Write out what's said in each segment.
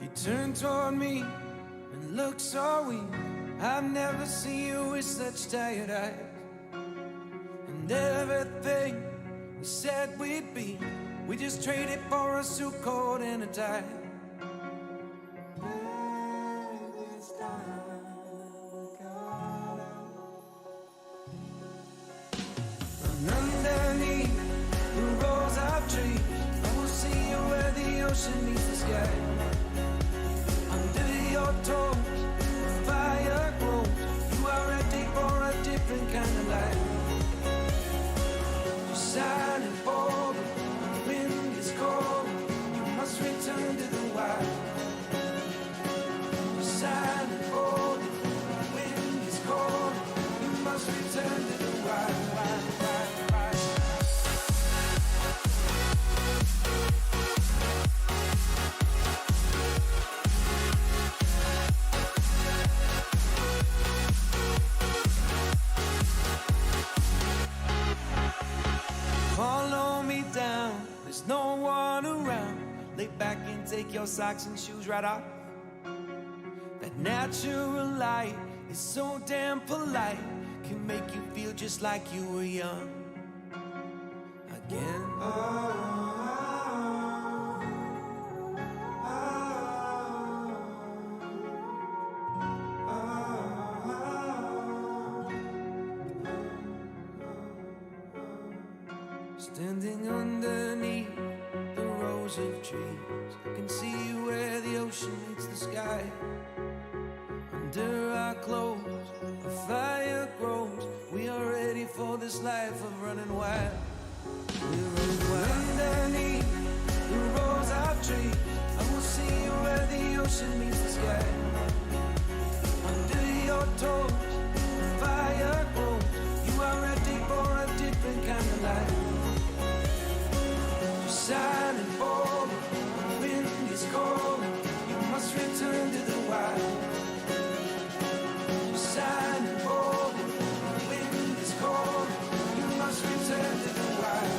He turned toward me and looked so weak. I've never seen you with such tired eyes. And everything we said we'd be, we just traded for a suit coat and a tie. And underneath the rows of trees, I will see you where the ocean meets the sky. Under your toes, the fire grows. You are ready for a different kind of life. You're silent for the wind is cold. You must return to the wild. You're silent for the wind is cold. You must return to the wild. Follow me down, there's no one around. Lay back and take your socks and shoes right off. That natural light is so damn polite, can make you feel just like you were young again. Standing underneath the rows of trees, I can see where the ocean meets the sky. Under our clothes, the fire grows. We are ready for this life of running wild. We're running wild. Underneath the rows of trees, I will see you where the ocean meets the sky. Under your toes, the fire grows. You are ready for a different kind of life. Silent for the wind is cold. You must return to the wild. Silent for the wind is cold. You must return to the wild.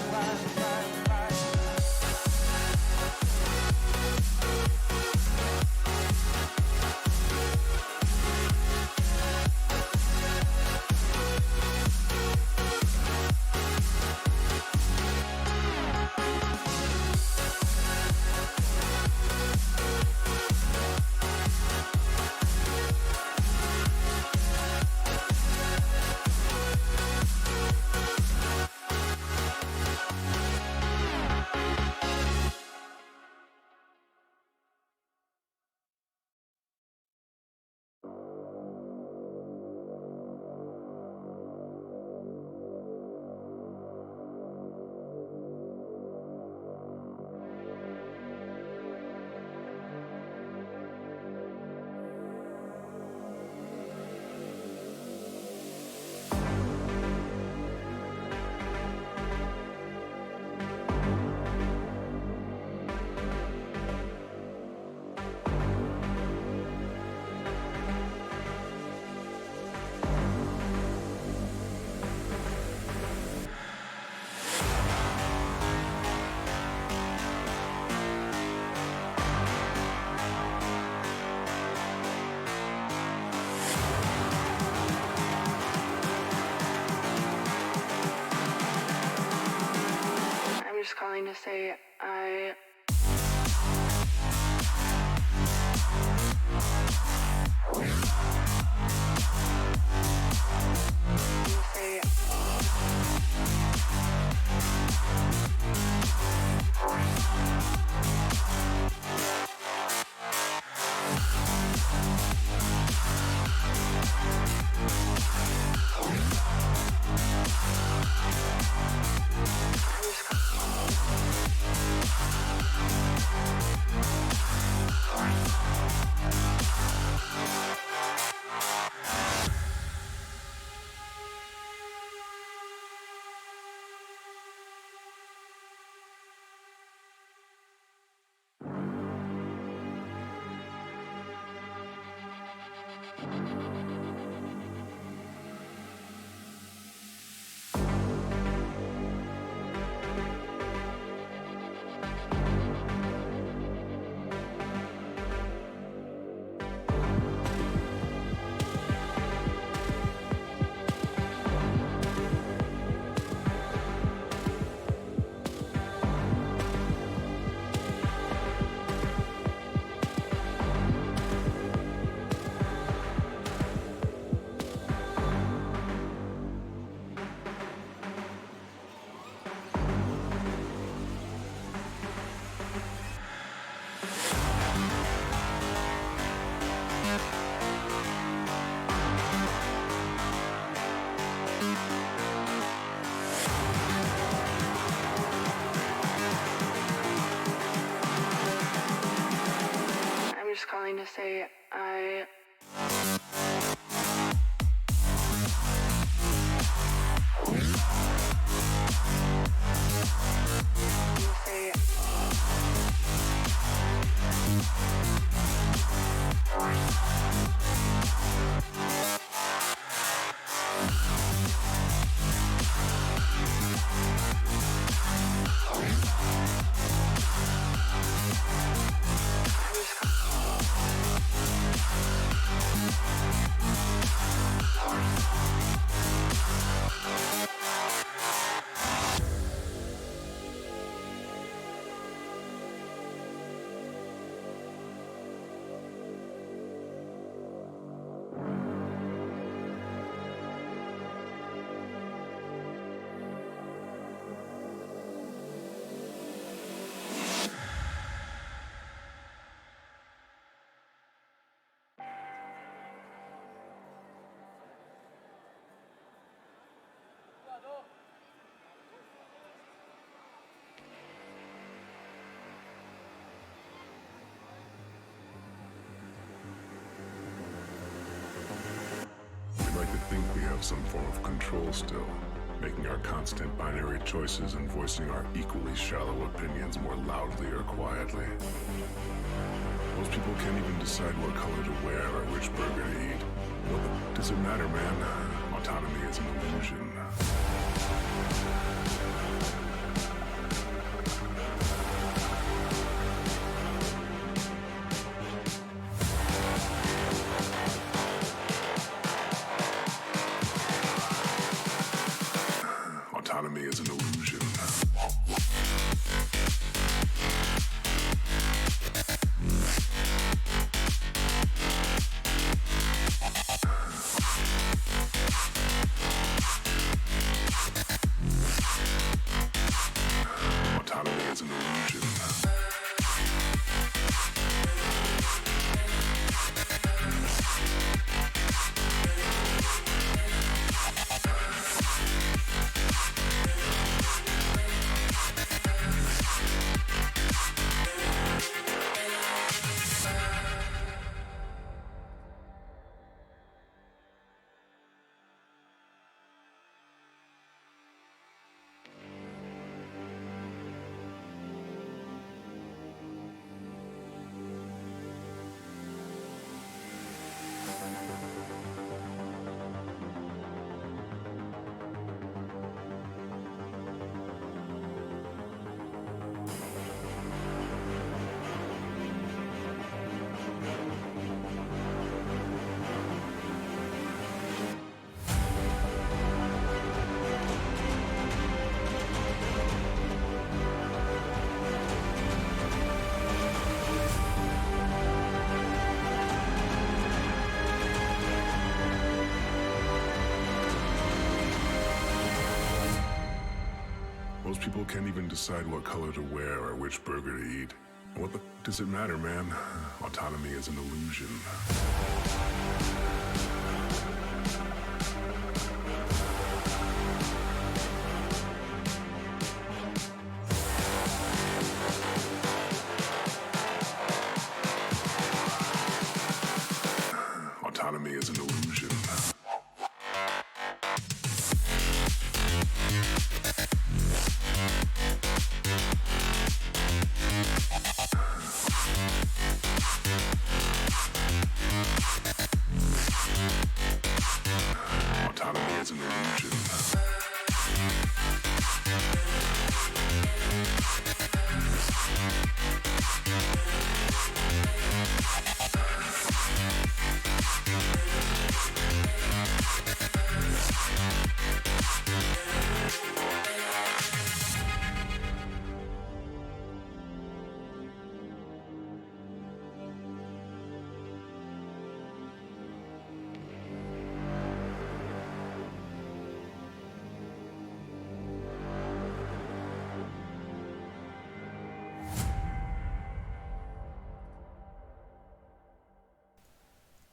Calling to say I just calling to say I We like to think we have some form of control still, making our constant binary choices and voicing our equally shallow opinions more loudly or quietly. Most people can't even decide what color to wear or which burger to eat. What does it matter, man? Autonomy is an illusion. Autonomy is an illusion. Autonomy is an illusion. Most people can't even decide what color to wear or which burger to eat. What does it matter, man? Autonomy is an illusion. Autonomy is an illusion. Autonomy is an illusion.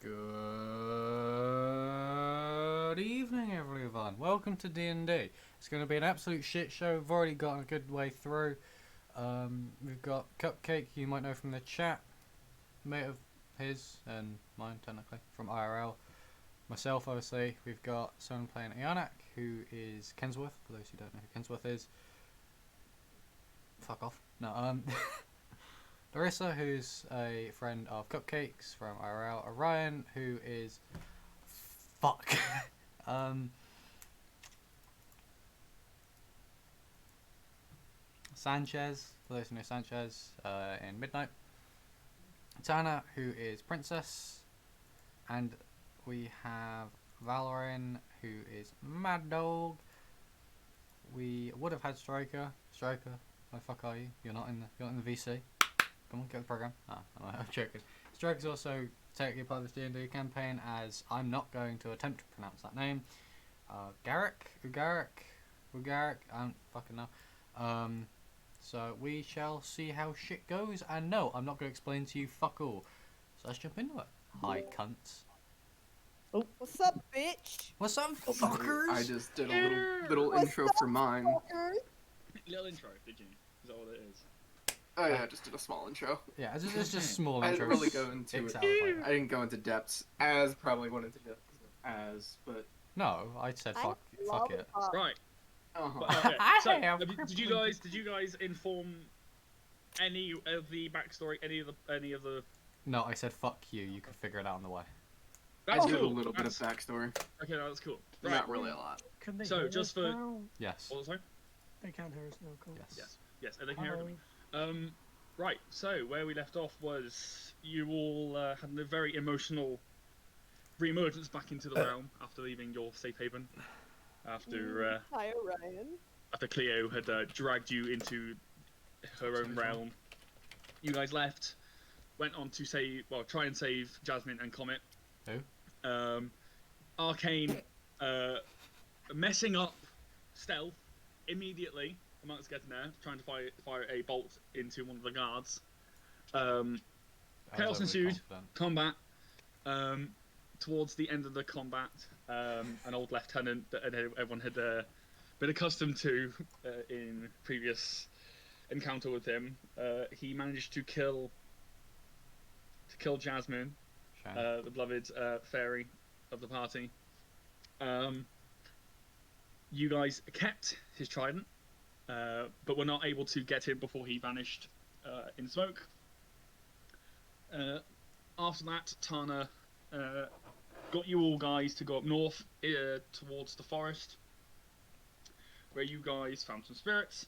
Good evening, everyone. Welcome to D&D. It's going to be an absolute shit show. We've already got a good way through. We've got Cupcake, you might know from the chat, mate of his and mine technically from IRL. Myself, obviously, we've got someone playing Ionic, who is Kensworth. For those who don't know who Kensworth is, fuck off. No, Larissa, who's a friend of Cupcakes from IRL. Orion, who is fuck. Sanchez, for those who know Sanchez, in Midnight. Tana, who is Princess, and we have Valorin, who is Mad Dog. We would have had Striker. Striker, where the fuck are you? You're not in the VC. Come on, get the program. I'm joking. Striker's also technically part of this D&D campaign, as I'm not going to attempt to pronounce that name. Ugaric, I don't fucking know. So we shall see how shit goes, and no, I'm not going to explain to you fuck all. So let's jump into it. Hi, cunts. Oh, what's up, bitch? What's up, fuckers? I just did a little intro for mine. Fucker? Little intro, did you? Is that what it is? Oh yeah, I just did a small intro. Yeah, it's just small I intros. didn't really go into it. Like I didn't go into depths as probably went into depths as, but no, I said I fuck love it. Right. uh-huh. But, okay. So, I have did you guys inform any of the backstory? Any of the? No, I said fuck you. You could figure it out on the way. That's I did cool. a little bit of That's- backstory. Okay, no, that's cool. But Right. not really a lot. Can they So, hear just us for- now? Yes. What was I? They can't hear us now, cool. Yes. Yes, and they can hear Hello. it. Right. So where we left off was you all had a very emotional re-emergence back into the realm after leaving your safe haven. After Hi, Orion. after Cleo had dragged you into her own realm, you guys left, went on to try and save Jasmine and Comet. Who? Arcane messing up stealth immediately amongst getting there, trying to fire a bolt into one of the guards. I was Chaos overly ensued. confident. Combat. Towards the end of the combat, an old lieutenant that everyone had been accustomed to in previous encounter with him, he managed to kill Jasmine, Shame. the beloved fairy of the party. You guys kept his trident, but were not able to get him before he vanished in smoke. After that, Tana got you all guys to go up north towards the forest, where you guys found some spirits.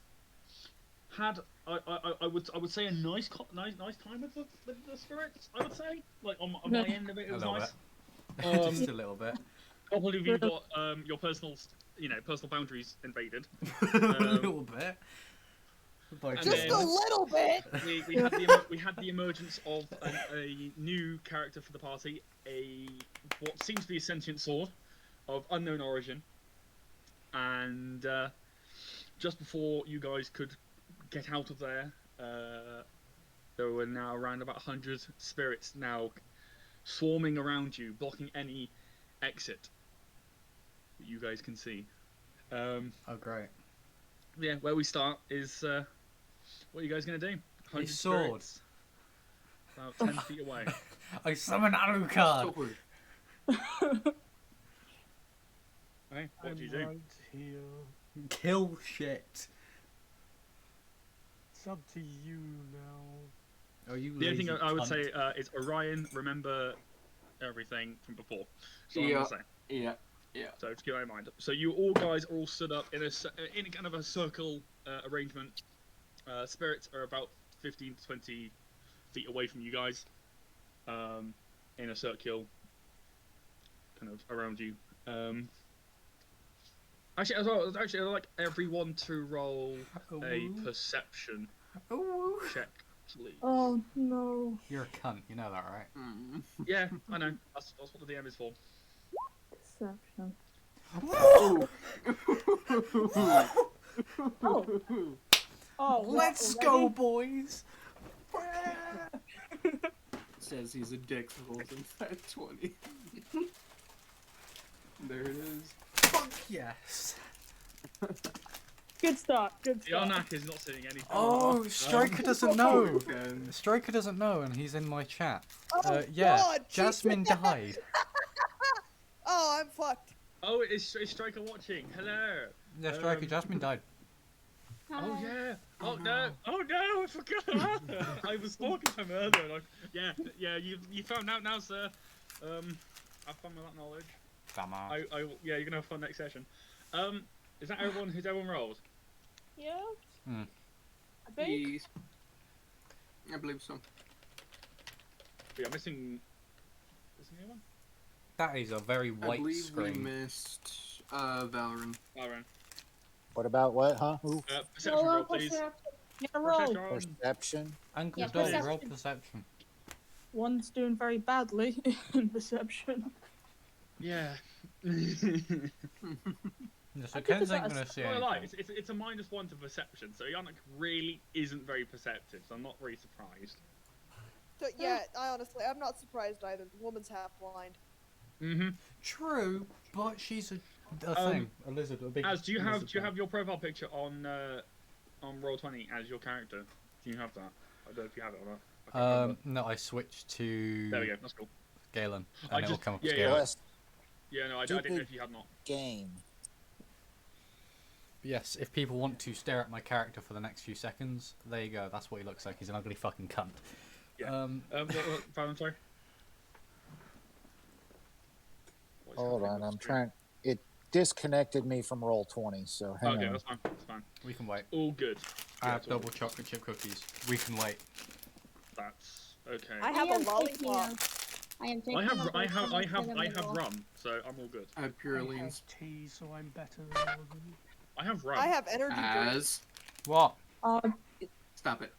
Had I would say a nice time with the spirits. I would say, like on my end of it, it was A little nice. Just a little bit. A couple of you got your personal boundaries invaded. A little bit. Like, And Just then- a little bit. we had the emergence of a new character for the party, what seems to be a sentient sword of unknown origin, and just before you guys could get out of there, there were now around about 100 spirits now swarming around you, blocking any exit that you guys can see. oh great. Yeah, where we start is what are you guys gonna do? 100 sword. spirits, about 10 feet away. I summon Alucard. Sword. Right, what I'm do you do? right here. Kill shit. It's up to you now. Oh, you The only thing lazy I would cunt. say is Orion, remember everything from before. So I'm Yeah. gonna say. Yeah. So just keep that in mind. So you all guys are all stood up in a kind of a circle arrangement. Spirits are about 15 to 20 feet away from you guys, in a circle, kind of around you. Actually, as well, I'd like everyone to roll a Ooh. perception Ooh. check, please. Oh no. You're a cunt, you know that, right? Mm. Yeah, I know. That's what the DM is for. Deception. Oh. Oh, Let's what, go, already? boys! Says he's a dick for rolling that 20. There it is. Fuck yes! Good start. Good start. Yarnak is not saying anything. Oh, Striker doesn't know. Again. Striker doesn't know, and he's in my chat. Oh, Yeah, God, Jasmine Jesus. died. Oh, I'm fucked. Oh, is Striker watching? Hello. Yeah, Striker, Um, Jasmine died. Oh yeah. Oh, Oh no. Oh no. I forgot. I was talking to him earlier. And yeah. You found out now, sir. Have fun with that knowledge. Dumbass. Yeah, you're gonna have fun next session. Is that everyone? Who's everyone rolled? Yeah. Hmm. I think. Yes. I believe so. Yeah, I'm missing. Missing anyone? That is a very I white believe we screen. missed Valorant. Aaron. What about what, huh? Who? Perception roll, please. Yeah, roll. Perception. Perception? Uncle Yeah, Dog, perception. roll perception. One's doing very badly in perception. Yeah. Yeah, so I think Ken's it's ain't a- gonna see Well, like, anything. it's a -1 to perception, so Yannick really isn't very perceptive, so I'm not really surprised. So, yeah, I'm not surprised either. The woman's half blind. Mm-hmm. True, but she's a a lizard, a big. As do you lizard thing. have your profile picture on Roll20 as your character? Do you have that? I don't know if you have it or not. I can't remember. No, I switched to There we go. That's cool. Galen, I and it will just- come up yeah, as yeah. Galen. Blessed Yeah, no, I didn't know Stupid. if you had not. game. Yes, if people want to stare at my character for the next few seconds, there you go. That's what he looks like. He's an ugly fucking cunt. Yeah. What, Fallon, sorry? What is Hold happening on, with I'm the screen? trying. It disconnected me from roll 20, so hang Okay, on. that's fine. That's fine. We can wait. All good. I Yeah, have it's all double chocolate chip cookies. We can wait. That's okay. I have a am taking lollipop. I am taking I have over from rum, so I'm all good. I have pure I leans. have tea, so I'm better than all of you. I have rum. I have energy drink. As. What? Stop it.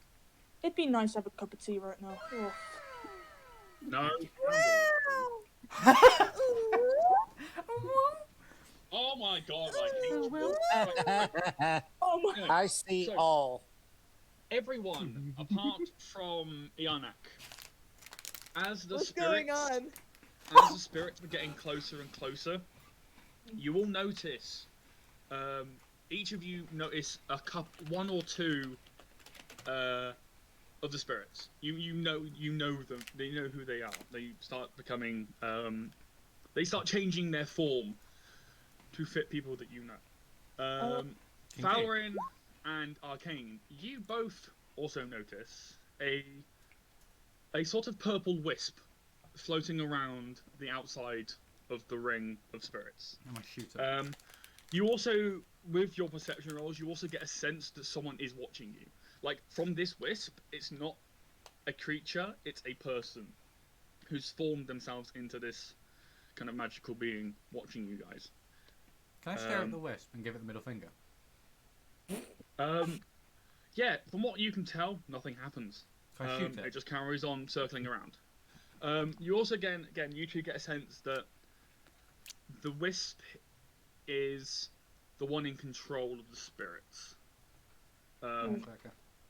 It'd be nice to have a cup of tea right now. Oh. No. Oh my god, I hate you. Oh my. I see So- all. Everyone, apart from Ianak, as the What's spirits, going on? as the spirits were getting closer and closer, you will notice, each of you notice one or two, of the spirits. You know them. They know who they are. They start becoming, they start changing their form to fit people that you know. Falorin and Arcane, you both also notice a sort of purple wisp floating around the outside of the ring of spirits. I'm a shooter. You also, with your perception rolls, you also get a sense that someone is watching you. Like, from this wisp, it's not a creature, it's a person who's formed themselves into this kind of magical being watching you guys. Can I stare at the wisp and give it the middle finger? Yeah, from what you can tell, nothing happens. Can I shoot It it? just carries on circling around. You also, again, you two get a sense that the wisp is the one in control of the spirits. Okay.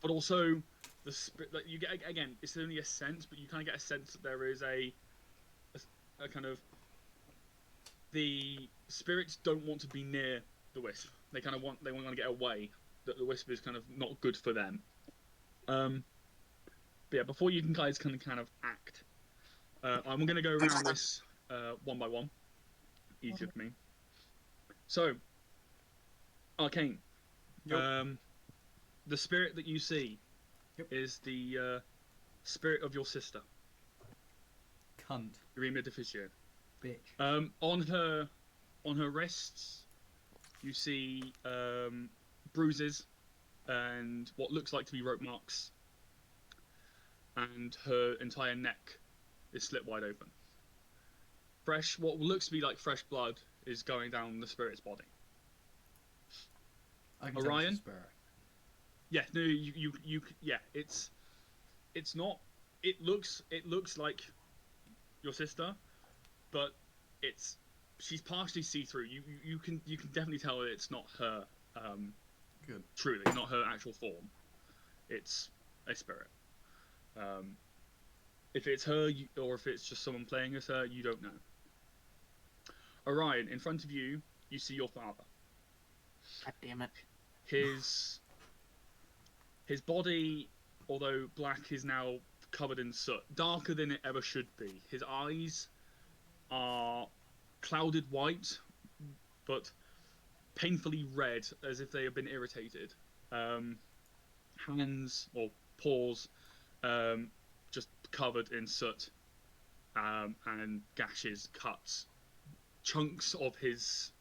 But also, the spirit, like, you get, again, it's only a sense, but you kind of get a sense that there is a kind of, the spirits don't want to be near the wisp. They kind of want to get away. That the wisp is kind of not good for them. But yeah, before you guys can kind of act, I'm going to go around this one by one. Easier for me. So, Arcane. Yep. The spirit that you see Yep. is the spirit of your sister, Cunt. Rima Deficio. Bitch. On her wrists, you see bruises and what looks like to be rope marks, and her entire neck is slit wide open. What looks to be like fresh blood is going down the spirit's body. I can tell it's Orion? a spirit. Yeah, no, yeah, it's not. It looks like your sister, but she's partially see through. You can definitely tell that it's not her. Good. Truly, not her actual form. It's a spirit. If it's her, or if it's just someone playing as her, you don't know. Orion, in front of you, you see your father. God damn it. His body, although black, is now covered in soot, darker than it ever should be. His eyes are clouded white, but painfully red, as if they have been irritated. Hands or paws, just covered in soot, and gashes, cuts, chunks of his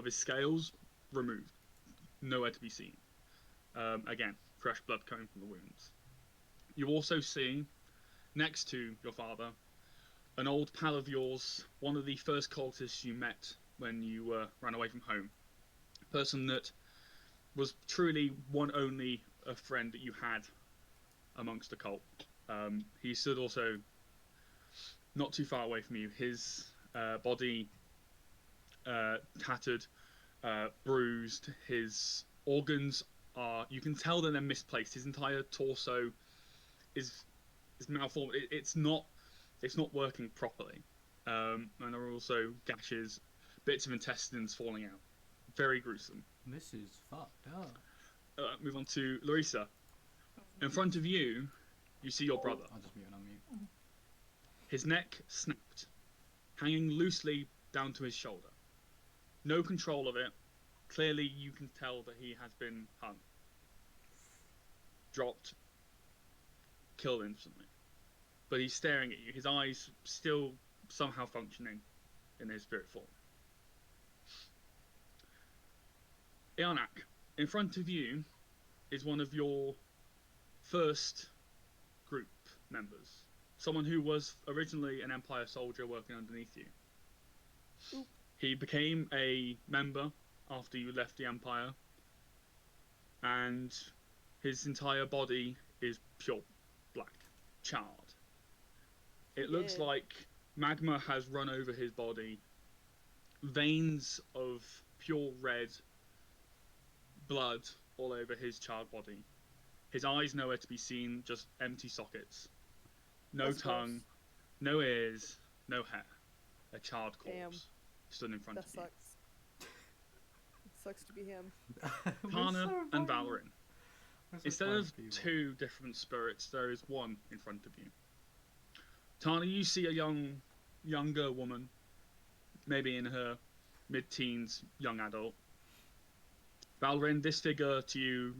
scales removed, nowhere to be seen. Again, fresh blood coming from the wounds. You also see, next to your father, an old pal of yours, one of the first cultists you met when you ran away from home. A person that was truly one only a friend that you had amongst the cult. He stood also not too far away from you. His body tattered, bruised. His organs are, you can tell that they're misplaced. His entire torso is malformed. It's not working properly. And there are also gashes, bits of intestines falling out. Very gruesome. This is fucked up. Move on to Larissa. In front of you, you see your brother. I'll just mute and unmute. His neck snapped, hanging loosely down to his shoulder. No control of it. Clearly, you can tell that he has been hung. Dropped. Killed instantly. But he's staring at you, his eyes still somehow functioning in his spirit form. Ianak, in front of you is one of your first group members. Someone who was originally an Empire soldier working underneath you. Oop. He became a member after you left the Empire, and his entire body is pure black, charred. It looks like magma has run over his body. Veins of pure red blood all over his charred body. His eyes nowhere to be seen, just empty sockets. No That's tongue, gross. no ears, no hair. A charred corpse Damn. stood in front That of you. sucks. It sucks to be him. Tana and Valoryn. We're so Instead fine of people. two different spirits, there is one in front of you. Tana, you see a younger woman, maybe in her mid-teens, young adult. Valoryn, this figure to you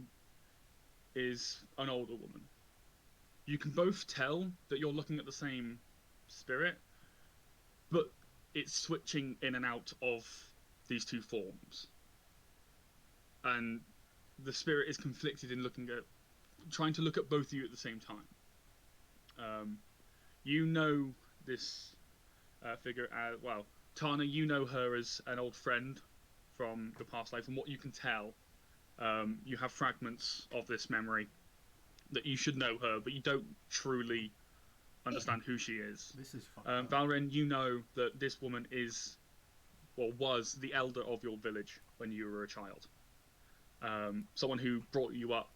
is an older woman. You can both tell that you're looking at the same spirit, but it's switching in and out of these two forms. And the spirit is conflicted in trying to look at both of you at the same time. You know this figure as, well, Tana, you know her as an old friend from your past life, and what you can tell, you have fragments of this memory that you should know her, but you don't truly understand who she is. This is fucked up. Valoryn, you know that this woman is, or was, the elder of your village when you were a child. Someone who brought you up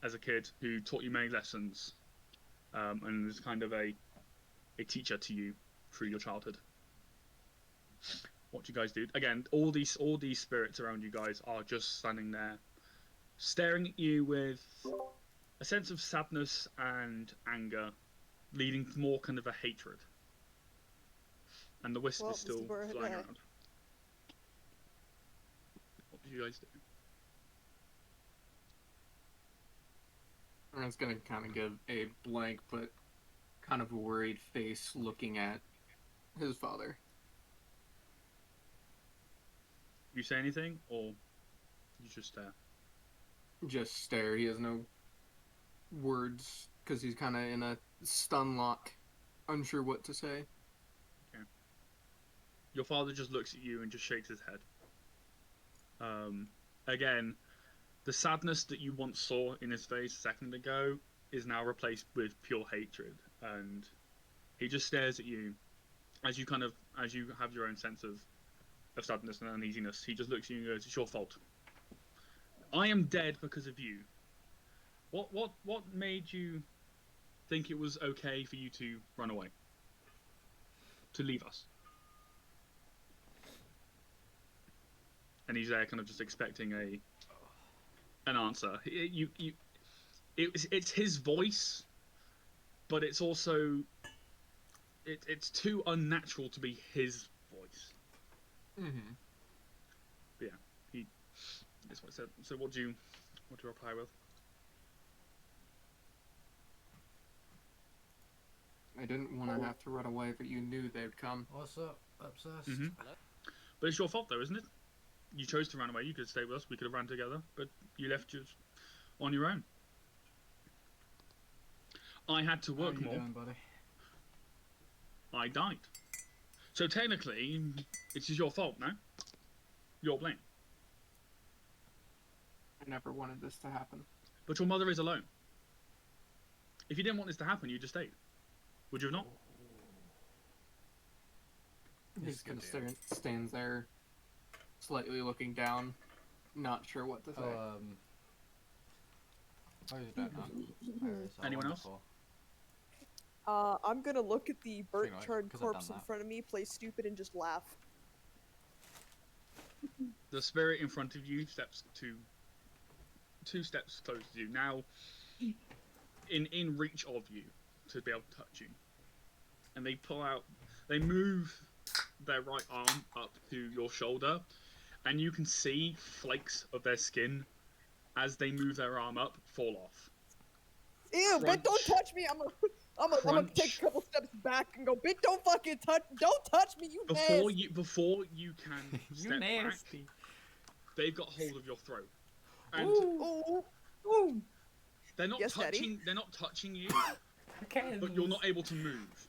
as a kid, who taught you many lessons, and is kind of a teacher to you through your childhood. What do you guys do? Again, all these spirits around you guys are just standing there, staring at you with a sense of sadness and anger, leading to more kind of a hatred. And the wisp is still flying around. What do you guys do? I'm just gonna kind of give a blank but kind of a worried face looking at his father. You say anything, or you just stare? Just stare. He has no words because he's kind of in a stun lock, unsure what to say. Okay. Your father just looks at you and just shakes his head. Again, the sadness that you once saw in his face a second ago is now replaced with pure hatred, and he just stares at you as you have your own sense of sadness and uneasiness. He just looks at you and goes, "It's your fault. I am dead because of you. What made you think it was okay for you to run away? To leave us?" And he's there kind of just expecting an answer. It's his voice, but it's also it's too unnatural to be his voice. Mm-hmm. But yeah, that's what I said. So what do you reply with? I didn't want to have to run away, but you knew they'd come. What's up, obsessed? Mm-hmm. But it's your fault, though, isn't it? You chose to run away. You could stay with us. We could have ran together, but you left just on your own. I had to work more. How you doing, buddy? I died. So technically, it is your fault, no? Your blame. I never wanted this to happen. But your mother is alone. If you didn't want this to happen, you just stayed. Would you have not? He's kind of stands there, slightly looking down, not sure what to say. Anyone else? I'm gonna look at the burnt Figure out, charred 'cause I've corpse done in that. front of me, play stupid, and just laugh. The spirit in front of you steps two steps closer to you. Now, in reach of you to be able to touch you. And they move their right arm up to your shoulder, and you can see flakes of their skin as they move their arm up fall off. Ew, bitch, don't touch me! I'm gonna take a couple steps back and go, bitch, don't fucking don't touch me, you nasty! Before you can step back, they've got hold of your throat. And Ooh. they're not Yes, touching Daddy? they're not touching you, but you're not able to move.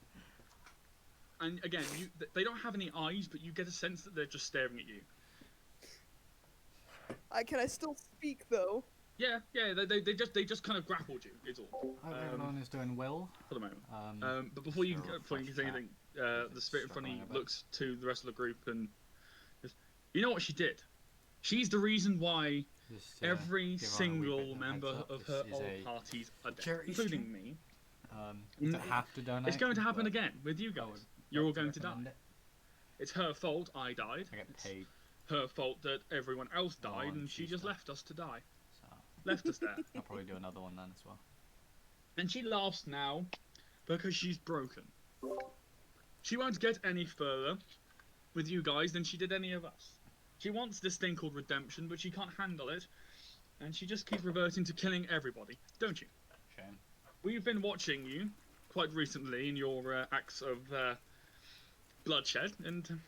And again, they don't have any eyes, but you get a sense that they're just staring at you. Can I still speak though? Yeah, they just kind of grappled you. Is all. I hope everyone is doing well. For the moment. But before you can say anything, the spirit in front of you looks to the rest of the group and goes, "You know what she did? She's the reason why every single member of her old parties are dead, including me. Does it have to donate? It's going to happen again with you guys. You're all going to die. recommend it. It's her fault I died. I get paid. Her fault that everyone else died, on and she just Tuesday. left us to die. So Left us there. I'll probably do another one then as well. And she laughs now because she's broken. She won't get any further with you guys than she did any of us. She wants this thing called redemption, but she can't handle it, and she just keeps reverting to killing everybody, don't you? Shame. We've been watching you quite recently in your acts of bloodshed, and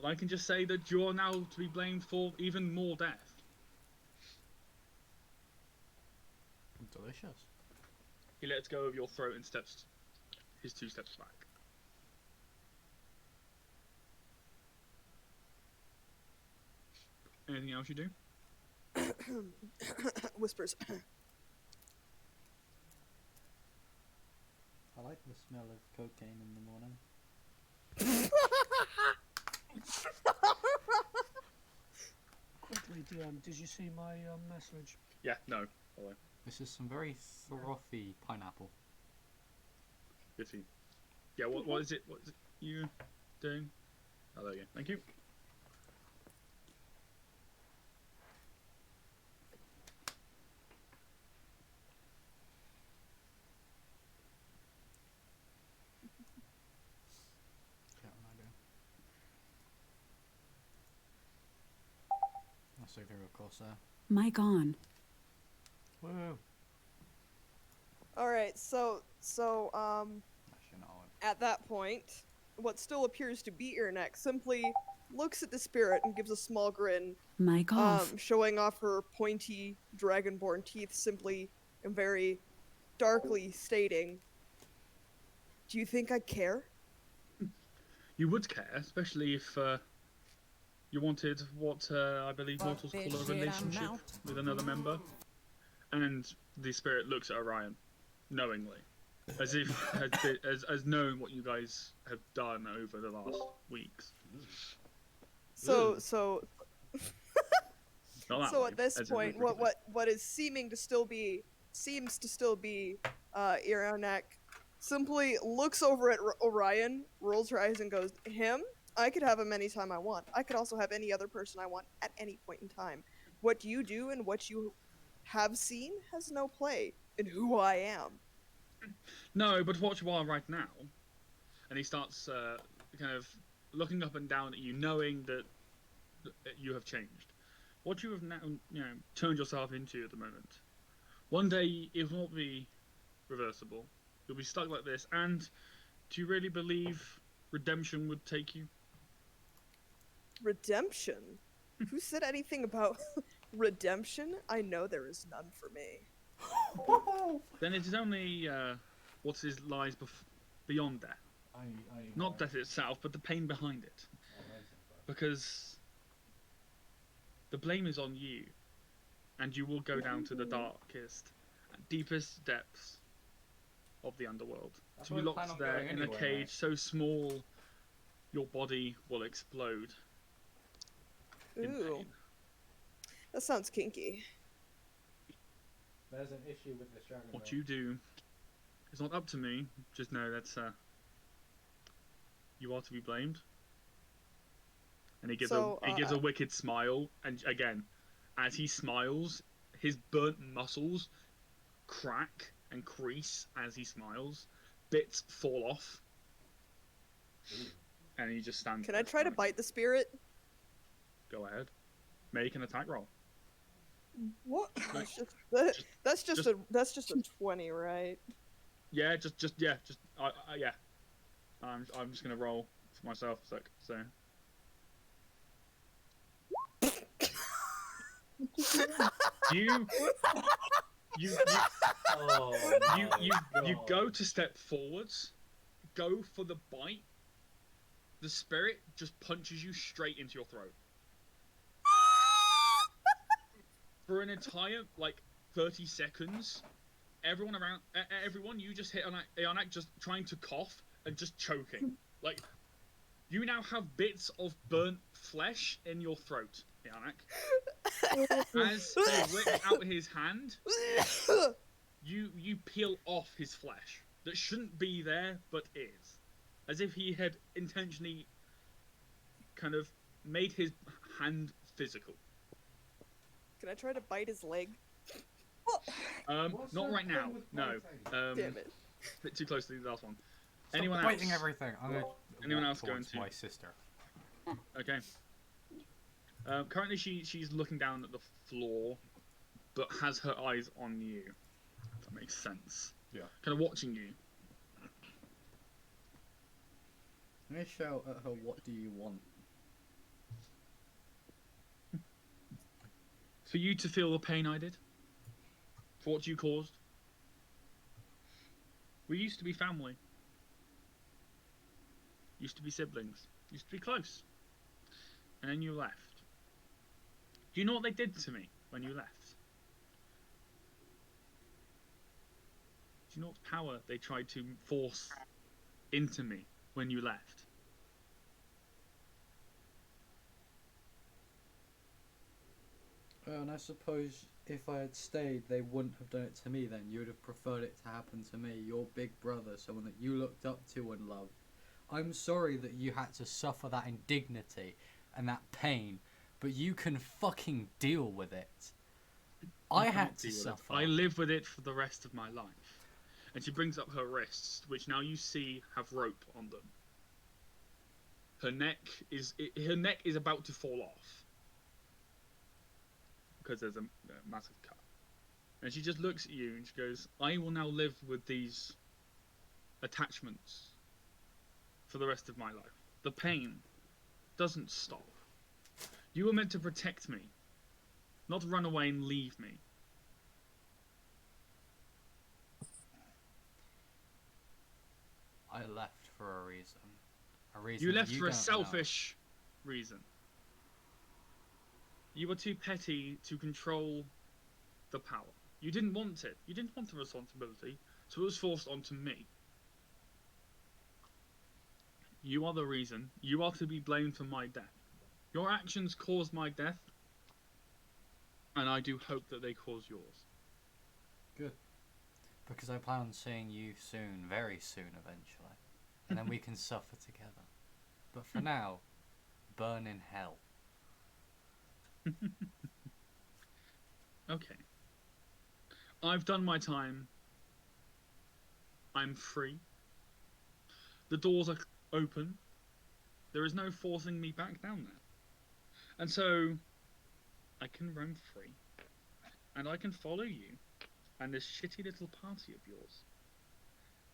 I can just say that you're now to be blamed for even more death. Delicious. He lets go of your throat and steps his 2 steps back. Anything else you do? Whispers. I like the smell of cocaine in the morning. Quickly, DM, did you see my message? Yeah, no. Hello. This is some very frothy pineapple. Good for you. Yeah, what is it? What is it you doing? Oh, there you go. Thank you. Get what I do. I'll save you, of course, there. Mic on. Woo! Alright, so Actually, not on. at that point, what still appears to be Earneck simply looks at the spirit and gives a small grin, Mic off. showing off her pointy dragonborn teeth simply and very darkly stating, "Do you think I care?" You would care, especially if you wanted what I believe mortals call a relationship with another member. And the spirit looks at Orion, knowingly, as if as knowing what you guys have done over the last weeks. So Not that so way, at this as in point, what is seems to still be Earneck simply looks over at Orion, rolls her eyes, and goes, "Him? I could have him anytime I want. I could also have any other person I want at any point in time. What you do and what you have seen has no play in who I am. No, but what you are right now, and he starts kind of looking up and down at you, knowing that you have changed. What you have now, turned yourself into at the moment. One day it will not be reversible. You'll be stuck like this. And do you really believe redemption would take you? Redemption? Who said anything about redemption? I know there is none for me. Then it is only what lies beyond death. Not death itself, but the pain behind it. Because the blame is on you, and you will go down to the darkest, deepest depths of the underworld. To be locked there in a cage so small, your body will explode. Ooh. That sounds kinky. There's an issue with this dragon. What you do is not up to me. Just know that you are to be blamed. And he gives a wicked smile, and again, as he smiles, his burnt muscles crack and crease as he smiles. Bits fall off, and he just stands. Can I try to bite the spirit? Go ahead. Make an attack roll. What? That's just a 20, right? Yeah, yeah. I'm just gonna roll for myself a sec. So. You go to step forwards, go for the bite. The spirit just punches you straight into your throat. For an entire 30 seconds, everyone you just hit Ianak just trying to cough and just choking. Like, you now have bits of burnt flesh in your throat, Ianak. As he whips out his hand, you peel off his flesh that shouldn't be there but is, as if he had intentionally kind of made his hand physical. Can I try to bite his leg? Not right now. No. Damn it. A bit too close to the last one. Stop Anyone biting else? everything. Anyone else going to? My sister. Okay. Currently, she's looking down at the floor, but has her eyes on you. If that makes sense. Yeah. Kind of watching you. Let me shout at her, what do you want? For you to feel the pain I did. For what you caused. We used to be family. Used to be siblings. Used to be close. And then you left. Do you know what they did to me when you left? Do you know what power they tried to force into me when you left? Oh, and I suppose if I had stayed, they wouldn't have done it to me then. You would have preferred it to happen to me, your big brother, someone that you looked up to and loved. I'm sorry that you had to suffer that indignity and that pain, but you can fucking deal with it. I had to suffer. I live with it for the rest of my life. And she brings up her wrists, which now you see have rope on them. Her neck is about to fall off because there's a massive cut. And she just looks at you and she goes, I will now live with these attachments for the rest of my life. The pain doesn't stop. You were meant to protect me, not run away and leave me. I left for a reason. A reason You left you for a don't selfish reason. You were too petty to control the power. You didn't want it. You didn't want the responsibility, so it was forced onto me. You are the reason. You are to be blamed for my death. Your actions caused my death, and I do hope that they cause yours. Good. Because I plan on seeing you soon, very soon eventually. And then we can suffer together. But for now, burn in hell. Okay. I've done my time. I'm free. The doors are open. There is no forcing me back down there. And so, I can roam free. And I can follow you and this shitty little party of yours.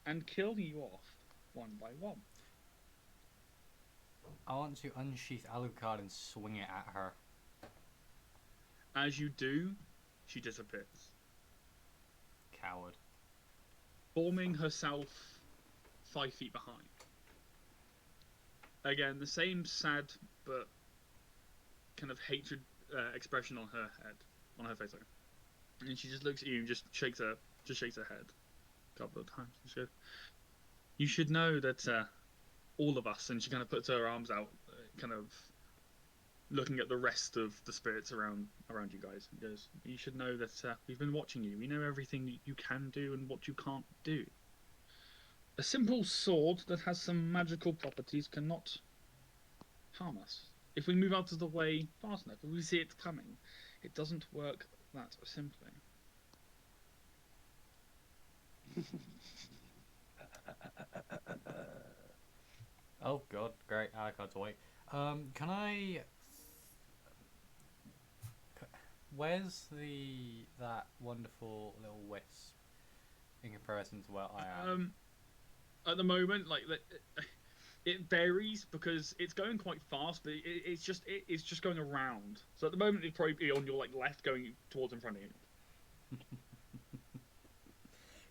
And kill you off one by one. I want to unsheath Alucard and swing it at her. As you do, she disappears. Coward. Forming herself 5 feet behind. Again, the same sad but kind of hatred expression on her head, on her face. Sorry. And she just looks at you and just shakes her head a couple of times. She goes, "You should know that all of us," and she kind of puts her arms out, kind of looking at the rest of the spirits around you guys, and goes, "You should know that we've been watching you. We know everything you can do and what you can't do. A simple sword that has some magical properties cannot harm us. If we move out of the way fast enough, if we see it coming, it doesn't work that simply." Oh god, great. Alucard's awake. Can I... Where's that wonderful little wisp in comparison to where I am? At the moment, like it varies because it's going quite fast, but it's just going around. So at the moment, it's probably on your left, going towards in front of you.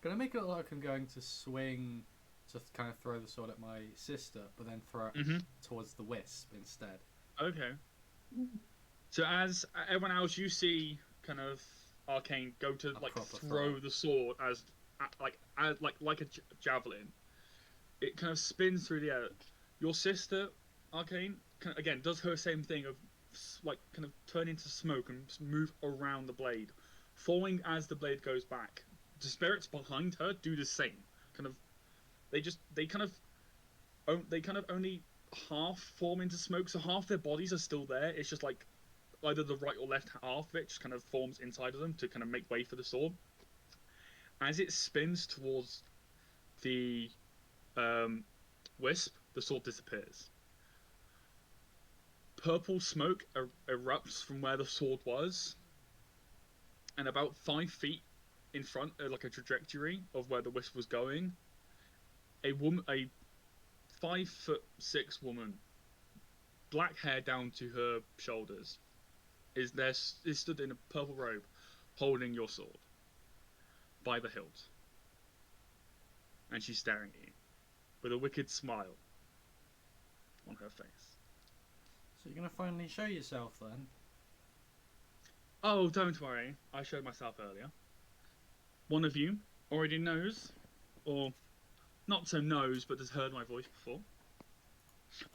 Can I make it look like I'm going to swing to kind of throw the sword at my sister, but then throw it towards the wisp instead? Okay. So as everyone else, you see kind of Arcane go to throw the sword as like a javelin. It kind of spins through the air. Your sister, Arcane, again does her same thing of kind of turn into smoke and move around the blade, falling as the blade goes back. The spirits behind her do the same. They kind of only half form into smoke, so half their bodies are still there. It's just like either the right or left half of it just kind of forms inside of them to kind of make way for the sword. As it spins towards the wisp, the sword disappears. Purple smoke erupts from where the sword was, and about 5 feet in front, like a trajectory of where the wisp was going, a 5'6" woman, black hair down to her shoulders, is stood in a purple robe, holding your sword by the hilt, and she's staring at you with a wicked smile on her face. So you're gonna finally show yourself then? Oh, don't worry. I showed myself earlier. One of you already knows, or not so knows, but has heard my voice before.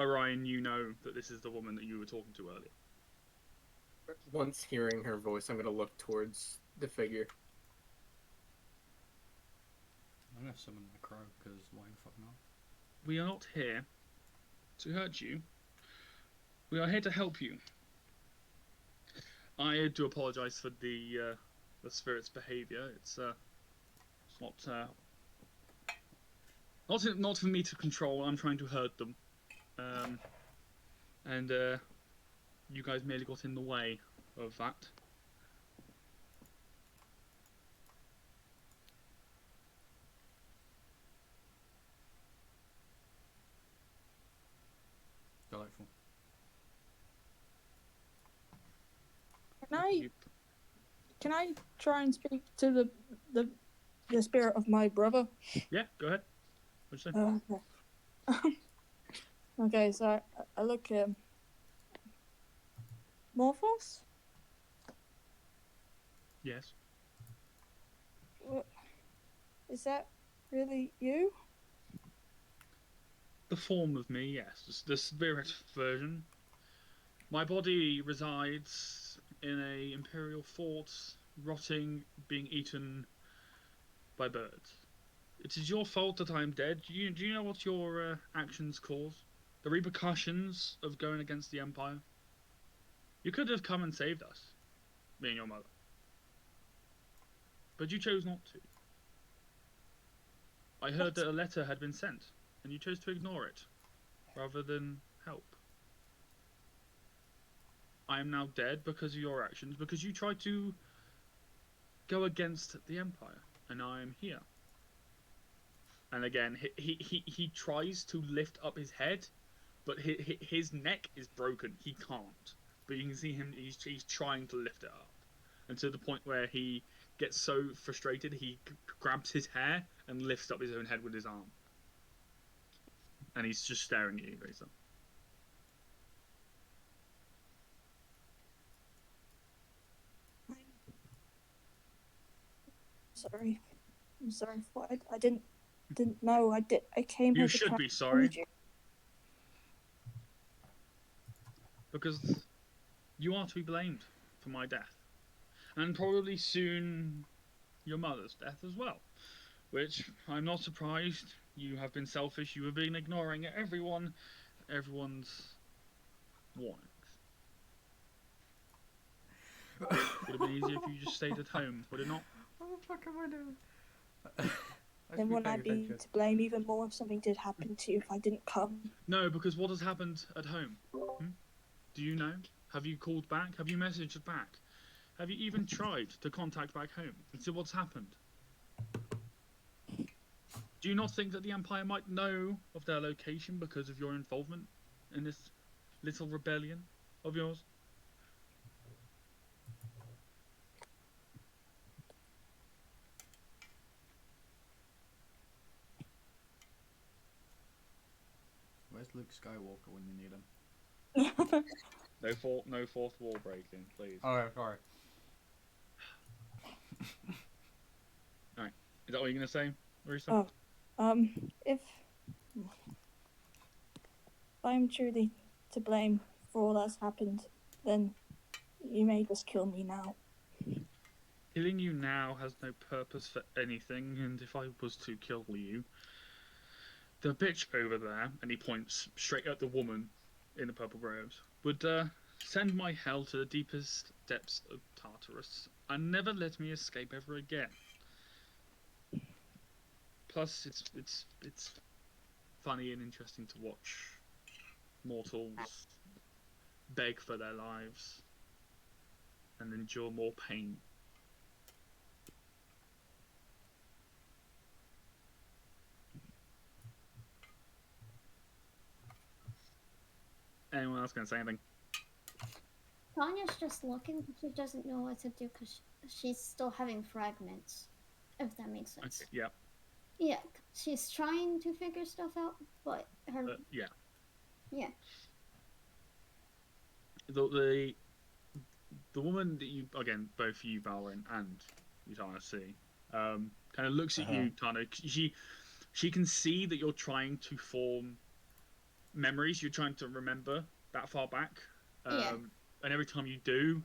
Orion, you know that this is the woman that you were talking to earlier. Once hearing her voice, I'm gonna look towards the figure. I'm gonna summon the crow, because why the fuck not? We are not here to hurt you. We are here to help you. I do apologise for the spirit's behaviour. It's not for me to control. I'm trying to hurt them, and you guys merely got in the way of that. Delightful. Can I try and speak to the spirit of my brother? Yeah, go ahead. What'd you say? Okay. Okay, so I look at Morphos? Yes. What? Is that really you? The form of me, yes. The spirit version. My body resides in a imperial fort, rotting, being eaten by birds. It is your fault that I am dead. Do you know what your actions cause? The repercussions of going against the Empire? You could have come and saved us, me and your mother. but you chose not to. I heard that a letter had been sent, and you chose to ignore it, rather than help. I am now dead because of your actions, because you tried to go against the Empire, and I am here. And again, he tries to lift up his head, but his neck is broken. He can't. But you can see him, he's trying to lift it up. And to the point where he gets so frustrated, he grabs his hair and lifts up his own head with his arm. And he's just staring at you, Razor. Sorry. I'm sorry for it. I didn't know. I came here You to should try be and sorry. find you. Because you are to be blamed for my death. And probably soon your mother's death as well. Which, I'm not surprised. You have been selfish. You have been ignoring everyone's warnings. Would have been easier if you just stayed at home, would it not? What the fuck am I doing? Then wouldn't I be to blame even more if something did happen to you if I didn't come? No, because what has happened at home? Do you know? Have you called back? Have you messaged back? Have you even tried to contact back home and see what's happened? Do you not think that the Empire might know of their location because of your involvement in this little rebellion of yours? Where's Luke Skywalker when you need him? No fourth wall breaking, please. Oh, sorry. Alright. Is that what you're gonna say, Marisa? If I'm truly to blame for all that's happened, then you may just kill me now. Killing you now has no purpose for anything, and if I was to kill you, the bitch over there, and he points straight at the woman in the purple robes, would send my hell to the deepest depths of Tartarus and never let me escape ever again. Plus, it's funny and interesting to watch mortals beg for their lives and endure more pain. Anyone else gonna say anything? Tanya's just looking, but she doesn't know what to do because she's still having fragments, if that makes sense. Okay, yeah. Yeah, she's trying to figure stuff out, but her... Yeah. Yeah. The woman that you, again, both you, Valorant, and Utana see, kind of looks at you, Tana. She can see that you're trying to form memories. You're trying to remember that far back. And every time you do,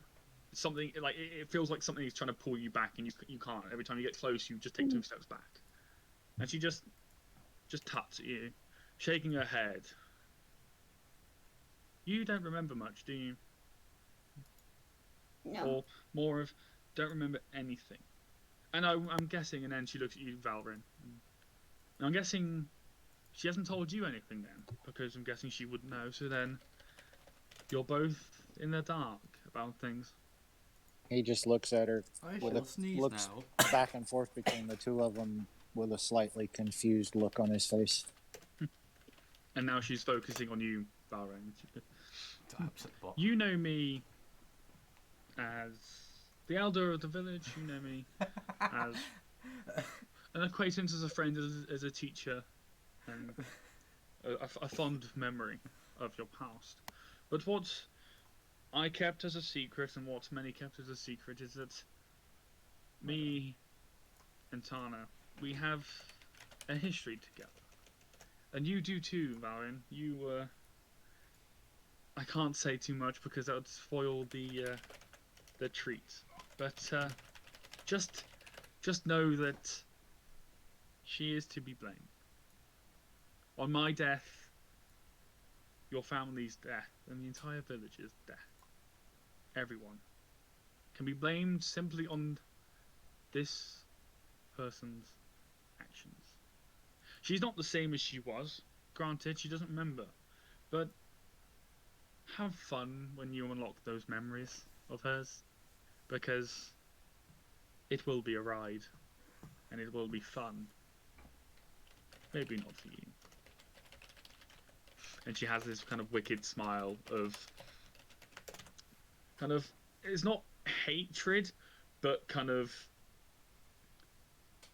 something like it feels like something is trying to pull you back, and you can't. Every time you get close, you just take 2 steps back. And she just taps at you, shaking her head. You don't remember much, do you? No. Or more of, don't remember anything. And I'm guessing, and then she looks at you, Valorant. And I'm guessing she hasn't told you anything then, because I'm guessing she wouldn't know. So then, you're both in the dark about things. He just looks at her, looks now. back and forth between the two of them with a slightly confused look on his face. And now she's focusing on you, Valorant. You know me as the elder of the village. You know me as an acquaintance, as a friend, as a teacher, and a fond memory of your past. But what I kept as a secret, and what many kept as a secret, is that me and Tana, we have a history together. And you do too, Valorant. You, I can't say too much because that would spoil the treat. But just know that she is to be blamed. On my death, your family's death, and the entire village's death. Everyone can be blamed simply on this person's actions. She's not the same as she was. Granted, she doesn't remember, but have fun when you unlock those memories of hers, because it will be a ride, and it will be fun. Maybe not for you. And she has this kind of wicked smile of it's not hatred, but kind of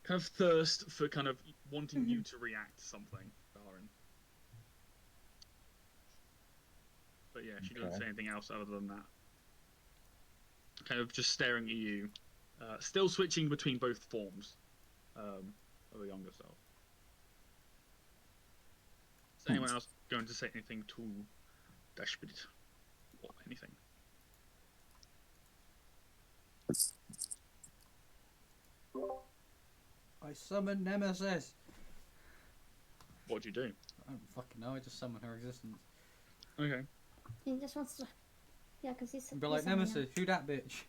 thirst for kind of wanting you to react to something, Valorant. But yeah, she doesn't say anything else other than that. Kind of just staring at you, still switching between both forms of the younger self. Is anyone else going to say anything to Dashbit or anything? I summoned Nemesis. What'd you do? I don't fucking know. I just summoned her existence. Okay. He just wants to. Yeah, because he's. Be like, Nemesis, who that bitch?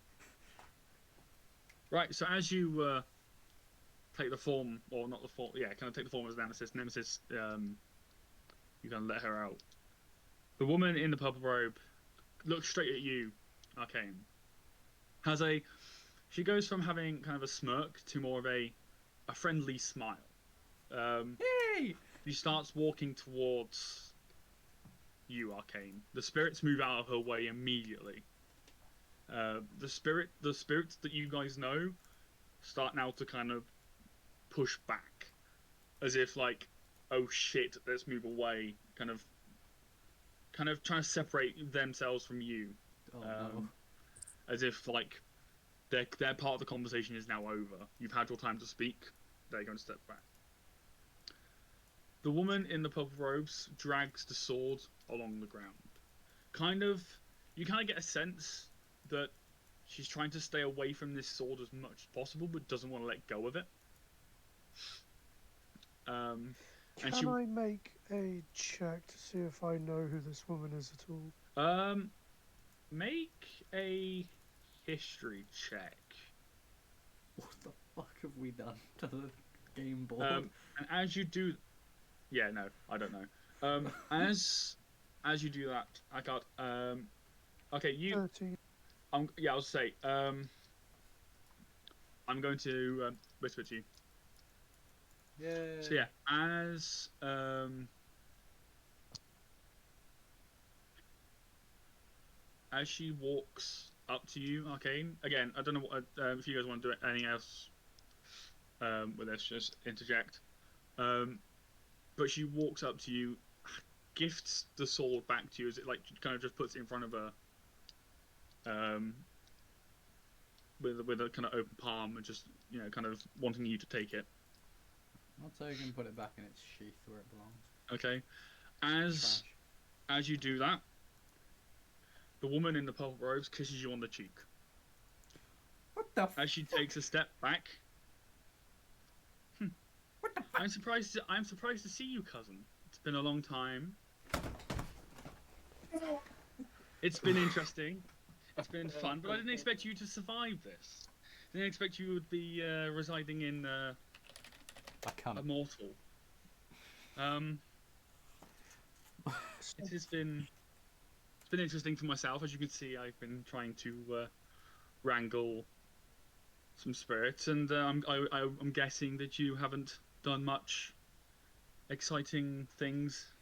Right. So as you take the form, or not the form, yeah, kind of take the form as Nemesis. Nemesis, you kind of let her out. The woman in the purple robe looks straight at you, Arcane. She goes from having kind of a smirk to more of a friendly smile. Hey! She starts walking towards you, Arcane. The spirits move out of her way immediately. The spirits that you guys know start now to kind of push back, as if like, oh shit, let's move away. Kind of trying to separate themselves from you. Oh no. As if like their part of the conversation is now over. You've had your time to speak. They're going to step back. The woman in the purple robes drags the sword along the ground. You kind of get a sense that she's trying to stay away from this sword as much as possible, but doesn't want to let go of it. Can I make a check to see if I know who this woman is at all? Make a history check. What the fuck have we done to the game board? And as you do, yeah, no, I don't know. As you do that, I got okay, you. 13. Yeah, I'll say. I'm going to whisper to you. Yeah. So yeah, as she walks up to you, Arcane. Again, I don't know what, if you guys want to do anything else with this, just interject. But she walks up to you, gifts the sword back to you, as it like kind of just puts it in front of her, with a kind of open palm, and just kind of wanting you to take it. I'll take and put it back in its sheath where it belongs. Okay, as you do that, the woman in the purple robes kisses you on the cheek. What the? As she takes a step back. What the? I'm surprised to see you, cousin. It's been a long time. It's been interesting. It's been fun, but I didn't expect you to survive this. I didn't expect you would be residing in Immortal. It's been interesting for myself. As you can see, I've been trying to wrangle some spirits, and I'm guessing that you haven't done much exciting things.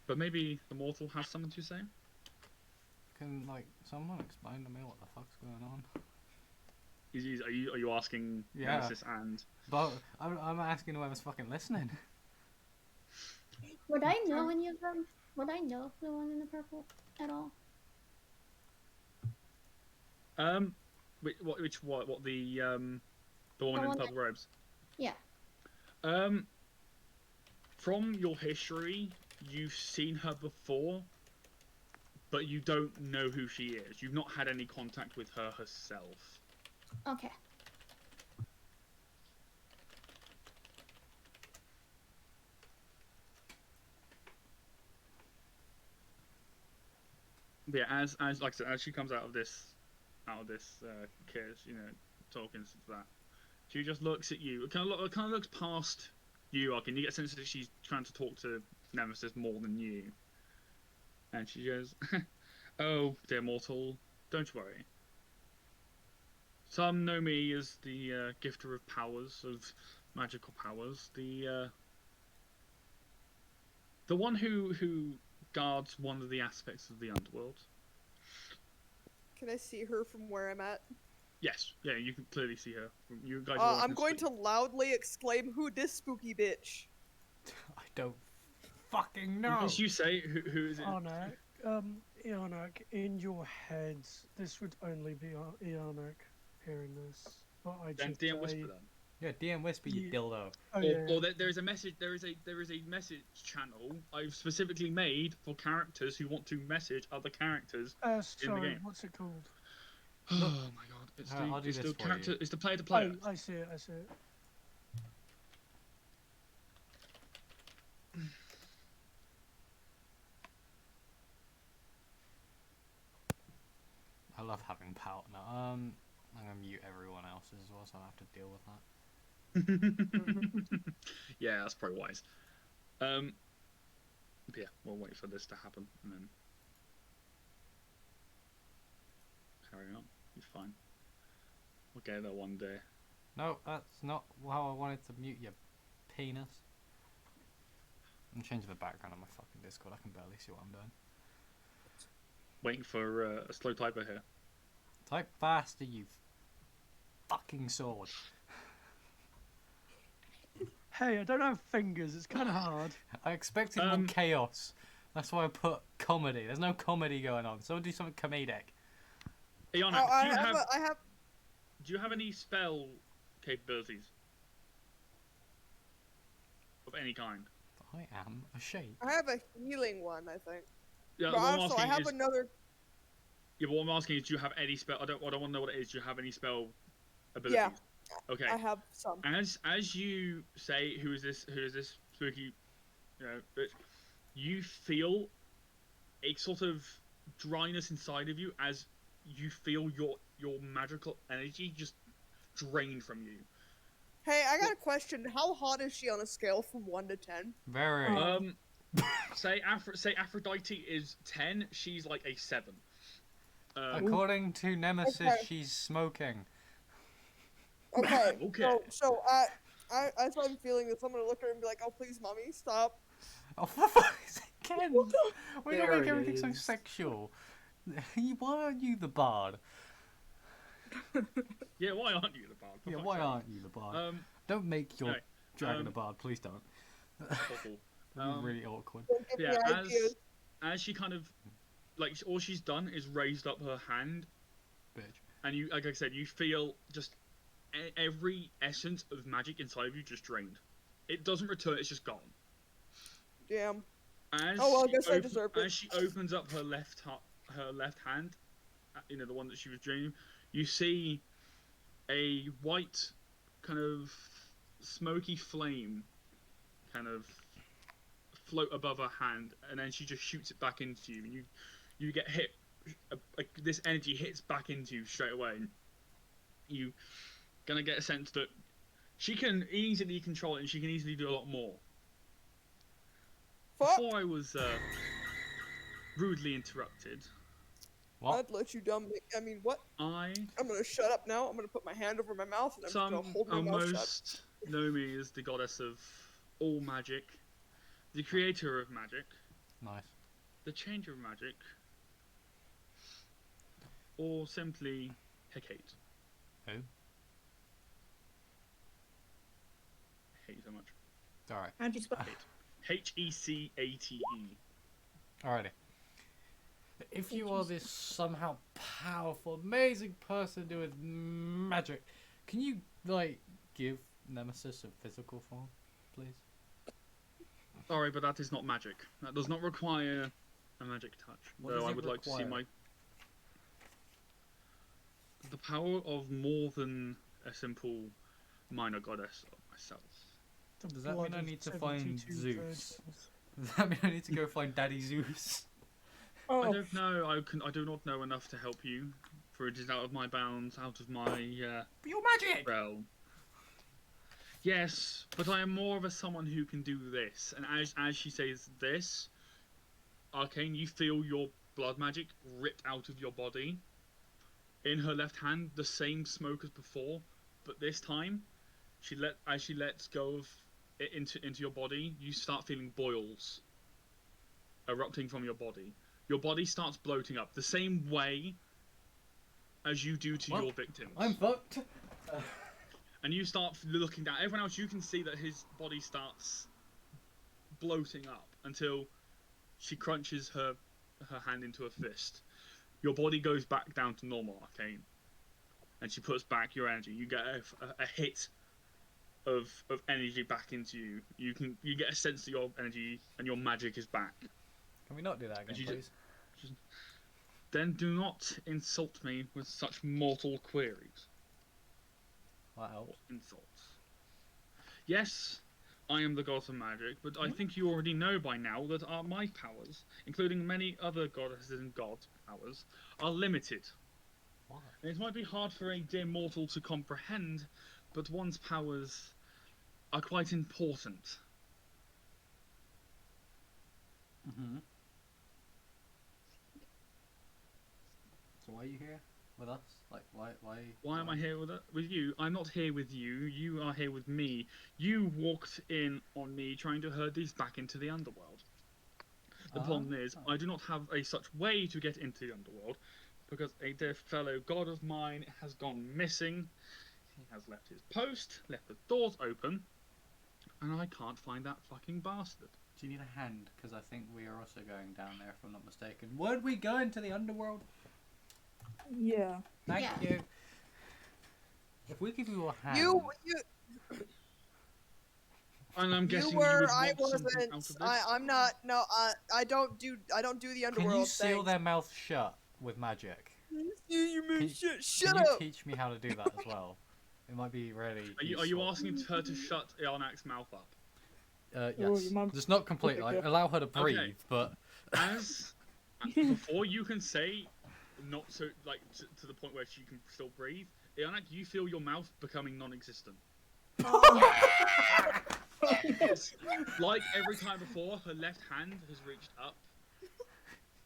But maybe the mortal has something to say? Can someone explain to me what the fuck's going on? Are you asking Nemesis and? But I'm asking whoever's fucking listening. Would I know any of them? Would I know the one in the purple at all? What the woman in the purple robes? Yeah. From your history, you've seen her before, but you don't know who she is. You've not had any contact with her herself. Okay. But yeah, as like I said, as she comes out of this kiss, talking to that. She just looks at you. It kind of looks past you, and you get a sense that she's trying to talk to Nemesis more than you. And she goes, "Oh, dear mortal, don't worry. Some know me as the gifter of powers, of magical powers. The one who guards one of the aspects of the underworld." Can I see her from where I'm at? Yes, yeah, you can clearly see her. You guys. I'm going to loudly exclaim, "Who dis spooky bitch?" I don't fucking know. As you say, who is it? Ianak, in your head, this would only be Ianak hearing this. But I Then just DM whisper then. Yeah, DM whisper, you dildo. Oh, or there is a message. There is a message channel I've specifically made for characters who want to message other characters in the game. What's it called? Oh my god! It's the character. It's the player to player. Oh, I see it. I love having power now. I'm gonna mute everyone else's as well, so I'll have to deal with that. Yeah, that's probably wise. But yeah, we'll wait for this to happen and then carry on. You're fine. We'll get there one day. No, that's not how I wanted to mute your penis. I'm changing the background on my fucking Discord. I can barely see what I'm doing. Waiting for a slow typer here. Type faster, you fucking sword. Hey, I don't have fingers. It's kind of hard. I expected more chaos. That's why I put comedy. There's no comedy going on. Someone do something comedic. Iana, do you have any spell capabilities of any kind? I am a shape. I have a healing one, I think. Yeah, but also, I have another. Yeah, but what I'm asking is, do you have any spell? I don't want to know what it is. Do you have any spell abilities? Yeah. Okay. I have some. As you say, who is this spooky, bitch? You feel a sort of dryness inside of you as you feel your magical energy just drained from you. Hey, I got a question. How hot is she on a scale from 1 to 10? Very. Say Aphrodite is 10. She's like a 7. According to Nemesis, she's smoking. Okay. Okay. So as I'm feeling this, I'm gonna look at her and be like, "Oh, please, mommy, stop." Oh, for fuck's sake, Ken! We don't make everything so sexual. Why aren't you the bard? Yeah, why aren't you the bard? Yeah, why aren't you the bard? Don't make your dragon a bard, please don't. Awful. That'd be really awkward. Yeah, as she kind of, like, all she's done is raised up her hand. Bitch. And you, like I said, you feel just every essence of magic inside of you just drained. It doesn't return, it's just gone. Damn. As I guess I deserve it. As she opens up her left hand, the one that she was draining, you see a white kind of smoky flame kind of float above her hand, and then she just shoots it back into you, and you get hit. This energy hits back into you straight away. And you gonna get a sense that she can easily control it, and she can easily do a lot more. Before I was rudely interrupted. What? I'd let you dumb. I mean, what? I'm gonna shut up now. I'm gonna put my hand over my mouth, and I'm just gonna hold my mouth shut. Almost know me as the goddess of all magic, the creator of magic. Nice. The changer of magic. Or simply Hecate. Who? I hate you so much. It's alright. How'd you spell Hecate. Alrighty. If you are this somehow powerful, amazing person doing magic, can you, like, give Nemesis a physical form, please? Sorry, but that is not magic. That does not require a magic touch. Though I would like to see the power of more than a simple minor goddess of myself. Does that mean I need to find Zeus? Does that mean I need to go find Daddy Zeus? I don't know. I do not know enough to help you for it is out of my bounds, out of my But you're magic! realm. Yes, but I am more of a someone who can do this. And as she says this, Arcane, you feel your blood magic ripped out of your body. In her left hand, the same smoke as before, but this time, as she lets go of it into your body, you start feeling boils erupting from your body. Your body starts bloating up the same way as you do to your victims. I'm fucked. And you start looking down. Everyone else, you can see that his body starts bloating up until she crunches her hand into a fist. Your body goes back down to normal, Arcane, and she puts back your energy. You get a hit of energy back into you. You get a sense that your energy and your magic is back. Can we not do that again, please? Then do not insult me with such mortal queries. That helps. Insults. Yes, I am the god of magic, but I think you already know by now that my powers, including many other goddesses and god powers, are limited. What? And it might be hard for a dear mortal to comprehend, but one's powers are quite important. Mm-hmm. So why are you here with us? Like, why Am I here with you? I'm not here with you. You are here with me. You walked in on me trying to herd these back into the underworld. The problem is, I do not have a such way to get into the underworld, because a dear fellow god of mine has gone missing. He has left his post, left the doors open, and I can't find that fucking bastard. Do you need a hand? Because I think we are also going down there, if I'm not mistaken. Weren't we going to the underworld? Yeah. Thank you. If we give you a hand... You And I'm guessing you were. would I want something wasn't. out of this? I'm not. No. I don't do the underworld. Can you seal things. their mouth shut with magic? Shut Can you up. teach me how to do that as well? It might be really. Are you asking her to shut Iarnak's mouth up? Yes. Just not completely. Like, allow her to breathe, but. As before, you can say, not so like to the point where she can still breathe. Iarnak, you feel your mouth becoming non-existent. Like every time before, her left hand has reached up,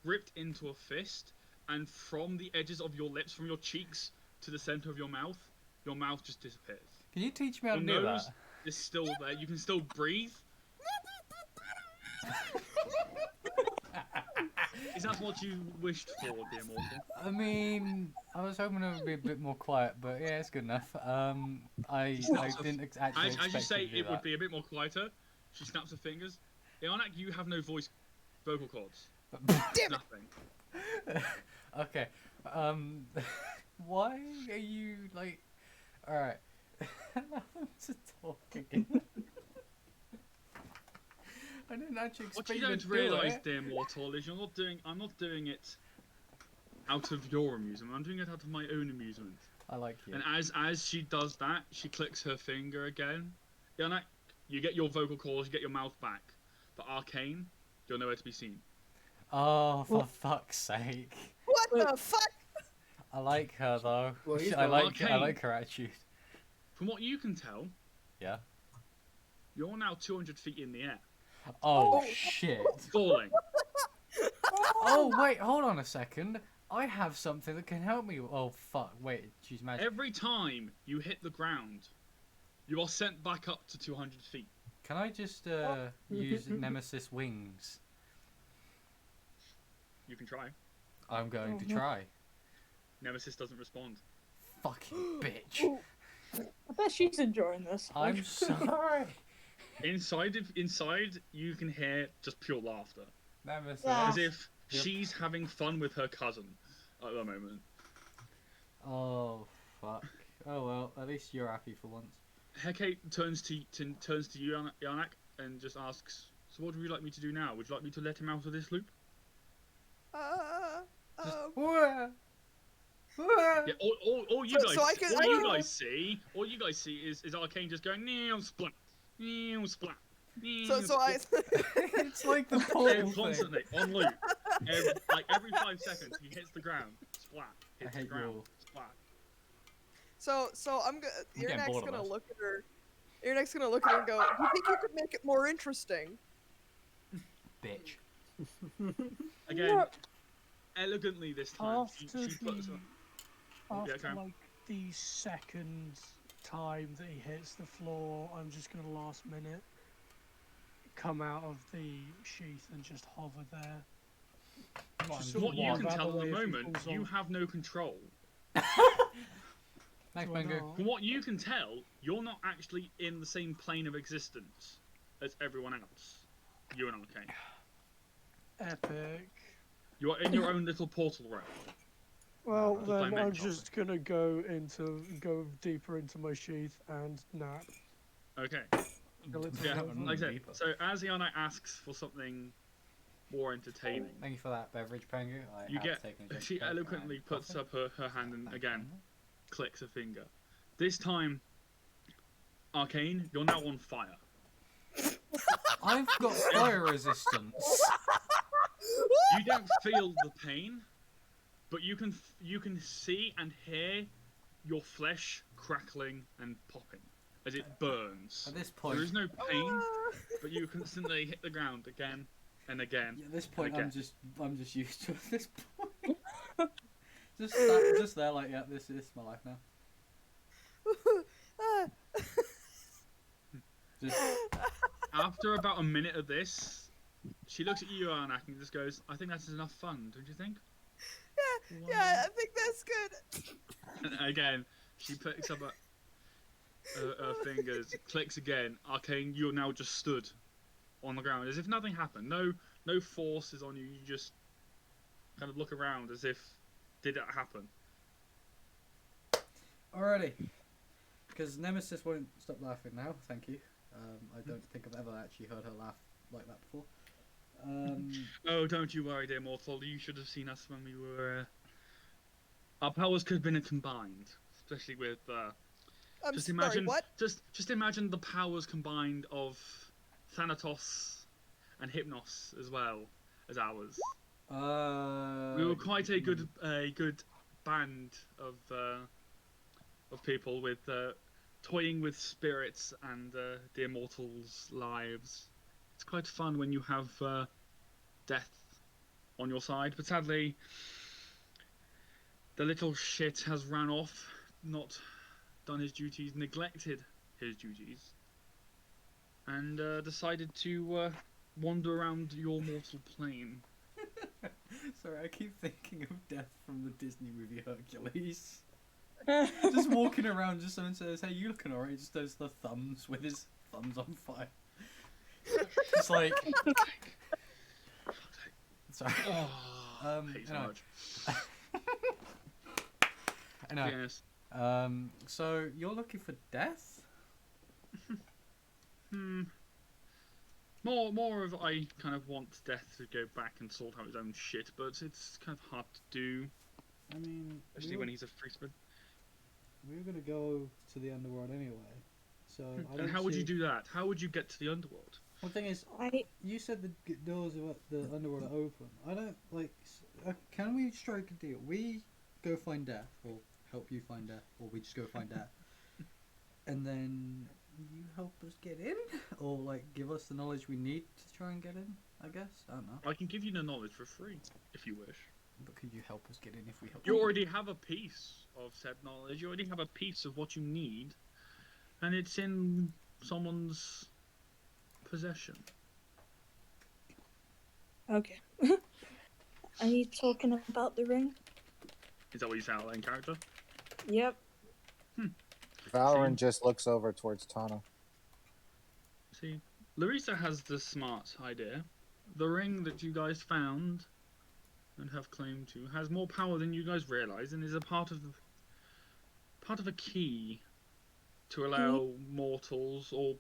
ripped into a fist, and from the edges of your lips, from your cheeks to the center of your mouth just disappears. Can you teach me how to Your do nose that? is still there. You can still breathe. Is that what you wished for, dear mortal? I mean, I was hoping it would be a bit more quiet, but yeah, it's good enough. I didn't actually expect As you say, to do it would that. be a bit more quieter. She snaps her fingers. Iarnak, you have no vocal cords. Nothing. Okay. Why are you like? All right. Allow them to talk again. I didn't actually expect What you don't realise, dear mortal, is I'm not doing it out of your amusement. I'm doing it out of my own amusement. I like you. And as she does that, she clicks her finger again. Iarnak, you get your vocal cords, you get your mouth back. But Arcane, you're nowhere to be seen. Oh, for fuck's sake! What the fuck? I like her though. Well, he's I like Arcane. her attitude. From what you can tell, Yeah. you're now 200 feet in the air. Oh shit! Falling. Oh wait, hold on a second. I have something that can help me. Oh fuck! Wait, she's magic. Every time you hit the ground, you are sent back up to 200 feet. Can I just use Nemesis wings? You can try. I'm going to try. Nemesis doesn't respond. Fucking bitch! I bet she's enjoying this. I'm sorry. Inside, you can hear just pure laughter, Nemesis. as if she's having fun with her cousin at the moment. Oh fuck. Oh well, at least you're happy for once. Hecate turns to you, Iarnak, and just asks, "So what would you like me to do now? Would you like me to let him out of this loop?" Yeah, all you guys see is Arcane just going neon splat, neon splat. It's like the portal thing. Constantly on loop. Every 5 seconds he hits the ground, splat. hits the hate ground. your- Splat. So I'm gonna. I'm Your getting next bored of gonna this. look at her. Your next gonna look at her and go, "Do you think you could make it more interesting?" Bitch. Again, No. elegantly this time, she After puts. the Yeah, after Karen. like the second time that he hits the floor, I'm just gonna last minute come out of the sheath and just hover there. Just What you move can out tell the at the way if he moment, falls you off. have no control. Thanks, Do I Bingo. not? From what you can tell, you're not actually in the same plane of existence as everyone else. You and Arcane. Epic. You are in your own little portal realm. Well, Just play then Mech I'm Chocolate. just gonna go deeper into my sheath and nap. Okay. Till it's Yeah, over. like I said, so as Iana asks for something more entertaining, Thank you for that beverage, Pengu. I you have get. taken a drink She of Coke eloquently and puts coffee. up her hand and Thank again you. clicks a finger. This time, Arcane, you're now on fire. I've got fire resistance. You don't feel the pain, but you can see and hear your flesh crackling and popping as it burns. At this point, There is no pain, but you constantly hit the ground again and again. at this point, again. I'm just used to it. At this point, just there, like, yeah, this is my life now. Just After about a minute of this, she looks at you, Arnak, and just goes, "I think that's enough fun, don't you think?" Yeah, I think that's good. And again, she picks up her fingers, clicks again. Arcane, you're now just stood on the ground as if nothing happened. No force is on you. You just kind of look around as if, did it happen? alrighty, because Nemesis won't stop laughing now. Thank you. I don't think I've ever actually heard her laugh like that before. Oh, don't you worry, dear mortal. You should have seen us when we were. Our powers could have been combined, especially with. I'm Just sorry, imagine, what? just imagine the powers combined of Thanatos and Hypnos as well as ours. We were quite a good band of people with toying with spirits and dear mortals' lives. It's quite fun when you have death on your side, but sadly, the little shit has ran off, not done his duties, neglected his duties, and decided to wander around your mortal plane. Sorry, I keep thinking of Death from the Disney movie Hercules. Just walking around, just someone says, "Hey, you looking alright?" He just does the thumbs with his thumbs on fire. Just like. Sorry. Hate so anyway. much. Anyway, Yes. so you're looking for death? More of I kind of want Death to go back and sort out his own shit, but it's kind of hard to do, I mean, especially when he's a free spirit. we were gonna go to the underworld anyway, so I And don't how would you see- do that? How would you get to the underworld? Well, the thing is, you said the doors of the underworld are open. I don't like. Can we strike a deal? We go find death, or help you find death, or we just go find death, and then you help us get in, or like give us the knowledge we need to try and get in. I guess I don't know. I can give you the knowledge for free if you wish. But could you help us get in if we help? You already have a piece of said knowledge. You already have a piece of what you need, and it's in someone's possession. Okay. Are you talking about the ring? Is that what you sound like in character? Yep. Valorant just looks over towards Tana. See, Larissa has the smart idea. The ring that you guys found and have claim to has more power than you guys realize, and is a part of a key to allow mortals or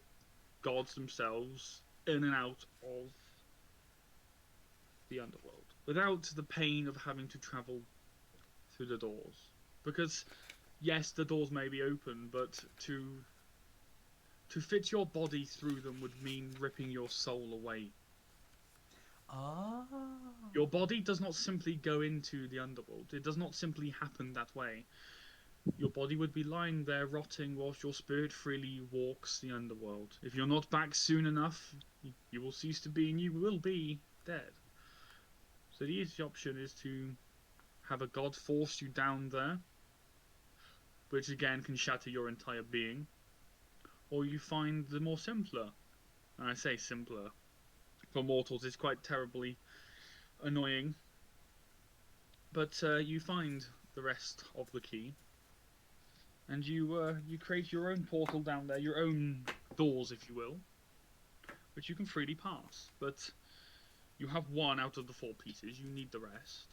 gods themselves in and out of the underworld without the pain of having to travel through the doors. Because yes, the doors may be open, but to fit your body through them would mean ripping your soul away. Ah. Your body does not simply go into the underworld. It does not simply happen that way. Your body would be lying there rotting whilst your spirit freely walks the underworld. If you're not back soon enough, you will cease to be and you will be dead. So the easy option is to have a god force you down there, which again can shatter your entire being. Or you find the more simpler, and I say simpler, for mortals it's quite terribly annoying, but you find the rest of the key, and you create your own portal down there, your own doors, if you will, which you can freely pass. But you have one out of the 4 pieces. You need the rest.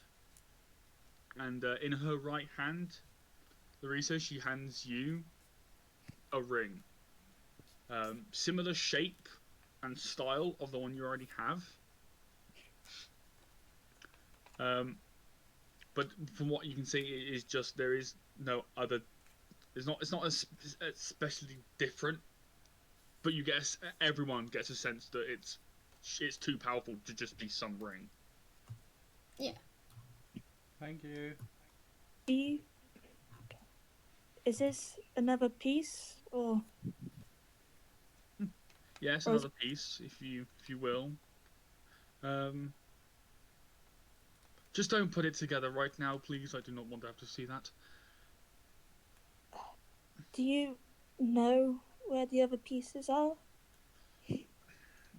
And in her right hand, Larissa, she hands you a ring, similar shape and style of the one you already have. But from what you can see, it is just there is no other. It's not especially different, but you get everyone gets a sense that it's too powerful to just be some ring. Yeah. Thank you. Is this another piece or? Yes, Or is- another piece, if you will. Just don't put it together right now, please. I do not want to have to see that. Do you know where the other pieces are?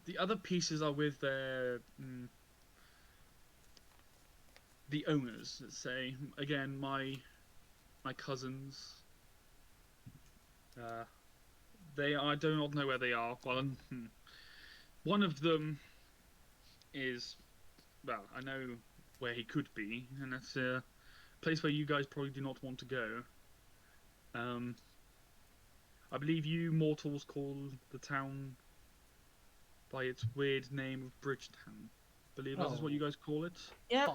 The other pieces are with their the owners. Let's say again, my cousins. I do not know where they are. Well, one of them is, well, I know where he could be, and that's a place where you guys probably do not want to go. I believe you mortals call the town by its weird name of Bridgetown. I believe that is what you guys call it. Yep.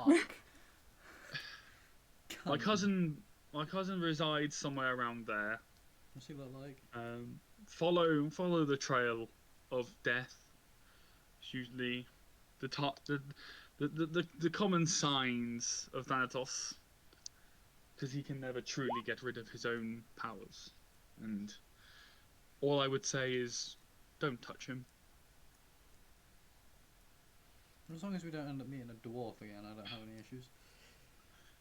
My cousin resides somewhere around there. What's he look like? Follow the trail of death. It's usually the common signs of Thanatos, because he can never truly get rid of his own powers. And all I would say is, don't touch him. As long as we don't end up meeting a dwarf again, I don't have any issues.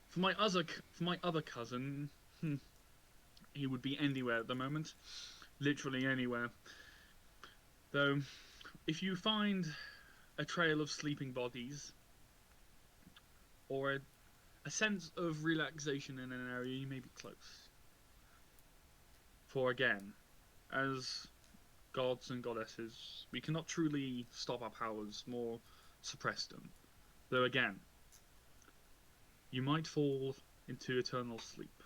For my other cousin, he would be anywhere at the moment, literally anywhere. Though, if you find a trail of sleeping bodies, or a sense of relaxation in an area, you may be close. For again, as gods and goddesses, we cannot truly stop our powers, more suppress them. Though again, you might fall into eternal sleep.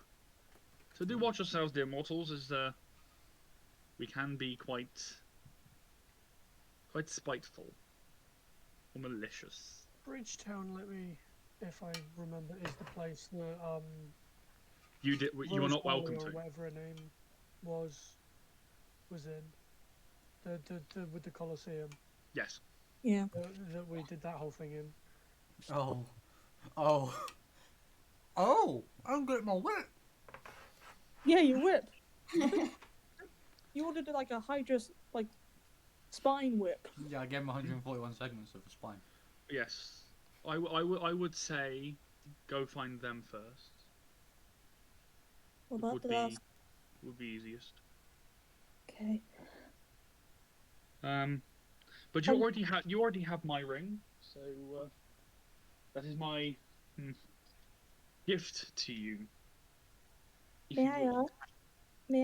So do watch yourselves, dear mortals, as we can be quite spiteful or malicious. Bridgetown, if I remember, is the place that You are not welcome or to. whatever her name was in the with the Colosseum. Yes. Yeah. That we did that whole thing in. Oh, I'm getting my whip. Yeah, your whip. You ordered like a Hydra spine whip. Yeah, I gave him 141 segments of a spine. Yes. I would say go find them first. Well, Would be easiest. Okay. But you already have my ring, so that is my gift to you. May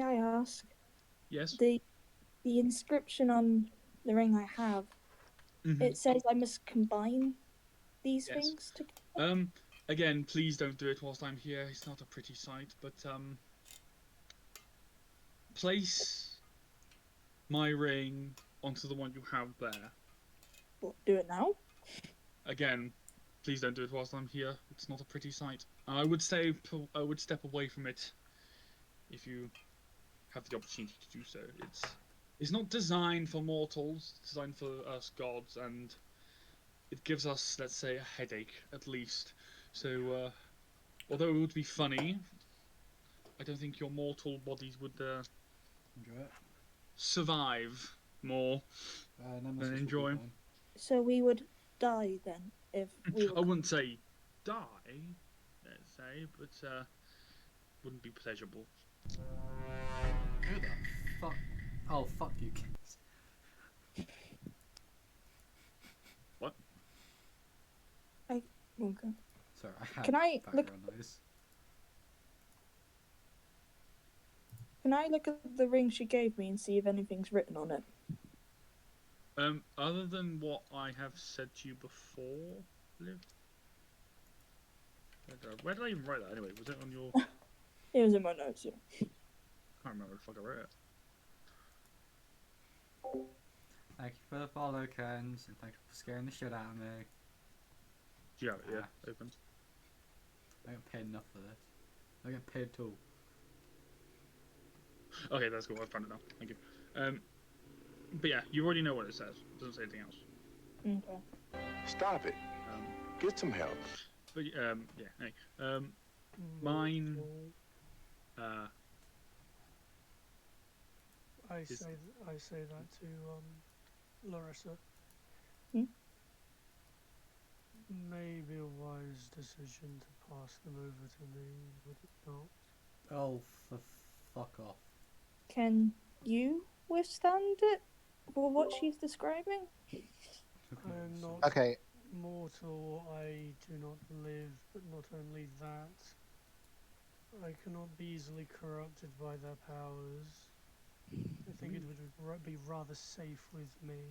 I ask? Yes. The inscription on the ring I have, it says I must combine these things together. Again, please don't do it whilst I'm here. It's not a pretty sight, but place my ring onto the one you have there. What, do it now? Again, please don't do it whilst I'm here. It's not a pretty sight. I would step away from it if you have the opportunity to do so. It's not designed for mortals. It's designed for us gods, and it gives us, let's say, a headache at least. So, although it would be funny, I don't think your mortal bodies would Enjoy it. survive more Nemesis than will be enjoy. fine. So we would die then if we were. I wouldn't say die, let's say, but wouldn't be pleasurable. Who the fuck? Oh, fuck you kids. What? Okay. Sorry, I had Can I look? background noise. Can I look at the ring she gave me and see if anything's written on it? Other than what I have said to you before, Liv? Where did I even write that anyway? Was it on your... It was in my notes, yeah. I can't remember where the fuck I wrote it. Thank you for the follow, Kens, and thank you for scaring the shit out of me. Yeah, open. I get paid enough for this. I get paid too. Okay, that's cool. I've found it now. Thank you. But yeah, you already know what it says. It doesn't say anything else. Okay. Stop it. Get some help. But yeah. Hey. Mine. I say that to Larissa. Maybe a wise decision to pass them over to me, would it not? Oh, for fuck off. Can you withstand it? For what she's describing? I am not Okay. mortal, I do not live, but not only that, I cannot be easily corrupted by their powers. I think it would be rather safe with me.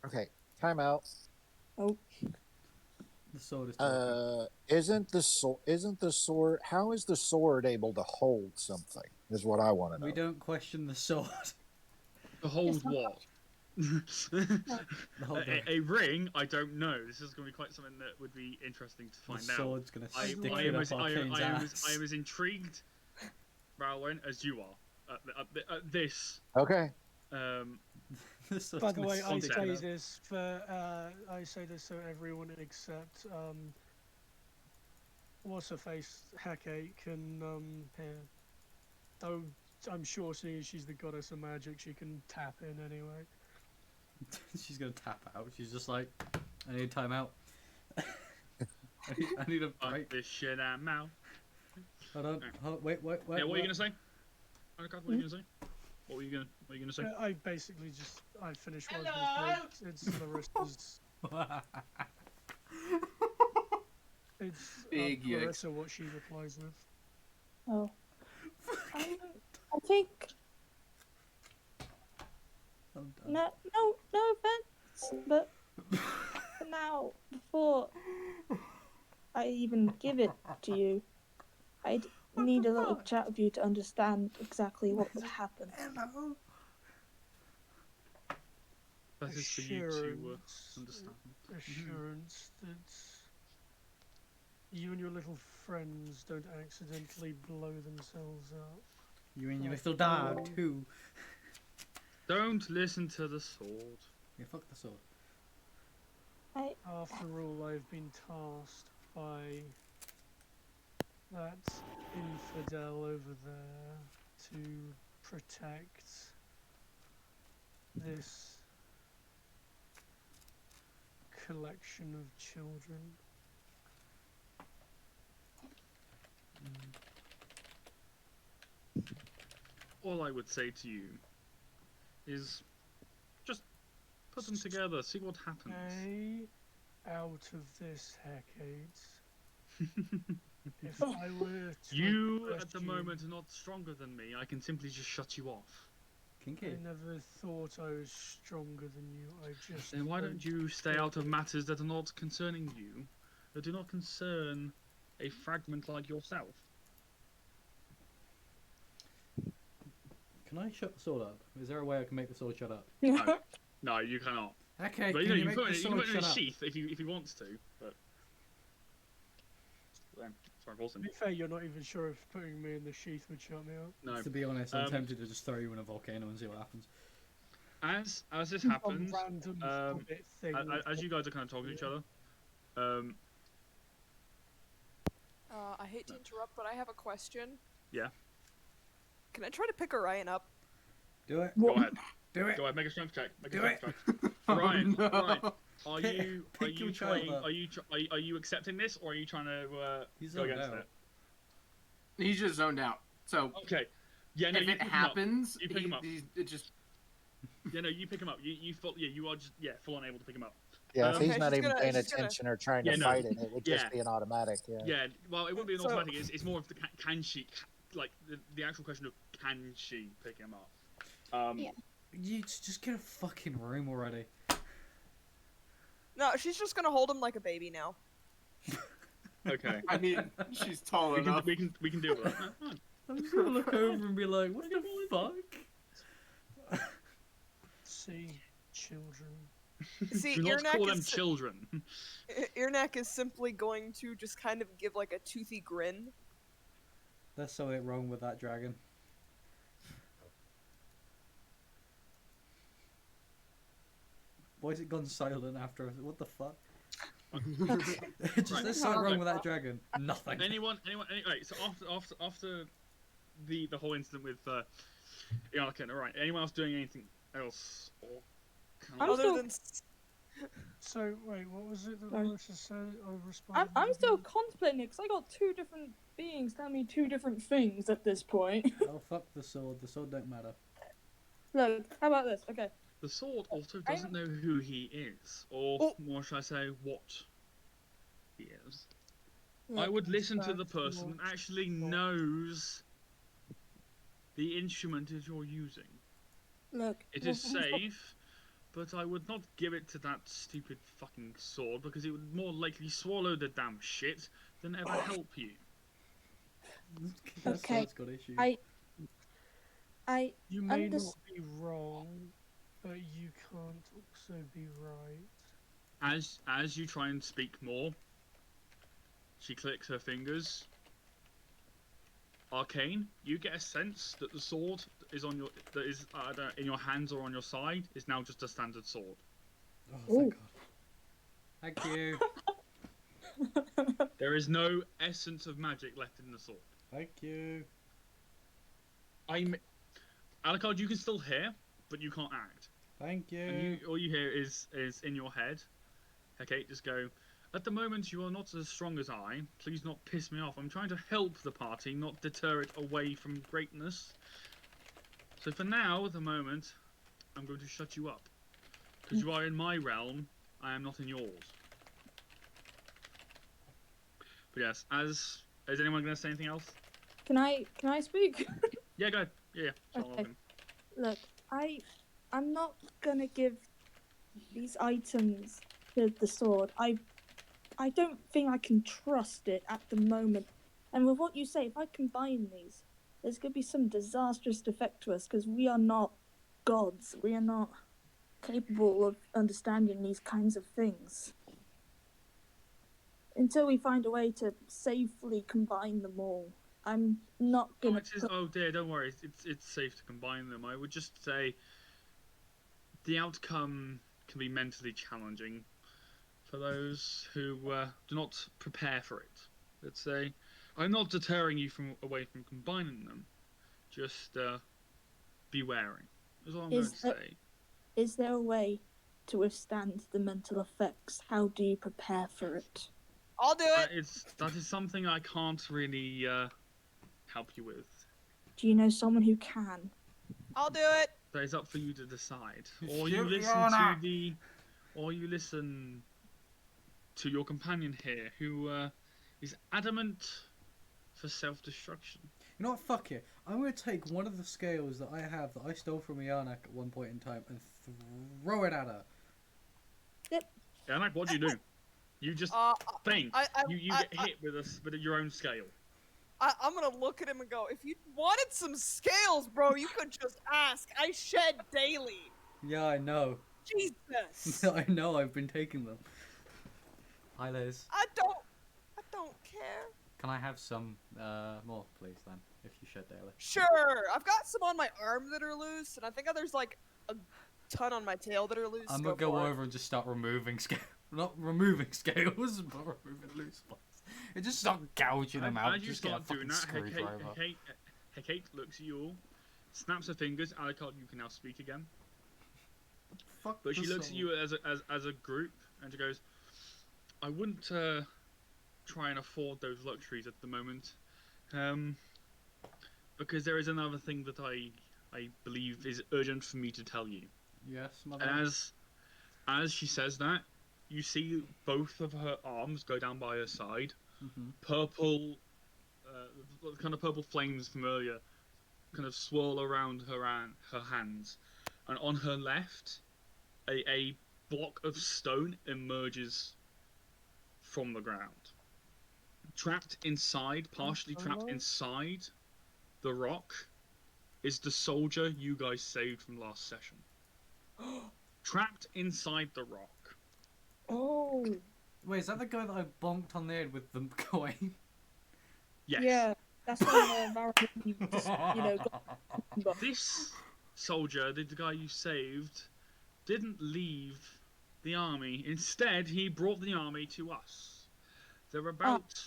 Okay. Time out. Oh. The sword is talking. Isn't the sword? How is the sword able to hold something? Is what I want to know. We don't question the sword. To hold what? whole a ring? I don't know. This is going to be quite something that would be interesting to find The out. sword's going to stick I it am up Arcane's ass. I am as intrigued, Rowling, as you are at this. Okay. By the way, I say concept. this so everyone except what's her face, Hecate can here. Though I'm sure seeing as she's the goddess of magic, she can tap in anyway. She's gonna tap out. She's just like, I need time out. I need a break. This shit out mouth. Hold on. Wait. Yeah, what are you gonna say? What are you gonna say? What were you gonna say? I basically I finished what I was gonna say. It's Larissa's. It's Big Larissa what she replies with. Oh. I think. No offense, but for now, before I even give it to you, I'd need a little chat with you to understand exactly what's happened. Hello. That is for you to understand. Assurance that you and your little friends don't accidentally blow themselves up. You and your little dog too. Don't listen to the sword. Yeah, fuck the sword. After all, I've been tasked by that infidel over there to protect this collection of children. All I would say to you is just put them together, see what happens. Stay out of this, Hecate. If I were to You, at the moment, are not stronger than me. I can simply just shut you off. Kinky. I never thought I was stronger than you. I just. Then why don't you stay out of matters that are not concerning you, that do not concern a fragment like yourself? Can I shut the sword up? Is there a way I can make the sword shut up? No, you cannot. Okay, but, can you can make put the it, sword in a shut up? sheath if he wants to. But sorry, To Wilson. be fair, you're not even sure if putting me in the sheath would shut me up. No. To be honest, I'm tempted to just throw you in a volcano and see what happens. As this Some happens, random hobbit thing. as you guys are kind of talking to each other, I hate to interrupt, but I have a question. yeah, Can I try to pick Orion up? Do it. go ahead. Do it. Go ahead. Make a strength check. Make a Do strength it. check. Ryan, no. Ryan, are Pick- you pick your child trying? up. Are you accepting this, or are you trying to He's go zoned against out. it? He's just zoned out. So Okay. Yeah, no, if you it pick him up. happens, You pick him up. it just Yeah, no, you pick him up. You are just full on able to pick him up. Yeah, if he's Okay, not she's even gonna- paying she's gonna- attention or trying Yeah, to no. fight it, it would just Yeah. be an automatic. Yeah. Yeah, well, it wouldn't be an So- automatic. It's more of the can she, like the actual question of can she pick him up? Yeah. You just get a fucking room already. No, she's just gonna hold him like a baby now. Okay. I mean, she's tall We can, enough. we can deal with that. I'm just gonna look over and be like, what the fuck? See, children. See, Do not Earneck call them is children. Earneck is simply going to just kind of give like a toothy grin. There's something wrong with that dragon. Why has it gone silent after us? What the fuck? Just Right. there's something wrong with that dragon. Nothing. Right, so after the whole incident with Iarlakin, alright, anyone else doing anything else? Or I'm Other still- than So wait, what was it that Sorry. Melissa said? I responded. I'm still contemplating it because I got two different beings telling me two different things at this point. Oh fuck the sword. The sword don't matter. Look, how about this? Okay, the sword also doesn't know who he is, or Oh. more should I say, what he is. look, I would listen to the That's person that not- actually knows the instrument that you're using. look. It is safe, but I would not give it to that stupid fucking sword because it would more likely swallow the damn shit than ever help you. That Okay, sword's got issues. I You may Unders- not be wrong, but you can't also be right. As you try and speak more, she clicks her fingers. Arcane, you get a sense that the sword is on your in your hands or on your side is now just a standard sword. Oh thank God. Thank you. There is no essence of magic left in the sword. Thank you. Alucard, you can still hear, but you can't act. Thank you. And all you hear is in your head. Okay, just go. At the moment, you are not as strong as I. Please not piss me off. I'm trying to help the party, not deter it away from greatness. So for now, at the moment, I'm going to shut you up. Because you are in my realm, I am not in yours. But yes, is anyone going to say anything else? can I speak? Yeah, go ahead. Yeah. Okay. Look, I'm not gonna give these items to the sword. I don't think I can trust it at the moment. And with what you say, if I combine these, there's gonna be some disastrous effect to us because we are not gods. We are not capable of understanding these kinds of things. Until we find a way to safely combine them all, I'm not Oh, gonna. oh dear, don't worry. It's safe to combine them. I would just say the outcome can be mentally challenging for those who do not prepare for it. Let's say I'm not deterring you away from combining them. Just be wary. That's all I'm going to say. Is there a way to withstand the mental effects? How do you prepare for it? I'll do it. That is something I can't really help you with. Do you know someone who can? I'll do it. That is up for you to decide. Shoot Or you your listen honor. to your companion here, who is adamant for self-destruction. You know what? Fuck it. I'm gonna take one of the scales that I have that I stole from Iarnak at one point in time and throw it at her. Yeah, like, what do you do? You just think. You get hit with your own scale. I'm gonna look at him and go, if you wanted some scales, bro, you could just ask. I shed daily. Yeah, I know. Jesus. I know. I've been taking them. Hi, Liz. I don't care. Can I have some more, please, then, if you shed daily? Sure. I've got some on my arm that are loose, and I think there's like a ton on my tail that are loose. I'm gonna go for it. over and just start removing scales. Not removing scales, but removing loose ones. It just start gouging them out. As you Just get a start doing fucking that, screwdriver. Hecate looks at you all, snaps her fingers. Alucard, you can now speak again. Fuck But she the looks at soul. you as a group, and she goes, "I wouldn't try and afford those luxuries at the moment, because there is another thing that I believe is urgent for me to tell you." Yes, mother. And as she says that, you see both of her arms go down by her side. Mm-hmm. Purple, kind of purple flames from earlier, kind of swirl around her hands, and on her left, a block of stone emerges from the ground. Partially trapped inside the rock, is the soldier you guys saved from last session. Trapped inside the rock. Oh. Wait, is that the guy that I bonked on the head with the coin? Yes. Yeah, that's when Ammarune just, got... This soldier, the guy you saved, didn't leave the army. Instead, he brought the army to us. They're about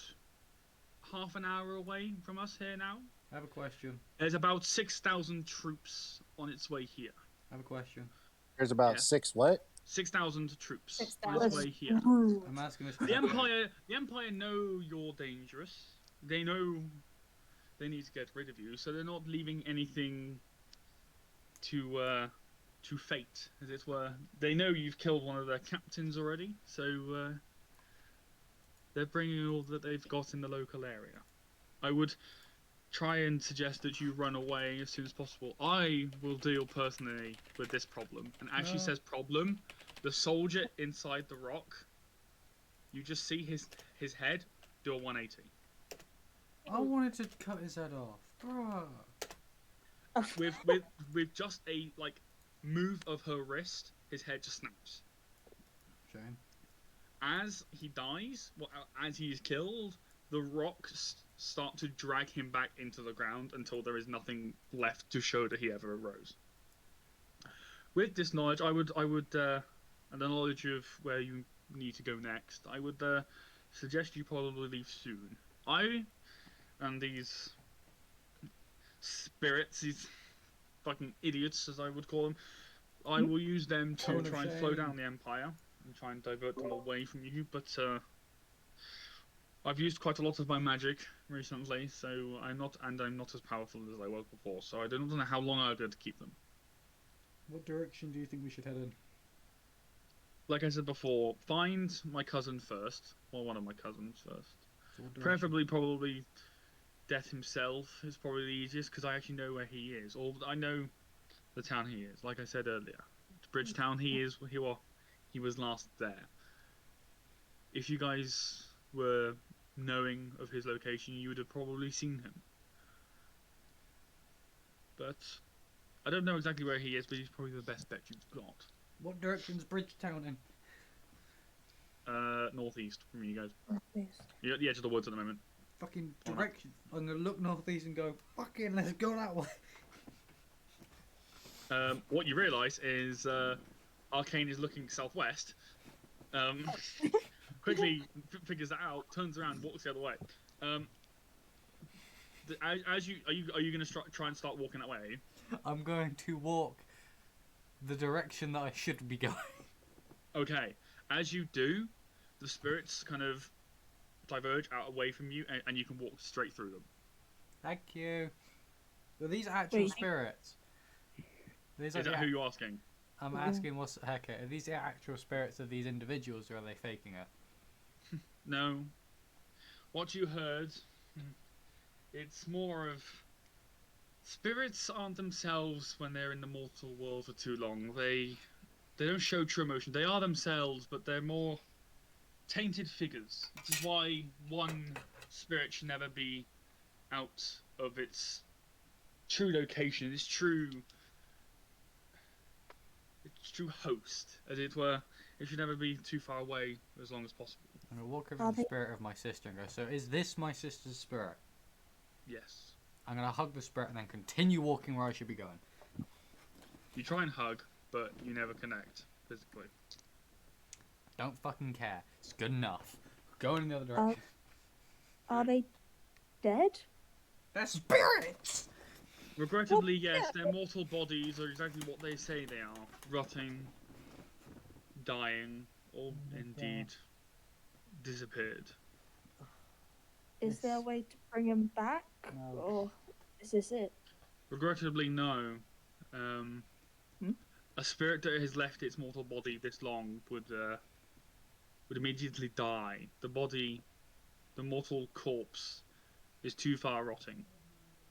half an hour away from us here now. I have a question. There's about 6,000 troops on its way here. I have a question. There's about 6 what? 6,000 troops 6,000. on its way here. I'm asking this. The Empire know you're dangerous. They know they need to get rid of you, so they're not leaving anything to fate, as it were. They know you've killed one of their captains already, so they're bringing all that they've got in the local area. I would try and suggest that you run away as soon as possible. I will deal personally with this problem. And as she says problem, the soldier inside the rock, you just see his head do a 180. I wanted to cut his head off. Bruh. With just a move of her wrist, his head just snaps. Shame. As he dies, as he is killed, the rocks start to drag him back into the ground until there is nothing left to show that he ever arose. With this knowledge, I would, and the knowledge of where you need to go next, I would suggest you probably leave soon. I and these spirits, these fucking idiots, as I would call them, I will use them to try and slow down the Empire and try and divert them away from you, but I've used quite a lot of my magic recently, so I'm not as powerful as I was before, so I don't know how long I'll be able to keep them. What direction do you think we should head in? Like I said before, find my cousin first, or one of my cousins first. Preferably, probably Death himself is probably the easiest, because I actually know where he is, or I know the town he is. Like I said earlier, Bridgetown, he was last there. If you guys were knowing of his location, you would have probably seen him. But I don't know exactly where he is, but he's probably the best bet you've got. What direction's Bridgetown in? Northeast from you guys. Northeast. You're at the edge of the woods at the moment. Fucking direction. I'm gonna look northeast and go, fucking let's go that way. What you realise is Arcane is looking southwest. Quickly figures that out, turns around, walks the other way. Are you going to try and start walking that way? I'm going to walk the direction that I should be going. Okay. As you do, the spirits kind of diverge out away from you, and you can walk straight through them. Thank you. Are these actual spirits? Is that who you're asking? I'm asking what's okay. Are these the actual spirits of these individuals, or are they faking it? No. What you heard, it's more of spirits aren't themselves when they're in the mortal world for too long. They don't show true emotion. They are themselves, but they're more tainted figures. Which is why one spirit should never be out of its true location, its true host, as it were. It should never be too far away as long as possible. I'm gonna walk over to the spirit of my sister and go, so is this my sister's spirit? Yes. I'm gonna hug the spirit and then continue walking where I should be going. You try and hug. but you never connect physically. Don't fucking care. It's good enough. Go in the other direction. Are they dead? They're spirits! Regrettably, yes, their mortal bodies are exactly what they say they are. Rotting, dying, or indeed disappeared. Is there a way to bring them back? No. Or is this it? Regrettably, no. A spirit that has left its mortal body this long would immediately die. The body, the mortal corpse, is too far rotting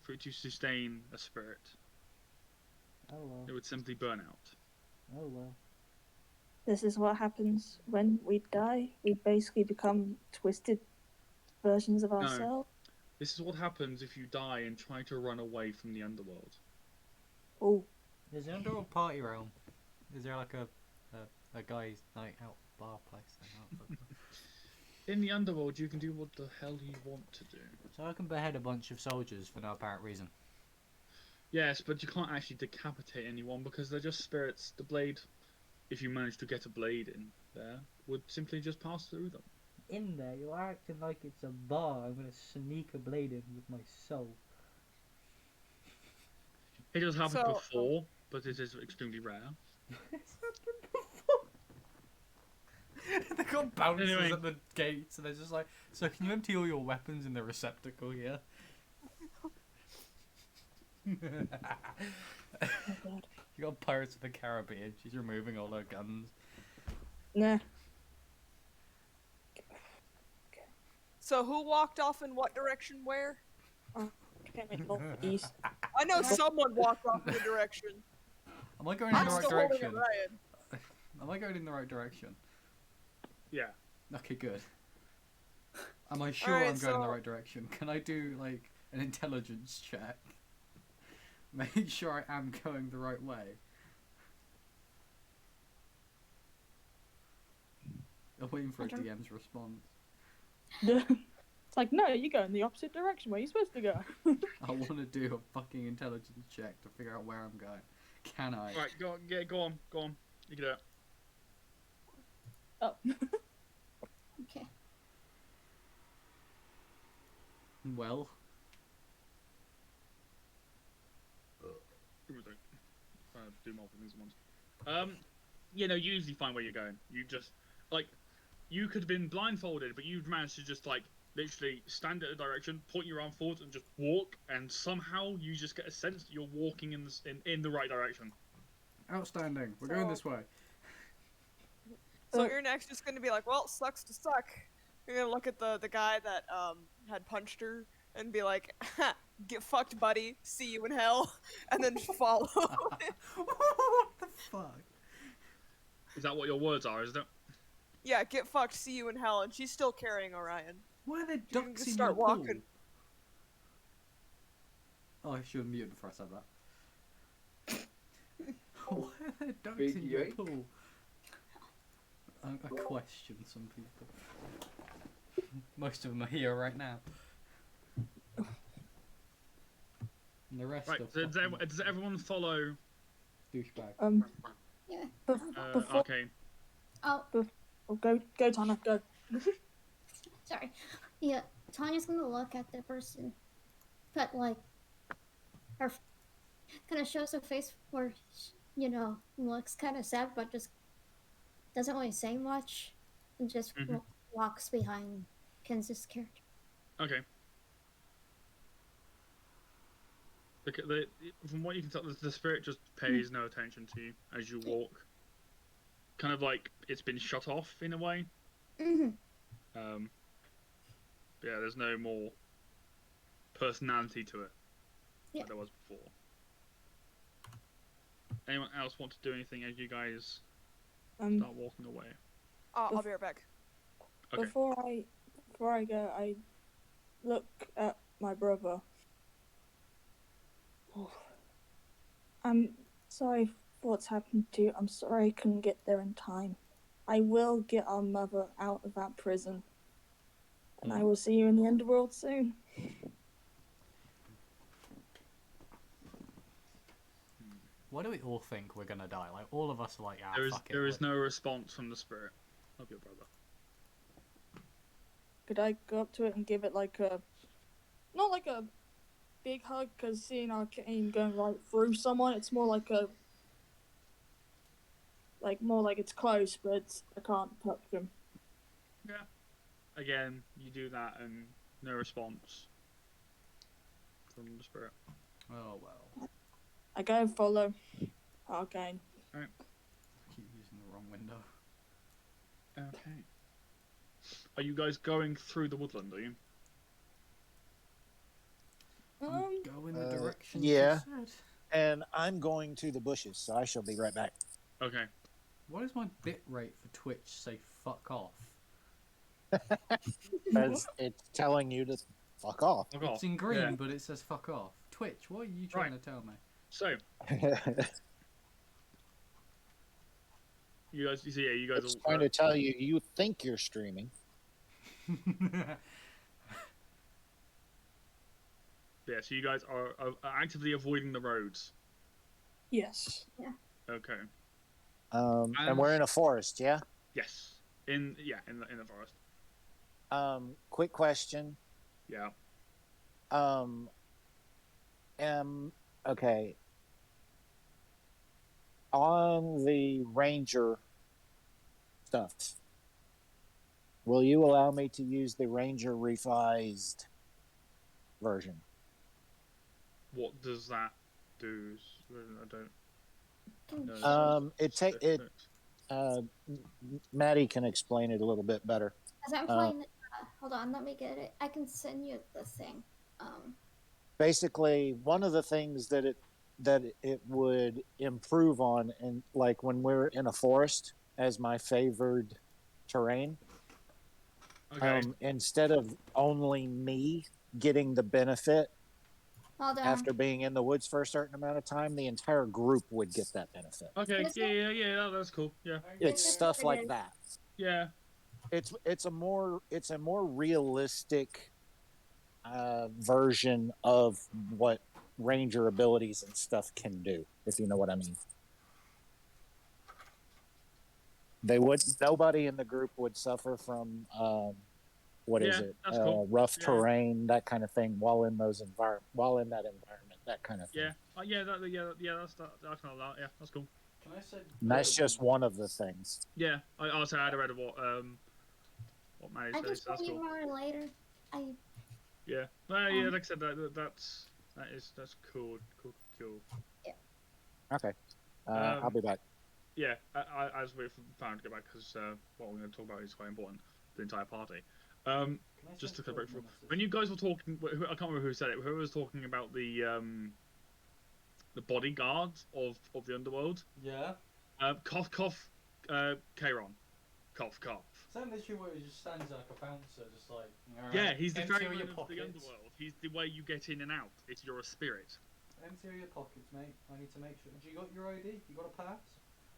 for it to sustain a spirit. Oh well. It would simply burn out. Oh well. This is what happens when we die. We basically become twisted versions of ourselves. This is what happens if you die and try to run away from the underworld. Oh. Is the underworld party realm? Is there like a guy's night out bar place? In the underworld, you can do what the hell you want to do. So I can behead a bunch of soldiers for no apparent reason. Yes, but you can't actually decapitate anyone because they're just spirits. The blade, if you manage to get a blade in there, would simply just pass through them. In there, you're acting like it's a bar. I'm gonna sneak a blade in with my soul. It has happened So- before, but it is extremely rare. It's happened before. They got bouncers Anyway. at the gates, and they're just like, "So can you empty all your weapons in the receptacle here?" You got Pirates of the Caribbean. She's removing all her guns. Nah. So who walked off in what direction where? Can't make north, east. I know someone walked off in a direction. Am I going in I'm the right still holding direction? Orion. Am I going in the right direction? Yeah. Okay, good. Am I sure Alright, I'm going in the so- right direction? Can I do like an intelligence check? Make sure I am going the right way. I'm waiting for a I don't- DM's response. It's like, no, you go in the opposite direction where you're supposed to go. I want to do a fucking intelligence check to figure out where I'm going. Can I? Right, go on. You can do it. Oh. Okay. Well, Give me a sec. Trying to do multiple things at once. You know, you usually find where you're going. You just, like, you could have been blindfolded, but you've managed to just, like, literally stand at a direction, point your arm forward, and just walk, and somehow you just get a sense that you're walking in the right direction. outstanding. We're going this way. So you're next just gonna be like, well, sucks to suck. You're gonna look at the guy that had punched her and be like, ha, get fucked, buddy. See you in hell, and then follow. What the fuck? Is that what your words are, isn't it? Yeah, get fucked. See you in hell, and she's still carrying Orion. Why are there You can ducks just in start your pool? walking. Oh, I should have muted before I said that. Why are there ducks Big in your yike. pool? I question some people. Most of them are here right now. And the rest Right, are so fucking does everyone follow? douchebag. Yeah. Before, Okay. Oh, go, Tana, go. sorry. Yeah, Tanya's gonna look at the person, but like, her kind of shows a face where, you know, looks kind of sad, but just doesn't really say much, and just walks behind Kenz's character. Okay. From what you can tell, the spirit just pays no attention to you as you walk. Kind of like it's been shut off in a way. Mm-hmm. Yeah, there's no more personality to it Yeah. like there was before. Anyone else want to do anything as you guys start walking away? I'll be right back. Okay. Before I go, I look at my brother. I'm sorry for what's happened to you. I'm sorry I couldn't get there in time. I will get our mother out of that prison. And I will see you in the underworld soon. Why do we all think we're gonna die? Like, all of us are like, ah, There is fuck it. there is no response from the spirit of your brother. Could I go up to it and give it like a, not like a big hug, because seeing Arcane going right through someone, it's more like a, more like it's close, but I can't touch him. Yeah. Again, you do that and no response from the spirit. Oh well. I go and follow Arcane. Alright. I keep using the wrong window. Okay. Are you guys going through the woodland, are you? Go in the direction yeah. you said. And I'm going to the bushes, so I shall be right back. Okay. Why does my bit rate for Twitch say fuck off? Because it's telling you to fuck off. Fuck It's off. in green, Yeah. but it says fuck off. Twitch, what are you trying to tell me? So, you guys, you guys It's all. trying to tell you, you think you're streaming. Yeah, so you guys are actively avoiding the roads. Yes. Yeah. Okay. And we're in a forest, yeah? Yes. In the forest. Quick question. Yeah. Okay. On the ranger stuff, will you allow me to use the ranger revised version? What does that do? I don't. Maddie can explain it a little bit better. As I'm playing, hold on, let me get it. I can send you the thing. Basically, one of the things that it would improve on, and like when we're in a forest as my favored terrain, Okay. Instead of only me getting the benefit Hold on. after being in the woods for a certain amount of time, the entire group would get that benefit. Okay. Yeah. That's cool. Yeah. It's stuff like that. Yeah. It's a more realistic version of what ranger abilities and stuff can do, if you know what I mean. Nobody in the group would suffer from rough terrain, that kind of thing, while in that environment, that kind of thing. That's I can allow that. Yeah, that's cool. Can I say? And that's just one of the things. Yeah, I also had read what Maddie I says. can show That's you cool. more later. Yeah. Yeah, like I said, that's cool. Yeah. Okay. I'll be back. Yeah, I was waiting for Farron to get back because what we're going to talk about is quite important for the entire party. Just to break through. When you guys were talking, I can't remember who said it. Who was talking about the bodyguard of the underworld? Yeah. Cough, Kairon. Cough. Is that literally where he just stands like a bouncer, just like? Right, yeah, he's the empty very all man your of pockets. the underworld. He's the way you get in and out. If you're a spirit. Empty all your pockets, mate. I need to make sure. Do you got your ID? You got a pass?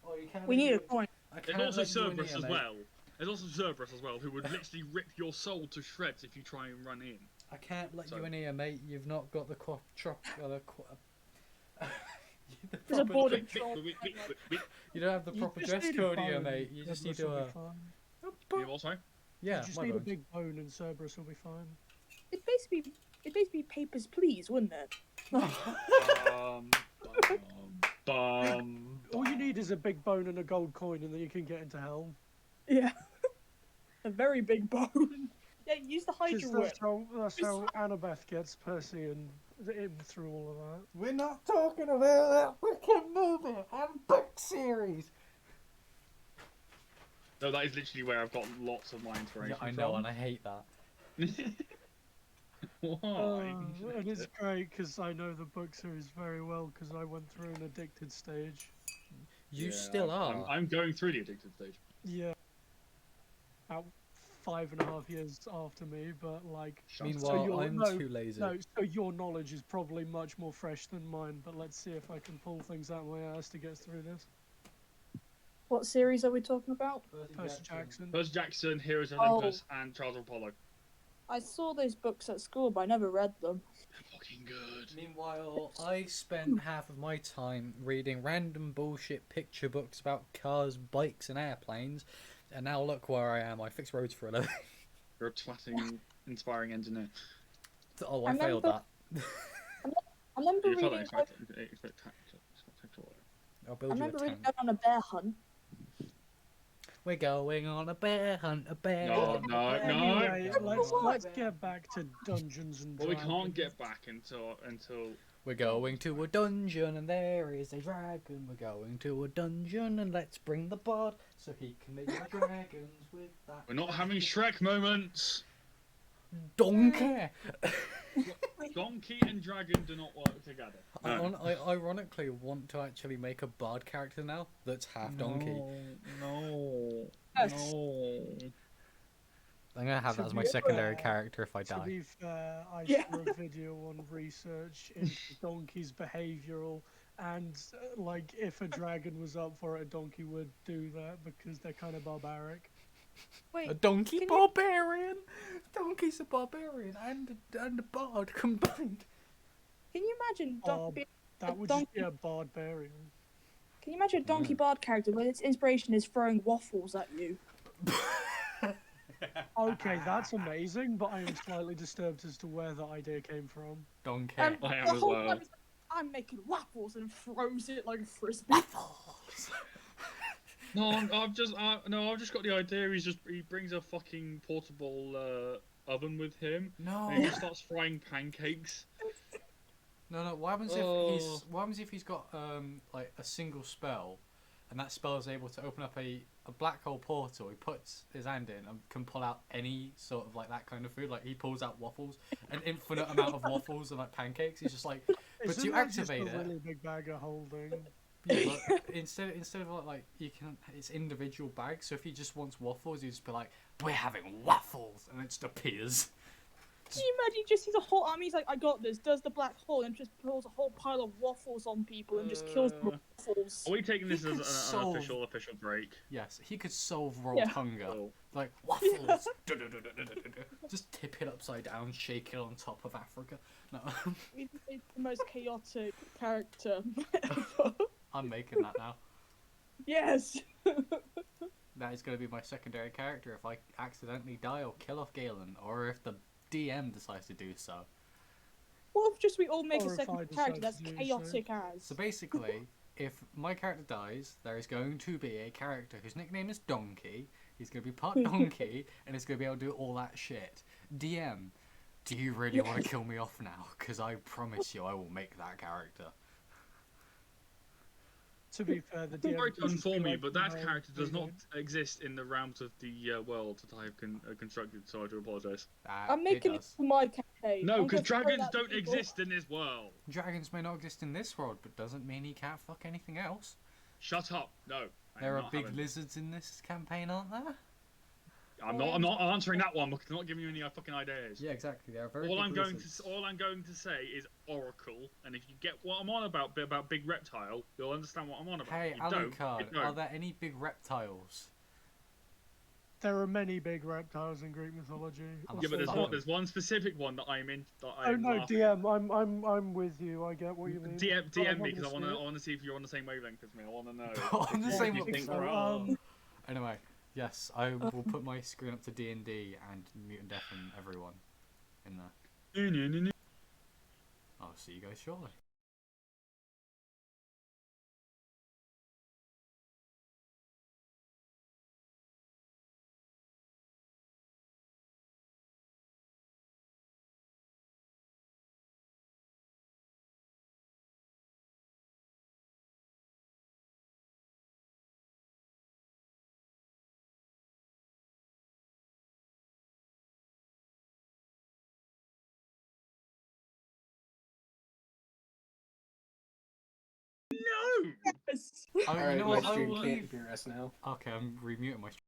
Oh, you can't. We need a coin. There's also Cerberus as well. There's also Cerberus as well, who would literally rip your soul to shreds if you try and run in. I can't let you in here, mate. You've not got the There's a border. You don't have the proper dress code here, mate. You just need to. Yeah, what, sorry? Yeah, you just need a big bone and Cerberus will be fine. It'd basically be papers, please, wouldn't it? All you need is a big bone and a gold coin, and then you can get into hell. Yeah. A very big bone. Yeah, use the Hydra whip. That's how Annabeth gets Percy and in through all of that. We're not talking about that wicked movie and book series. No, that is literally where I've got lots of my inspiration Yeah, I know, from. and I hate that. Why? And it's great because I know the book series very well because I went through an addicted stage. You still are. I'm going through the addicted stage. Yeah. About 5.5 years after me, but like. Meanwhile, I'm too lazy. No, so your knowledge is probably much more fresh than mine. But let's see if I can pull things out of my ass to get through this. What series are we talking about? Percy Jackson. Percy Jackson, Heroes of Olympus, and Charles of Apollo. I saw those books at school, but I never read them. Fucking good. Meanwhile, I spent half of my time reading random bullshit picture books about cars, bikes, and airplanes, and now look where I am. I fix roads for a living. You're a twatting, inspiring engineer. Oh, I failed that. I remember You reading. I'll I build you a remember reading tank. going on a bear hunt. We're going on a bear hunt, a bear No, hunt. no, a bear no. Anyway, hunt. let's get back to Dungeons and Well, we Dragons. can't get back until. We're going to a dungeon and there is a dragon. We're going to a dungeon and let's bring the bard so he can make the dragons with that. We're not having Shrek moments. Donkey. Donkey and dragon do not work together. No. I ironically want to actually make a bard character now that's half donkey. No. I'm gonna have To that as my be secondary fair- character if I To die. be fair, I Yeah. saw a video on research into donkeys' behavioural, and like if a dragon was up for it, a donkey would do that because they're kind of barbaric. Wait, A donkey can barbarian. Donkey's a barbarian and a bard combined. Can you imagine being That a would donkey? just be a barbarian. Can you imagine a donkey bard character where its inspiration is throwing waffles at you? Okay, that's amazing, but I am slightly disturbed as to where the idea came from. Donkey. And I am the as whole well. time he's like, I'm making waffles and throws it like a frisbee. Waffles. No, I've just got the idea. He brings a fucking portable oven with him. No. And he just starts frying pancakes. No. What happens if he's got like a single spell, and that spell is able to open up a black hole portal? He puts his hand in and can pull out any sort of like that kind of food. Like he pulls out waffles, an infinite amount of waffles and like pancakes. He's just like, but Isn't you that just activate a it. really big bag of holding. Yeah, but instead of like you can, it's individual bags. So if he just wants waffles, you just be like, "We're having waffles," and it just appears. Can you imagine he just sees a whole army, he's like, I got this, does the black hole, and just pulls a whole pile of waffles on people and just kills them with waffles. Are we taking this as an solve- official break? Yes, he could solve world Yeah. hunger. Oh. Like waffles. Just tip it upside down, shake it on top of Africa. No, He's the most chaotic character ever. I'm making that now. Yes! That is going to be my secondary character if I accidentally die or kill off Galen, or if the DM decides to do so. What if just we all make Or a if I second decide character to that's do so. chaotic as? So basically, if my character dies, there is going to be a character whose nickname is Donkey. He's going to be part donkey, and he's going to be able to do all that shit. DM, do you really want to kill me off now? Because I promise you I will make that character. To be fair, the Sorry DM to doesn't inform feel you, like but the that whole character does thing. not exist in the realms of the world that I have constructed, so I do apologise. I'm making it for my campaign. No, I'm because gonna throw dragons that to don't people. exist in this world. Dragons may not exist in this world, but doesn't mean he can't fuck anything else. Shut up. No. There are big lizards in this campaign, aren't there? I'm not answering that one because I'm not giving you any fucking ideas. Yeah, exactly. There are very All big I'm going lizards. to all I'm going to say is Oracle, and if you get what I'm on about big reptile, you'll understand what I'm on about. Hey, If you don't, Alucard, you don't. are there any big reptiles? There are many big reptiles in Greek mythology. Yeah, but Also- there's one specific one that I'm in. That Oh I'm no, laughing DM, I'm with you. I get what you mean. DM me because I wanna want to see if you're on the same wavelength as me. I want to know. On the If same you think wavelength. we're all- Anyway, yes, I will put my screen up to D&D and mute and deafen everyone in there. I'll see you guys shortly. No. Yes. Oh, you Alright, know my what? I stream will can't leave. hear us now. Okay, I'm remuting my stream.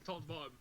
top to bottom.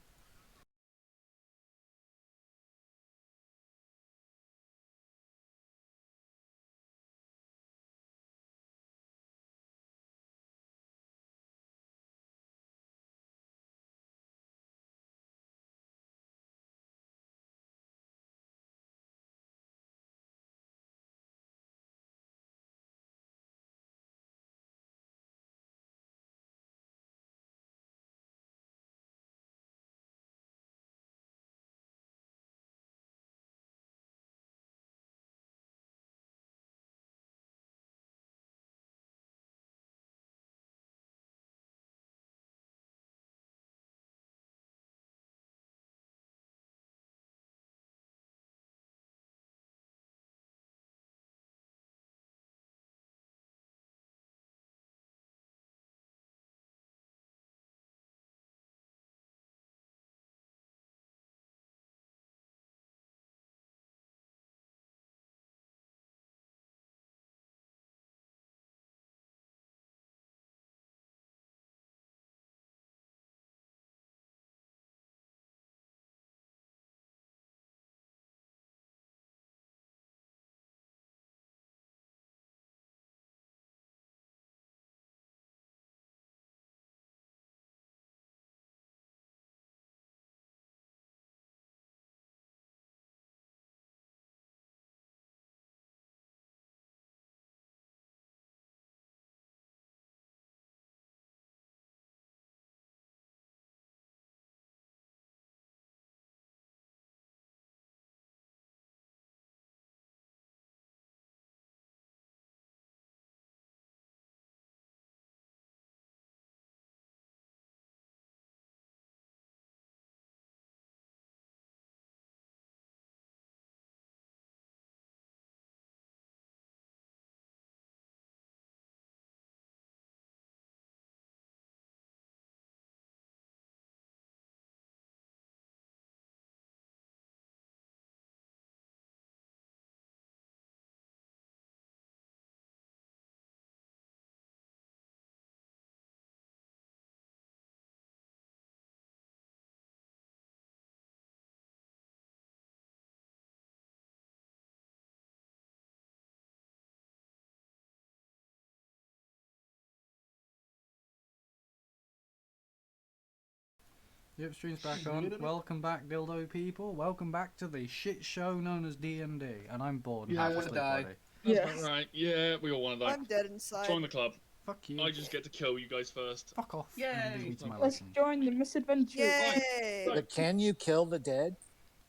Yep, stream's back on. Welcome back, dildo people. Welcome back to the shit show known as D&D. And I'm bored and Yeah, I half wanna asleep die. already. That's Yes. about right. Yeah, we all want to die. I'm dead inside. Join the club. Fuck you. I just get to kill you guys first. Fuck off. Yay. And leave me to my Let's lessons. join the misadventures. Yay! But can you kill the dead?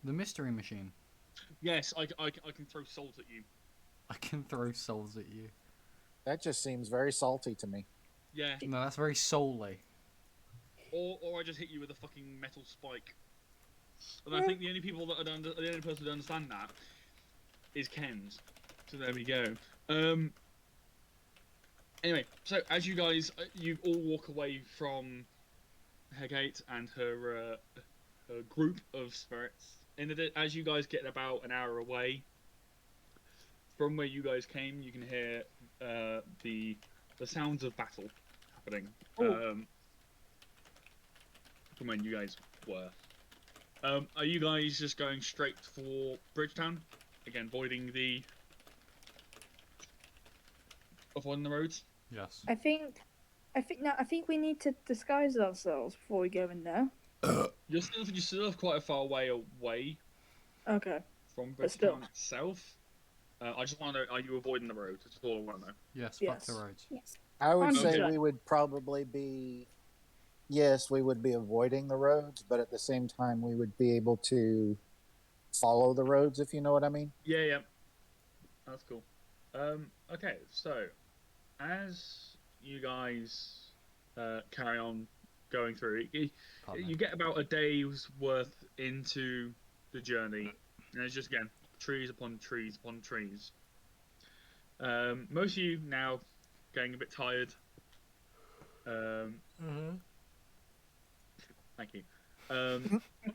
The mystery machine. Yes, I can throw salt at you. I can throw souls at you. That just seems very salty to me. Yeah. No, that's very soul-y. Or I just hit you with a fucking metal spike. And I think the only people that the only person that understand that is Ken's. So there we go. Anyway, so as you guys, you all walk away from Hegate and her group of spirits. As you guys get about an hour away from where you guys came, you can hear the sounds of battle happening. From when you guys were. Are you guys just going straight for Bridgetown? Again, avoiding the roads? Yes. I think we need to disguise ourselves before we go in there. You're still quite a far way away Okay. from But still. Bridgetown itself. I just want to know, are you avoiding the road? That's all I want to know. Yes, Yes. fuck the roads. Yes. I would say 100%. we would probably be. Yes, we would be avoiding the roads, but at the same time, we would be able to follow the roads, if you know what I mean. Yeah. That's cool. Okay, so as you guys carry on going through, you get about a day's worth into the journey, and it's just again trees upon trees upon trees. Most of you now getting a bit tired. Thank you.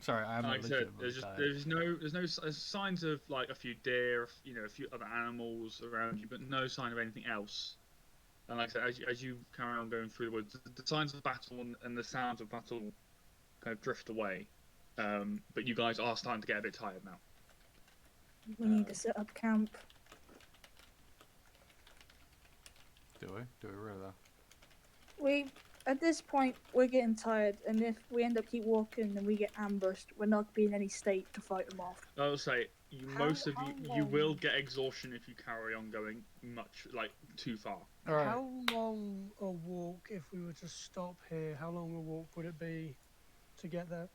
Sorry, I am Like I said, legitimately there's no signs of like a few deer, a few other animals around you, but no sign of anything else. And like I said, as you carry on going through the woods, the signs of battle and the sounds of battle kind of drift away. But you guys are starting to get a bit tired now. We need to set up camp. Do we? Do we really though? At this point, we're getting tired, and if we end up keep walking and we get ambushed, we're not being in any state to fight them off. I'll say, How you will long- get exhaustion if you carry on going much, too far. Alright. How long a walk, if we were to stop here, how long a walk would it be to get there?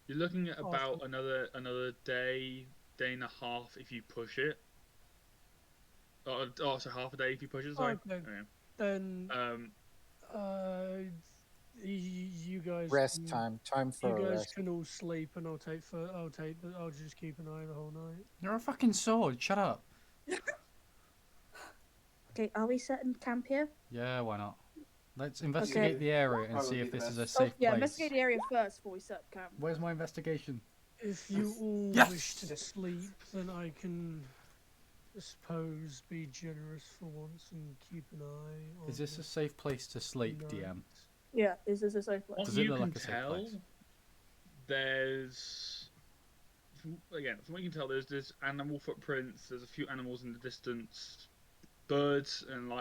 You're looking at about Awesome. another day and a half if you push it. So half a day if you push it, sorry. Okay. Yeah. Then, you guys Rest can, time for you a guys rest. can all sleep, and I'll just keep an eye the whole night. You're a fucking sword. Shut up. Okay, are we setting camp here? Yeah, why not? Let's investigate the area and see if this is a Oh, safe yeah, place. investigate the area first before we set up camp. Where's my investigation? If you all Yes! wish to sleep, then I can, I suppose, be generous for once and keep an eye on. Is this a safe place to sleep, night. DM? Yeah, this is a safe place. What Does it you look can like a safe tell, place? from what you can tell, there's animal footprints. There's a few animals in the distance, birds, and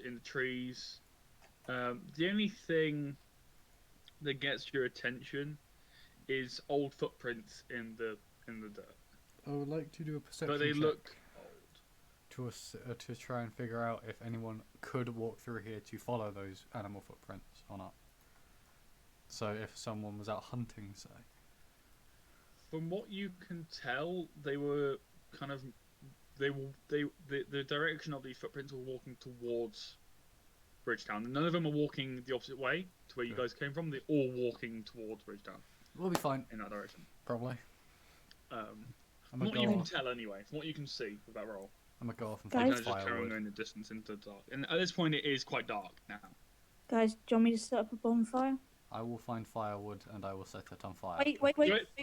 in the trees. The only thing that gets your attention is old footprints in the dirt, I would like to do a perception but they check look old. to try and figure out if anyone could walk through here to follow those animal footprints or not. So if someone was out hunting, say. From what you can tell, they were kind of the direction of these footprints were walking towards Bridgetown. None of them are walking the opposite way to where you guys came from. They're all walking towards Bridgetown We'll be fine, in that direction. probably. From I'm gonna what you go can off. tell, anyway, from what you can see with that roll, I'm gonna go off and Guys- find kind of just carrying on firewood. in the distance into the dark. And at this point, it is quite dark now. Guys, do you want me to set up a bonfire? I will find firewood and I will set it on fire. Wait.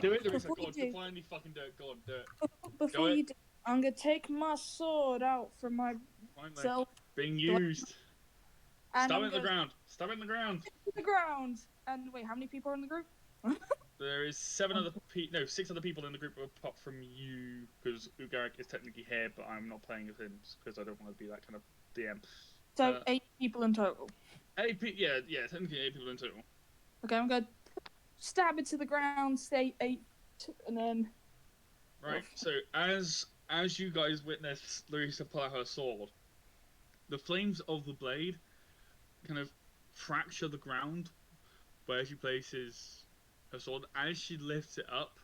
Do it. Before Go you on, do, finally fucking do it. Go on, do it. before it. you do, I'm gonna take my sword out from Finally. myself Being used. and Stab I'm it in the gonna ground. Stab it in the ground. to the ground. And wait, how many people are in the group? There is 6 other people in the group apart from you, because Ugarik is technically here, but I'm not playing with him because I don't want to be that kind of DM. So 8 people in total. Yeah, technically 8 people in total. Okay, I'm gonna stab it to the ground, stay 8, and then Right. So as you guys witness Larissa pull out her sword, the flames of the blade kind of fracture the ground where she places her sword. As she lifts it up,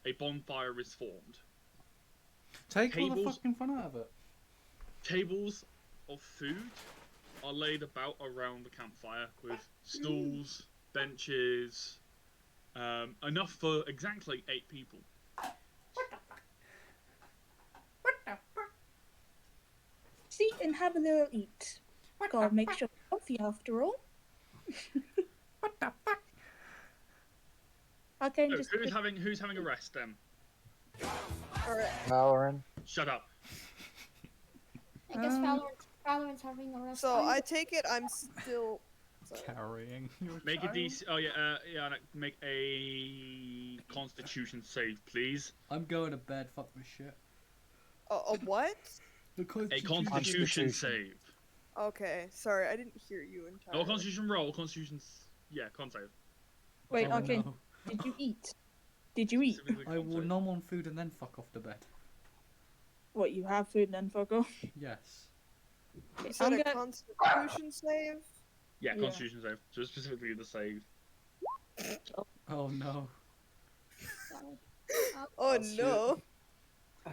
a bonfire is formed. Take all the Tables- fucking fun out of it. Tables of food are laid about around the campfire with stools, benches, enough for exactly 8 people. sit and have a little eat. Gotta make sure it's healthy after all. What the fuck? Okay, So just who's having a rest then? Alright. Valorant. Shut up. I guess Valorant's having a rest. So time. I take it I'm still. Sorry. Carrying your Make a child. DC. Oh yeah. Make a Constitution save, please. I'm going to bed. Fuck this shit. A what? The A Constitution save. Okay, sorry, I didn't hear you entirely. Oh, Constitution roll. Yeah, con save. wait. Oh, Okay, no. did you eat? Did you eat? Specifically I con will save. nom on food and then fuck off to bed. What, you have food and then fuck off? Yes. You I'm said a gonna- Constitution save? Yeah, Yeah. Constitution save. So specifically the save. Oh no. Sorry. Oh shit. no.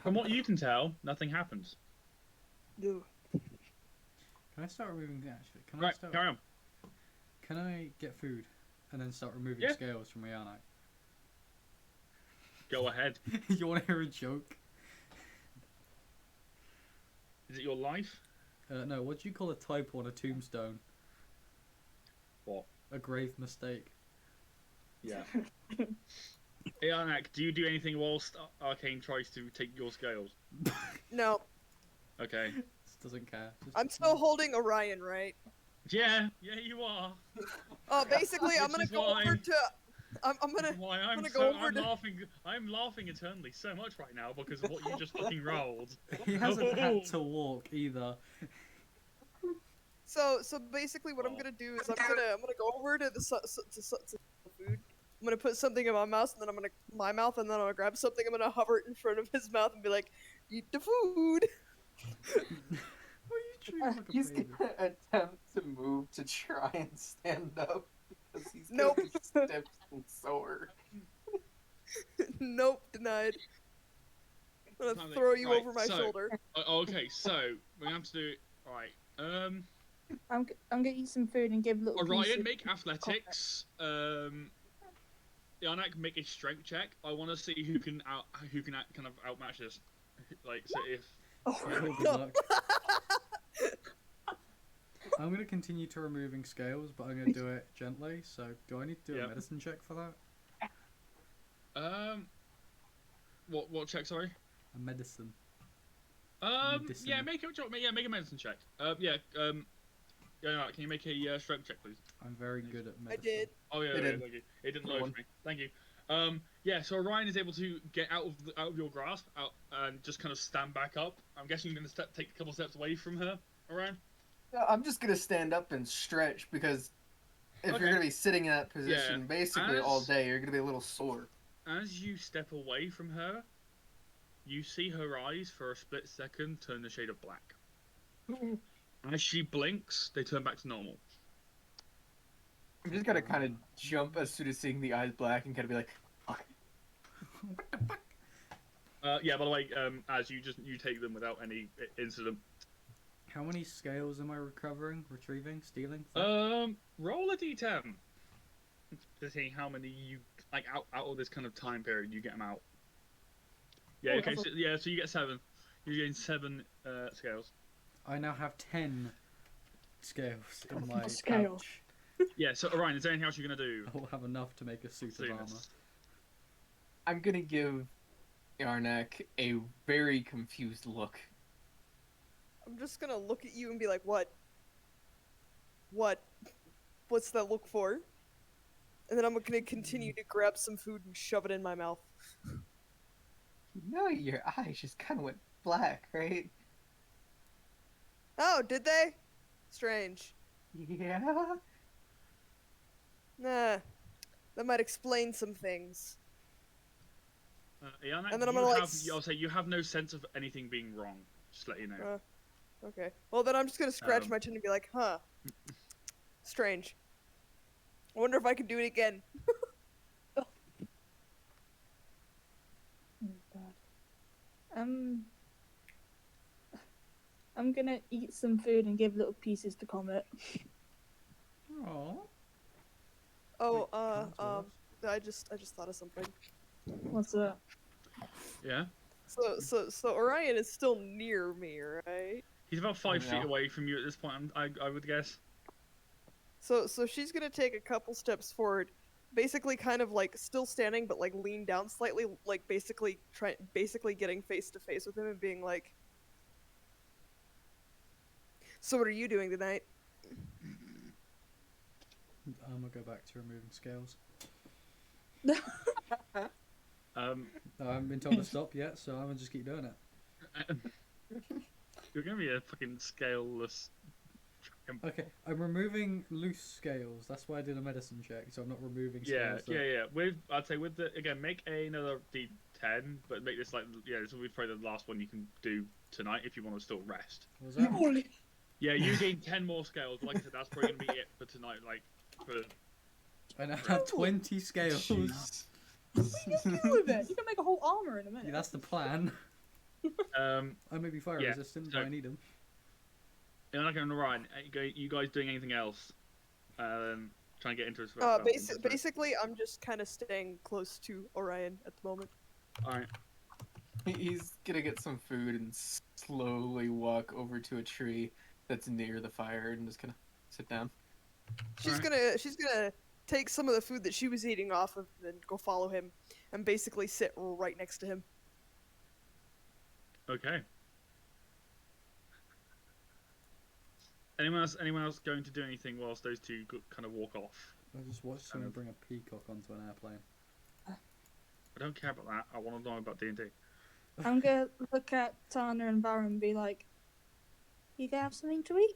From what you can tell, nothing happens. No. Can I start removing the actually? Can I Right, start? carry on. Can I get food and then start removing Yeah. scales from Rihanna? Go ahead. You want to hear a joke? Is it your life? No. What do you call a typo on a tombstone? What? A grave mistake. Yeah. Hey, Arnak, do you do anything whilst Arcane tries to take your scales? No. Okay. Just doesn't care. Just- I'm still holding Orion, right? Yeah, you are. Oh, basically, I'm Which gonna is go why- over to. I'm gonna. Why I'm I'm gonna so go over I'm to. laughing. I'm laughing eternally so much right now because of what you just fucking rolled. He hasn't had to walk either. So basically, what I'm gonna do is I'm gonna go over to the food. I'm gonna put something in my mouth, and then I'm gonna grab something. I'm gonna hover it in front of his mouth and be like, "Eat the food." What are you treating like a He's baby? gonna attempt to move to try and stand up because he's Nope. gonna be stiff and sore. Nope, denied. I'm gonna Something- throw you right, over my so- shoulder. Okay, so we're gonna have to do it. Right. I'm gonna eat some food and give little Orion, pieces. make athletics. Yanak, make a strength check. I want to see who can kind of outmatch this. Like, so if Oh, Good luck. I'm going to continue to removing scales, but I'm going to do it gently. So, do I need to do a medicine check for that? What check? Sorry. A medicine. Medicine. Yeah, make a medicine check. Yeah. Yeah, can you make a strength check, please? I'm very good at medicine. I did. Oh yeah, It yeah, did. thank you. It didn't Good load one. for me. Thank you. Yeah. So Orion is able to get out of your grasp, and just kind of stand back up. I'm guessing you're gonna take a couple steps away from her, Orion. Yeah, I'm just gonna stand up and stretch because if Okay. you're gonna be sitting in that position basically all day, you're gonna be a little sore. As you step away from her, you see her eyes for a split second turn the shade of black. As she blinks, they turn back to normal. I'm just gonna kind of jump as soon as seeing the eyes black and kind of be like, fuck. Yeah. By the way, as you take them without any incident. How many scales am I retrieving, stealing? Roll a d10 to see how many you like out of this kind of time period you get them out. Yeah. Oh, Okay. that's So, so you get 7. You gain 7 scales. I now have 10 scales in my Scale. pouch. Yeah. So Orion, is there anything else you're gonna do? I will have enough to make a suit of armor. I'm gonna give Yarnak a very confused look. I'm just gonna look at you and be like, "What? What? What's that look for?" And then I'm gonna continue to grab some food and shove it in my mouth. You know your eyes just kind of went black, right? Oh, did they? Strange. Yeah. Nah, that might explain some things. Iana, And then I'm gonna, like, I'll say you have no sense of anything being wrong. Just to let you know. Okay. Well, then I'm just gonna scratch Um. my chin and be like, "Huh. Strange. I wonder if I can do it again." Oh God. I'm gonna eat some food and give little pieces to Comet. Aww. Oh, Comet's with us. I just thought of something. What's that? Yeah. So Orion is still near me, right? He's about 5 feet Yeah. away from you at this point. I would guess. So she's gonna take a couple steps forward, basically kind of like still standing but like lean down slightly, like basically getting face to face with him and being like, "So what are you doing tonight?" I'm gonna go back to removing scales. I haven't been told to stop yet, so I'm gonna just keep doing it. You're gonna be a fucking scaleless. Okay, I'm removing loose scales. That's why I did a medicine check, so I'm not removing Yeah, scales. yeah. I'd say with the again, make another d10, but make this like this will be probably the last one you can do tonight if you want to still rest. What was that? Holy. Yeah, you gain 10 more scales. But like I said, that's probably gonna be it for tonight. Like for I now have 20 scales. Jeez. What are you gonna do with it? You can make a whole armor in a minute. Yeah, that's the plan. I may be fire Yeah, resistant, so- but I need them. and like on Ryan, you guys doing anything else? Trying to get into his. Basically, I'm just kind of staying close to Orion at the moment. All right. He's gonna get some food and slowly walk over to a tree that's near the fire and just gonna sit down. She's gonna take some of the food that she was eating off of and go follow him, and basically sit right next to him. Okay. Anyone else going to do anything whilst those two kind of walk off? I just watched someone bring a peacock onto an airplane. I don't care about that. I want to know about D&D. I'm gonna look at Tana and Baron and be like, "You gonna have something to eat?"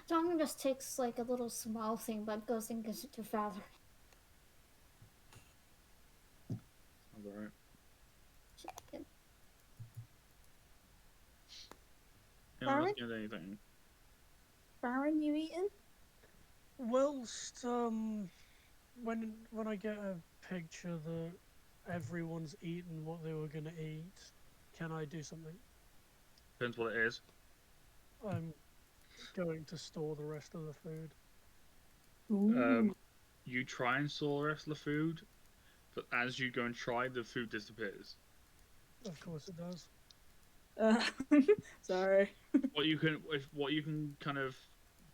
Tanya just takes like a little small thing, but goes and gives it to Father. Sounds alright. Anyone else Baron? get anything? Baron, you eating? Whilst when I get a picture that everyone's eaten what they were gonna eat, can I do something? Depends what it is. I'm going to store the rest of the food. You try and store the rest of the food, but as you go and try, the food disappears. Of course it does. Sorry. What you can kind of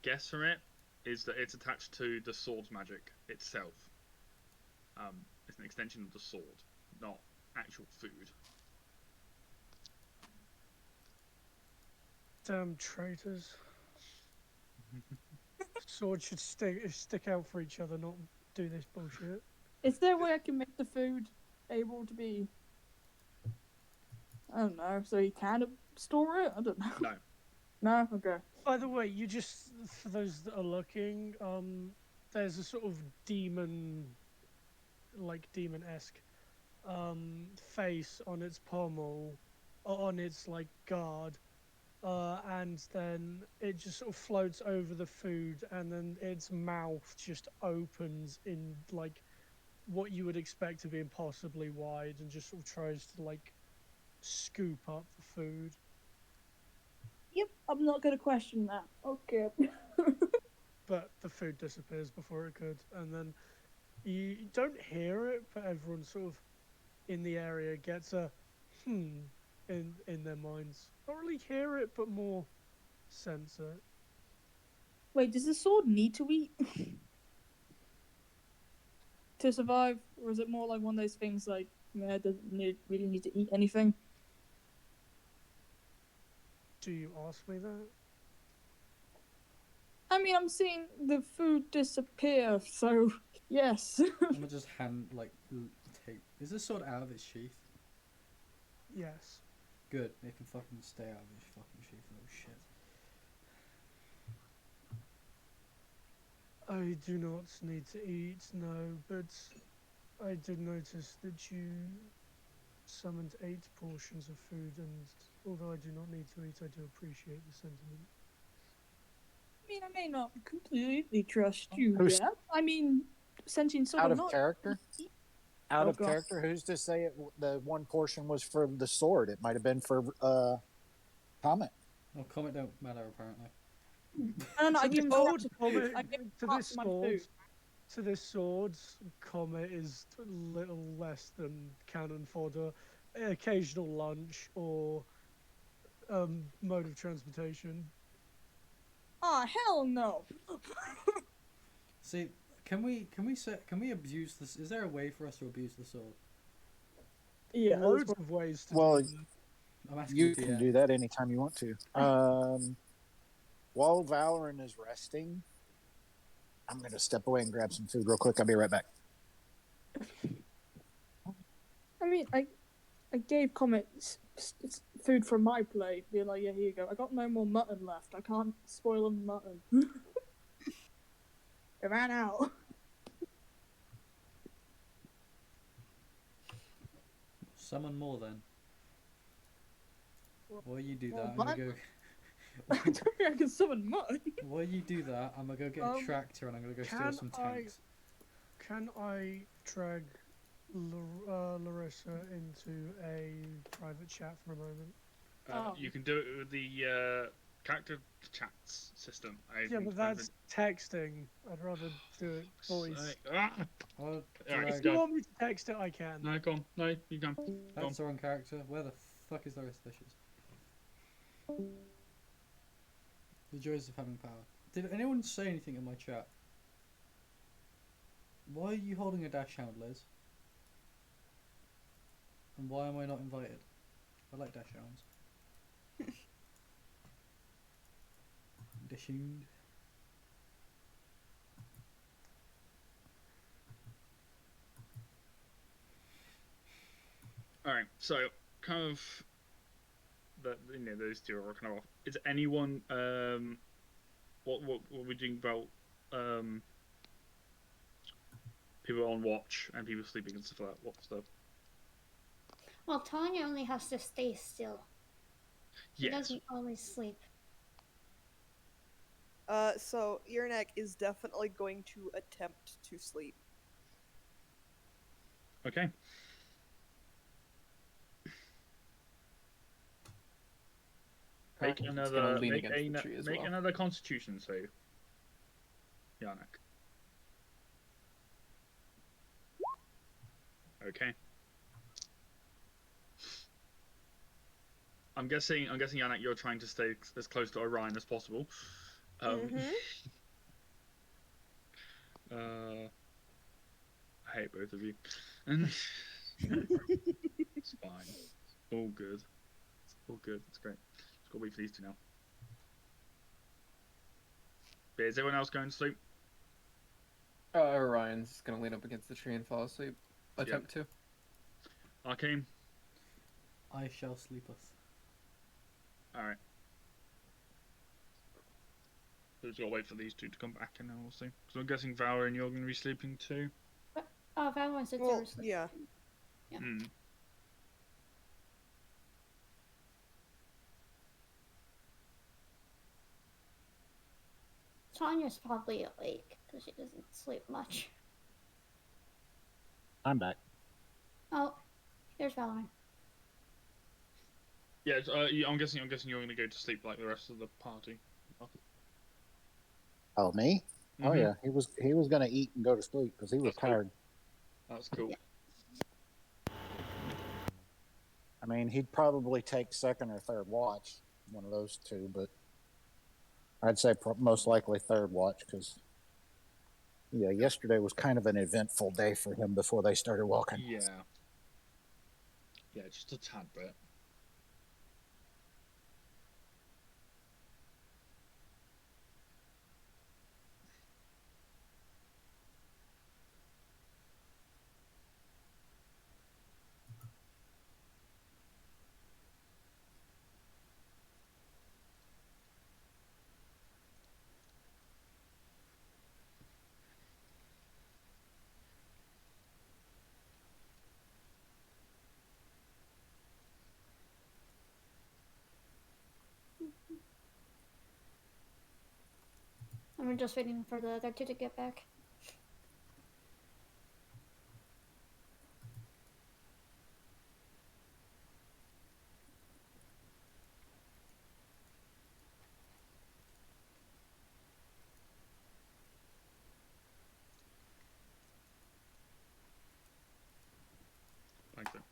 guess from it is that it's attached to the sword's magic itself. It's an extension of the sword, not actual food. Damn traitors. Swords should stick out for each other, not do this bullshit. Is there a way I can make the food able to be? I don't know. So you can store it? I don't know. No. No. Okay. By the way, you just, for those that are looking, there's a sort of demon, like demon-esque, face on its pommel, on its like guard, and then it just sort of floats over the food, and then its mouth just opens in like what you would expect to be impossibly wide, and just sort of tries to like scoop up the food. Yep. I'm not gonna question that. Okay. But the food disappears before it could, and then you don't hear it, but everyone sort of in the area gets a in their minds. Not really hear it, but more sense it. Wait, does the sword need to eat to survive, or is it more like one of those things like, yeah, it doesn't really need to eat anything? Do you ask me that? I mean, I'm seeing the food disappear, so yes. I'm gonna just take. Is this sword out of its sheath? Yes. Good. It can fucking stay out of its fucking sheath, little shit. I do not need to eat, no, but I did notice that you summoned 8 portions of food, and although I do not need to eat, I do appreciate the sentiment. I mean, I may not completely trust you yet. I mean, sentient sword Out or of not. character? Out Oh, of God. character? Who's to say the one portion was for the sword? It might have been for Comet. Well, Comet don't matter apparently. No, I give him parts of food. Comet, I give him to parts this of my sword, food. to this sword, Comet is little less than cannon fodder, occasional lunch or mode of transportation. Ah, hell no. See, can we abuse this? Is there a way for us to abuse the sword? Yeah, Loads of ways to Well, do that. I'm asking you can do that anytime you want to. While Valorant is resting, I'm going to step away and grab some food real quick. I'll be right back. I mean, I gave Comet food from my plate. Be like, yeah, here you go. I got no more mutton left. I can't spoil him mutton. It ran out. Summon more then. While you do that, I'm What? gonna go. I don't think I can summon mutton. While you do that, I'm gonna go get a tractor and I'm gonna go steal some tanks. Can I drag Larissa into a private chat for a moment? You can do it with the character chats system. Yeah, but that's texting. I'd rather do it voice. If you want me to text it, I can. No, go on. No, you can. That's the wrong character. Where the fuck is the rest of dishes? The joys of having power. Did anyone say anything in my chat? Why are you holding a dash hound, Liz? And why am I not invited? I like dash hounds. Dash hound. All right. So kind of those two are kind of off. Is anyone what we're doing about people on watch and people sleeping and stuff like that? What's the Well, Tanya only has to stay still. She yes? doesn't always sleep. So Irnek is definitely going to attempt to sleep. Okay. Make He's another gonna lean against the tree as make well. another Constitution save, Yannick. Okay. I'm guessing, Yannick, you're trying to stay as close to Orion as possible. I hate both of you. It's fine. It's all good. It's all good. It's great. Just got to wait for these two now. But is everyone else going to sleep? Orion's gonna lean up against the tree and fall asleep. Attempt to. Arcane? I shall sleepeth. Alright. So we've got to wait for these two to come back and then we'll see. Because I'm guessing Valor and you're going to be sleeping too? Valorant said Well, sleep. yeah. Yeah. Hmm. Tanya's probably awake because she doesn't sleep much. I'm back. Oh, here's Valorant. Yeah, I'm guessing you're going to go to sleep like the rest of the party. Oh, me? Oh Mhm. yeah, he was gonna eat and go to sleep because he was That's cool. tired. That's cool. I mean, he'd probably take second or third watch, one of those two, but I'd say most likely third watch because yeah, yesterday was kind of an eventful day for him before they started walking. Yeah. Yeah, just a tad bit. And we're just waiting for the other two to get back. Like that.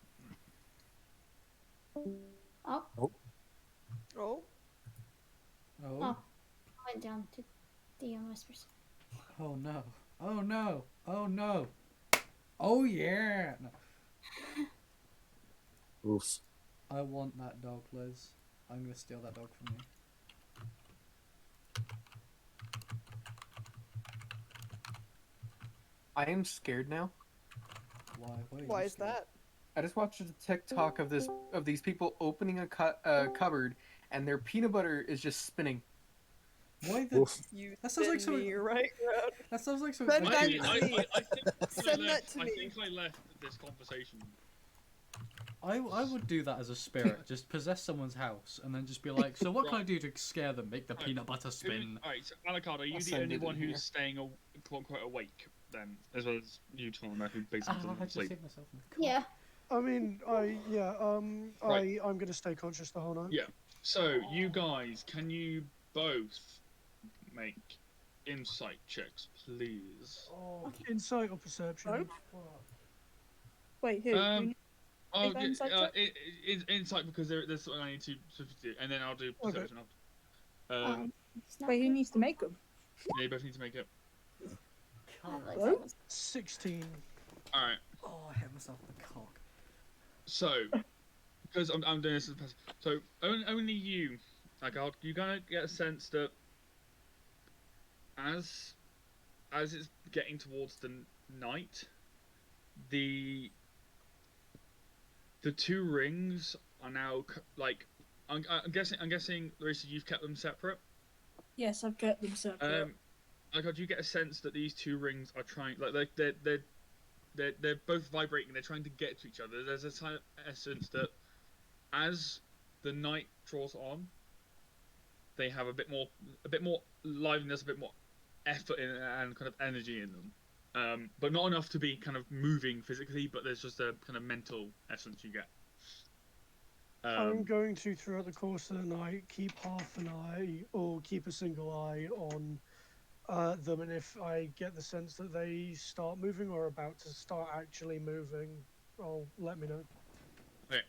Oh. Oh. Oh. Oh. I went down to DM Whispers. Oh no. Oh no. Oh no. Oh yeah. No. Oof. I want that dog, Liz. I'm gonna steal that dog from you. I am scared now. Why? Why is that? I just watched a TikTok of these people opening a cupboard and their peanut butter is just spinning. Why the? You That sounds like something. me right round. That sounds like something. Send that Actually, to me. I think Send that to I me. think I left this conversation. I would do that as a spirit. Just possess someone's house and then just be like, so what can I do to scare them? Make the peanut butter spin. Alright, so Alucard, are you I'll the send only it one in who's here. staying quote unquote awake then? As well as you, Tana, who basically I doesn't just sleep. hit myself in the cock. Yeah. I mean, Right. I'm gonna stay conscious the whole night. Yeah. So, you guys, can you both make insight checks, please? Oh, insight or perception? Wait, who? Oh, Make insight check? insight because there's something I need to do, and then I'll do perception after. Wait, who needs to make them? Yeah, you both need to make it. What? 16. Alright. Oh, I hit myself in the cock. So, because I'm doing this as a person, so only you, like, you're gonna get a sense that as it's getting towards the night, the the two rings are now like. I'm guessing, Larissa, you've kept them separate. Yes, I've kept them separate. Like, do you get a sense that these two rings are trying, like they're both vibrating. They're trying to get to each other. There's a kind of essence that as the night draws on, they have a bit more liveliness, a bit more effort in and kind of energy in them. But not enough to be kind of moving physically. But there's just a kind of mental essence you get. I'm going to, throughout the course of the night, keep half an eye or keep a single eye on them, and if I get the sense that they start moving or are about to start actually moving, let me know. Okay.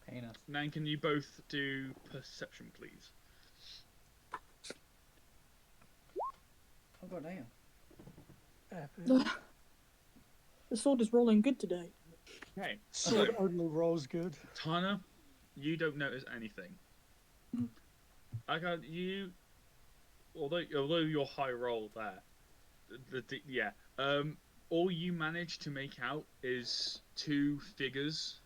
Penis. Now, can you both do perception, please? Oh god damn. Epic. The sword is rolling good today. Okay. Sword only rolls good. Tana, you don't notice anything. You, although you're high roll there, all you manage to make out is two figures,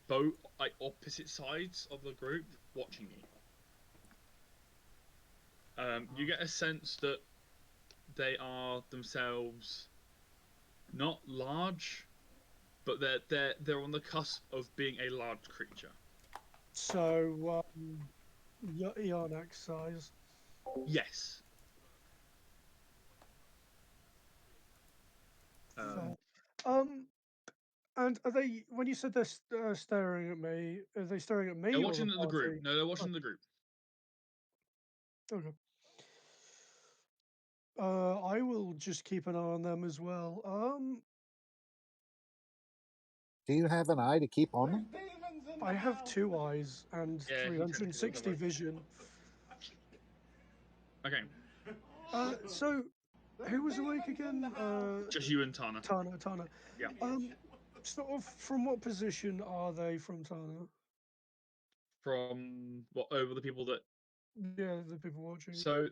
both like opposite sides of the group, watching you. You get a sense that they are themselves not large, but they're on the cusp of being a large creature. So, Yarnak size. Yes. And are they? When you said they're staring at me, are they staring at me They're or watching the the group. party? No, they're watching the group. Okay. I will just keep an eye on them as well. Do you have an eye to keep on them? I have 2 eyes and Yeah, he technically does 360 have vision. Okay. So, who was awake again? Just you and Tana. Tana. Yeah. Sort of, from what position are they from Tana? From what over the people that. Yeah, the people watching. So,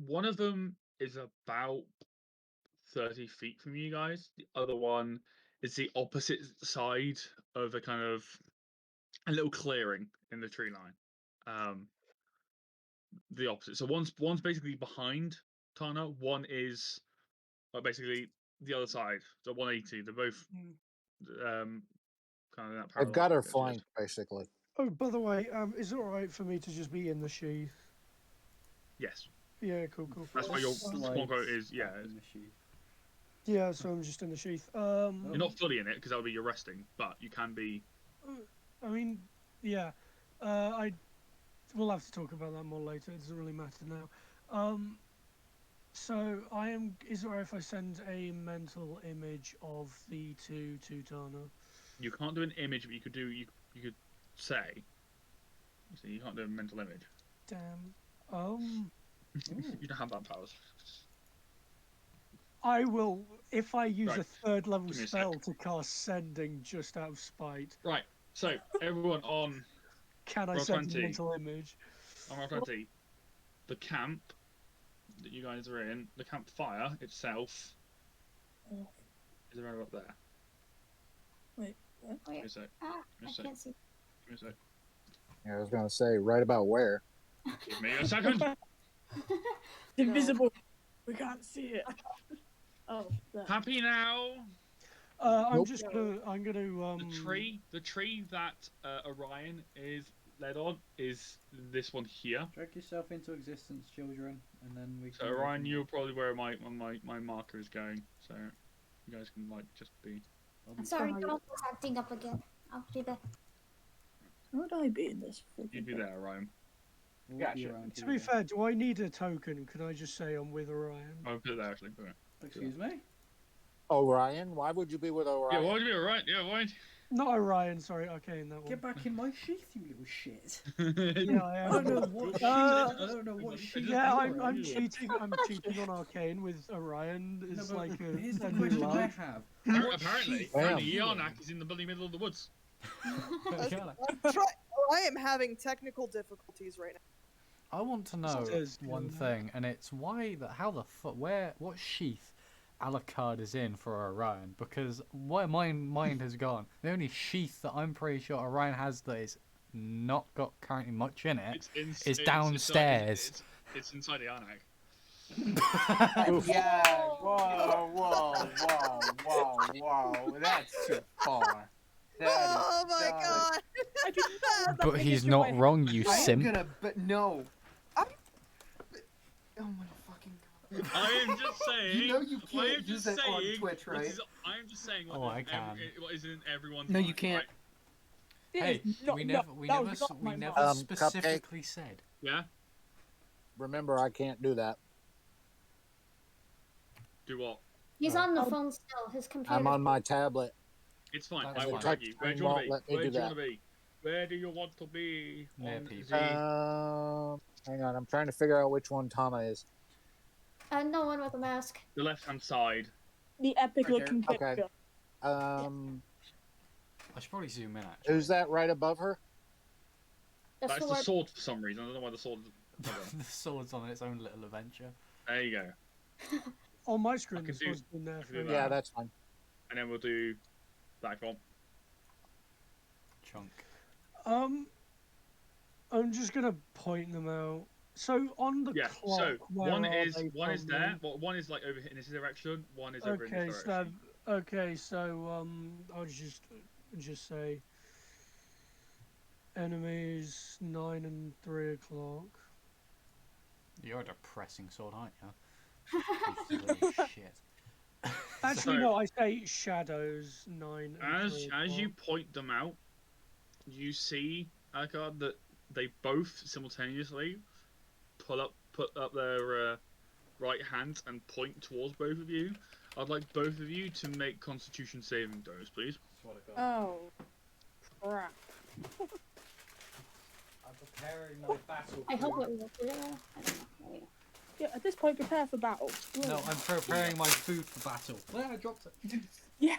one of them is about 30 feet from you guys. The other one is the opposite side of a kind of a little clearing in the tree line. The opposite. So one's basically behind Tana. One is basically the other side. So 180. They're both kind of that parallel. They've got her flanked, basically. Oh, by the way, is it alright for me to just be in the sheath? Yes. Yeah, cool. That's why your spawn quote is in the sheath. Yeah, so I'm just in the sheath. You're not fully in it because that would be your resting, but you can be. I mean, yeah. We'll have to talk about that more later. It doesn't really matter now. So is it alright if I send a mental image of the two to Tana? You can't do an image, but you could say. So you can't do a mental image. Damn. You don't have that powers. I will, if I use Right. a 3rd level Give me a spell sec. to cast Sending just out of spite. Right. So everyone on. Can I Roll send 20. a mental image? On roll 20, the camp that you guys are in, the campfire itself, is around up there. Wait, what? Where? Give me a sec. I Give me a sec. can't see. Give me a sec. Yeah, I was going to say, right about where? Give me a second. It's invisible. We can't see it. Oh, there. Happy now. I'm gonna. The tree that Orion is led on is this one here. Drag yourself into existence, children, and then we. So Orion, you're probably where my marker is going. So you guys can just be. I'm sorry, Donald was acting up again. I'll be back. How would I be in this? You'd be there, Orion. To be fair, do I need a token? Can I just say I'm with Orion? I'll put it there actually. Excuse me? Orion? Why would you be with Orion? Yeah, why would you be Orion? Yeah, why? Not Orion, sorry. Okay, in that one. Get back in my sheath, you little shit. Yeah, I am. I don't know what sheath. Yeah, I'm cheating. I'm cheating on Arcane with Orion. It's like a. Here's the a new question I life. have. Apparently, Yarnak is in the bloody middle of the woods. I am having technical difficulties right now. I want to know one thing, and it's how the fuck, what sheath Alucard is in for Orion, because where my mind has gone, the only sheath that I'm pretty sure Orion has that is not got currently much in it is downstairs. It's inside the Arnak. Yeah. Whoa. That's too far. Oh my god. I didn't know that But the he's history not went- wrong, you I'm simp. gonna, but no. Oh my fucking god. I am just saying. You know you I can't am use just that on saying Twitch, what right? I am just saying what, Oh, I can. what is in everyone's No, you mind, can't. right? It Hey, is not- we no, never that was not my mind. specifically said. Yeah. Remember, I can't do that. Do what? He's No. on the phone still. His computer. I'm on my tablet. It's fine. That's I won't fine. drag you. Where do you Won't want to be? let me Where do do you that. want to be? Where do you want to be? Near On people. Hang on, I'm trying to figure out which one Tama is. No one with a mask. the left-hand side. The epic Right looking there. Okay. picture. I should probably zoom in, actually. Who's that right above her? That's the sword for some reason. I don't know why the sword. The sword's on its own little adventure. There you go. On my screen, can this do- one's been there I for can do a Yeah, that. that's fine. And then we'll do that one. Chunk. I'm just gonna point them out. So on the Yeah. clock, So where one are is they one is from there. then? Well, one is like over in this direction. One is over in Okay, this so direction. I'll just say enemies 9 and 3 o'clock. You're a depressing sword, aren't you? You silly shit. Actually, So- no, I say shadows 9 and 3 As you o'clock. point them out, you see, Akard, that they both simultaneously put up their right hands and point towards both of you. I'd like both of you to make Constitution saving throws, please. Oh, crap. I'm preparing my battle. I hope it will. I don't know. There you go. Yeah, at this point, prepare for battle. No, I'm preparing my food for battle. I dropped it. Yeah.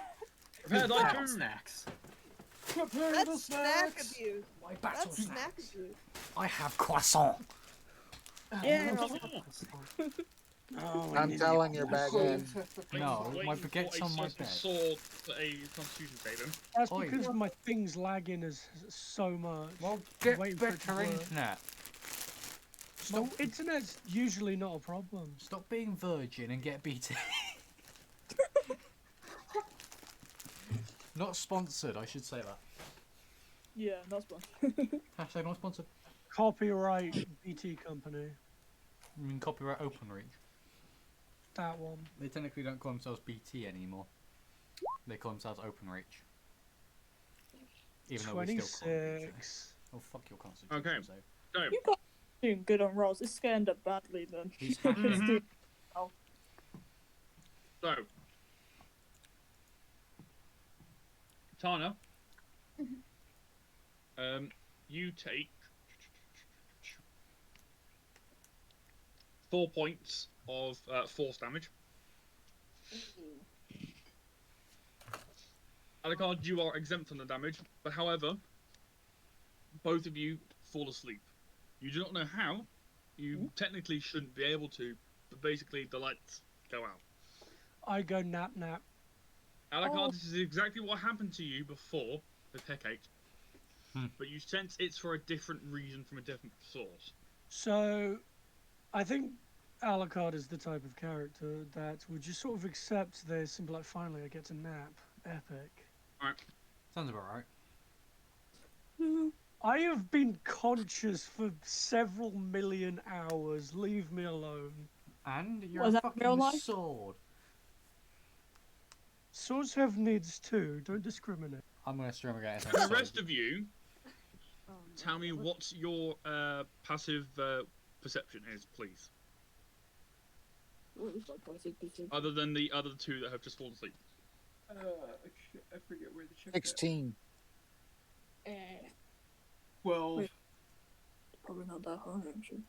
Prepare thy Battle food. snacks. Prepare That's snack abuse. My battle That's snack snacks. abuse. I have croissant. Yeah. Oh, I'm telling your bag in. No, Waiting my for baguette's a on my certain bed. sword for a Constitution saving. That's Oi. because my thing's lagging so much. Well, get Waiting for it to better work. internet. No, internet's usually not a problem. Stop being virgin and get BT. Not sponsored, I should say that. Yeah, that's one. Hashtag not sponsored. Copyright BT company. I mean, copyright OpenReach. That one. They technically don't call themselves BT anymore. They call themselves OpenReach. Even though we still call it BT. 26. Oh, fuck your constitution Okay. save. So, You got doing good on rolls. This is going to end up badly then. He's Let's do it. so Tana, you take 4 points of force damage. Alucard, you are exempt from the damage, but however, both of you fall asleep. You do not know how. You technically shouldn't be able to, but basically the lights go out. I go nap. Alucard, this is exactly what happened to you before with Hecate, but you sense it's for a different reason from a different source. So, I think Alucard is the type of character that would just sort of accept this and be like, finally I get to nap. Epic. Alright. Sounds about right. I have been conscious for several million hours. Leave me alone. And you're Was a that real fucking life? sword. Swords have needs too. Don't discriminate. I'm gonna stream again. The rest of you, tell me what your passive perception is, please. Other than the other two that have just fallen asleep. I forget where the check. 16. 12. Wait. Probably not that high, actually.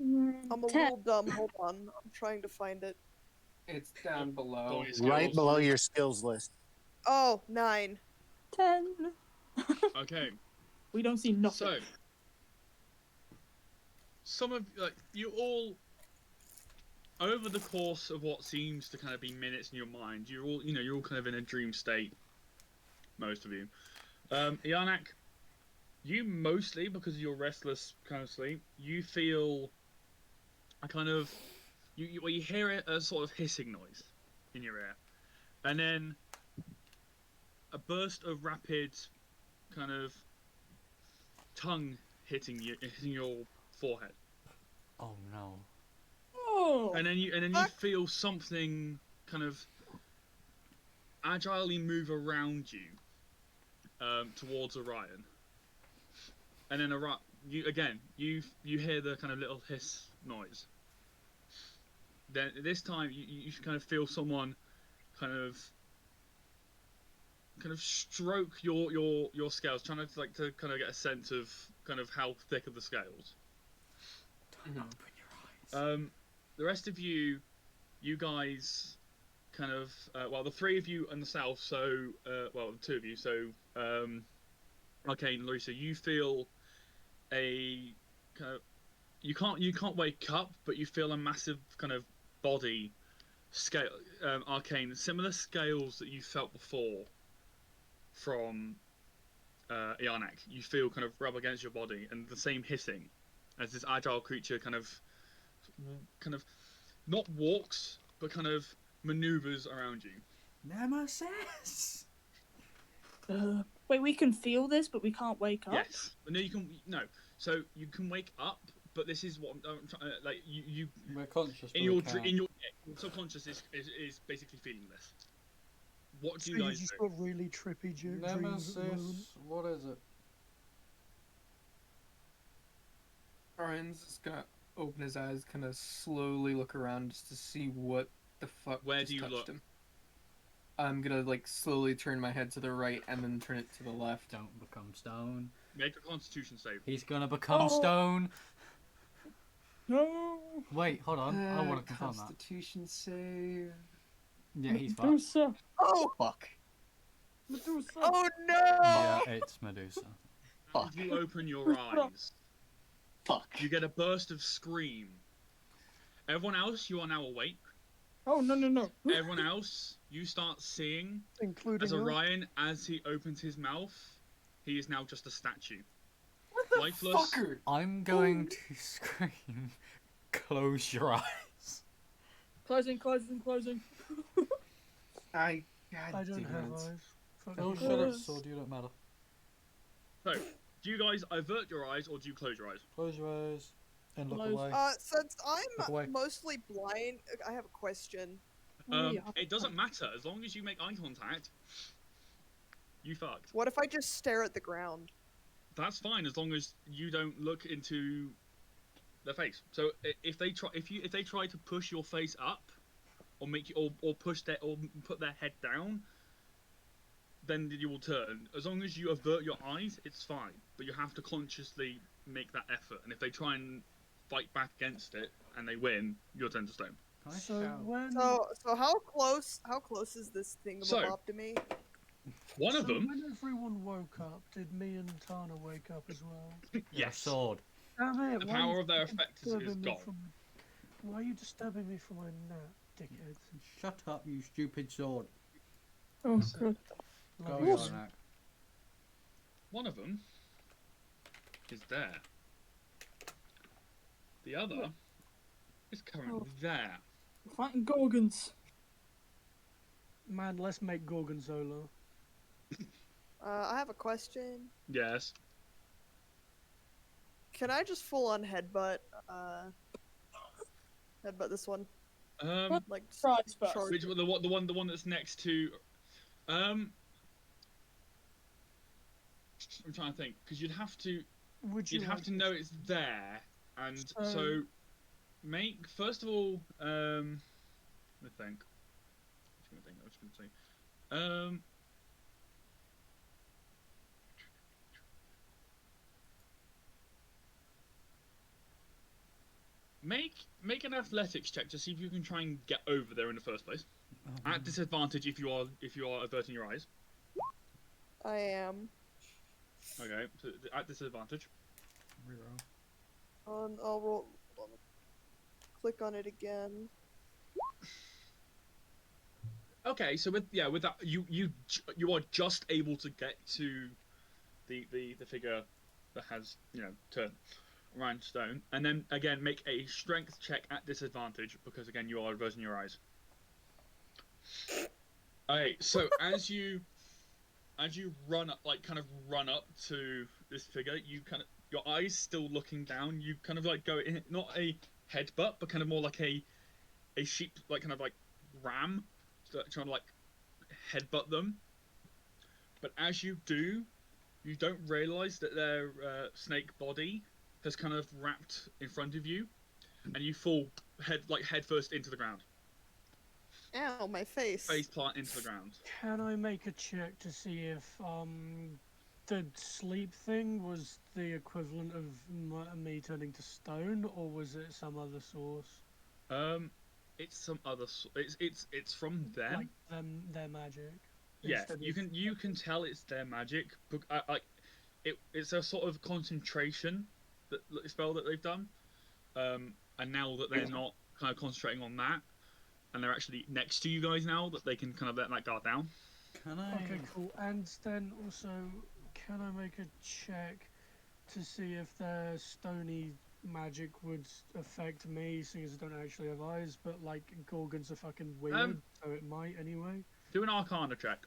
I'm a 10. little dumb. Hold on. I'm trying to find it. It's down below. Right below your skills list. Oh, 9. 10. Okay. We don't see nothing. So, some of you all over the course of what seems to kind of be minutes in your mind, you're all kind of in a dream state. Most of you, Ianak, you mostly, because of your restless kind of sleep, you feel a kind of you hear a sort of hissing noise in your ear, and then a burst of rapid kind of tongue hitting your forehead. Oh no. Oh. And then you feel something kind of agilely move around you towards Orion. And then you hear the kind of little hiss noise. Then this time you kind of feel someone kind of stroke your scales, trying to kind of get a sense of kind of how thick are the scales. Open your eyes. The rest of you guys kind of the three of you in the south, so the two of you, so Arcane and Larissa, you feel a kind of you can't wake up, but you feel a massive kind of body scale, Arcane, similar scales that you felt before from Ianak. You feel kind of rub against your body, and the same hissing as this agile creature kind of not walks, but kind of maneuvers around you. Nemesis. Wait, we can feel this, but we can't wake up. Yes, no, you can. No, so you can wake up, but this is what I'm trying. Like you. We're conscious. In your subconscious is basically feeling this. What do you guys just do? got really trippy dreams at the moment. Nemesis. What is it? Ryan's just gonna open his eyes, kind of slowly look around just to see what the fuck Where just do you touched look? him. I'm gonna slowly turn my head to the right and then turn it to the left. Don't become stone. Make a Constitution save. He's gonna become stone. No. Wait, hold on. I want to confirm that. Constitution save. Yeah, he's fucked. Medusa. Oh fuck! Medusa. Oh no! Yeah, it's Medusa. Fuck. As you open your eyes, Fuck. you get a burst of scream. Everyone else, you are now awake. Oh no. Everyone else, you start seeing Including as us. Orion, as he opens his mouth, he is now just a statue. Lifeless. Fucker! I'm going to scream. Close your eyes. Closing. I I don't have eyes. Fuck Oh, you. shut up, sword. You don't matter. So, do you guys avert your eyes or do you close your eyes? Close your eyes and look Close. away. Since Look away. I'm mostly blind, I have a question. It doesn't matter as long as you make eye contact. You fucked. What if I just stare at the ground? That's fine as long as you don't look into their face. So if they try to push your face up, or make you or push or put their head down, then you will turn. As long as you avert your eyes, it's fine. But you have to consciously make that effort. And if they try and fight back against it and they win, you'll turn to stone. Can I So shout? when So how close is this thing So- to me? One of them, when everyone woke up, did me and Tana wake up as well? Your yes. sword. Damn it! The why are power you of their fucking effect is disturbing me gone. Why are you disturbing me from my nap, dickhead? Shut up, you stupid sword. Oh god. Go Love on, you. Ianak. One of them is there. The other is currently there. Fighting Gorgons. Man, let's make Gorgonzola. I have a question. Yes. Can I just full on headbutt this one? Like Tries first. charge. Which the one that's next to I'm trying to think because you'd have to know it's there, and so make first of all let me think. I was gonna say make an athletics check to see if you can try and get over there in the first place. At disadvantage if you are averting your eyes. I am. Okay, so at disadvantage. Reroll. I'll roll. Click on it again. Okay, so with that, you are just able to get to the figure that has turned around stone, and then again make a strength check at disadvantage because again you are averting your eyes. Okay, so as you run up, kind of run up to this figure, you kind of your eyes still looking down. You kind of like go in, not a headbutt, but kind of more like a sheep, like kind of like ram, trying to like headbutt them. But as you do, you don't realize that their snake body has kind of wrapped in front of you, and you fall head first into the ground. Ow, my face. Face plant into the ground. Can I make a check to see if the sleep thing was the equivalent of me turning to stone, or was it some other source? It's some other. It's from them. Like their magic. Yeah, you can tell it's their magic. Like it's a sort of concentration spell that they've done. And now that they're not kind of concentrating on that, and they're actually next to you guys now, that they can kind of let that guard down. Can I? Okay, cool. And then also, can I make a check to see if their stony magic would affect me, seeing as I don't actually have eyes, but like Gorgons are fucking weird, so it might anyway. Do an Arcana check.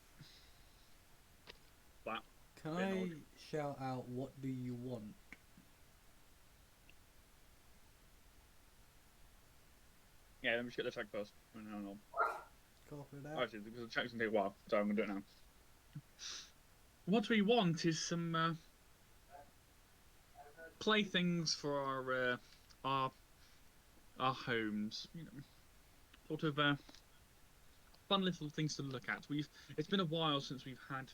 Wow. Can I shout out, what do you want? Yeah, let me just get the check first. No. Copy that. Actually, because the check's gonna take a while, so I'm gonna do it now. What we want is some playthings for our homes. Sort of fun little things to look at. It's been a while since we've had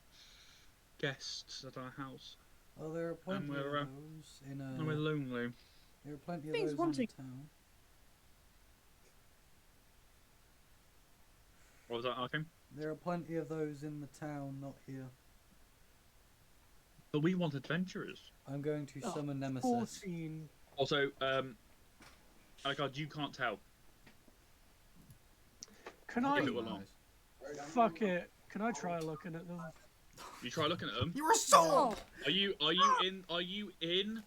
guests at our house. Oh, there are plenty of those in a. And we're lonely. There are plenty of those in town. What was that, Arkin? There are plenty of those in the town, not here. But we want adventurers. I'm going to summon Nemesis. 14. Also, God, you can't tell. Can I? Fuck it. Can I try looking at them? You try looking at them. You're a soul. Are you in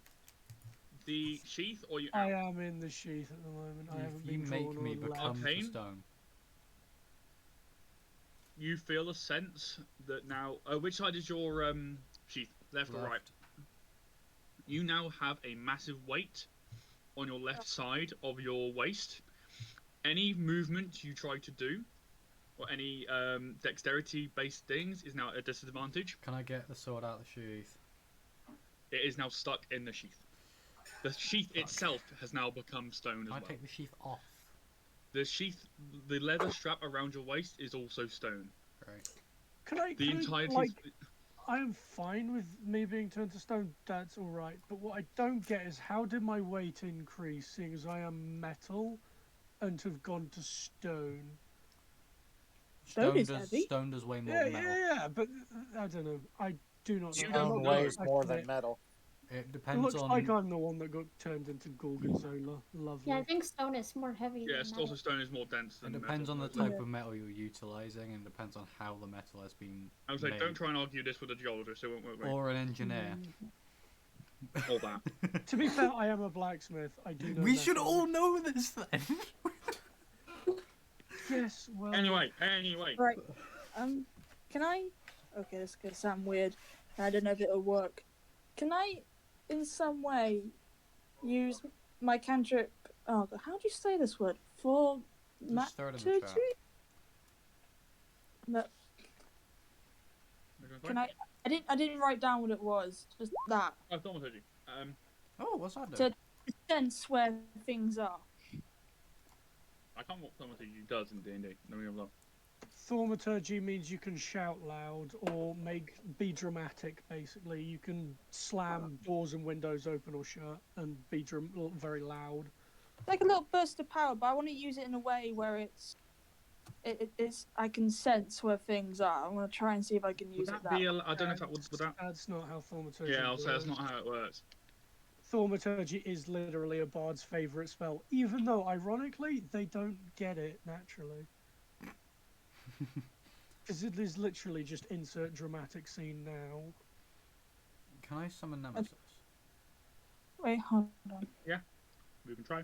the sheath, or you? I am in the sheath at the moment. I haven't been drawn make me become the stone. You feel a sense that now. Which side is your sheath? Left or right? You now have a massive weight on your left side of your waist. Any movement you try to do, or any dexterity-based things, is now at a disadvantage. Can I get the sword out of the sheath? It is now stuck in the sheath. The sheath itself has now become stone as well. I take the sheath off. The sheath, the leather strap around your waist is also stone. Right. Can I? The entirety. I'm fine with me being turned to stone. That's all right. But what I don't get is how did my weight increase, seeing as I am metal, and have gone to stone? Stone heavy. Stone does way more than metal. Yeah, but I don't know. I do not know. Stone weighs more than metal. It It looks like I'm the one that got turned into Gorgonzola. Lovely. Yeah, I think stone is more heavy. Yeah, than also metal. stone is more dense than It depends metal. on the type of metal you're utilising, and depends on how the metal has been I was like, made. don't try and argue this with a geologist, it won't work. Or an engineer. All that. To be fair, I am a blacksmith. I do know We that. should all know this then. Yes, well... Anyway. Right. Can I... Okay, this is going to sound weird. I don't know if it'll work. Can I, in some way, use my cantrip... Oh, God, how do you say this word? For... Just throw it in the chat. No. Can I didn't write down what it was. Just that. Oh, Thomas heard you. Oh, what's that do? To sense where things are. I can't what Thomas does in D&D. Let me have a look. Thaumaturgy means you can shout loud or be dramatic, basically. You can slam doors and windows open or shut and be very loud. Like a little burst of power, but I want to use it in a way where it's I can sense where things are. I'm gonna try and see if I can use Would it that that be? way. I don't know if that would that. That's not how thaumaturgy Yeah, I'll say that's works. not how it works. Thaumaturgy is literally a bard's favorite spell, even though, ironically, they don't get it naturally. Because it is literally just insert dramatic scene now. Can I summon Nemesis? Wait, hold on. Yeah, we can try.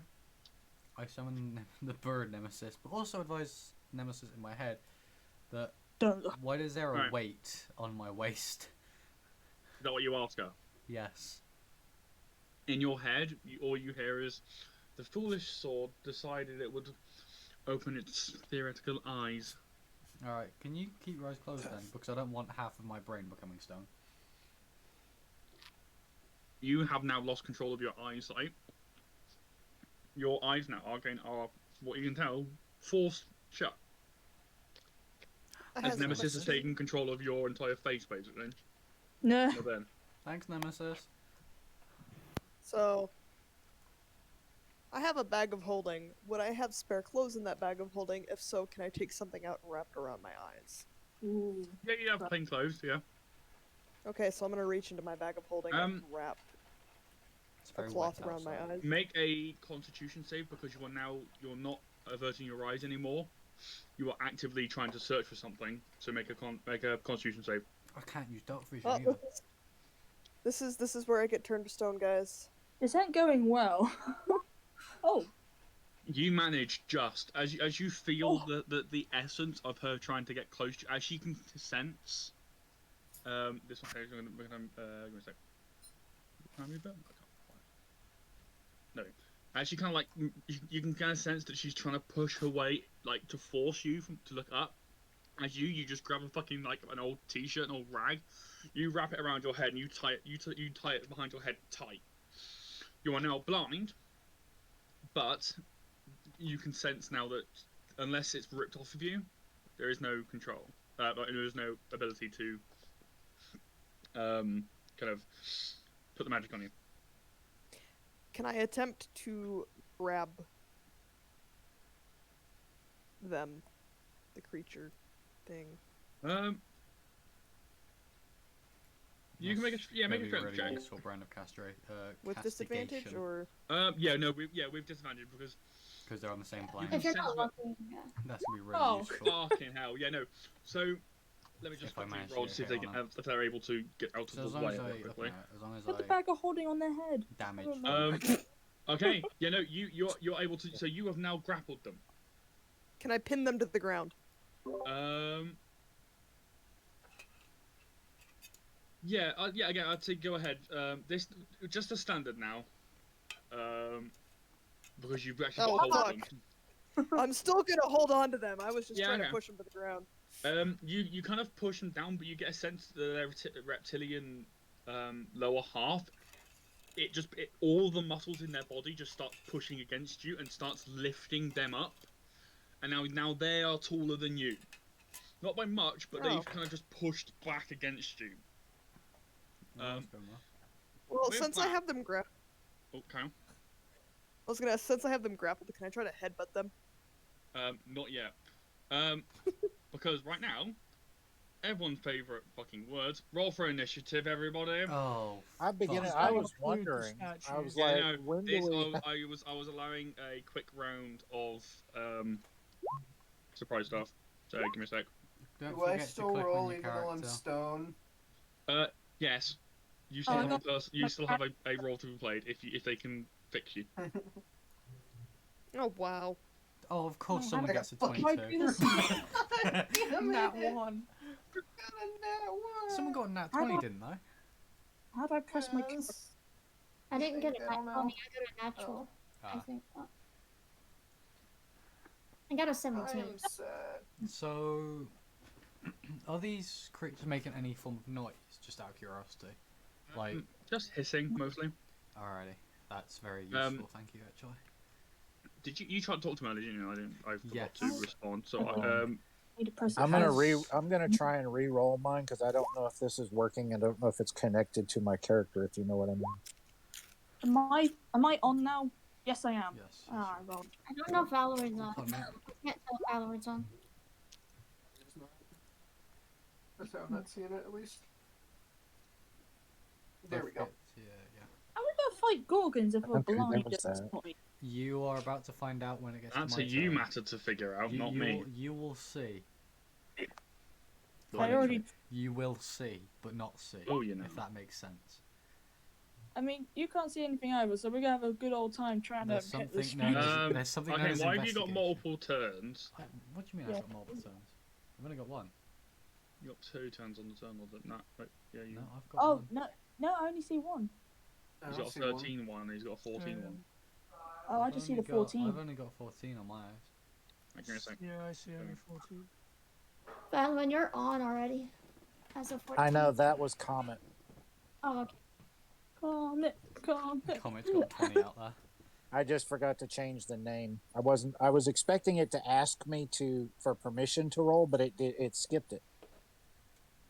I summon the bird Nemesis, but also advise Nemesis in my head that Don't look. why is there a Right. weight on my waist? Is that what you ask her? Yes. In your head, all you hear is, the foolish sword decided it would open its theoretical eyes. Alright, can you keep your eyes closed then? Because I don't want half of my brain becoming stone. You have now lost control of your eyesight. Your eyes now are what you can tell, forced shut. I As have a Nemesis has question. taken control of your entire face, basically. No. Well then. Thanks, Nemesis. So, I have a bag of holding. Would I have spare clothes in that bag of holding? If so, can I take something out and wrap it around my eyes? Ooh. Yeah, you have plain clothes, yeah. Okay, so I'm gonna reach into my bag of holding and wrap It's a very cloth wet around my outside. eyes. Make a Constitution save because you're not averting your eyes anymore. You are actively trying to search for something. So make a Constitution save. I can't use dark vision Well, either. this is where I get turned to stone, guys. This ain't going well. Oh. You manage just as you feel the essence of her trying to get close to you, as she can sense. This one. I'm gonna give me a sec. Can I move that? I can't. No. As she kind of like you can kind of sense that she's trying to push her way, like to force you to look up. As you just grab a fucking like an old t-shirt, an old rag, you wrap it around your head and you tie it behind your head tight. You are now blind, but you can sense now that unless it's ripped off of you, there is no control. There is no ability to kind of put the magic on you. Can I attempt to grab them, the creature thing? You can make a make a strength really check. useful brand of With disadvantage castigation. or? We've disadvantage because they're on the same plane. If you're not sense looking, yeah. That's gonna be really Oh. useful. fucking hell, yeah, no. So let me just If I quickly manage to roll get to see if hit they on can, if they're able to get out So of as the long way as I, real quickly. as long as Put the I bag of holding on their head. damage. Okay, yeah, no, you're able to. So you have now grappled them. Can I pin them to the ground? Yeah, again, I'd say go ahead. This just a standard now. Because you've actually got hold of them. I'm still gonna hold on to them. I was just Yeah, trying okay. to push them to the ground. You kind of push them down, but you get a sense that their reptilian lower half, all the muscles in their body just start pushing against you and starts lifting them up, and now they are taller than you, not by much, but they've kind of just pushed back against you. Well, with since I that- have them grappled, Okay. I was gonna ask, since I have them grappled, can I try to headbutt them? Not yet. Because right now, everyone's favorite fucking words. Roll for initiative, everybody. Oh, I beginning. fuck. I was Include the wondering. I statue. was Yeah, like, no, when do this, we? I was allowing a quick round of surprise stuff. So give me a sec. Don't Do I forget to still click roll on your even though I'm character. stone? Yes, you still I have got- you still have a role to be played if they can fix you. Oh wow! Oh, of course, Oh, someone I gets a got fucking- 22. Damn Nat it. 1. Someone got a nat I 20, got- didn't they? How'd I press my? Yes. I didn't get a I don't nat know. 20, I got a natural. I Ah. think. I got a I 17. am sad. So, are these creatures making any form of noise? Just out of curiosity. Like, Just hissing mostly. alrighty, that's very useful. Thank you, actually. Did you tried to talk to me, didn't you? I forgot Yes. to respond. So Need to press. I'm it. gonna I'm gonna try and re-roll mine because I don't know if this is working. I don't know if it's connected to my character. If you know what I mean. Am I on now? Yes, I am. Yes. Ah, I rolled. I don't know if Valorant's on. Pardon me. I can't tell if Valorant's on. It's not. That's how I'm not seeing it at least. There we go. Yeah, yeah. How we got fight gorgons if we're Okay, there blind was at this that. point? You are about to find out when it gets That's to a my you turn. matter to figure out, not me. You will see. I already. You will see, but not see. Oh, you know. If that makes sense. I mean, you can't see anything either, so we're gonna have a good old time trying There's to hit the something known streets. as there's something known Okay, as why have you got investigation. multiple turns? What do you mean Yeah. I've got multiple turns? I've only got one. You got 2 turns on the turn, or no? Wait, yeah, you. No, I've got Oh one. no, I only see one. I He's don't got a see one. 13 one, and he's got a 14 one. Oh, I just see the 14. I've only got 14 on my eyes. Give me a sec. Yeah, I see only 14. But when you're on already, as of 14. I know that was Comet. Oh, okay. Comet. Comet's got 20 out there. I just forgot to change the name. I was expecting it to ask me for permission to roll, but it skipped it.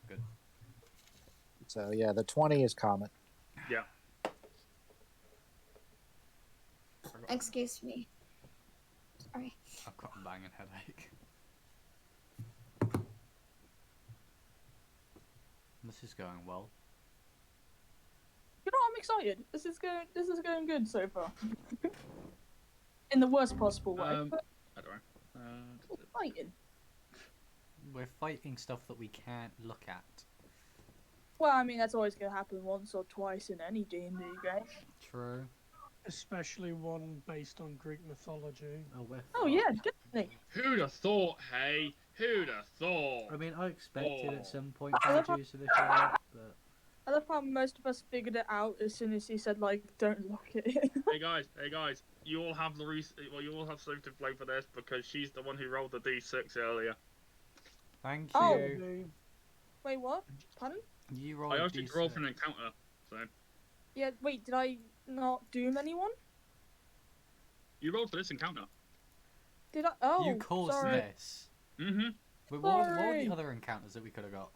Good. So yeah, the 20 is Comet. Yeah. Excuse me. Sorry. I've got a banging headache. This is going well. You know, I'm excited. This is going good so far. In the worst possible way. But I don't know. it's fighting. We're fighting stuff that we can't look at. Well, I mean, that's always gonna happen once or twice in any D&D game. True. Especially one based on Greek mythology. Oh yeah, definitely. Who'd have thought, hey? Who'd have thought? I mean, I expected at some point I to love how- reduce it, but I love how most of us figured it out as soon as he said, like, don't look at it. Hey guys, you all have you all have something to blame for this because she's the one who rolled the D6 earlier. thank Oh. you. Wait, what? Pardon? You rolled I a asked you to roll for an encounter, so Yeah, wait, did I not doom anyone? you rolled for this encounter. Did I? Oh, You caused sorry. this. Mm-hmm. But what were Sorry. the other encounters that we could have got?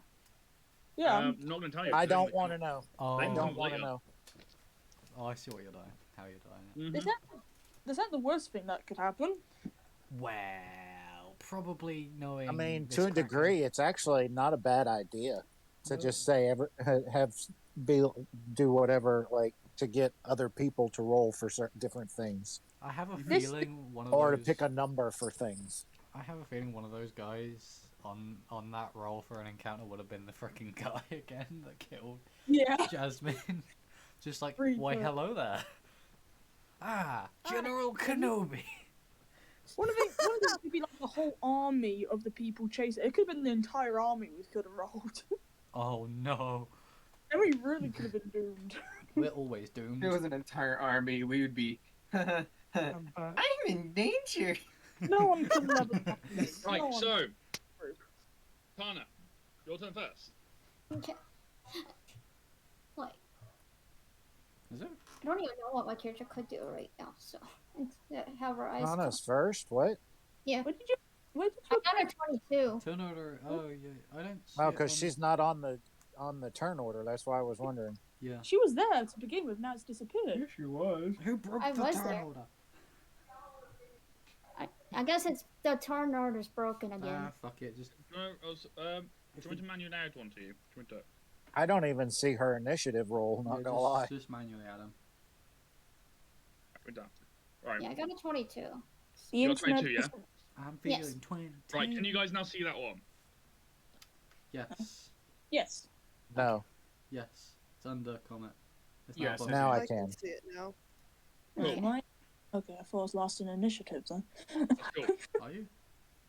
Yeah, Not gonna tell you. I don't want to know. Oh, I They don't come want to later. know. oh, I see what you're doing. How you're doing it. Mhm. is that the worst thing that could happen? Well, probably knowing. I mean, this to a Kraken- degree, it's actually not a bad idea to just say do whatever, like, to get other people to roll for certain different things, I have a This- feeling one of or to those. pick a number for things. I have a feeling one of those guys on that roll for an encounter would have been the freaking guy again that killed Yeah. Jasmine. Just like, Freak why, her. hello there. General Kenobi. One of it could be like the whole army of the people chasing. It could have been the entire army we could have rolled. Oh no, And we really could have been doomed. we're always doomed. If it was an entire army, we would be. I'm I'm back. in danger. No one could have ever. Right, No one- so Tana, your turn first. Okay. Like, Is it? I don't even know what my character could do right now, so. Have her eyes Honest closed. first, what? Yeah. What did you? I got a 22. Turn order. Oh yeah, I don't. See Oh, it because on- she's not on the turn order. That's why I was wondering. Yeah. She was there to begin with. Now it's disappeared. she was. Who broke I the was turn there. order? I guess it's the turn order's broken again. Ah, fuck it. Just No, do you want to manually add one to you? Do you want to? I don't even see her initiative roll. Not yeah, gonna lie. just manually add them. We're done. Right. Yeah, I got a 22. The You're internet 22, yeah? is- I'm Yes. feeling 20. Right. Can you guys now see that one? Yes. Yes. No. Yes. It's under comment. It's Yes, not Now I I can can. see it now. Cool. Wait, mine? Okay, I thought I was last in initiative then. Cool. Are you?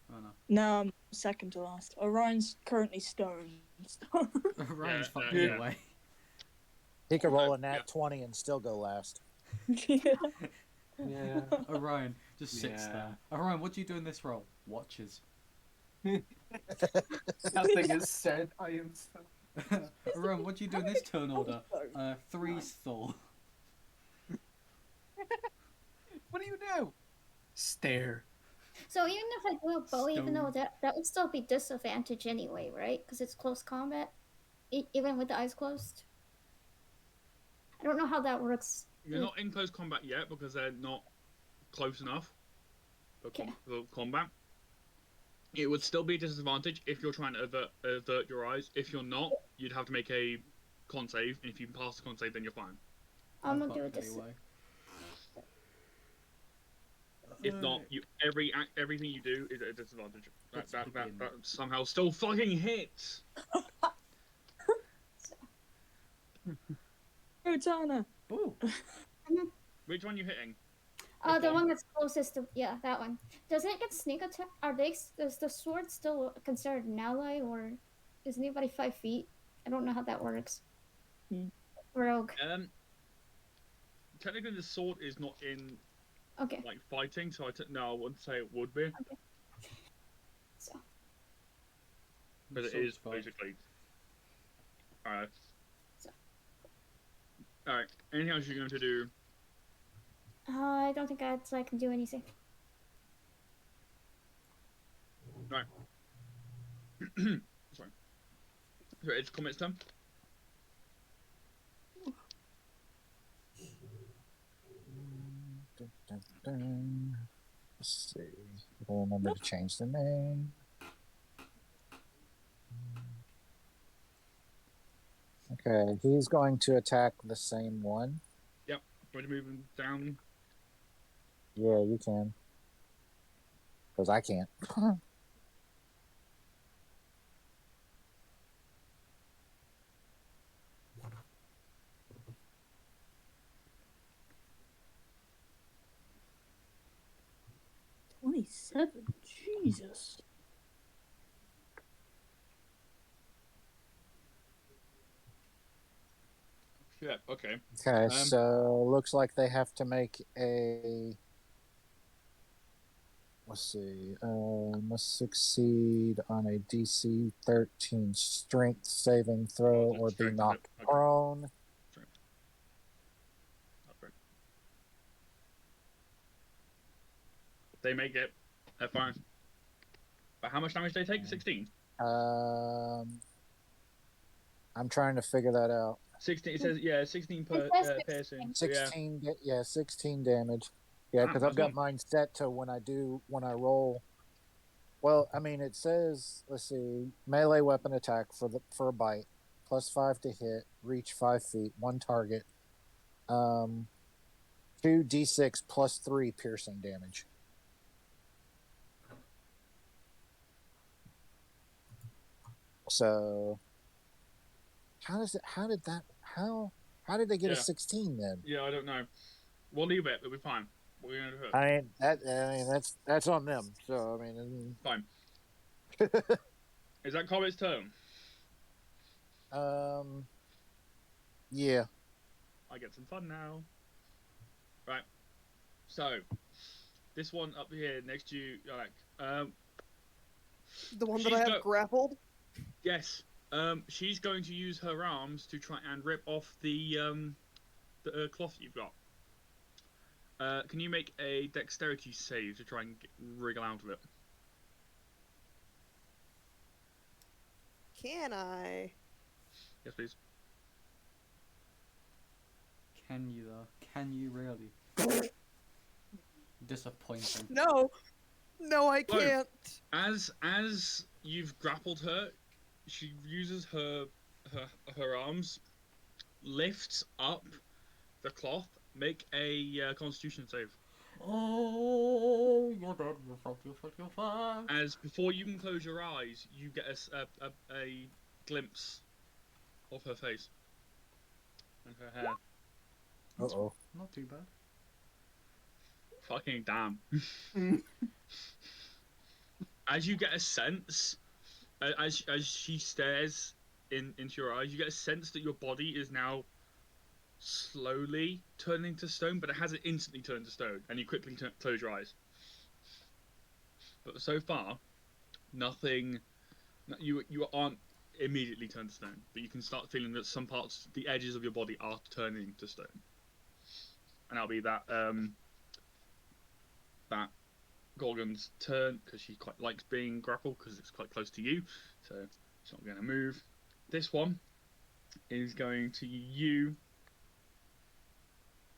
Oh no. No, I'm second to last. Orion's currently stoned. Ryan's Yeah, fucking yeah. away. He could roll a Yeah. nat 20 and still go last. Yeah. Yeah. Orion just sits Yeah. there. Orion, what do you do in this role? Watches. Nothing is said. I am. Orion, what do you do in this turn order? 3 Thor. What do you do? Stare. So even if I do a bow, even though Stone. that would still be disadvantage anyway, right? Because it's close combat, even with the eyes closed. I don't know how that works. You're not in close combat yet because they're not close enough for, for combat. It would still be a disadvantage if you're trying to avert your eyes. If you're not, you'd have to make a con save, and if you pass the con save, then you're fine. I'm I've gonna do got it this. leeway. If not, everything you do is at a disadvantage. Let's That begin. somehow still fucking hits. Oh, Tana. Ooh. Which one you hitting? The one that's closest to that one. Doesn't it get sneak attack? Does the sword still considered an ally, or is anybody 5 feet? I don't know how that works. Rogue. Technically, the sword is not in Okay. like fighting, so no, I wouldn't say it would be. Okay. So. But it is basically. Alright. So. Alright. Anything else you're going to do? I don't think I can do anything. Right. Sorry. So it's Comet's turn. Let's see. I'll remember to change the name. Okay, he's going to attack the same one. Yep. Want to move him down? Yeah, you can. Because I can't. 27. Jesus. Yeah. Okay. Okay, so looks like they have to make a. Let's see. Must succeed on a DC 13 strength saving throw or be knocked prone. They make it. They're fine. But how much damage do they take? 16. I'm trying to figure that out. 16. It says 16 per piercing. 16. Yeah, 16 damage. Yeah, because I've got mine set to when I roll. Well, I mean, it says, let's see, melee weapon attack for a bite, +5 to hit, reach 5 feet, one target, 2d6 +3 piercing damage. So, how did they get a 16 then? Yeah, I don't know. We'll leave it. It'll be fine. We're gonna do it. I mean, that's on them. So I mean, fine. Is that Comet's turn? Yeah. I get some fun now. Right. So, this one up here next to you, like, the one that I have grappled. Yes. She's going to use her arms to try and rip off the cloth you've got. Can you make a dexterity save to try and wriggle out of it? Can I? Yes, please. Can you though? Can you really? Disappointing. No, I can't. As you've grappled her, she uses her arms, lifts up the cloth. Make a Constitution save. Oh, you're dead. You're fucked. As before you can close your eyes, you get a glimpse of her face and her hair. Uh-oh. Not too bad. Fucking damn. As you get a sense, as she stares into your eyes, you get a sense that your body is now slowly turning to stone, but it hasn't instantly turned to stone, and you quickly close your eyes. But so far, nothing. You aren't immediately turned to stone, but you can start feeling that some parts, the edges of your body, are turning to stone, and that'll be that Gorgon's turn, because she quite likes being grappled because it's quite close to you, so it's not going to move. This one is going to you.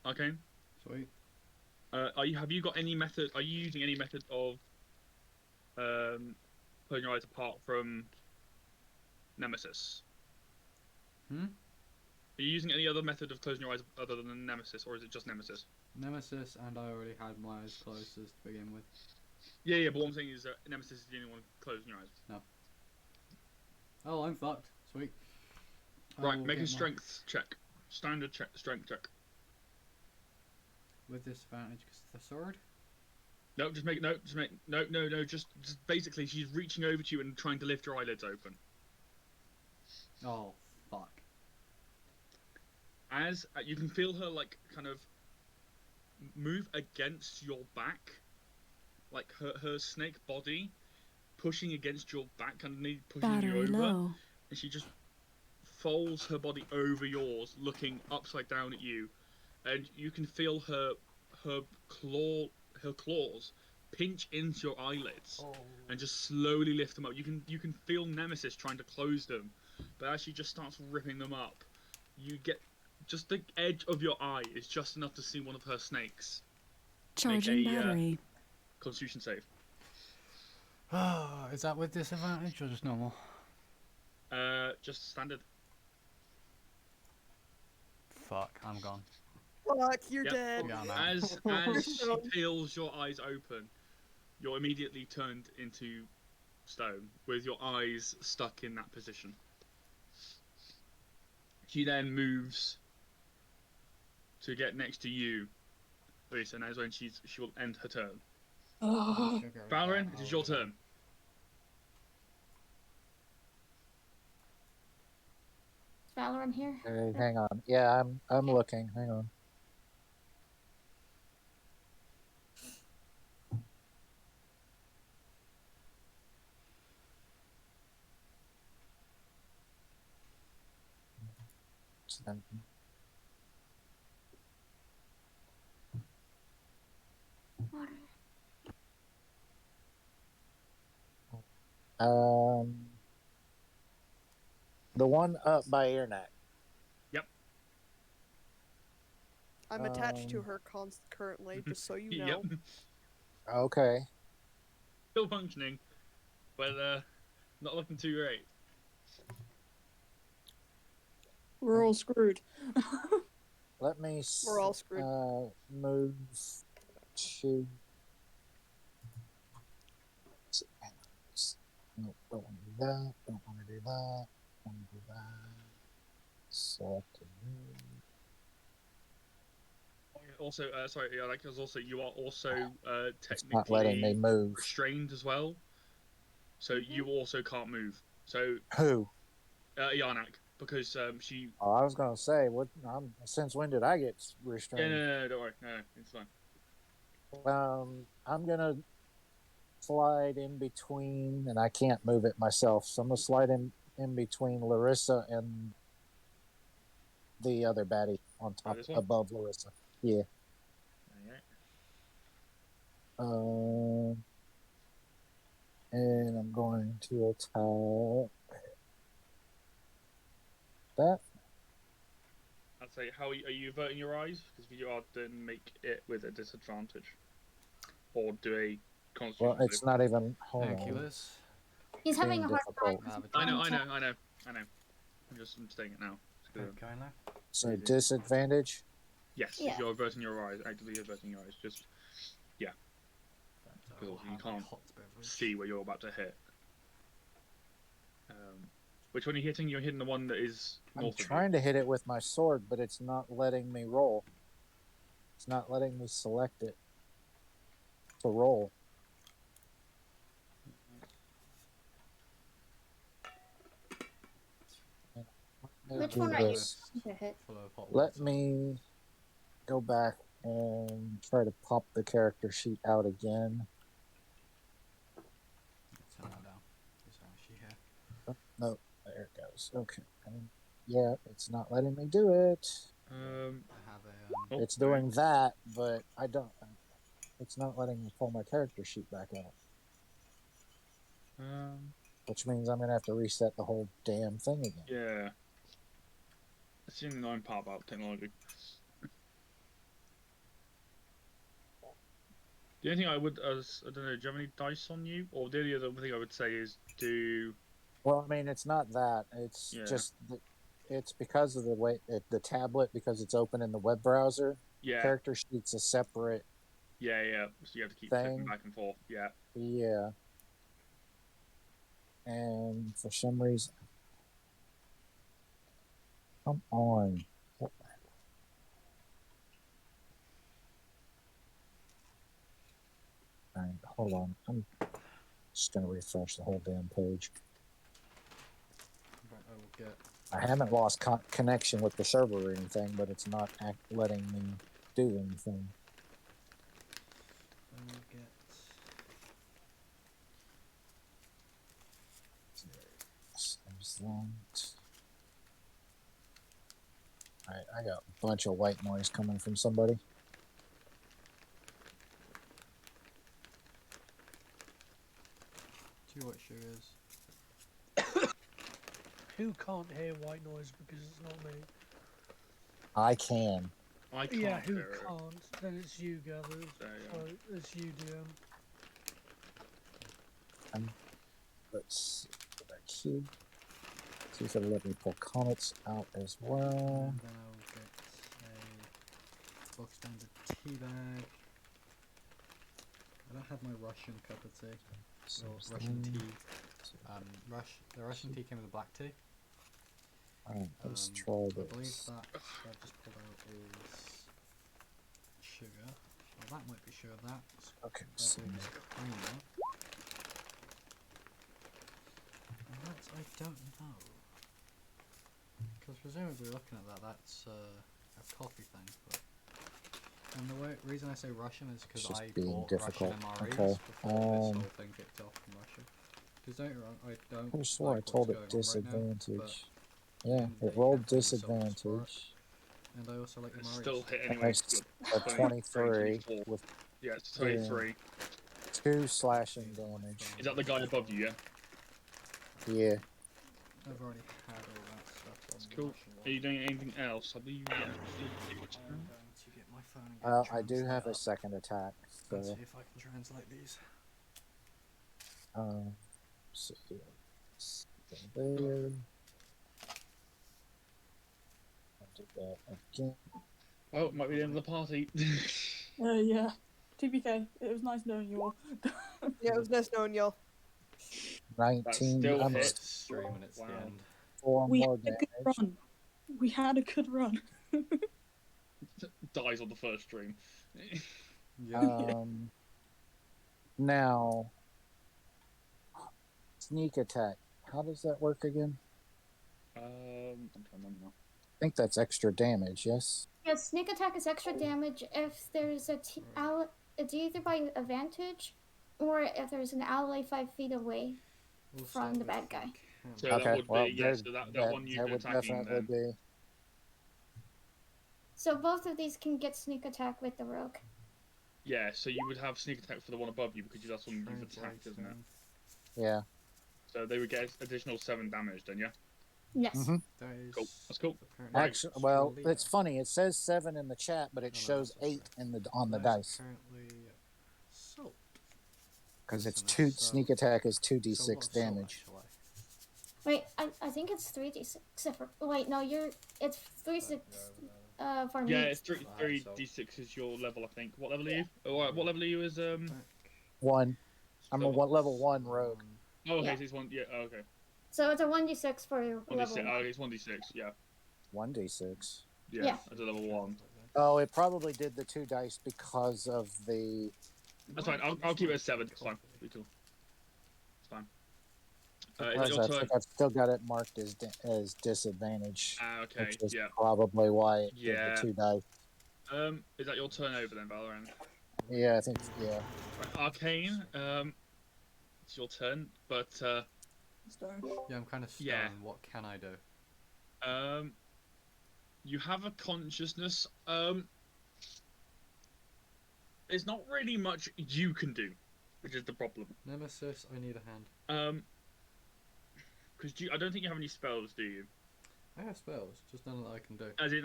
Okay. Sweet. Have you got any method? Are you using any method of pulling your eyes apart from Nemesis? Are you using any other method of closing your eyes other than Nemesis, or is it just Nemesis? Nemesis, and I already had my eyes closed to begin with. Yeah, but what I'm saying is that Nemesis is the only one closing your eyes. No. Oh, I'm fucked. Sweet. Right, make a strength check. Standard strength check. With disadvantage because of the sword? No, just basically she's reaching over to you and trying to lift your eyelids open. Oh, fuck. As you can feel her like kind of move against your back, like her snake body pushing against your back, kind of pushing Battery you over, low. and she just folds her body over yours, looking upside down at you, and you can feel her claws pinch into your eyelids and just slowly lift them up. You can feel Nemesis trying to close them, but as she just starts ripping them up, you get just the edge of your eye is just enough to see one of her snakes. Charging Make a, battery. Constitution save. Is that with disadvantage or just normal? Just standard. Fuck, I'm gone. Fuck, you're Yep. dead. Yeah, I'm out. As she peels your eyes open, you're immediately turned into stone with your eyes stuck in that position. She then moves to get next to you, Lisa, and that is when she will end her turn. Oh. Valorant, it is your turn. Is Valorant here? Hey, hang on. Yeah, I'm looking. Hang on. Water. The one up by ear neck. Yep. I'm attached to her currently, just so you know. Yep. Okay. Still functioning, but not looking too great. We're all screwed. Let me We're all screwed. move to. No, don't want to do that. Don't want to do that. Want to do that. Select a move. Also, sorry, yeah, like, because also you are also It's not letting me technically move. restrained as well, so you also can't move. So Who? Yarnak, because she. Oh, I was gonna say, what? Since when did I get Yeah, restrained? no, don't worry, no, it's fine. I'm gonna slide in between, and I can't move it myself, so I'm gonna slide in between Larissa and the other baddie on top, this one? above Larissa. Yeah. Okay. And I'm going to attack that. I'd say, are you averting your eyes? Because if you are, then make it with a disadvantage, or do a constitution. Well, it's not even. Hold Thank you, on. Liz. He's having a hard difficult. time. I know. I'm saying it now. Okay, now. So disadvantage. Yes, Yeah. if you're averting your eyes, actively averting your eyes, just yeah, because you can't see where you're about to hit. Which one are you hitting? You're hitting the one that is north of you. I'm trying to hit it with my sword, but it's not letting me roll. It's not letting me select it to roll. Which one are you to hit? Let me go back and try to pop the character sheet out again. Turn that down. Is she here? Oh, no, there it goes. Okay. Yeah, it's not letting me do it. I have a. It's doing that, but I don't. It's not letting me pull my character sheet back out. Which means I'm gonna have to reset the whole damn thing again. Yeah. It's the annoying part about technology. The only thing I would, I don't know, do you have any dice on you? Or the other thing I would say is do. Well, I mean, it's not that. It's Yeah. just it's because of the way the tablet, because it's open in the web browser. Yeah. Character sheet's a separate Yeah. So you have to keep thing. flipping back and forth. Yeah. Yeah. And for some reason, come on. All right, hold on. I'm just gonna refresh the whole damn page. Right, I will get. I haven't lost connection with the server or anything, but it's not letting me do anything. I will get. There's that. Alright, I got a bunch of white noise coming from somebody. Two white sugars. Who can't hear white noise because it's not me? I can. I can't. Yeah, who hear it. can't? Then it's you, Gathers. There you So it's you, DM. Let's go back here. See if it'll let me pull comments out as well. And then I will get a box standard tea bag. I don't have my Russian cup of tea. Or Russian tea. The Russian tea came with a black tea. Alright, let's try I believe this. that I've just pulled out is sugar. Well, that might be sugar. That's Okay, I so believe it's creamer. And that's I don't know. Because presumably looking at that, that's a coffee thing. But and the reason I say Russian is because just I being bought difficult. Russian MREs Okay, before this whole thing kicked off from Russia. Because don't get me wrong, I don't I swore like I told what's it going on right now, disadvantage. but Yeah, then it they rolled kept giving me so much support, disadvantage. and I also like It's MREs. still hit I anyway. a 23 with Yeah, it's 23. 2 slashing damage. Is that the guy above you? Yeah. Yeah. I've already had all that stuff. That's cool. Are you doing anything else? I believe. Yeah. I'm going to get my phone and get I do have a up. second attack. Let's So, see if I can translate these. so there. I'll do that again. Oh, it might be the end of the party. Yeah. TBK, it was nice knowing you all. Yeah, it was nice knowing y'all. 19. still I'm hits. Stream and it's the end. 4 We more had a good damage. run. We had a good run. Dies on the first stream. Now, sneak attack. How does that work again? I'm trying to remember now. I think that's extra damage, yes? Yeah, sneak attack is extra damage if there's it's either by advantage or if there's an ally 5 feet away from the bad guy. So Okay, that would well, be, yeah, so that one you'd that be would attacking definitely then. be. So both of these can get sneak attack with the rogue. Yeah, so you would have sneak attack for the one above you because that's one you've attacked, isn't it? Yeah. So they would get additional 7 damage then, yeah? Yes. Mhm. Cool. That's cool. Actually, well, it's funny. It says 7 in the chat, but it shows 8 on the dice. Apparently salt. Because it's 2 sneak attack is 2d6 damage. Wait, I think it's 3d6. Wait, no, it's 3d6 for me. Yeah, it's 3d6 is your level, I think. What level are you? Oh, what level are you as 1. I'm a level 1 rogue. Oh, okay, Yeah. so it's 1. Yeah, oh, okay. So it's a 1d6 for your 1d6. level. Oh, it's 1d6. Yeah. 1d6. Yeah. That's a level 1. Oh, it probably did the 2 dice because of the. That's fine. I'll keep it at 7. It's fine. Be cool. It's fine. Is that your I turn? think I've still got it marked as disadvantage. Okay. Which is Yeah. probably why it did Yeah. the 2 dice. Is that your turn over then, Valorant? Yeah, I think. Yeah. Right, Arcane. It's your turn, but Yeah, I'm kind of stunned. Yeah. What can I do? You have a consciousness. There's not really much you can do, which is the problem. Nemesis, I need a hand. Because I don't think you have any spells, do you? I have spells, just none that I can do. As in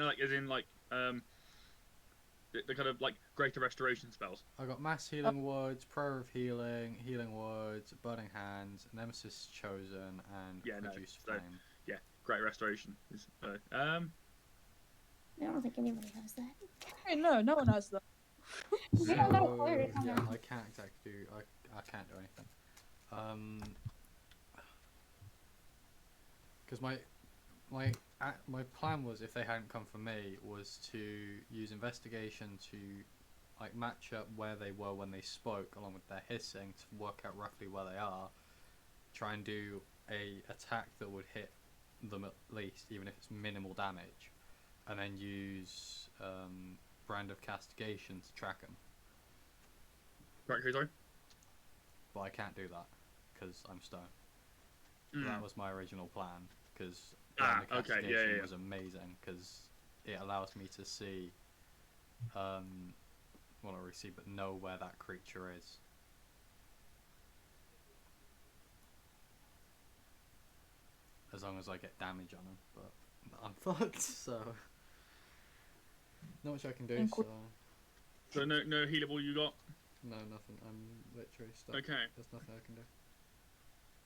the kind of like greater restoration spells. I got mass healing words, prayer of healing, healing words, burning hands, nemesis chosen, and produce flame. yeah, great restoration. I don't think anybody has that. Hey, no, no one has that. I don't know where So to come yeah, out. I can't exactly do. I can't do anything. Because my plan was, if they hadn't come for me, was to use investigation to like match up where they were when they spoke, along with their hissing, to work out roughly where they are. Try and do a attack that would hit them at least, even if it's minimal damage, and then use brand of castigation to track them. Right, sorry. But I can't do that because I'm stoned. Mm. That was my original plan, because the okay, castigation yeah. was amazing, because it allows me to see, well, not really see, but know where that creature is. As long as I get damage on him, but I'm fucked, so not much I can do. So no healable you got? No, nothing. I'm literally stuck. Okay. There's nothing I can do.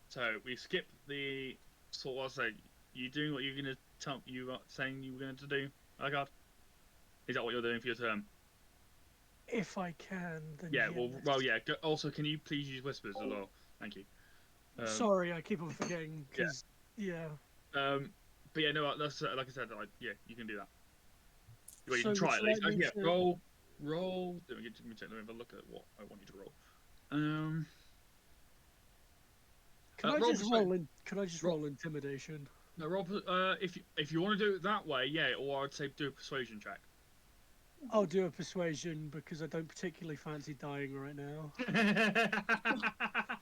So we skip the sort of say you doing what you're gonna tell you were saying you were going to do. Oh God, is that what you're doing for your turn? If I can, then Yeah. yes. Well, yeah. Also, can you please use whispers as well? Thank you. Sorry, I keep on forgetting. Cause, yeah. But yeah, no. That's like I said. Yeah, you can do that. Well, you So can try at would you least. like me Yeah. to- Roll. Let me have a look at what I want you to roll. Can I roll just persuasion. roll in? Can I just roll intimidation? No, roll. If you want to do it that way, yeah. Or I'd say do a persuasion check. I'll do a persuasion because I don't particularly fancy dying right now.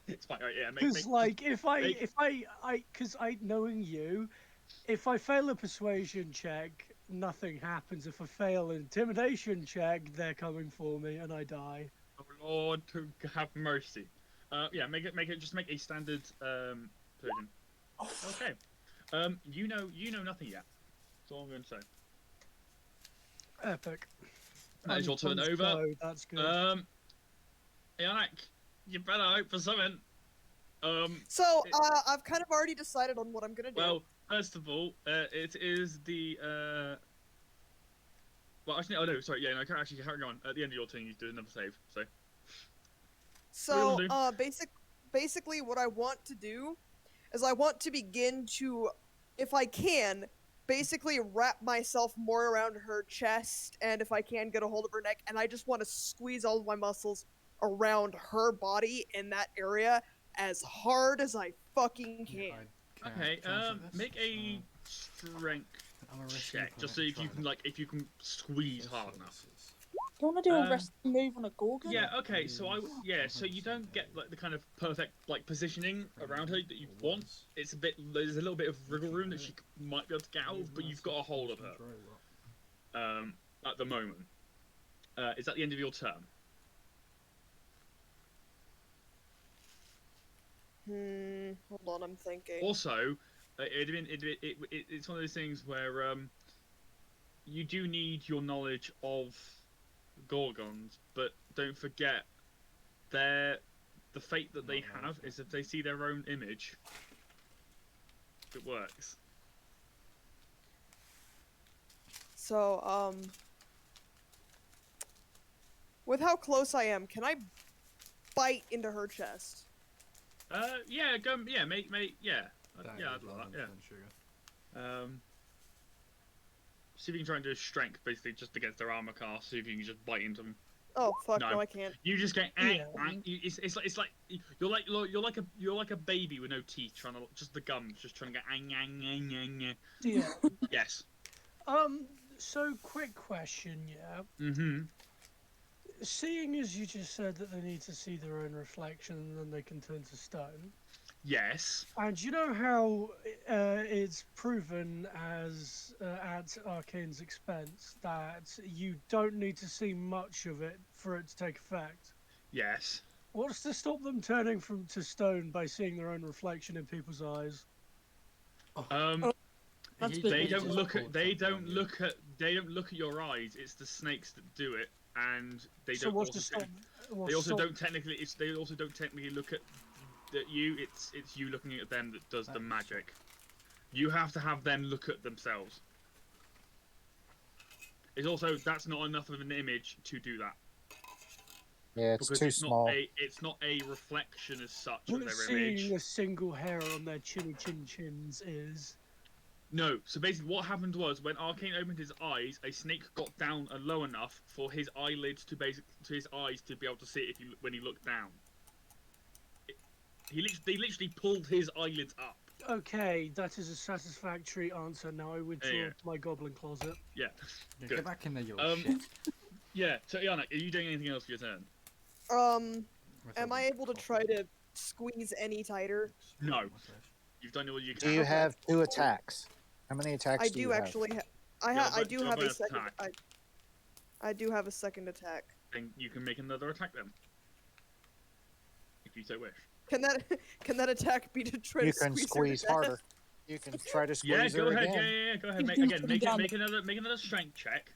It's fine. Right, yeah. Because because knowing you, if I fail a persuasion check, nothing happens. If I fail an intimidation check, they're coming for me and I die. Oh Lord, to have mercy. Yeah, make it. Just make a standard persuasion. Okay. You know nothing yet. That's all I'm going to say. Epic. That is your turn over. So that's good. Yannick, you better hope for something. So I've kind of already decided on what I'm gonna do. Well, first of all, it is the Well, actually, oh no, sorry. Yeah, no, actually, carry on. At the end of your turn, you do another save. So. Basically, what I want to do is I want to begin to, if I can, basically wrap myself more around her chest, and if I can, get a hold of her neck, and I just want to squeeze all of my muscles around her body in that area as hard as I fucking can. Okay, make a strength check, just so if you can squeeze hard enough. Do you want to do a rescue move on a Gorgon? Yeah. Okay. So so you don't get like the kind of perfect like positioning around her that you want. It's there's a little bit of wriggle room that she might be able to get out of, but you've got a hold of her. At the moment, is that the end of your turn? Hold on, I'm thinking. Also, it's one of those things where you do need your knowledge of Gorgons, but don't forget the fate that they have is if they see their own image, it works. So, with how close I am, can I bite into her chest? Yeah, go, yeah, yeah, I'd love that, yeah. See if you can try and do a strength, basically, just against their armor class. See if you can just bite into them. Oh fuck! No, I can't. You just get it's like you're like a baby with no teeth trying to just the gums just trying to get Yeah. Yes. So quick question, yeah. Mm-hmm. Seeing as you just said that they need to see their own reflection and then they can turn to stone. Yes. And you know how it's proven as at Arcane's expense that you don't need to see much of it for it to take effect? Yes. What's to stop them turning to stone by seeing their own reflection in people's eyes? They don't look at your eyes. It's the snakes that do it, and they So don't. what's Also, to stop? they also don't technically. They also don't technically look at you. It's you looking at them that does the magic. You have to have them look at themselves. It's also that's not enough of an image to do that. Yeah, it's Because too small. It's not a reflection as such But of their seeing image. a single hair on their chins is. No, so basically what happened was when Arcane opened his eyes, a snake got down and low enough for his eyelids to his eyes to be able to see it when he looked down. They literally pulled his eyelids up. Okay, that is a satisfactory answer. Now I withdraw to my goblin closet. Yeah. Yeah, Good. get back in there, you little shit. Yeah, so Iana, are you doing anything else for your turn? Am I able to try to squeeze any tighter? No. You've done all you can. Do you have 2 attacks? How many attacks I do you do have? actually. Yeah, I but do you're have a gonna second. attack. I do have a second attack. Then you can make another attack then. If you so wish. Can that attack be to try You to can squeeze her to squeeze death? harder. You can try to Yeah, squeeze go her ahead. again. Yeah, go ahead. Make another strength check.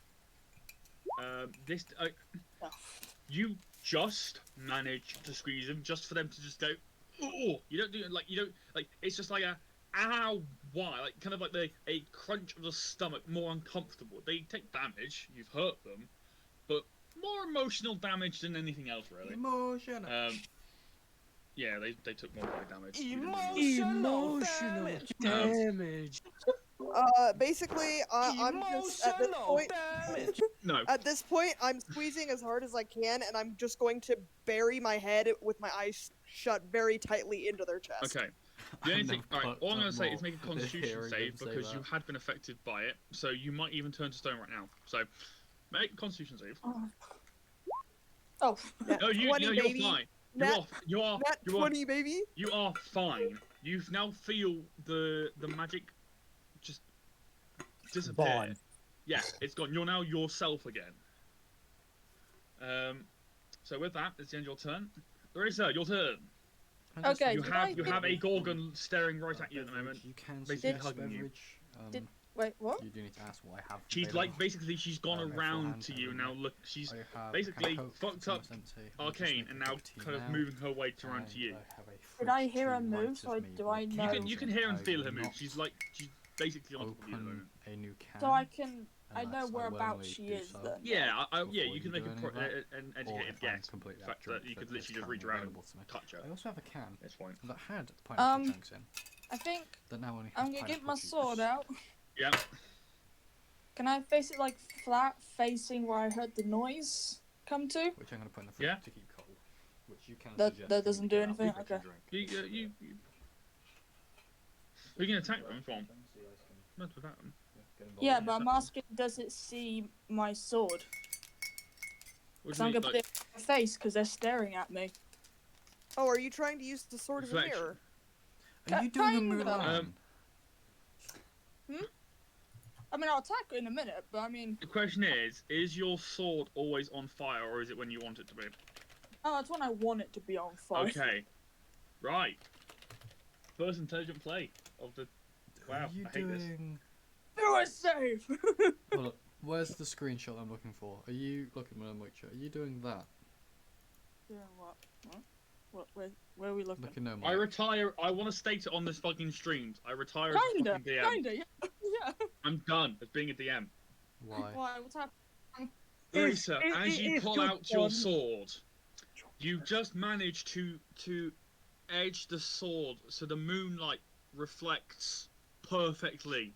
You just manage to squeeze them, just for them to just go. Oh, you don't do it like it's just like a ow, why? Like kind of like a crunch of the stomach, more uncomfortable. They take damage. You've hurt them, but more emotional damage than anything else, really. Emotional. Yeah, they took more body damage. Emotional damage. Basically, I'm just at this point. No. At this point, I'm squeezing as hard as I can, and I'm just going to bury my head with my eyes shut very tightly into their chest. Okay. The only thing, all I'm going to say is make a Constitution save because you had been affected by it, so you might even turn to stone right now. So, make a Constitution save. Oh, no, you're baby. fine. You are 20, baby. You are fine. You now feel the magic just disappear. Gone. Yeah, it's gone. You're now yourself again. So with that, it's the end of your turn. Larissa, your turn. Okay. You have a Gorgon staring right at you at the moment. You can basically suggest hugging you. beverage. Wait, what? You do need to ask what I have. She's available. like basically she's gone Full around hand to you over now. there. Look, she's I have basically Coke, fucked it's up almost empty. I'll just Arcane make and a now cup of tea kind of now. moving her way around to you. I have a Did I fridge hear to her move? right So of me do I with know? You can hear and I feel will her move. not She's basically on top of you at the moment. open a new can. So I can. I unless know whereabouts willingly she do is so. then. Yeah, yeah, before you you can do make any of that, an or educated if I'm guess. completely The fact that you could literally just reach around and available to me. touch her. I also have a can It's fine. that had pineapple chunks in. I think That now only has I'm gonna get my pineapple juice. sword out. Yeah. Can I face it like flat, facing where I heard the noise come to? Which I'm going to put in the fridge Yeah. to keep cold. Which you can That- suggest that you doesn't get do out of anything? the fridge and Okay. drink. You can attack them from. Not without them. Yeah, but I'm asking, does it see my sword? Because I'm gonna put it in my face because they're staring at me. Oh, are you trying to use the sword as a Reflection. mirror? Are you doing a Kind of. Mulan? I mean, I'll attack it in a minute, but I mean, The question is your sword always on fire or is it when you want it to be? oh, it's when I want it to be on fire. Okay. Right. First intelligent play of the. Wow, Are you I hate this. doing... Do a save! Hold up. Where's the screenshot I'm looking for? Are you looking at my picture? Are you doing that? Yeah, what? Where are we looking? Looking no I more. retire. I want to state it on this fucking streams. I retire as a Kinda, fucking DM. kinda, yeah. Yeah. I'm done as being a DM. Why? Why? What's happening? Lisa, as you if pull you're out your done- sword, you just manage to edge the sword so the moonlight reflects perfectly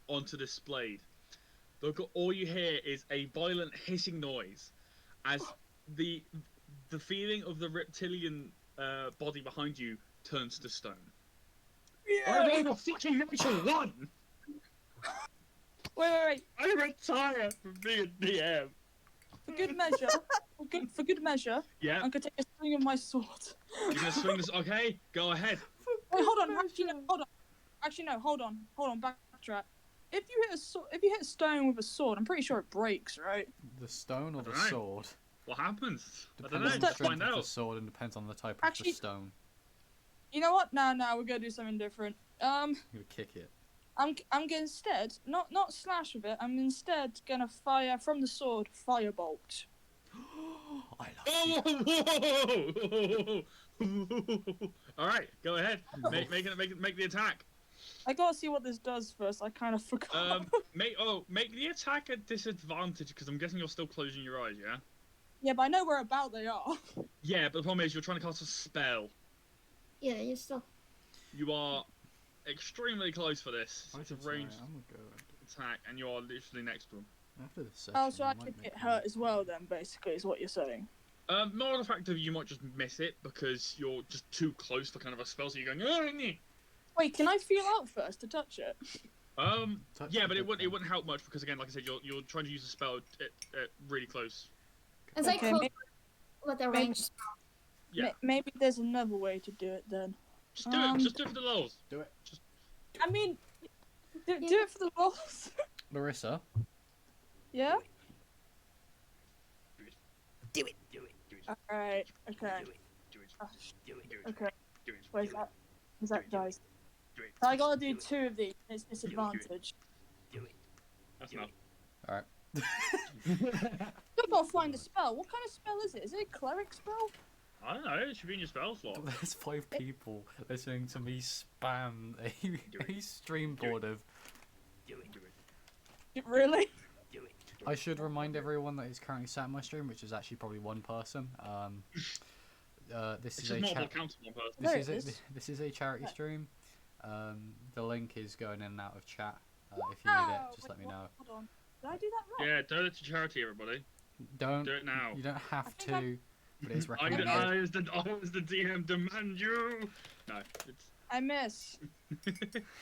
onto this blade. Look, all you hear is a violent hissing noise as the feeling of the reptilian body behind you turns to stone. I rolled a fucking natural one. Wait. I retire from being DM. For good measure, for good measure, Yeah, I'm gonna take a swing of my sword. you're gonna swing this. Okay, go ahead. Wait, hold on. Actually, no. Hold on. Backtrack. If you hit a stone with a sword, I'm pretty sure it breaks, right? The stone or the Alright. sword? What happens? I don't Depends know. on the Let's strength find of the out. sword and depends on the type of Actually- the stone. You know what? No, we're gonna do something different. You would kick it. I'm gonna instead not slash with it. I'm instead gonna fire from the sword firebolt. I love Oh, whoa! All right, go ahead. Make the attack. I gotta see what this does first. I kind of forgot. Make the attack at disadvantage because I'm guessing you're still closing your eyes, yeah? Yeah, but I know where about they are. Yeah, but the problem is you're trying to cast a spell. Yeah, you're still. You are extremely close for this. It's a ranged I'm gonna go attack, and you are literally next to him. after this session. Oh, so I might could make get a- hurt as well then, basically, is what you're saying. More the fact of you might just miss it because you're just too close for kind of a spell, so you're going. "Ah, Wait, can I feel out first to touch it? Touch Yeah, the but big it thing. wouldn't help much because again, like I said, you're trying to use a spell at really close. It's like Okay, close maybe- with a range spell. Yeah. Maybe there's another way to do it then. Just do it. Just do it for the lulz. Do it. I mean, do it for the balls. Larissa. Yeah? Do it. Do it. Do it. Alright, okay. Do it. Do it. Oh, Do it. Do it. okay. Do it. Where's do that? it. Is that dice? Do it. So I gotta do 2 of these. It's disadvantage. Do it. That's enough. Alright. I've gotta find a spell. What kind of spell is it? Is it a cleric spell? I don't know. It should be in your spell slot. There's 5 people listening to me spam a stream board of. Do it. Do it. Really? Do it. I should remind everyone that is currently sat in my stream, which is actually probably one person. This It's is just a multiple chat. accounts of one person. There This it is is. this is a charity stream. The link is going in and out of chat. If you need it, just let me know. Hold on. Did I do that wrong? Yeah, donate to charity, everybody. Don't Do it now. You don't have I think to, but it is I, recommended. I, as the DM, demand you. No, it's. I miss.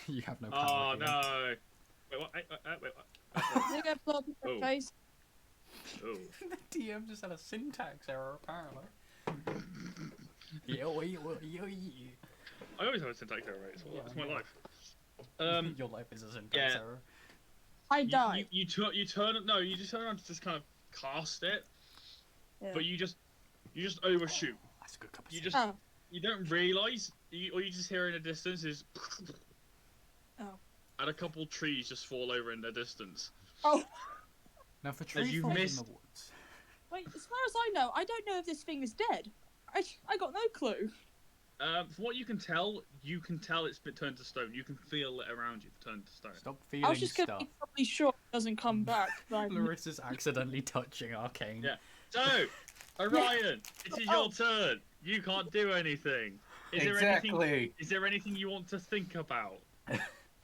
You have no Oh power. here. no. Wait, what? Wait, what? I think I blew up your Oh. face. Oh. The DM just had a syntax error, apparently. Yeah. I always have a syntax error, right? It's my life. Your life is a syntax yeah. error. I died. You just turn around to just kind of cast it, Yeah. but you just overshoot. That's a good cup of You tea. just Oh. you don't realise, or you just hear in the distance is. Oh. And a couple trees just fall over in the distance. Oh. Now for tree you falls in missed- the woods. Wait, as far as I know, I don't know if this thing is dead. I got no clue. From what you can tell it's been turned to stone. You can feel it around you turned to stone. Stop I feeling was just gonna stuff. be probably sure it doesn't come back. But Larissa's accidentally touching Arcane. Yeah. So, Orion, it is Oh. your turn. You can't do anything. Is there anything you want to think about?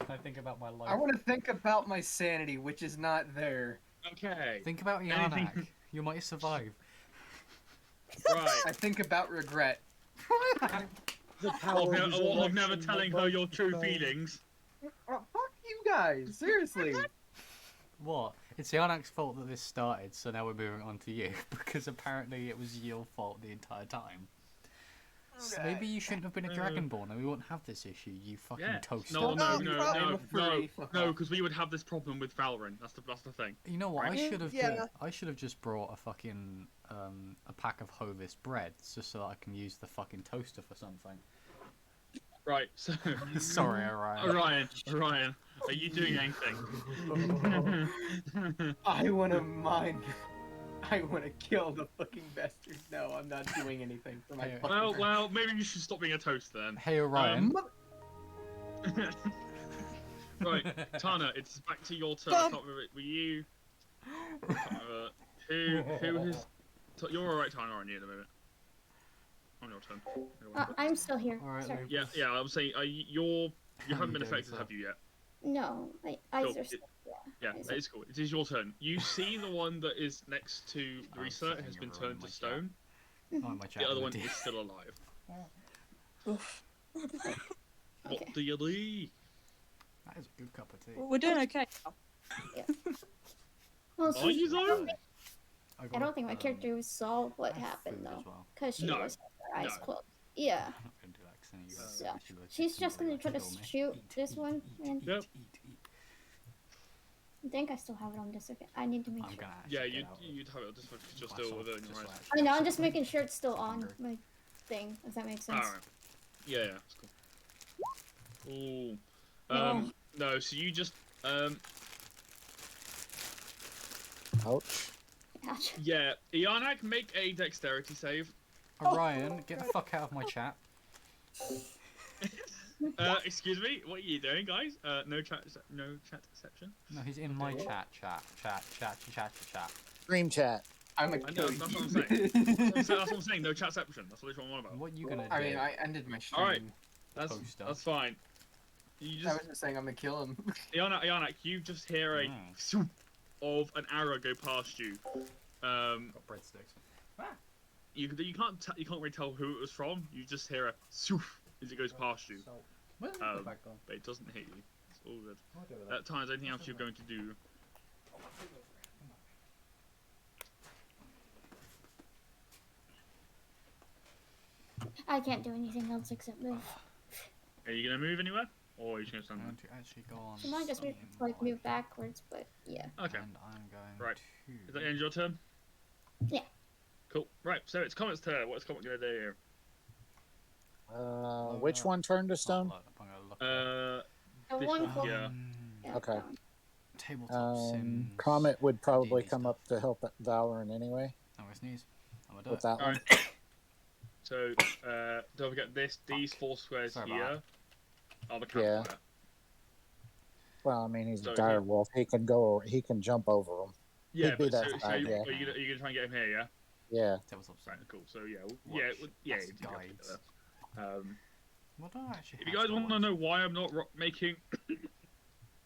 I think about my life. I want to think about my sanity, which is not there. Okay. Think about Anything- Yanak. You might survive. Right. I think about regret. Of never telling her your true feelings. Oh, fuck you guys, seriously. What? It's Yanak's fault that this started, so now we're moving on to you, because apparently it was your fault the entire time. So maybe you shouldn't have been a Dragonborn, and we wouldn't have this issue, you fucking Yeah. toaster. No, because we would have this problem with Valorant. That's the thing. You know what? Right? I should have just brought a fucking a pack of Hovis breads just so that I can use the fucking toaster for something. Right. So. Sorry, Orion. Orion, are you doing anything? I want to mine. I want to kill the fucking bastard. No, I'm not doing anything for my Hey, fucking Well, maybe you should stop being a toaster then. Hey, Orion. Right, Tana, it's back to your turn. I can't remember it. Were you? I can't remember. Who has? You're alright, Tana, aren't you at the moment? On your turn. I'm still here. Alright, Sorry. Luke. Yeah. I'm saying, you haven't been doing, affected, sir? have you yet? No, my eyes Cool. are still. Yeah, eyes that are- is cool. It is your turn. You see the one that is next to I'm Risa setting has been a roll turned in to my stone. Oh, my chat The other with one you. is still alive. Oof. Okay. What do you do? That is a good cup of tea. We're doing okay now. Well, Are you though? I don't think my character saw what happened food as though, well. because she No. was with her eyes No. closed. Yeah. I'm not going to do that 'cause then you So, actually look she's at just somebody gonna try to kill me. shoot Eat, this eat, one, eat, and- eat, Yep. eat. I think I still have it on this. Okay, I need to make I'm sure. gonna actually Yeah, get out of you'd have it just because you're myself still within just your eyes. like- I know. I'm just making sure it's still on Hungry. my thing. If that makes sense. Alright. Yeah, that's cool. Ooh. No. No, so you just, Ouch. Ouch. yeah. Ianak, make a dexterity save. Orion, get the fuck out of my chat. Excuse me, what are you doing, guys? No chat exception. No, he's in my chat. Stream chat. I'm a I know, that's what I'm saying. That's what I'm saying. No chat exception. That's what I'm on about. What you gonna do? I mean, I ended my stream. Alright, that's fine. You I just was just saying I'm gonna kill him. Iana, you just hear a swoop of an arrow go past you. Got breadsticks. You can't really tell who it was from. You just hear a swoop as it goes past you. But it doesn't hit you. It's all good. At times, anything else you're going to do? I can't do anything else except move. Are you gonna move anywhere, or are you just gonna stand I'm there? going to actually go on. I might just move backwards, but yeah. Okay. And I'm going Right. to. Is that the end of your turn? Yeah. Cool. Right. So it's Comet's turn. What's Comet gonna do here? Which one turned to stone? The This one one close- here. Yeah. Okay. Tabletop Sims. Comet would probably D&D come stuff. up to help Valorant anyway I'm gonna sneeze. I'm gonna do with it. that one. Alright. So don't forget this. These 4 squares Sorry here about are the Yeah. campfire. Well, I mean, he's So a dire wolf. He can go. He can jump over them. Yeah, He'd be but that so guy, you, yeah. are you gonna try and get him here? Yeah. Yeah. Tabletop Sims. Right. Cool. So yeah, Watch yeah. as You do have to guides. get there. What do I actually If you have guys to want to watch? know why I'm not making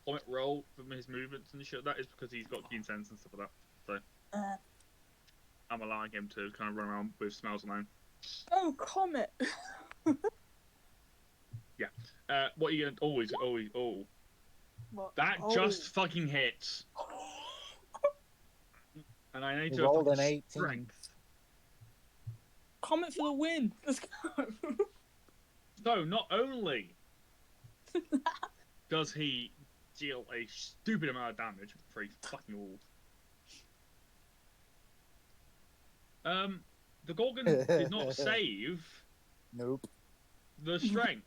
Comet roll for his movements and shit, that is because he's got keen sense and stuff like that. So I'm allowing him to kind of run around with smells alone. Oh, Comet! What are you gonna always? What? That Oh. just fucking hits. And I need He to rolled fucking an 18. strength. Comet for the win! Let's go! So not only does he deal a stupid amount of damage for a fucking wolf, the Gorgon did not save Nope. the strength.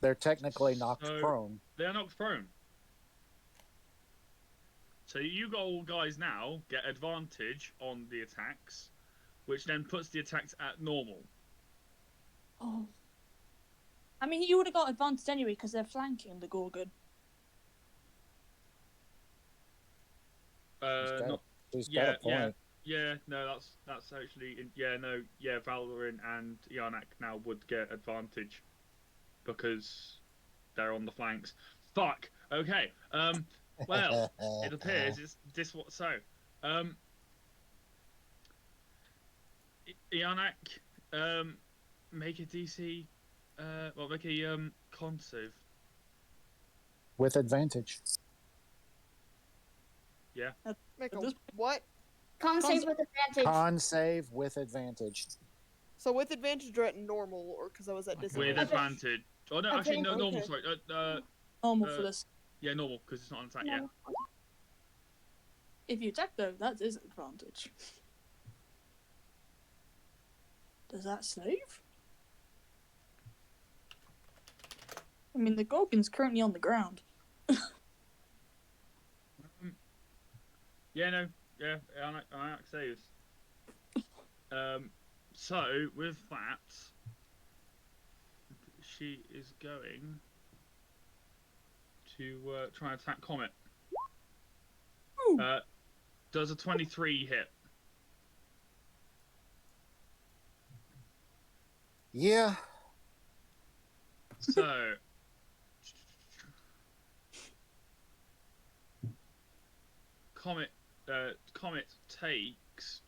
They're technically knocked So- prone. They are knocked prone. So you all guys now get advantage on the attacks, which then puts the attacks at normal. Oh. I mean, you would have got advantage anyway because they're flanking the Gorgon. Not, He's yeah, got a point. yeah, no, that's actually, Valorant and Yarnak now would get advantage because they're on the flanks. Fuck. Okay. Well, it appears it's this what so. Yarnak, make a DC. Make a con save. With advantage. Yeah. Make a This- what? Con save with advantage. Con save with advantage. So with advantage or at normal, or because I was at With disadvantage? advantage. Oh no, actually no, normal. Okay. Sorry. Normal for this. Yeah, normal because it's not an attack yet. No. If you attack though, that is advantage. Does that save? I mean, the Gorgon's currently on the ground. Yeah, no, yeah, I saves. So with that, she is going to try and attack Comet. Ooh. Does a 23 hit? Yeah. So. Comet takes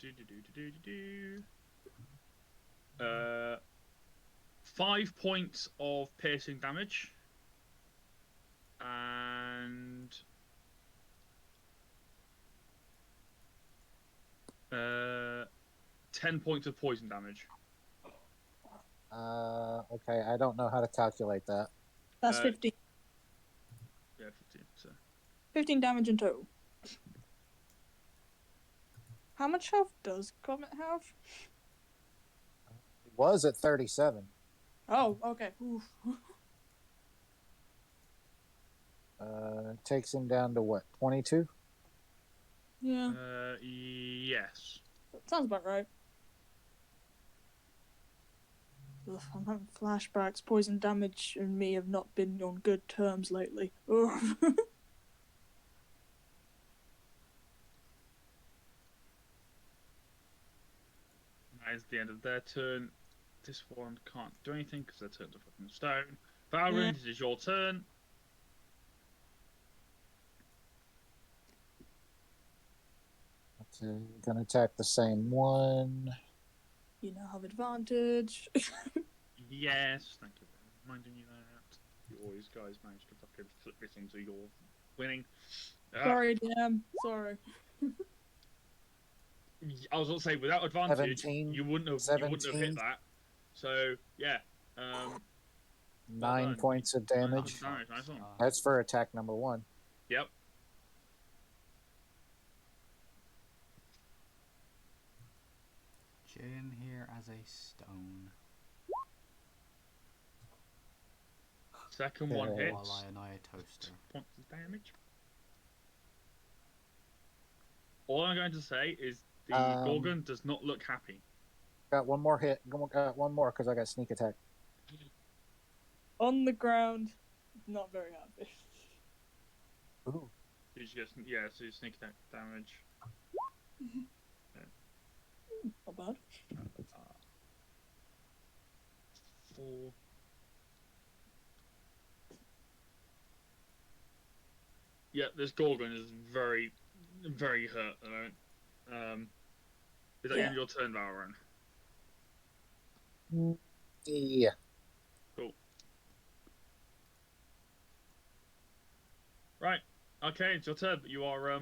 5 points of piercing damage and 10 points of poison damage. Okay, I don't know how to calculate that. That's 15. Yeah, 15. So 15 damage in total. How much health does Comet have? It was at 37. Oh, okay. Oof. Takes him down to what, 22? Yeah, yes. sounds about right. Ugh, I'm having flashbacks. Poison damage and me have not been on good terms lately. Ugh. That is the end of their turn. This one can't do anything because they're turned to fucking stone. Valorant, it is your turn. Okay, gonna attack the same one. You now have advantage. Yes, thank you for reminding me that. You always guys managed to fucking flip this into your winning. Sorry, DM. Sorry. I was going to say, without advantage, 17, you wouldn't have hit that. So yeah, 9 points of damage. Nice one. That's for attack number 1. Yep. Jin here as a stone. Second one hits. While I annoy a toaster. 2 points of damage. All I'm going to say is the Gorgon does not look happy. Got one more hit. Got one more because I got sneak attack. On the ground, not very happy. Ooh. So you sneak attack damage. Not bad. 4. Yeah, this Gorgon is very, very hurt at the moment. Is that the end of your turn, Valorant? Yeah. Cool. Right. Okay, it's your turn, but you are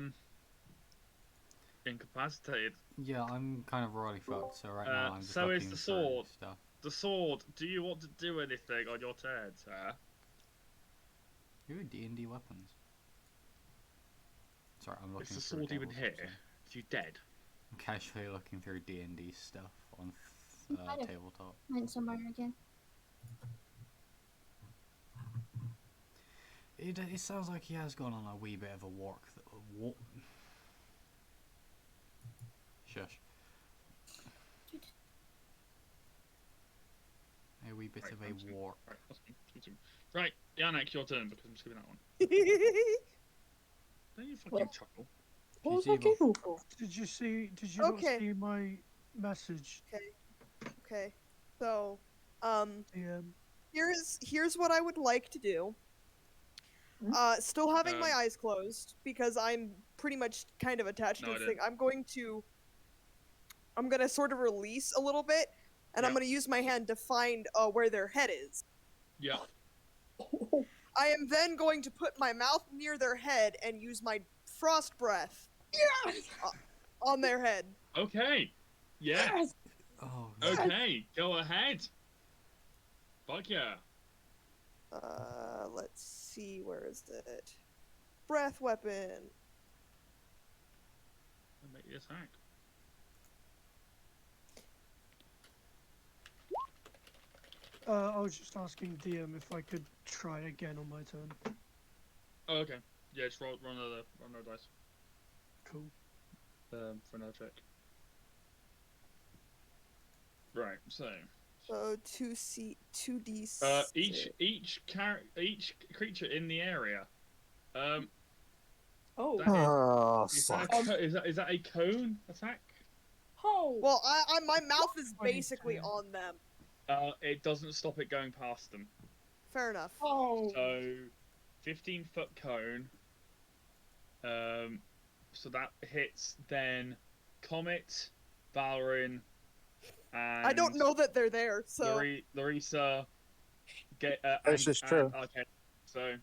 incapacitated. Yeah, I'm kind of royally fucked, so right now I'm just so is looking the through sword. stuff. The sword. Do you want to do anything on your turn, sir? Who are D&D weapons? Sorry, I'm looking Is the through sword even tables here? or something. Is you dead? I'm casually looking through D&D stuff on tabletop. Mine somewhere again. It sounds like he has gone on a wee bit of a walk. Shush. A wee bit of a walk. Right, Yannick, your turn because I'm skipping that one. Don't you fucking chuckle. What was I giggle for? Did you see? Did you not see my message? Okay. So, Yeah. here's what I would like to do. Still having my eyes closed because I'm pretty much kind of attached to this thing. I'm gonna sort of release a little bit, and I'm gonna use my hand to find where their head is. Yeah. I am then going to put my mouth near their head and use my frost breath. On their head. Okay. Yeah. Yes. Oh. Okay. Go ahead. Fuck yeah. Let's see. Where is it? Breath weapon. Make the attack. I was just asking DM if I could try again on my turn. Oh, okay. Yeah, just roll another dice. Cool. For another check. Right. So. 2d6. Each creature in the area. Is that a cone attack? Oh. Well, my mouth is basically on them. It doesn't stop it going past them. Fair enough. Oh. So, 15-foot cone. So that hits then Comet, Valorine, and I don't know that they're there, so. Larissa. This is true. Okay, so.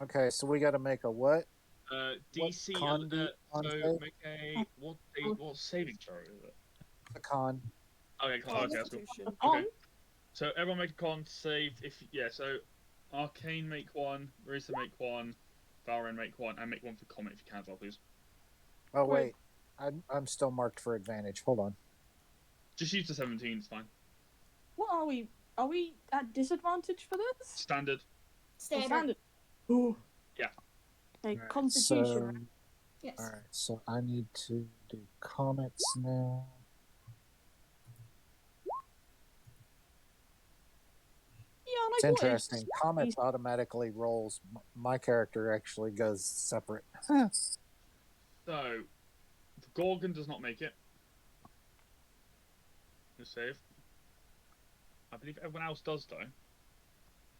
Okay, so we got to make a what? DC. Con so make a what saving throw is it? A con. Okay, that's cool. Okay. So everyone make a con save. So Arcane make one, Marisa make one, Valorant make one, and make one for Comet if you can as well, please. Oh wait, I'm still marked for advantage. Hold on. Just use the 17. It's fine. What are we? Are we at disadvantage for this? Standard. Standard. Ooh. Yeah. Okay, Right, Constitution. so, Yes. all right, so I need to do comets now. like, It's what if- interesting. Comets automatically rolls. My character actually goes separate. So, the Gorgon does not make it. The save. I believe everyone else does, though.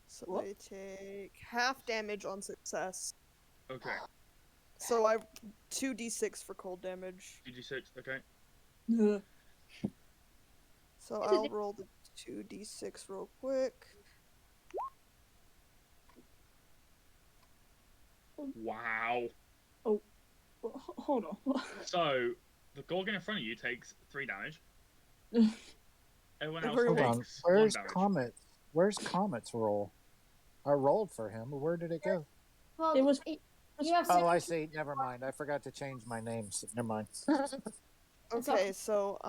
So What? they take half damage on success. Okay. So I 2d6 for cold damage. 2d6, okay. Ugh. So This is I'll it. roll the 2d6 real quick. Wow. Well, hold on. So, the Gorgon in front of you takes 3 damage. Everyone else Everyone- Hold on. takes 1 Where's damage. Comet? Where's Comet's roll? I rolled for him, but where did it go? Well, It was- you have Oh, I second- see. Never mind. I forgot to change my names. Never mind. Okay, so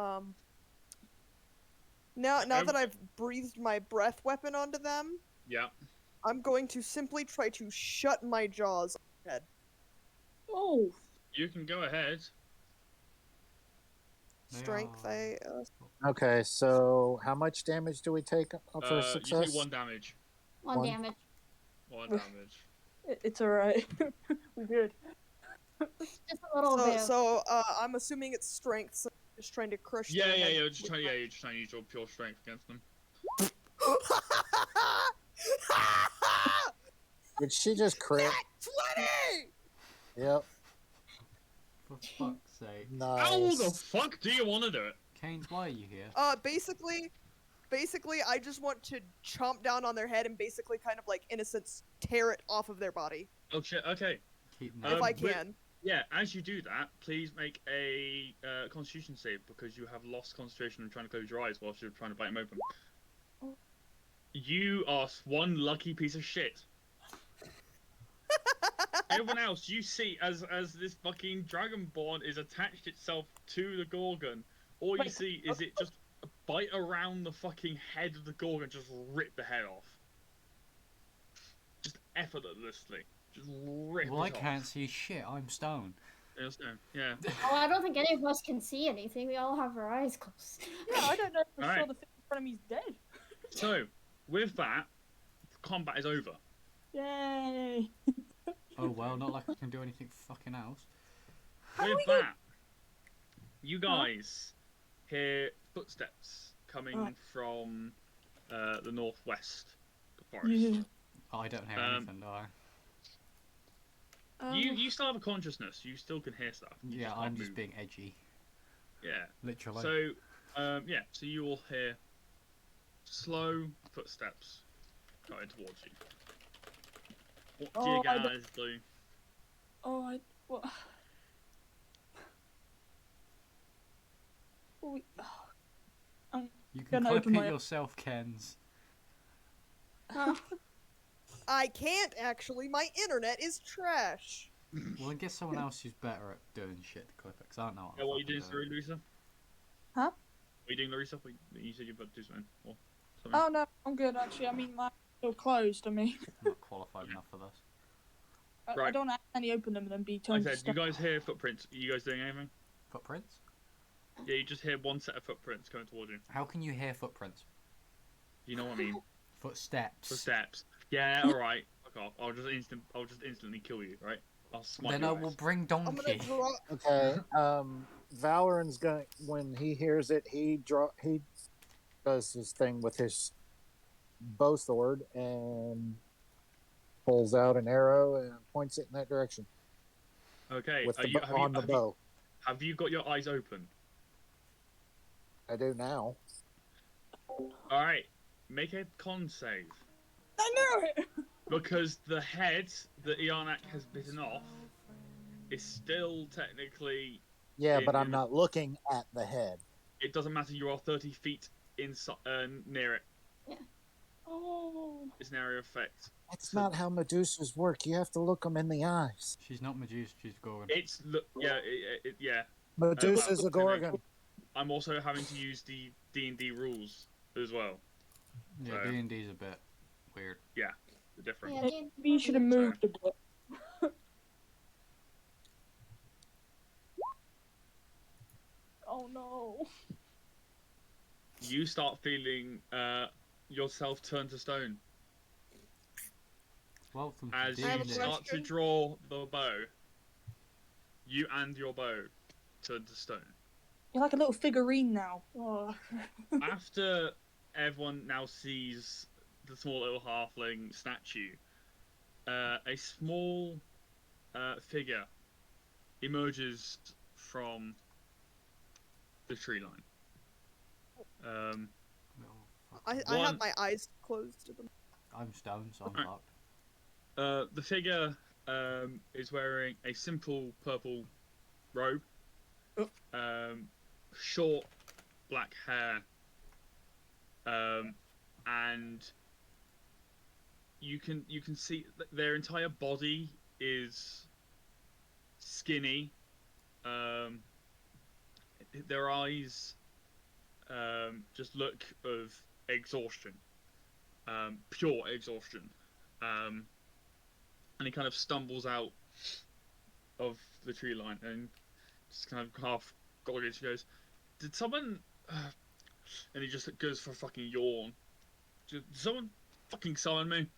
now that I've breathed my breath weapon onto them, Yeah. I'm going to simply try to shut my jaws on their head. Oh, You can go ahead. Strength, Okay, so how much damage do we take for You success? take 1 damage. one One. damage. 1 damage. it's alright. We're good. Just a little bit. So I'm assuming it's strength. So I'm just trying to crush. Yeah, their yeah, head you're just with trying, my- you're just trying to use your pure strength against them. Did she just crit? Nat 20! Yep. For fuck's sake. How the Nice. fuck do you want to do it? Canes, why are you here? Basically, I just want to chomp down on their head and basically kind of like, in a sense, tear it off of their body. Oh shit, okay. Keep If I with- can. Yeah, as you do that, please make a constitution save because you have lost concentration and trying to close your eyes whilst you're trying to bite them open. Oh. You are one lucky piece of shit. Everyone else, you see as this fucking dragonborn is attached itself to the Gorgon, all you Wait. see is it just bite around the fucking head of the Gorgon, just rip the head off. Just effortlessly. Just rip Well, I it can't off. see shit. I'm stoned. Yes, no, yeah. Oh, I don't think any of us can see anything. We all have our eyes closed. Yeah, I don't know if I saw Alright. the thing in front of me is dead. So, with that, combat is over. Yay! Oh well, not like I can do anything fucking else. With that, you guys hear footsteps coming Right. from the northwest forest. Yeah. Oh, I don't hear Um, anything, do I? You still have a consciousness. You still can hear stuff. You Yeah, just I'm can't just move. being edgy. Yeah. Literally. So, so you all hear slow footsteps coming towards you. What do you Oh, I guys do? Oh, what? I'm You can gonna clip open it my- yourself, Kens. I can't actually. My internet is trash. Well, then get someone else who's better at doing shit to clip it, because I don't know what Yeah, I'm what are you fucking doing, sorry, Larissa? Huh? What are you doing, Larissa? You said you were about to do something. Or something. Oh no, I'm good actually. I mean, mine's still closed. I mean, I'm not qualified enough for this. I Right. don't accidentally open them and then be Like I told to said, you stop. guys hear footprints. Are you guys doing anything? Footprints? Yeah, you just hear one set of footprints coming towards you. How can you hear footprints? You know what I mean? Footsteps. Footsteps. Yeah, alright. Fuck off. I'll just instantly kill you, right? I'll smite Then your I eyes. will bring I'm gonna Donkey. draw. Okay. Valoran's going when he hears it, he does his thing with his bow sword and pulls out an arrow and points it in that direction Okay, with are the you, on the bow. have you got your eyes open? I do now. Alright, make a con save. I knew it. Because the head that Iarnak has bitten off is still technically. Yeah, but in I'm not looking at the head. It doesn't matter, you are 30 feet inside, near it. Oh. It's an area of effect. That's So- not how Medusas work. You have to look them in the eyes. She's not Medusa, she's Gorgon. It's. Yeah, yeah. Medusa's a gorgon. I'm also having to use the D&D rules as well. Yeah, so- D&D's a bit weird. Yeah, they're different. Yeah, Maybe you should have moved a bit. Oh no. You start feeling yourself turn to stone. Welcome to as I have a you D&D. start to question. draw the bow, you and your bow turn to stone. You're like a little figurine now. Oh. After everyone now sees the small little halfling statue, a small figure emerges from the tree line. I have my eyes closed at the I'm stoned, so I'm Alright. fucked. The figure is wearing a simple purple robe, short black hair, and you can see their entire body is skinny. Their eyes just look of exhaustion, pure exhaustion. And he kind of stumbles out of the tree line and just kind of half goggles. He goes, "Did someone?" And he just goes for a fucking yawn. Did someone fucking summon me?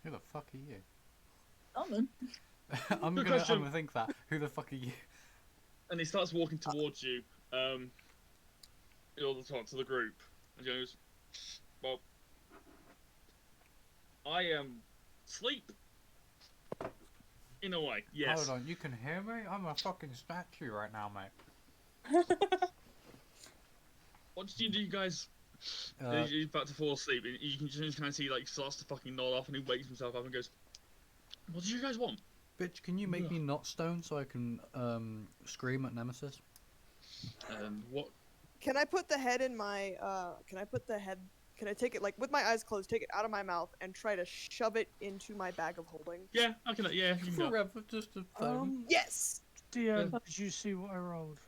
Who the fuck are you? Summon? I'm Good gonna question. think that. Who the fuck are you? And he starts walking towards you, all the time to the group, and goes, "Well, I am sleep. In a way, yes." Hold on, you can hear me? I'm a fucking statue right now, mate. What did you do, guys? He's about to fall asleep, and you can just kind of see like he starts to fucking nod off, and he wakes himself up and goes, "What do you guys want?" Bitch, can you make me not stoned so I can scream at Nemesis? What? Can I put the head in my can I take it like with my eyes closed, take it out of my mouth and try to shove it into my bag of holding? Yeah, I can. Yeah, you can go. Forever, just a phone. Yes. DM, did you see what I rolled?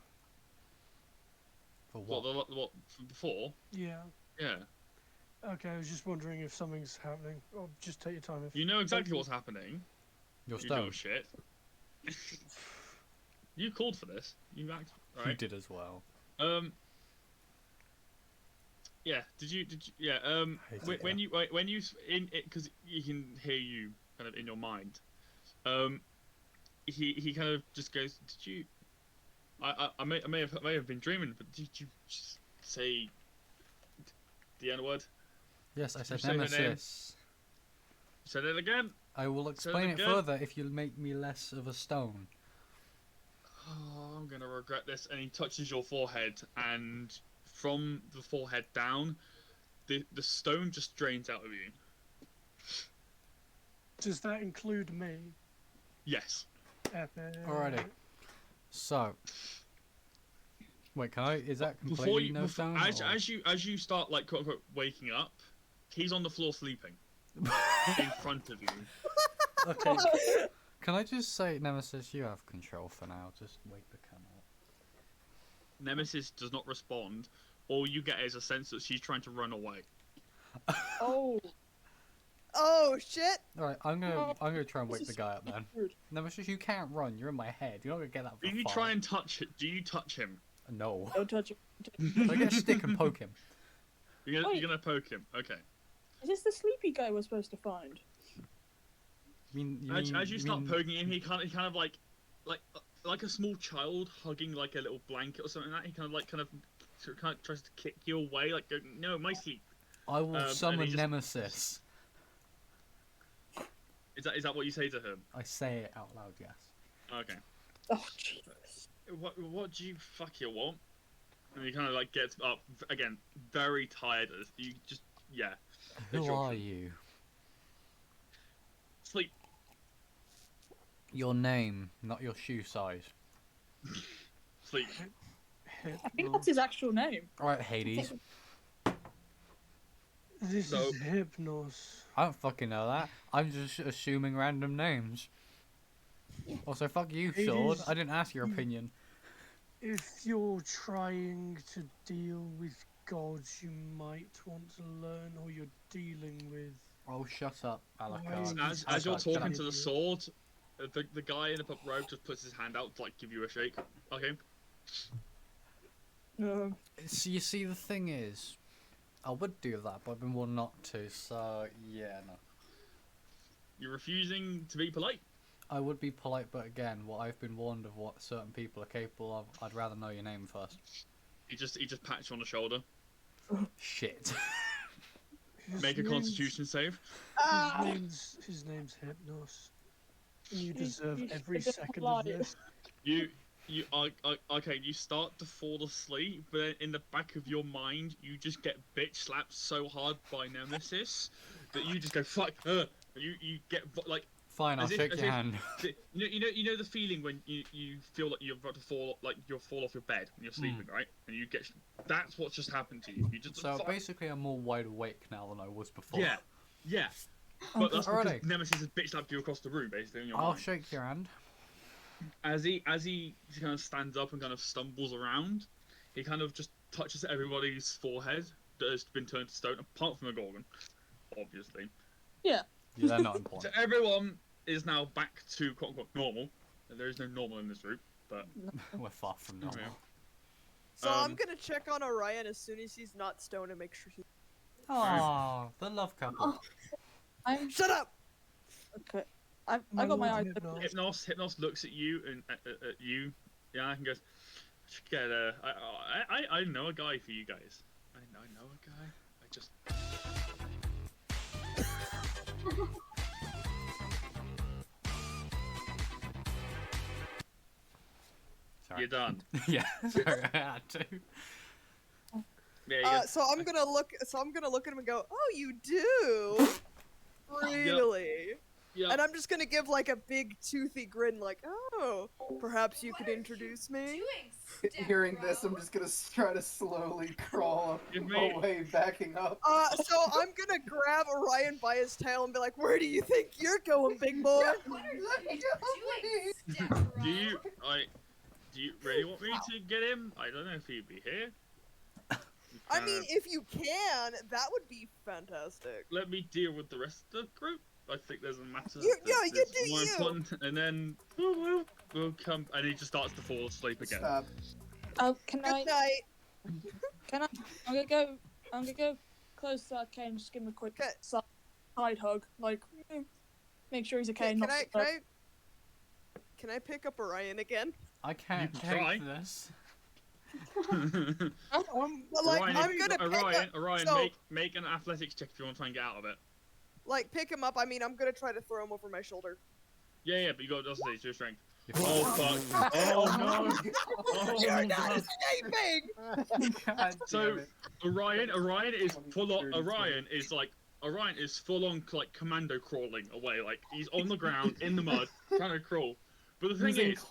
For What? What? Before? Yeah. Yeah. Okay, I was just wondering if something's happening. Or just take your time. If You know exactly what's happening. You're You little stoned. shit. You called for this. You act right. You did as well. Yeah. Did you? Yeah. When you in it, because you can hear you kind of in your mind. He kind of just goes, "Did you? I may have been dreaming, but did you just say the N word? Yes, I said say her name? Nemesis. Said it again." I will explain it again. further if you make me less of a stone. Oh, I'm gonna regret this. And he touches your forehead, and from the forehead down, the stone just drains out of you. Does that include me? Yes. Epic. Alrighty. So, wait, can I? Is that completely no stone? As you start like quote unquote waking up, he's on the floor sleeping in front of you. Okay. Can I just say, Nemesis, you have control for now. Just wake the cunt up. Nemesis does not respond. All you get is a sense that she's trying to run away. Oh. Oh shit! Alright, I'm gonna try and wake the guy up then. Nemesis, you can't run. You're in my head. You're not gonna get that. Do you try and touch it? Do you touch him? No. Don't touch him. I get a stick and poke him. You're gonna poke him. Okay. Is this the sleepy guy we're supposed to find? As you start poking him, he kind of like a small child hugging like a little blanket or something like that. He kind of tries to kick you away, like go, "No, my sleep." I will summon just- Nemesis. Is that what you say to him? I say it out loud, yes. Okay. Oh Jesus! What do you want? And he kind of like gets up again, very tired. You just Who are you? Sleep. Your name, not your shoe size. Sleep. I think that's his actual name. Alright, Hades. This is Hypnos. I don't fucking know that. I'm just assuming random names. Also, fuck you, Sword. I didn't ask your opinion. If you're trying to deal with gods you might want to learn or you're dealing with... Oh, shut up, Alucard. As you're talking to the sword, the guy in the purple robe just puts his hand out to like give you a shake. Okay. No. So you see, the thing is, I would do that, but I've been warned not to. So yeah, no. You're refusing to be polite. I would be polite, but again, what I've been warned of what certain people are capable of, I'd rather know your name first. He just pats you on the shoulder. Shit. Make a Constitution save. His name's Hypnos. And you deserve every should second apply of it. this. Okay, you start to fall asleep, but then in the back of your mind, you just get bitch slapped so hard by Nemesis that you just go fuck her. You get like. Fine, I'll shake your hand. You know the feeling when you feel like you're about to fall, like you'll fall off your bed when you're sleeping, right? And you get that's what's just happened to you. You just So basically, I'm more wide awake now than I was before. Yeah. But that's because Alrighty. Nemesis has bitch slapped you across the room, basically. In your I'll mind. shake your hand. As he kind of stands up and kind of stumbles around, he kind of just touches everybody's forehead that has been turned to stone, apart from the Gorgon, obviously. Yeah. Yeah, they're not important. So everyone is now back to quote unquote normal. There is no normal in this group, but We're far from normal. Yeah. So I'm gonna check on Orion as soon as he's not stoned and make sure he's. Oh, the love couple. Shut up! Okay. I got my eyes open. Hypnos looks at you and at you, yeah, and goes, "I should get a. I know a guy for you guys. I know a guy. I just." Sorry. You're done. Yeah, sorry, I had to. Yeah, So I'm gonna look. So I'm gonna look at him and go, "Oh, you do, really?" Yeah. And I'm just gonna give like a big toothy grin, like, "Oh, perhaps you could introduce me." Hearing this, I'm just gonna try to slowly crawl away, backing up. So I'm gonna grab Orion by his tail and be like, "Where do you think you're going, big boy?" Do you really want me to get him? I don't know if he'd be here. I mean, if you can, that would be fantastic. Let me deal with the rest of the group. I think there's a matter. You do more you. important, and then we'll come. And he just starts to fall asleep again. Stop. Oh, can Good I? night. Can I? I'm gonna go close to Arcane and just give him a quick side hug, like make sure he's okay. Can I pick up Orion again? I can't try. take this. But like, I'm gonna pick Orion, so, make an athletics check if you want to try and get out of it. like, pick him up. I mean, I'm gonna try to throw him over my shoulder. Yeah, but you got to it's your strength. Oh fuck! Oh no! Oh, You're no. not escaping. So Orion is full on. Orion is full on like commando crawling away. Like he's on the ground in the mud trying to crawl. But the thing is,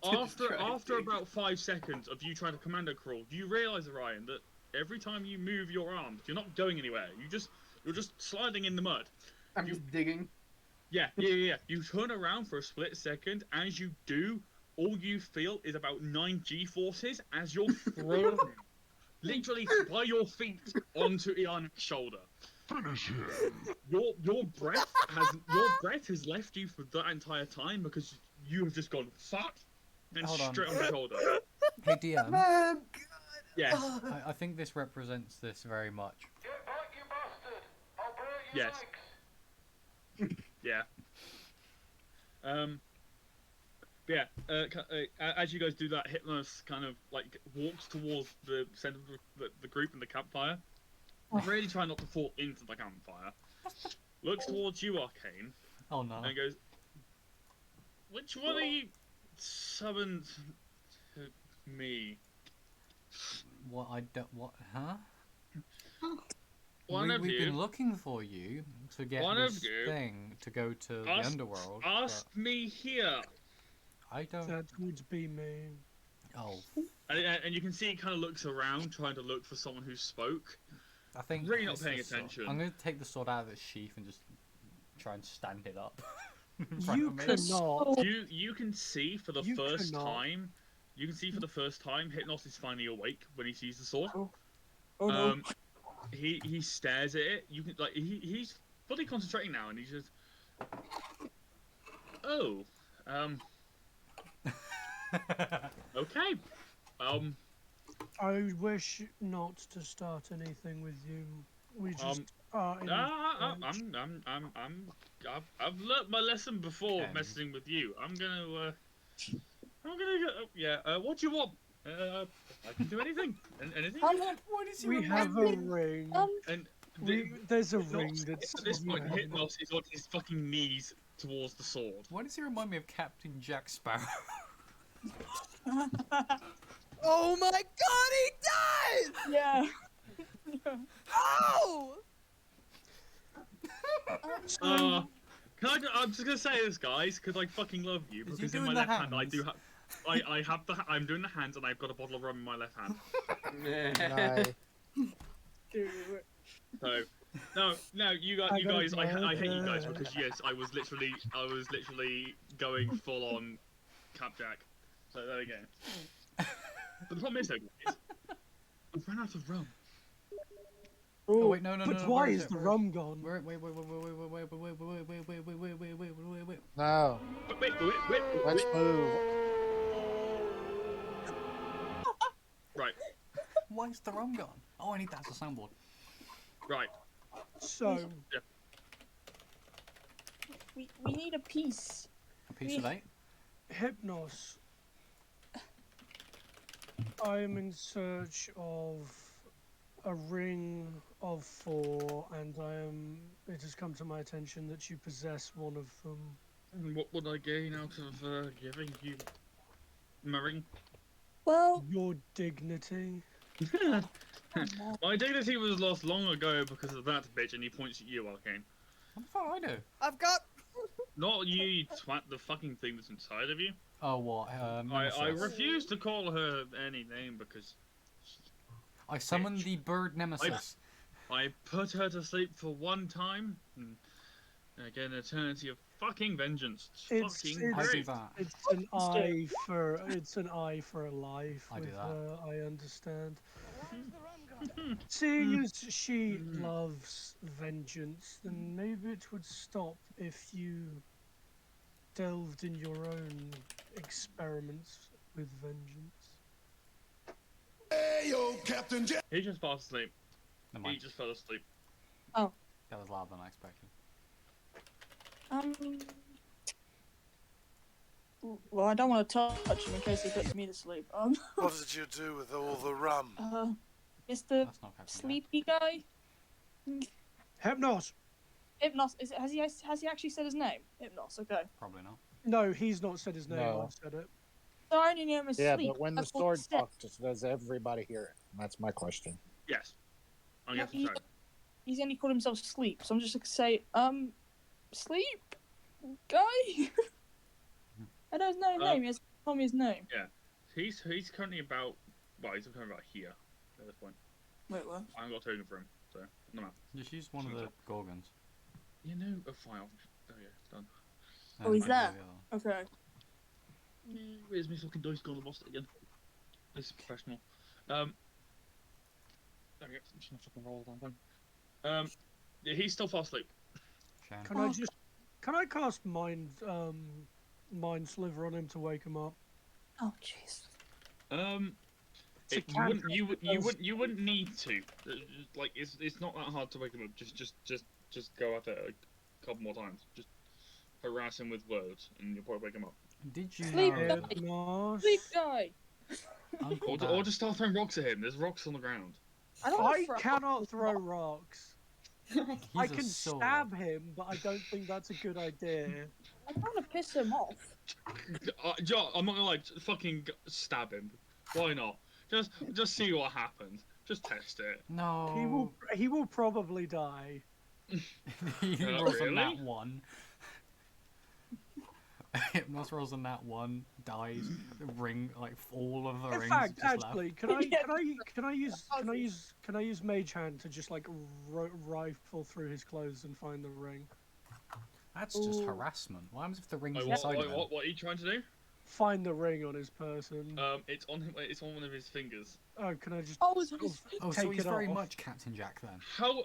after about 5 seconds of you trying to commando crawl, do you realise, Orion, that every time you move your arms, you're not going anywhere. You're just sliding in the mud. I'm just digging. Yeah. You turn around for a split second. As you do, all you feel is about 9 G-forces as you're thrown, literally by your feet onto Iana's shoulder. Finish him. Your breath has left you for that entire time because you have just gone fuck and Hold on. straight on the shoulder. Hey, DM. Oh, God. Yes. I think this represents this very much. Get back, you bastard! I'll break your Yes. legs! Yeah. As you guys do that, Hypnos kind of like walks towards the center of the group and the campfire. Really try not to fall into the campfire. Looks towards you, Arcane. Oh no. And goes, "Which one of you summoned to me?" What I don't. What? Huh? One of We've you been looking for you to get One of this you thing to go to the asked- underworld. asked me here. I don't. That would be me. Oh, And you can see he kind of looks around, trying to look for someone who spoke. I think Really not it's paying the sword. attention. I'm going to take the sword out of its sheath and just try and stand it up. in front You of me. cannot. You can see for the You first cannot. time. You can see for the first time, Hypnos is finally awake when he sees the sword. Oh no. He stares at it. You can he's fully concentrating now, and he says, "Oh, okay, I wish not to start anything with you. We just are in. I'm I've learnt my lesson before End. messing with you. I'm gonna go. Yeah. What do you want? I can do anything. Anything. What is We have a ring. And There's a Hypnos- ring that's. At this point, yeah. Hypnos is on his fucking knees towards the sword. Why does he remind me of Captain Jack Sparrow? Oh my god, he does! Yeah. Oh! I'm just gonna say this, guys, because I fucking love you. Is he Because in doing my the left hand, I hands? do have. I have the. I'm doing the hands, and I've got a bottle of rum in my left hand. So, no, you guys, I hate you guys because yes, I was literally going full on Capjack. So there we go. But the problem is though, guys, I've run out of rum. Oh wait, no. But why is the rum gone? Wait. No. Wait. Let's move. Right. Why is the rum gone? Oh, I need that as a soundboard. Right. So. Yeah. We need a piece. A piece of 8? Hypnos. I am in search of a ring of 4, and it has come to my attention that you possess one of them. And what would I gain out of giving you my ring? Well, your dignity. My dignity was lost long ago because of that bitch, and he points at you, Arcane. What the fuck I do? I've got. Not you, you twat, the fucking thing that's inside of you. Oh, what? I refuse to call her any name because. I summoned the bird nemesis. I put her to sleep for one time, and again, an eternity of fucking vengeance. It's fucking I do great. that. It's an eye for a life. I do with that. her, I understand. Seeing as she loves vengeance, then maybe it would stop if you delved in your own experiments with vengeance. Hey, yo, Captain Jack. He just fell asleep. Never He mind. just fell asleep. Oh. That was louder than I expected. Well, I don't want to touch him in case he puts me to sleep. What did you do with all the rum? Mr. That's not Captain Sleepy guy. Hypnos. Hypnos. Has he actually said his name? Hypnos. Okay. Probably not. No, he's not said his name. No. I've said it. So I only knew him as Yeah, Sleep. but when the That's what sword he said. talks, does everybody hear it? That's my question. Yes. I Yeah, guess so. He's only called himself Sleep, so I'm just gonna say, Sleep guy. I don't know his name. He hasn't told me his name. Yeah. He's currently about. Well, he's currently about here at this point. Wait, what? I haven't got a token for him, so no matter. Just use one of the gorgons. You know, a file. Oh yeah, it's done. Oh, he's I there. can do the other one. Okay. Where's my fucking dice gone? I lost it again. This is professional. There we go. I'm just gonna fucking roll the damn thing. Yeah, he's still fast asleep. Shame. Can I cast mind sliver on him to wake him up? Oh, jeez. You wouldn't need to. Like it's not that hard to wake him up. Just go at it a couple more times. Just harass him with words, and you'll probably wake him up. Did you Sleep know? guy. Sleep guy. Uncle Or Dad. just start throwing rocks at him. There's rocks on the ground. I cannot throw rocks. I He's a can sword. stab him, but I don't think that's a good idea. I don't want to piss him off. Joe, I'm not gonna like fucking stab him. Why not? Just see what happens. Just test it. No. He will probably die. He rolls a really? nat 1. Hypnos rolls a nat 1, dies. Ring, like all of the In rings fact, just actually, left. can I use Mage Hand to just like rifle through his clothes and find the ring? That's just harassment. What happens if the ring's Wait, inside of him? what are you trying to do? Find the ring on his person. It's on him. It's on one of his fingers. Oh, can I just? Oh, it's on his Oh, so take he's it very off? much Captain Jack then. How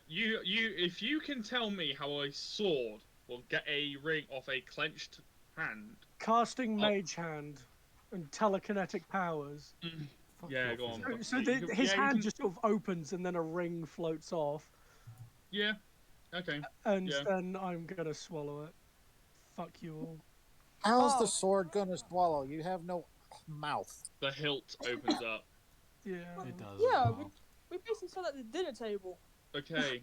if you can tell me how a sword will get a ring off a clenched hand. Casting Mage Hand and telekinetic powers. Fuck Yeah, your go on. physics. So his hand just sort of opens and then a ring floats off. Yeah. Okay. And Yeah. then I'm gonna swallow it. Fuck you all. How's the sword gonna swallow? You have no mouth. The hilt opens up. Yeah. It does. Yeah, as well. we basically saw that at the dinner table. Okay.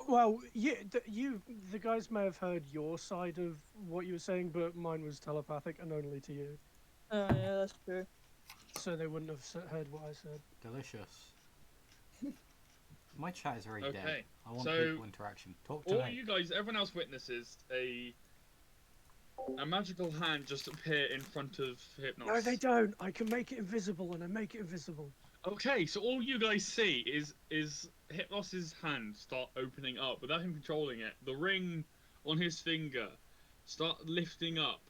Well, the guys may have heard your side of what you were saying, but mine was telepathic and only to you, Oh yeah, that's true. so they wouldn't have heard what I said. Delicious. My chat is very dead. Okay. I want So, people interaction. Talk to all me. you guys, everyone else witnesses a magical hand just appear in front of Hypnos. No, they don't. I can make it invisible, and I make it invisible. Okay, so all you guys see is Hypnos's hand start opening up without him controlling it. The ring on his finger start lifting up,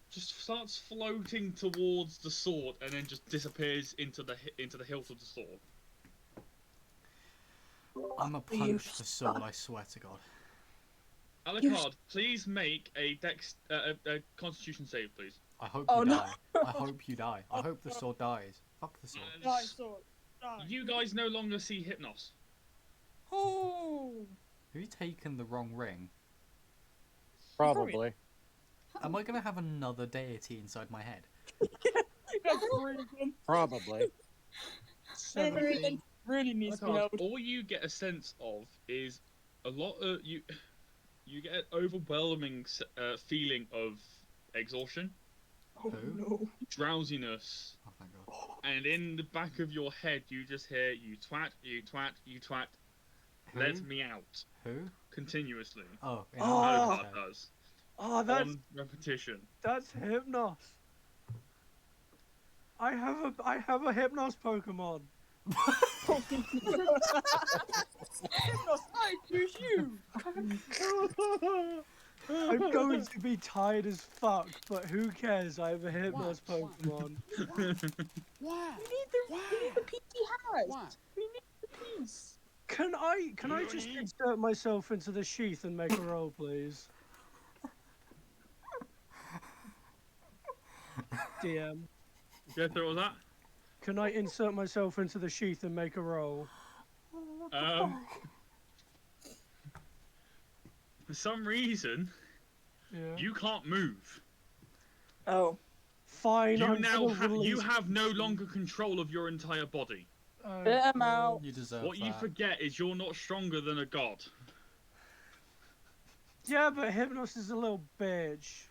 just starts floating towards the sword, and then just disappears into the hilt of the sword. I'm a punch the sword. I swear to God. Alucard, please make a Constitution save, please. I hope Oh, you no. die. I hope you die. I hope the sword dies. Fuck the sword. Die, sword. Die. You guys no longer see Hypnos. Oh. Have you taken the wrong ring? Probably. Am I gonna have another deity inside my head? Probably. Really needs to be Alucard, helped. all you get a sense of is a lot of you get an overwhelming feeling of exhaustion, Oh no. drowsiness, Oh thank God. and in the back of your head you just hear you twat, you twat, you twat, Who? let me out Who? continuously. Oh, in Oh. Alucard's Alucard head. does Oh, that's on repetition. Hypnos. I have a Hypnos Pokemon. I choose you. I'm going to be tired as fuck, but who cares? I have a Hypnos Pokemon. We need the piece he has. We need the piece. Can I just insert myself into the sheath and make a roll, please? DM. Yeah, through all that. Can I insert myself into the sheath and make a roll? For some reason, Yeah. you can't move. Oh. Fine. You I'm now gonna you release- have no longer control of your entire body. Get him out. You deserve What you that. forget is you're not stronger than a god. Yeah, but Hypnos is a little bitch.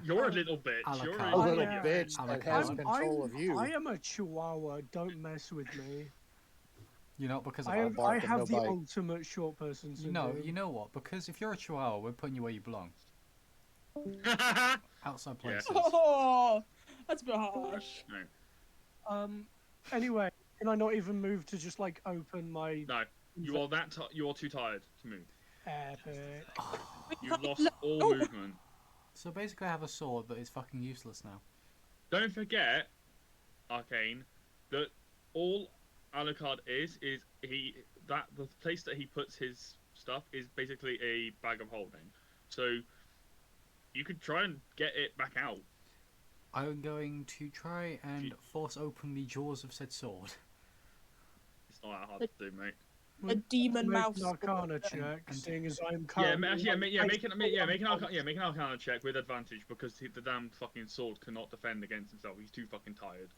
You're a little bitch. You're Alucard. A little Yeah. bitch that has Alucard. control of you. I am a chihuahua. Don't mess with me. You know, because of I bark and have no the bite. ultimate short person syndrome. you know what? Because if you're a chihuahua, we're putting you where you belong. Outside places. Oh, that's a bit harsh. No. Anyway, can I not even move to just like open my No. You are you are too tired to move. epic? You've lost all movement. So basically, I have a sword that is fucking useless now. Don't forget, Arcane, that all Alucard is the place that he puts his stuff is basically a bag of holding. So you could try and get it back out. I'm going to try and force open the jaws of said sword. It's not that hard to do, mate. A demon Make mouse. an Arcana And- check, and- seeing as I'm Yeah, currently make an Arcana check with advantage because the damn fucking sword cannot defend against himself. He's too fucking tired.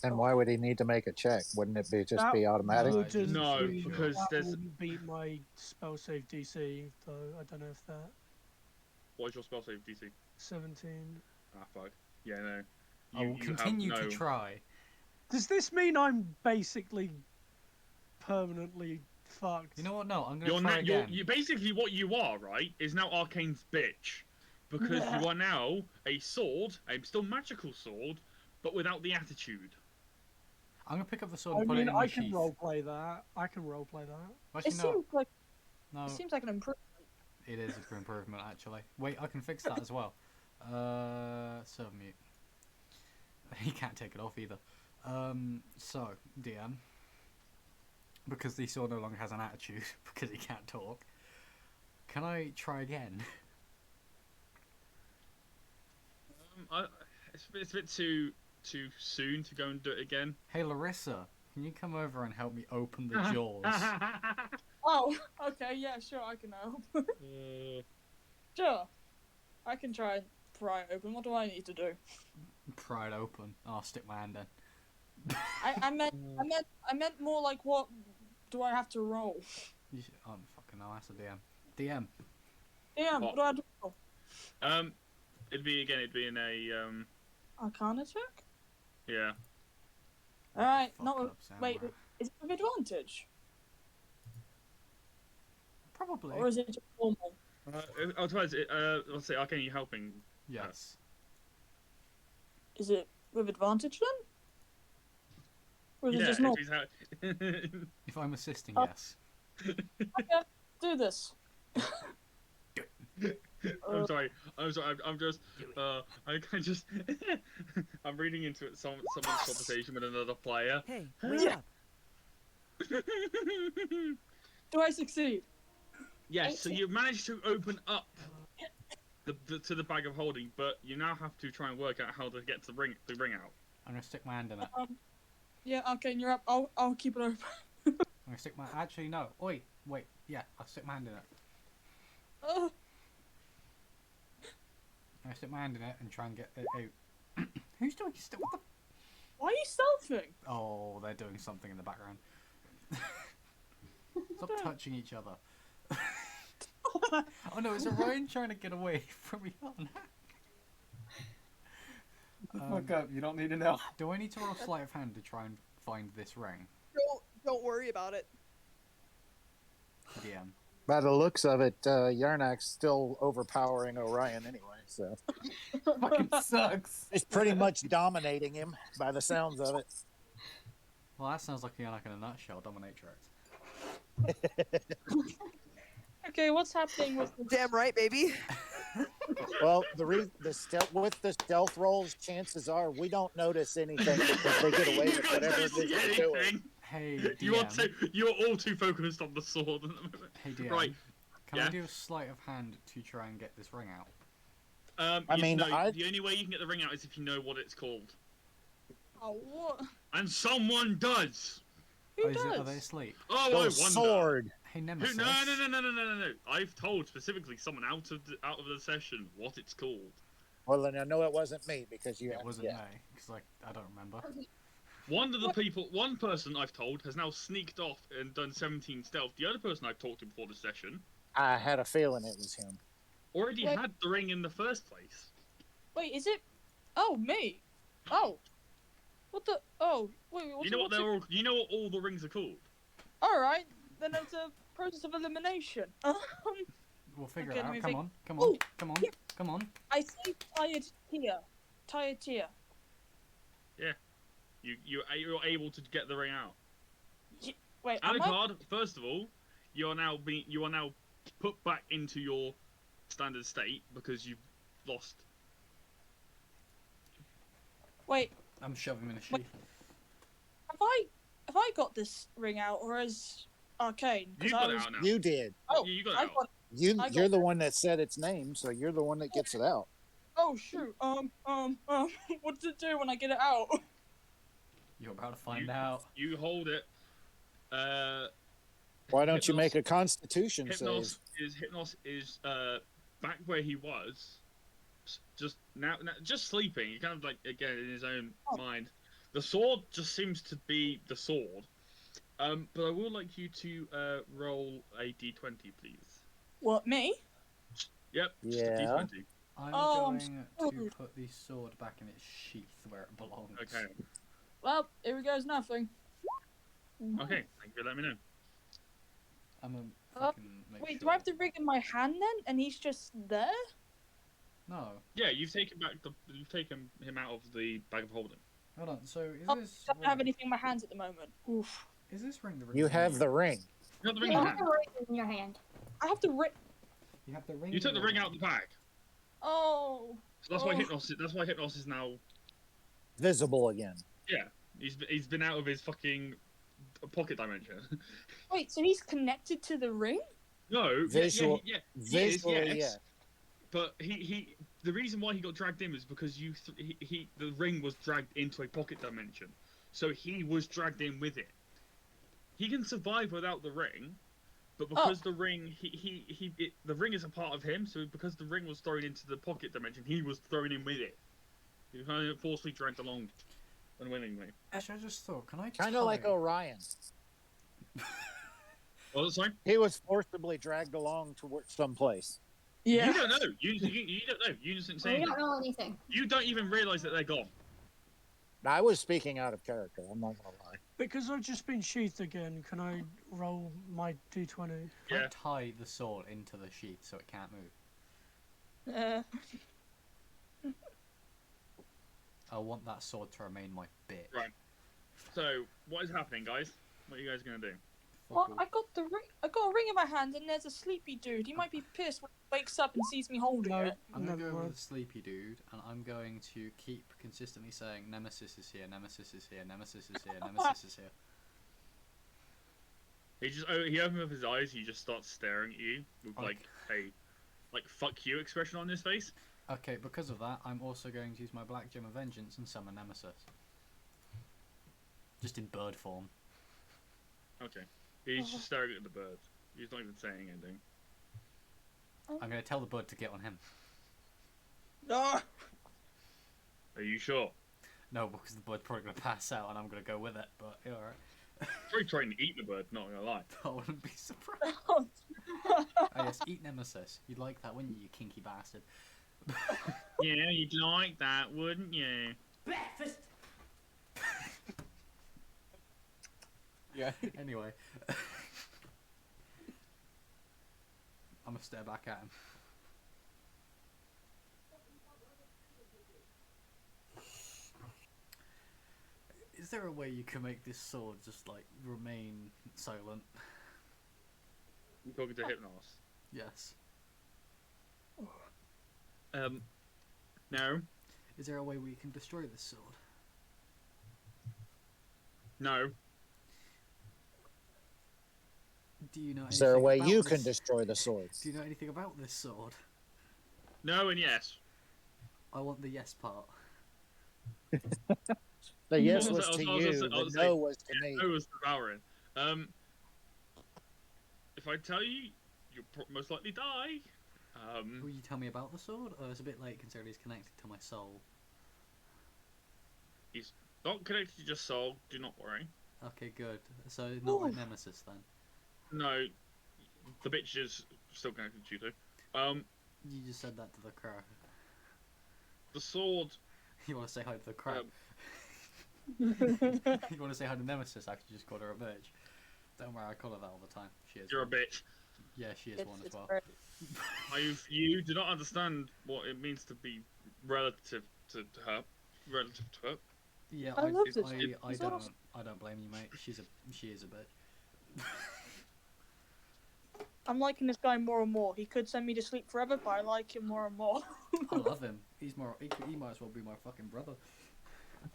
And why would he need to make a check? Wouldn't it be just That be automatic? wouldn't No, be- because that there's- wouldn't beat my spell save DC, though. I don't know if that What is your spell save DC? 17. Ah, fuck. Yeah, no. I will continue to try. Does this mean I'm basically permanently fucked? You know what? No, I'm going to try You're again. you basically what you are, right? Is now Arcane's bitch, because you are now a sword, a still magical sword, but without the attitude. I'm going to pick up the sword I and put it mean, in my I can sheath. roleplay that. I can roleplay that. Actually, It no. seems like No, it seems like an improvement. it is a improvement, actually. Wait, I can fix that as well. Serve mute. He can't take it off either. So, DM. Because the sword no longer has an attitude, because he can't talk. Can I try again? It's a bit too soon to go and do it again. Hey Larissa, can you come over and help me open the jaws? Oh, okay, yeah, sure, I can help. Sure. I can try and pry it open. What do I need to do? Pry it open. I'll stick my hand in. I meant more like what do I have to roll? You should, oh, fucking hell, that's a DM. DM. Damn, what do I have to roll? It'd be in a Arcana check? yeah. Alright, Fuck not up wait, somewhere. is it with advantage? Probably. Or is it just normal? Otherwise, let's say, Arcane, you helping? Yes. Is it with advantage then? Or is it Yeah, just if normal? he's If I'm assisting, Oh. yes. Okay, do this. I'm sorry. I'm just. I just. I'm reading into it. Someone's conversation with another player. Hey, wait up. Do I succeed? Yes. So you managed to open up to the bag of holding, but you now have to try and work out how to get the ring out. I'm gonna stick my hand in it. Yeah, okay, you're up. I'll keep it open. I'm gonna stick my. Actually, no. Wait. Yeah, I'll stick my hand in it. Oh, I'm gonna stick my hand in it and try and get it out. Who's doing stuff? What the? why are you stealthing? Oh, they're doing something in the background. Stop touching each other. Oh no, it's Orion trying to get away from Jan. Fuck up, you don't need to know. Do I need to roll sleight of hand to try and find this ring? Don't worry about it. DM. By the looks of it, Yarnak's still overpowering Orion anyway, so. Fucking sucks. He's pretty much dominating him by the sounds of it. Well, that sounds like Yarnak in a nutshell, dominatrix. Okay, what's happening with the... Damn right, baby. Well, with the stealth rolls, chances are we don't notice anything because they get away with whatever it is they're doing. Hey, You DM. are all too focused on the sword at the moment. Hey, DM. Right. Can I do a sleight of hand to try and get this ring out? The only way you can get the ring out is if you know what it's called. Oh, what? And someone does. Who Are does? they asleep? Oh, The I wonder. sword. Hey, Nemesis. No. I've told specifically someone out of the session what it's called. Well, then I know it wasn't me because you. It wasn't yeah. me, because I don't remember. One person I've told has now sneaked off and done 17 stealth. The other person I've talked to before the session I had a feeling it was him. already had the ring in the first place. Wait, is it... Oh, me. Oh. What the... Oh, wait, You know what all the rings are called? Alright, then it's a process of elimination. We'll figure Okay, it let out. me Come think. on. Oh, Come on. I say tired tear. Tired tear. Yeah. You're able to get the ring out. Wait, am I... Alucard, first of all, you are now put back into your standard state because you've lost. Wait, I'm shoving him in a sheath. have I got this ring out, or is Arcane? You got it out now. You did. Oh, you got it I out. got... You're the one that said its name, so you're the one that gets it out. Oh shoot. What to do when I get it out? You're about to find out. You hold it. Why don't you make a Constitution Hypnos save? is back where he was, just now just sleeping. He kind of like again in his own mind. The sword just seems to be the sword. But I would like you to roll a d20, please. What, me? Yep. Just a Yeah. d20. I'm Oh, going I'm to put the sword back in its sheath where it belongs. Okay. Well, here we goes nothing. Okay. Thank you for letting me know. I'm gonna fucking make Wait, sure. do I have the ring in my hand then? And he's just there? No. Yeah, you've taken him out of the bag of holding. Hold on. So is Oh, this? I don't have anything in my hands at the moment. Oof. Is this ring the ring? You have the ring. You have the ring You in have your the hand. ring in your hand. I have the ring. You have the ring. You took the ring out of the bag. Oh. So that's why Hypnos is now. Visible again. Yeah, he's been out of his fucking pocket dimension. Wait, so he's connected to the ring? No, Visual- yeah, visually, yes. yeah. But the reason why he got dragged in was because the ring was dragged into a pocket dimension, so he was dragged in with it. He can survive without the ring, but because the ring, the ring is a part of him. So because the ring was thrown into the pocket dimension, he was thrown in with it. He was kind of forcibly dragged along, unwillingly. Actually, I just thought, can I Kind of like Orion. Well, that's fine. He was forcibly dragged along to someplace. Yeah. You don't know. You don't know. You just didn't say We anything. don't know anything. You don't even realize that they're gone. I was speaking out of character. I'm not gonna lie. Because I've just been sheathed again, can I roll my d20? Can I tie the sword into the sheath so it can't move? I want that sword to remain my bit. Right. So, what is happening, guys? What are you guys gonna do? Well, I got the ring. I got a ring in my hand, and there's a sleepy dude. He might be pissed when he wakes up and sees me holding it. I'm gonna go with the sleepy dude, and I'm going to keep consistently saying, "Nemesis is here. Nemesis is here. Nemesis is here. Nemesis is here." He opens up his eyes. He just starts staring at you with like a "fuck you" expression on his face. Okay, because of that, I'm also going to use my Black Gem of Vengeance and summon Nemesis. Just in bird form. Okay. He's just staring at the bird. He's not even saying anything. I'm going to tell the bird to get on him. No. Are you sure? No, because the bird's probably going to pass out and I'm going to go with it, but yeah, alright. Probably trying to eat the bird, not gonna lie. I wouldn't be surprised. Oh yes, eat Nemesis. You'd like that, wouldn't you, you kinky bastard? Yeah, you'd like that, wouldn't you? Breakfast! Yeah, anyway. I'm gonna stare back at him. Is there a way you can make this sword just like remain silent? You talking to Hypnos? Yes. No. Is there a way we can destroy this sword? No. Do you know? Is there a way about you this? can destroy the sword? Do you know anything about this sword? No and yes. I want the yes part. The yes was to you, the no was to me. No was to Valorant. If I tell you, you'll most likely die. Will you tell me about the sword? Or it's a bit late considering he's connected to my soul. He's not connected to your soul, do not worry. Okay, good. So not like Nemesis then? No, the bitch is still connected to you too. You just said that to the crow. The sword... You want to say hi to the crow? You want to say hi to Nemesis after you just called her a bitch? Don't worry, I call her that all the time. She is. You're one. a bitch. Yeah, she is one as well. You do not understand what it means to be relative to her. Relative to her. Yeah, I love this. I don't blame you, mate. She is a bitch. I'm liking this guy more and more. He could send me to sleep forever, but I like him more and more. I love him. He might as well be my fucking brother.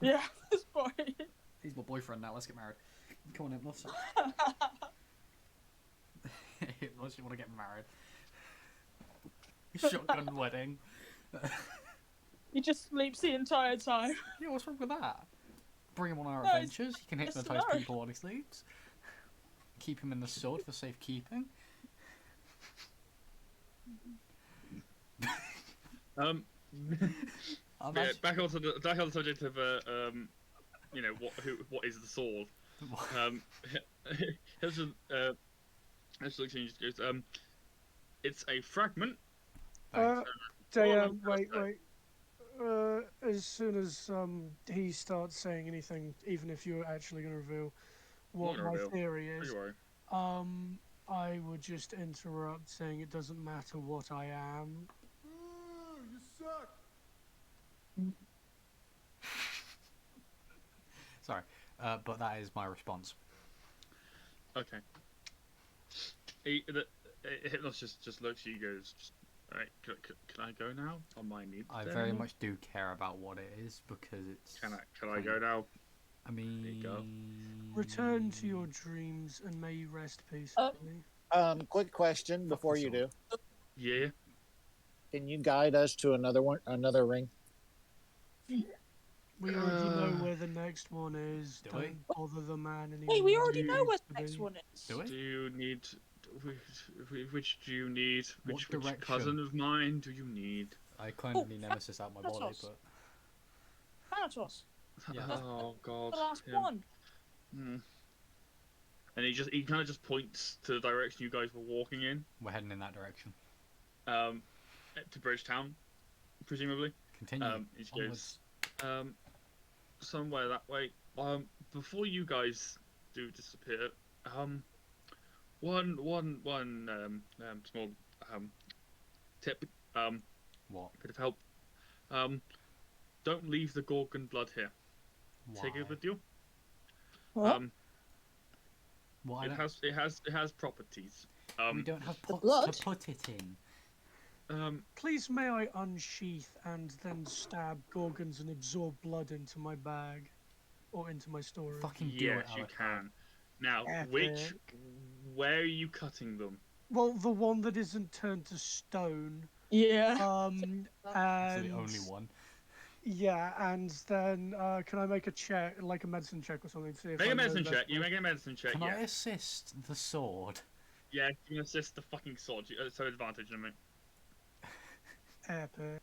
Yeah, this boy. He's my boyfriend now. Let's get married. Come on, Hypnos. Hypnos, you want to get married? Shotgun wedding. He just sleeps the entire time. Yeah, what's wrong with that? Bring him on our No, adventures. He can hypnotise no. people while he sleeps. Keep him in the sword for safekeeping. Yeah, back on the subject of you know what is the sword? Here's it's a fragment. Wait. As soon as he starts saying anything, even if you're actually going to reveal what my theory is, I would just interrupt saying it doesn't matter what I am. You suck. Sorry, but that is my response. Okay. Hypnos just looks at you, goes, "Alright, can I go now? On my need." I very much do care about what it is because it's. Can I go now? I mean. Return to your dreams and may you rest peacefully. Quick question before you do. Yeah. Can you guide us to another ring? We already know where the next one is. Do Don't we? bother the man anymore. Hey, we already know where the next one is. Do we? Do you need? which do you need? What Which direction? cousin of mine do you need? I kind of need Nemesis out my body, Thanatos. but Thanatos. yeah. Oh God. The last him. one. Hmm. And he kind of just points to the direction you guys were walking in. We're heading in that direction. To Bridgetown, presumably. Continue. He Onwards. goes, somewhere that way. Before you guys do disappear, one small tip. What? Bit of help. Don't leave the Gorgon blood here. Why? Take it with you. What? Well, It has properties. we don't have pots blood? to put it in. Please may I unsheath and then stab Gorgons and absorb blood into my bag or into my storage? Fucking do Yes, it, you Alec. can. Now, Epic. where are you cutting them? Well, the one that isn't turned to stone. Yeah. And It's the only one. yeah, and then can I make a check, like a medicine check or something? To see if Make I a know medicine the check. best You way? make a medicine check. Can Yeah. I assist the sword? Yeah, you can assist the fucking sword. So advantage on me. Epic.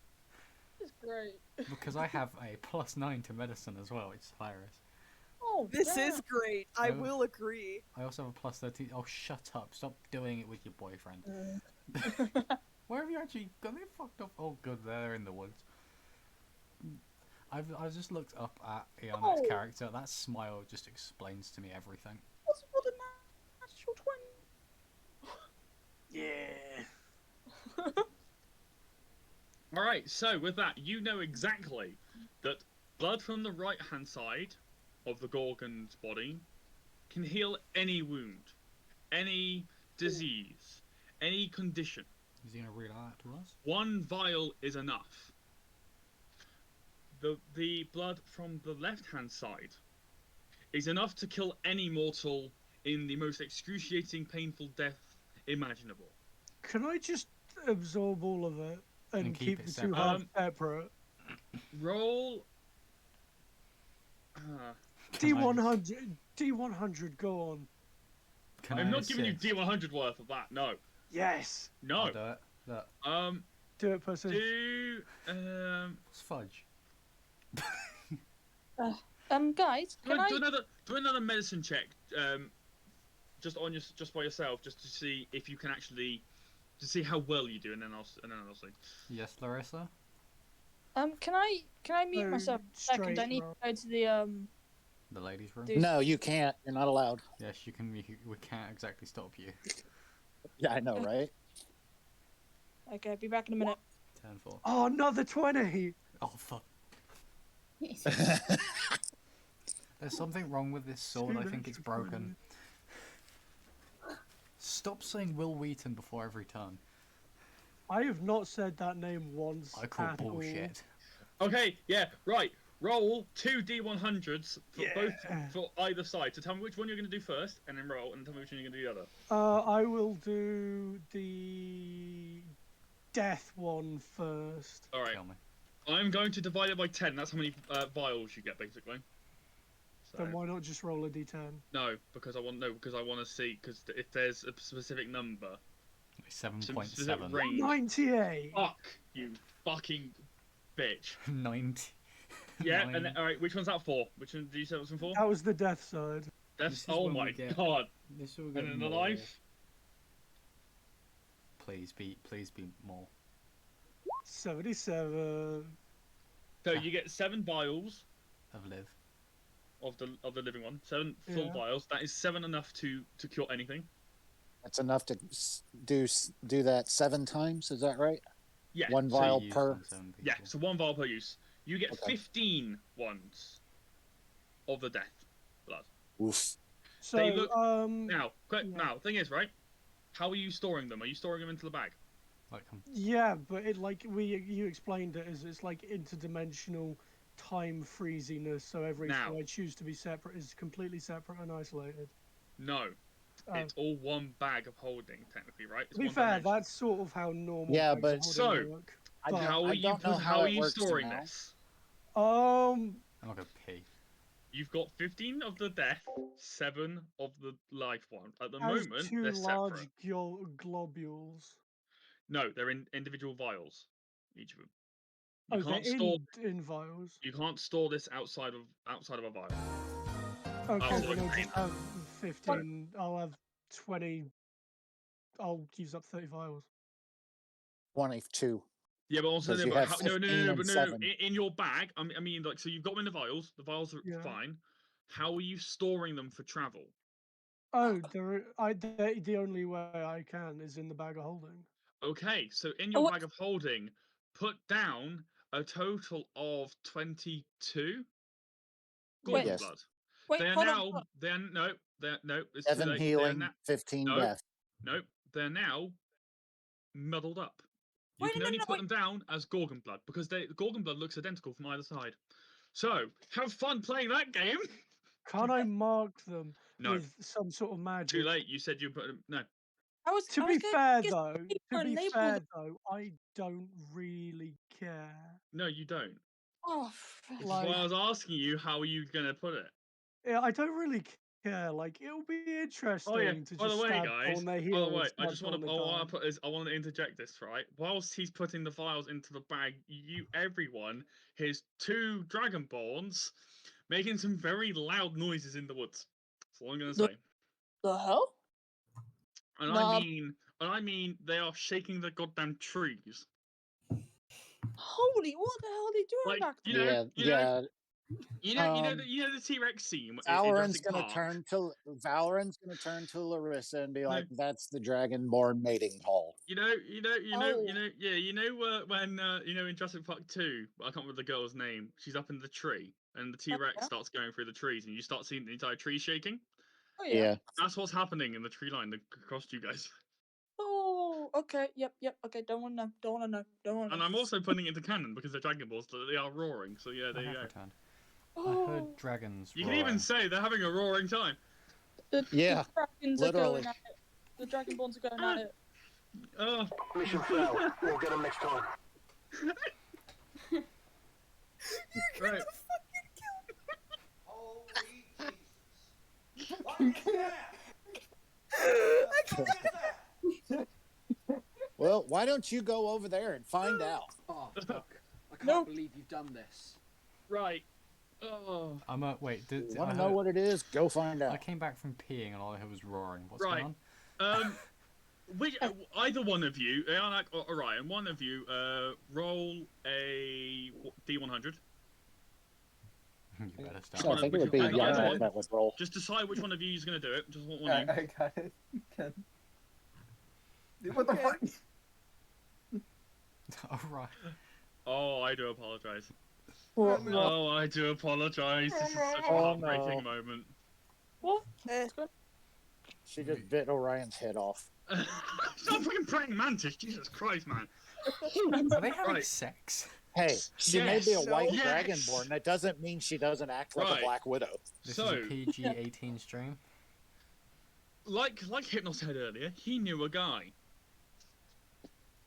This is great. Because I have a +9 to medicine as well, which is hilarious. Oh, This damn. is great. I Oh. will agree. I also have a +13. Oh, shut up. Stop doing it with your boyfriend. Where have you actually got it fucked up? Oh, good, they're in the woods. I've just looked up at Iana's Oh. character. That smile just explains to me everything. What's what a natural 20? Yeah. Alright, so with that, you know exactly that blood from the right hand side of the Gorgon's body can heal any wound, any disease, any condition. Is he going to read that to us? One vial is enough. The blood from the left hand side is enough to kill any mortal in the most excruciating, painful death imaginable. Can I just absorb all of it and, And keep keep it the two separate? halves separate? Roll. D100, D100, go on. Can I'm I not giving you assist? D100 worth of that. No. Yes. No. I'll do it. Look, Do it, pussy. Do it's fudge. Guys, can I? do another medicine check. Just by yourself, just to see if you can actually, to see how well you do, and then I'll see. Yes, Larissa? Can I mute No, myself a second? I straight need roll. to go to the The ladies' room? Do- No, you can't. You're not allowed. Yes, you can. We can't exactly stop you. Yeah, I know, right? Okay, be back in a minute. 10-4. Oh, another 20. Oh, fuck. There's something wrong with this sword. I think it's broken. Stop saying Will Wheaton before every turn. I have not said that name once. I call at all. bullshit. Okay, yeah, right. Roll 2 D100s for both Yeah. for either side. So tell me which one you're going to do first, and then roll, and tell me which one you're going to do the other. I will do the death one first. All right. Kill me. I'm going to divide it by 10. That's how many vials you get, basically. So, Then why not just roll a d10? no, because I want to see, because if there's a specific number, some specific 7.7. range. 98. Fuck you, fucking bitch. 90. Yeah, Nine. and then, all right, which one's that for? Which one did you say that was for? That was the death side. That's This is oh when we my get- god. This will And get then the more. life. Please be more. 77. So you get 7 vials Of live. of the living one. 7 full Yeah. vials. That is 7 enough to cure anything. That's enough to do that 7 times. Is that right? Yeah. One So vial you use per. on 7 people. Yeah. So 1 vial per use. You get Okay. 15 ones of the death blood. Oof. So, They look- yeah. Now, thing is, right? How are you storing them? Are you storing them into the bag? Like, Yeah, but it like you explained it as it's like interdimensional time freeziness. So everything Now. I choose to be separate is completely separate and isolated. No. It's all one bag of holding, technically, right? It's To be one fair, dimension. that's sort of how normal. Yeah, bags but- of So, holding work. I But, don't- How are you know how how are it you works storing now. this? I'm not gonna pee. You've got 15 of the death, 7 of the life one. At the As moment, two they're large separate. globules. No, they're in individual vials, each of them. Oh, they're in vials. You can't store this outside of a vial. Okay, Outside then of I'll a just have 15. I'll have 20. I'll use up 30 vials. 22. Yeah, but also Because no, you but have how, no, 15 and but no. 7. In your bag, I mean, like, so you've got them in the vials. The vials are Yeah. fine. How are you storing them for travel? Oh, the only way I can is in the bag of holding. Okay, so in your bag of holding, put down a total of 22 Gorgon Yes. blood. Wait, They are hold now. on. No. It's 7 too late. healing, 15 no, death. no. They're now muddled up. You Wait, can no, only no, put them down as Gorgon blood because the Gorgon blood looks identical from either side. So have fun playing that game. Can't I mark them No. with some sort of magic? Too late. You said you put them. No. To be fair, though, I don't really care. No, you don't. Oh, which is why I was asking you, how are you gonna put it? Yeah, I don't really care. Like, it'll be interesting Oh yeah. to By just the way, stab guys. on their By heel the way, and I stab just want on to. the I want to interject this, right? Whilst he's putting the vials into the bag, everyone, his 2 dragonborns, making some very loud noises in the woods. That's all I'm gonna say. The hell? And I mean, they are shaking the goddamn trees. Holy, what the hell are they doing back there? You know the T-Rex scene in Valorant's Jurassic Park. Valorant's gonna turn to Larissa and be like, "That's the Dragonborn mating hall." You know when in Jurassic Park 2, I can't remember the girl's name. She's up in the tree, and the T-Rex starts going through the trees, and you start seeing the entire tree shaking. Oh yeah. That's what's happening in the tree line across you guys. Oh, okay. Yep. Okay. Don't wanna know. And I'm also putting it into canon because they're Dragon Balls, so they are roaring. So yeah, there you go. Returned. Oh. I heard dragons. You can even say they're having a roaring time. The dragons literally. are going at it. The Dragonborns are going at it. Mission failed. We'll get them next time. You're gonna Right. fucking kill me. Holy Jesus! Well, why don't you go over there and find out? Oh, fuck. I can't believe you've done this. Right. Oh. Wait. You want to know what it is? Go find out. I came back from peeing and all I heard was roaring. What's Right. going on? Either one of you, Ianak or Orion, one of you, roll a D100. You better start. So I think it would be Ianak that would roll. Just decide which one of you is going to do it. Just one Yeah, name. I got it. What the fuck? Alright. Oh, I do apologize. What? Oh, I do apologize. This is such a heartbreaking moment. What? She just bit Orion's head off. Stop fucking praying mantis, Jesus Christ, man. Are they having sex? Hey, she may be a white Yes. dragonborn. That doesn't mean she doesn't act like a Black Widow. This is a PG-18 stream. Like Hypno said earlier, he knew a guy.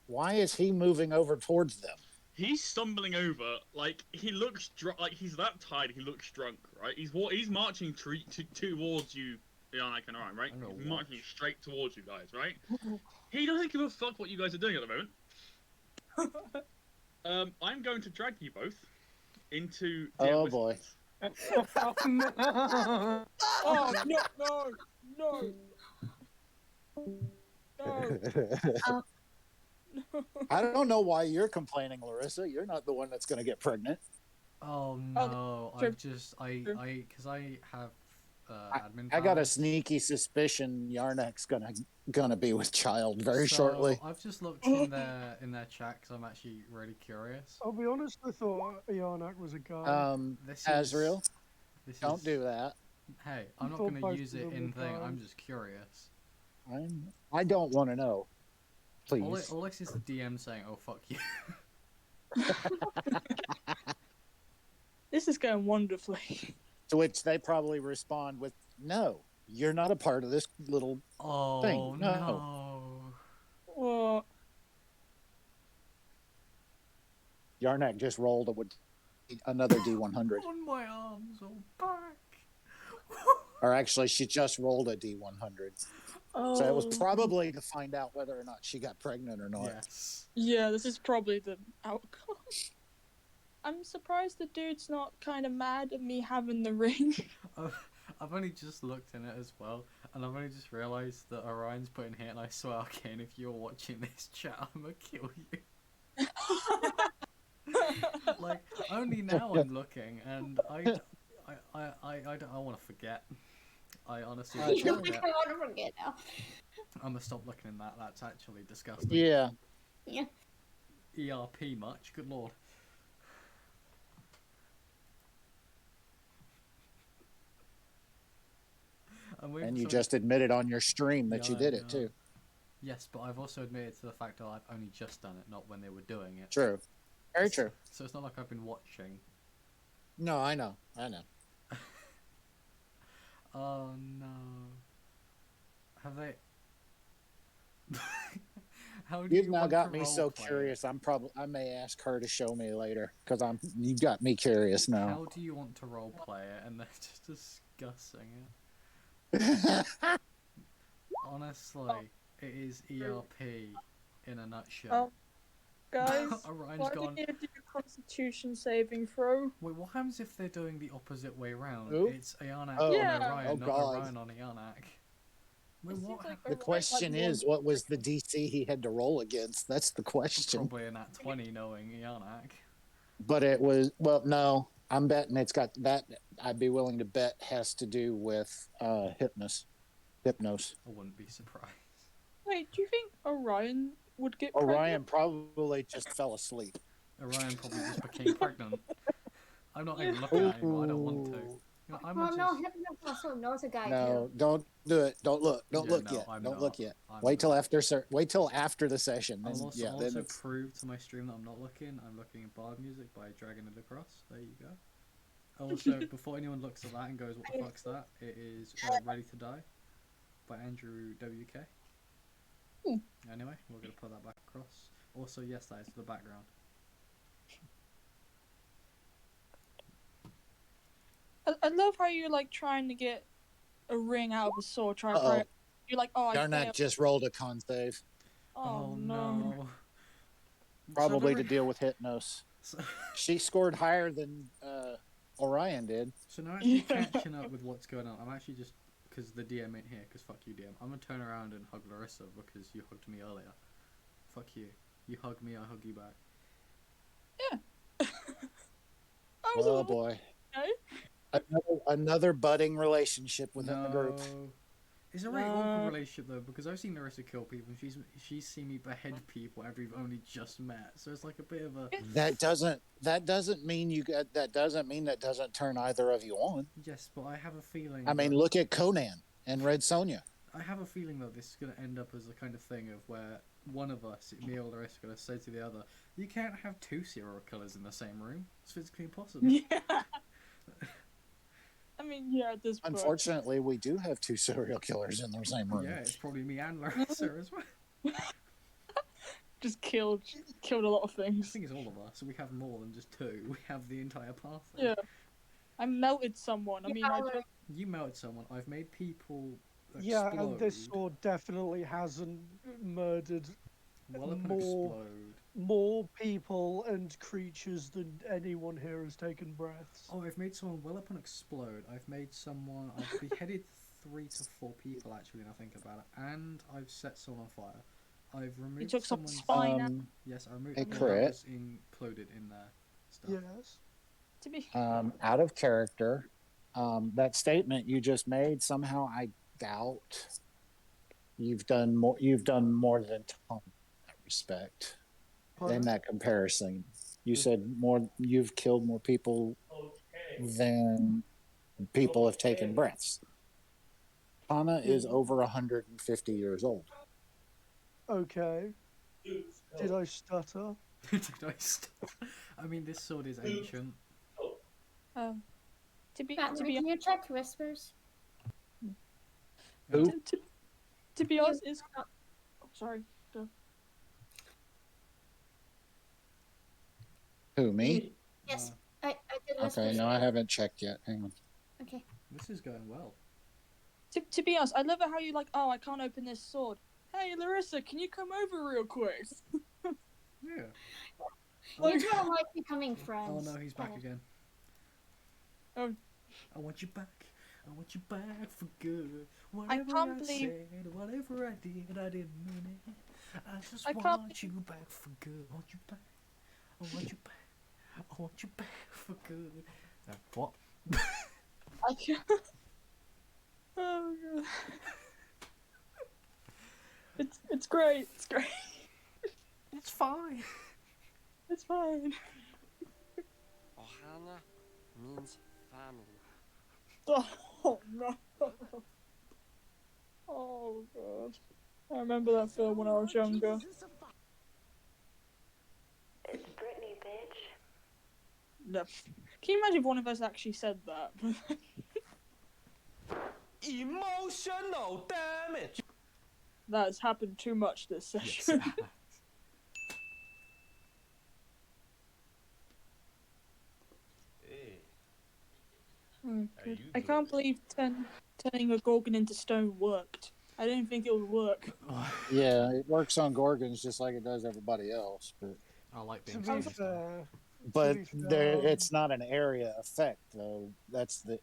Why is he moving over towards them? He's stumbling over, like he looks like he's that tired. He looks drunk, right? He's marching towards you, Ianak and Orion, right? He's marching straight towards you guys, right? He doesn't give a fuck what you guys are doing at the moment. I'm going to drag you both into. Oh boy! Oh no! I don't know why you're complaining, Larissa. You're not the one that's going to get pregnant. Oh no! Because I have admin. I got a sneaky suspicion Yarnak's gonna be with child very shortly. I've just looked in their chat because I'm actually really curious. I'll be honest, I thought Yarnak was a guy. Azrael, don't do that. Hey, I'm not going to use it in thing. I'm just curious. I don't want to know. Please. All I see is the DM saying, "Oh fuck you." This is going wonderfully. To which they probably respond with, "No, you're not a part of this little thing." No. What? Yarnak just rolled a wood another D100. On my arms or back. Or actually, she just rolled a D100. Oh. So it was probably to find out whether or not she got pregnant or not. Yes. Yeah, this is probably the outcome. I'm surprised the dude's not kind of mad at me having the ring. I've only just looked in it as well, and I've only just realised that Orion's putting here, and I swear, Arcane, if you're watching this chat, I'm gonna kill you. Like, only now I'm looking, and I don't want to forget. I honestly I don't forget. want to forget now. I'm gonna stop looking in that. That's actually disgusting. Yeah. Yeah. ERP much? Good lord. And you just admitted on your stream that you did it too. Yes, but I've also admitted to the fact that I've only just done it, not when they were doing it. True. Very true. So it's not like I've been watching. No, I know. Oh no. Have they? You've now got me so curious. I may ask her to show me later because you've got me curious now. How do you want to role play it? And they're just discussing it. Honestly, it is ERP in a nutshell. Guys, Orion's why gone. do you do a Constitution saving throw? Wait, what happens if they're doing the opposite way round? Who? It's Ianak Oh, on Orion, not God. Orion on Ianak. Wait, what? The question is, what was the DC he had to roll against? That's the question. Probably a nat 20 knowing Ianak. But it was, well, no, I'm betting it's got that. I'd be willing to bet has to do with Hypnos. I wouldn't be surprised. Wait, do you think Orion would get Orion probably just fell asleep. Orion probably just became pregnant. I'm not even looking at him. I don't want to. You know, Well, no, Hypnos also knows a guy No, too. don't do it. Don't look. Don't Yeah, look no, yet. I'm Don't not. look yet. I'm Wait till not. after the session. Then, I'll also, yeah, then it's- prove to my stream that I'm not looking. I'm looking at Bard music by dragging it across. There you go. Also, before anyone looks at that and goes, "What the fuck's that?" It is "Ready to Die" by Andrew WK. Anyway, we're gonna put that back across. Also, yes, that is the background. I love how you're like trying to get a ring out of a sword. You're like, oh, I Darnak failed. just rolled a con save. Oh no. Probably to deal with Hypnos. She scored higher than Orion did. So now actually catching up with what's going on. I'm actually just because the DM ain't here. Because fuck you, DM. I'm gonna turn around and hug Larissa because you hugged me earlier. Fuck you. You hug me, I hug you back. Yeah. Oh boy. Another budding relationship within the group. It's a very awkward relationship though because I've seen Larissa kill people and she's seen me behead people after we've only just met. So it's like a bit of a. That doesn't mean that doesn't turn either of you on. Yes, but I have a feeling. I mean, look at Conan and Red Sonja. I have a feeling that this is going to end up as a kind of thing of where one of us, me or Larissa, is going to say to the other, "You can't have two serial killers in the same room. It's physically impossible." Yeah. I mean, yeah, at this point. Unfortunately, we do have two serial killers in the same room. Yeah, it's probably me and Larissa as well. Just killed a lot of The things. thing is, all of us, we have more than just two. We have the entire party. Yeah. I melted someone. I mean, You melted someone. I've made people explode. Yeah, and this sword definitely hasn't murdered Well up and explode. more people and creatures than anyone here has taken breaths. Oh, I've made someone well up and explode. I've beheaded 3 to 4 people actually, now I think about it. And I've set someone on fire. I've removed you took someone's spine out. Yes, I removed A that crit. was included in their stuff. Yes. To be Out of character, that statement you just made, somehow I doubt you've done more than Tom in that respect. In that comparison, you said you've killed more people than people have taken breaths. Tana is over 150 years old. Okay. Did I stutter? Did I I mean, this sword is ancient. to be Can you check whispers? Who? To be honest, is sorry. Go. Who, me? Yes. Okay, no, I haven't checked yet. Hang on. Okay. This is going well. To be honest, I love it how you like. Oh, I can't open this sword. Hey, Larissa, can you come over real quick? Yeah. You two are like becoming friends. Oh no, he's back again. Oh. I want you back. I want you back for good. I can't believe. Said, whatever I didn't mean it. I just I can't want you back for good. I want you back. I want you back. I want you back for good. What? I can't. Oh god. It's great. It's great. It's fine. It's fine. Ohana means family. Oh no. Oh god. I remember that film when I was younger. It's Britney, bitch. No. Can you imagine if one of us actually said that? Emotional damage. That's happened too much this session. Yes. Hey. Okay. I can't believe turning a Gorgon into stone worked. I didn't think it would work. Yeah, it works on Gorgons just like it does everybody else, but I like being To be stone. fair, it's not an area effect though. That's the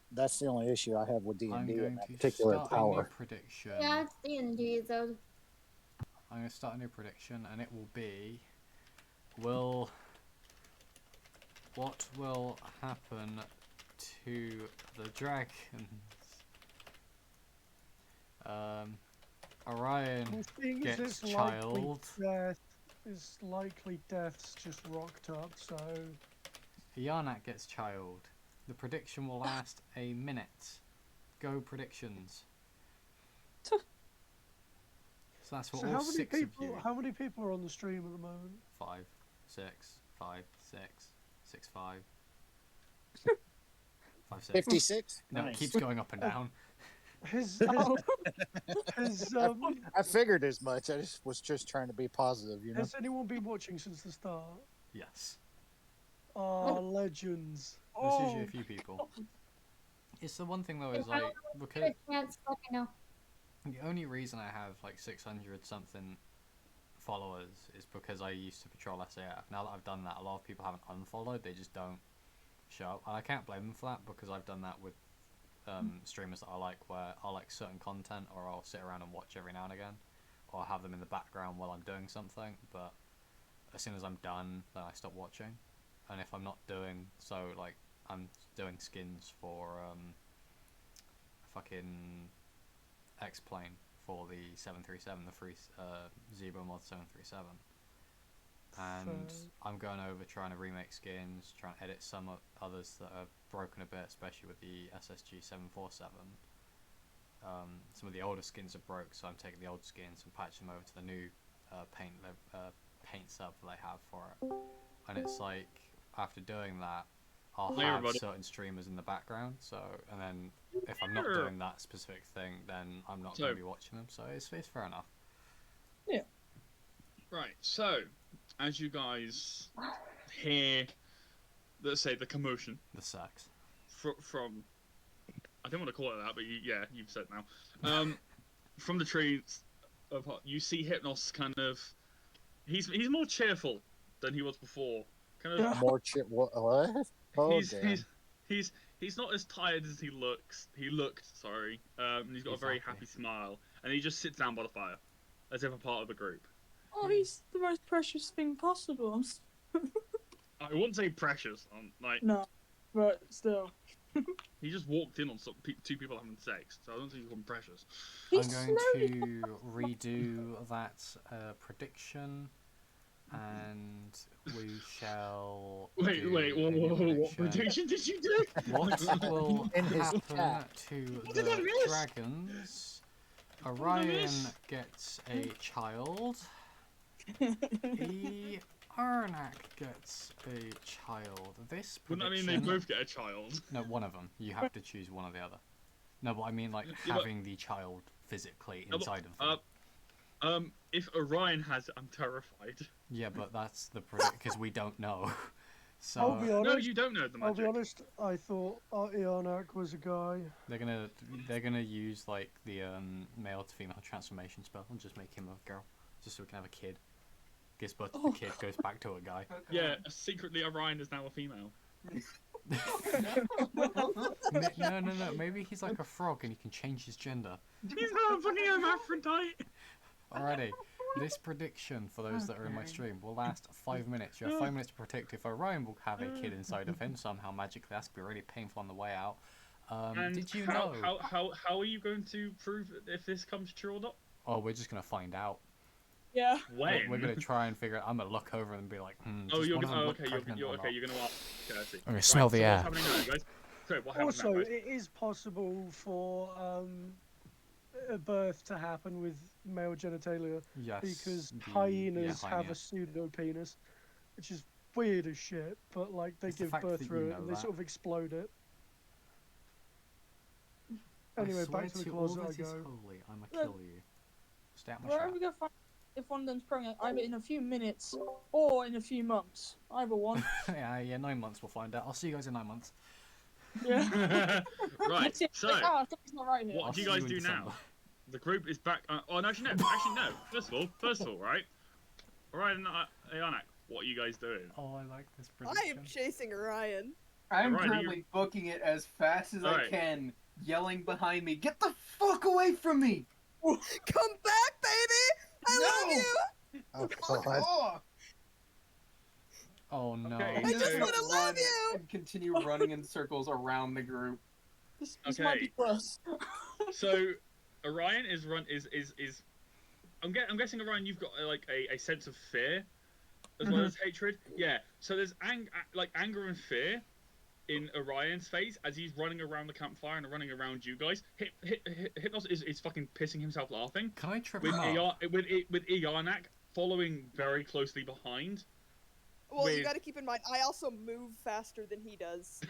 only issue I have with D I'm and D going in that to particular start a new power. prediction. Yeah, it's D&D though. I'm going to start a new prediction, and it will be: what will happen to the dragons? Orion the thing is, gets it's child. likely death's just rocked up, so... Yarnak gets child. The prediction will last a minute. Go predictions. So that's for all 6 of you. How many people are on the stream at the moment? 5, 6, 5, 6, 6, 5. 5, 6. 56? No, Nice. it keeps going up and down. I figured as much. I was just trying to be positive, you know. Has anyone been watching since the start? Yes. Ah, legends. There's usually a few people. It's the one thing though is like because the only reason I have like 600 something followers is because I used to patrol SAF. Now that I've done that, a lot of people haven't unfollowed. They just don't show up, and I can't blame them for that because I've done that with streamers that I like, where I'll like certain content, or I'll sit around and watch every now and again, or I'll have them in the background while I'm doing something. But as soon as I'm done, then I stop watching. And if I'm not doing so, like I'm doing skins for fucking X-Plane for the 737, the free Zebra mod 737, and I'm going over trying to remake skins, trying to edit some others that are broken a bit, especially with the SSG 747. Some of the older skins are broke, so I'm taking the old skins and patching them over to the new paint sub that they have for it. And it's like after doing that, I'll have certain streamers in the background. So, and then if I'm not doing that specific thing, then I'm not going to be watching them. So it's fair enough. Yeah. Right. So, as you guys hear, let's say the commotion, the sex from I don't want to call it that, but yeah, you've said it now. From the trees, you see Hypnos kind of. He's more cheerful than he was before. Kind of more what? Oh, he's not as tired as he looks. He looked, sorry. He's got a very happy smile, and he just sits down by the fire, as if a part of the group. Oh, he's the most precious thing possible. I wouldn't say precious, like no, but still. He just walked in on two people having sex, so I don't think you call him precious. I'm going to redo that prediction, and we shall. Wait, what prediction did you do? What will happen to the dragons? Orion gets a child. Arnak gets a child. This prediction... Wouldn't that mean they both get a child? No, one of them. You have to choose one or the other. No, but I mean like having the child physically inside of them. If Orion has it, I'm terrified. Yeah, but that's the prediction because we don't know. So I'll be honest. No, you don't know the I'll be magic. honest. I thought Ionak was a guy. they're gonna use like the male to female transformation spell and just make him a girl, just so we can have a kid. Gives birth to the kid, goes back to a guy. Yeah, secretly Orion is now a female. No. Maybe he's like a frog and he can change his gender. He's not a fucking hermaphrodite. Alrighty, this prediction for those that are in my stream will last 5 minutes. You have 5 minutes to predict if Orion will have a kid inside of him somehow magically. That's gonna be really painful on the way out. And did you how, know? How are you going to prove if this comes true or not? Oh, we're just gonna find out. Yeah. When? We're gonna try and figure it. I'm gonna look over and be like, Oh, does you're one of them gonna. look Okay, pregnant you're or okay. not? You're gonna ask. Okay, I see. I'm gonna smell the so air. What's happening now, guys? Sorry, what happens Also, now, guys? it is possible for a birth to happen with male genitalia Yes, because the- hyenas yeah, have hyena. a pseudo penis, which is weird as shit. But like they It's the give fact birth that through you it know and they that. sort of explode it. I Anyway, swear back to the all closet I that is go. holy, I'ma Look. kill you. Stay out my Where are trap. we gonna find if one of them's pregnant? Either in a few minutes or in a few months. Either one. yeah, 9 months we'll find out. I'll see you guys in 9 months. Yeah. Right. That's it. So, Like, oh, I think it's not right here. what I'll do you see guys you in do now? December. The group is back. Oh, no, actually no. Actually no. First of all, right? Orion and Ionak, what are you guys doing? Oh, I like this I prediction. am chasing Orion. I'm Alright, currently booking it as fast as I Alright. can, yelling behind me, "Get the fuck away from me!" Come back, baby! I love No! you! Oh, Fuck God. off! Oh no. Okay, I just so- wanna love you! And continue running in circles around the group. This might be worse. So, Orion is I'm guessing Orion, you've got like a sense of fear as well as hatred. Yeah. So there's anger and fear in Orion's face as he's running around the campfire and running around you guys. Hypnos is fucking pissing himself laughing. Can I trip with him up? with Iarnak following very closely behind. Well, you with- gotta keep in mind, I also move faster than he does.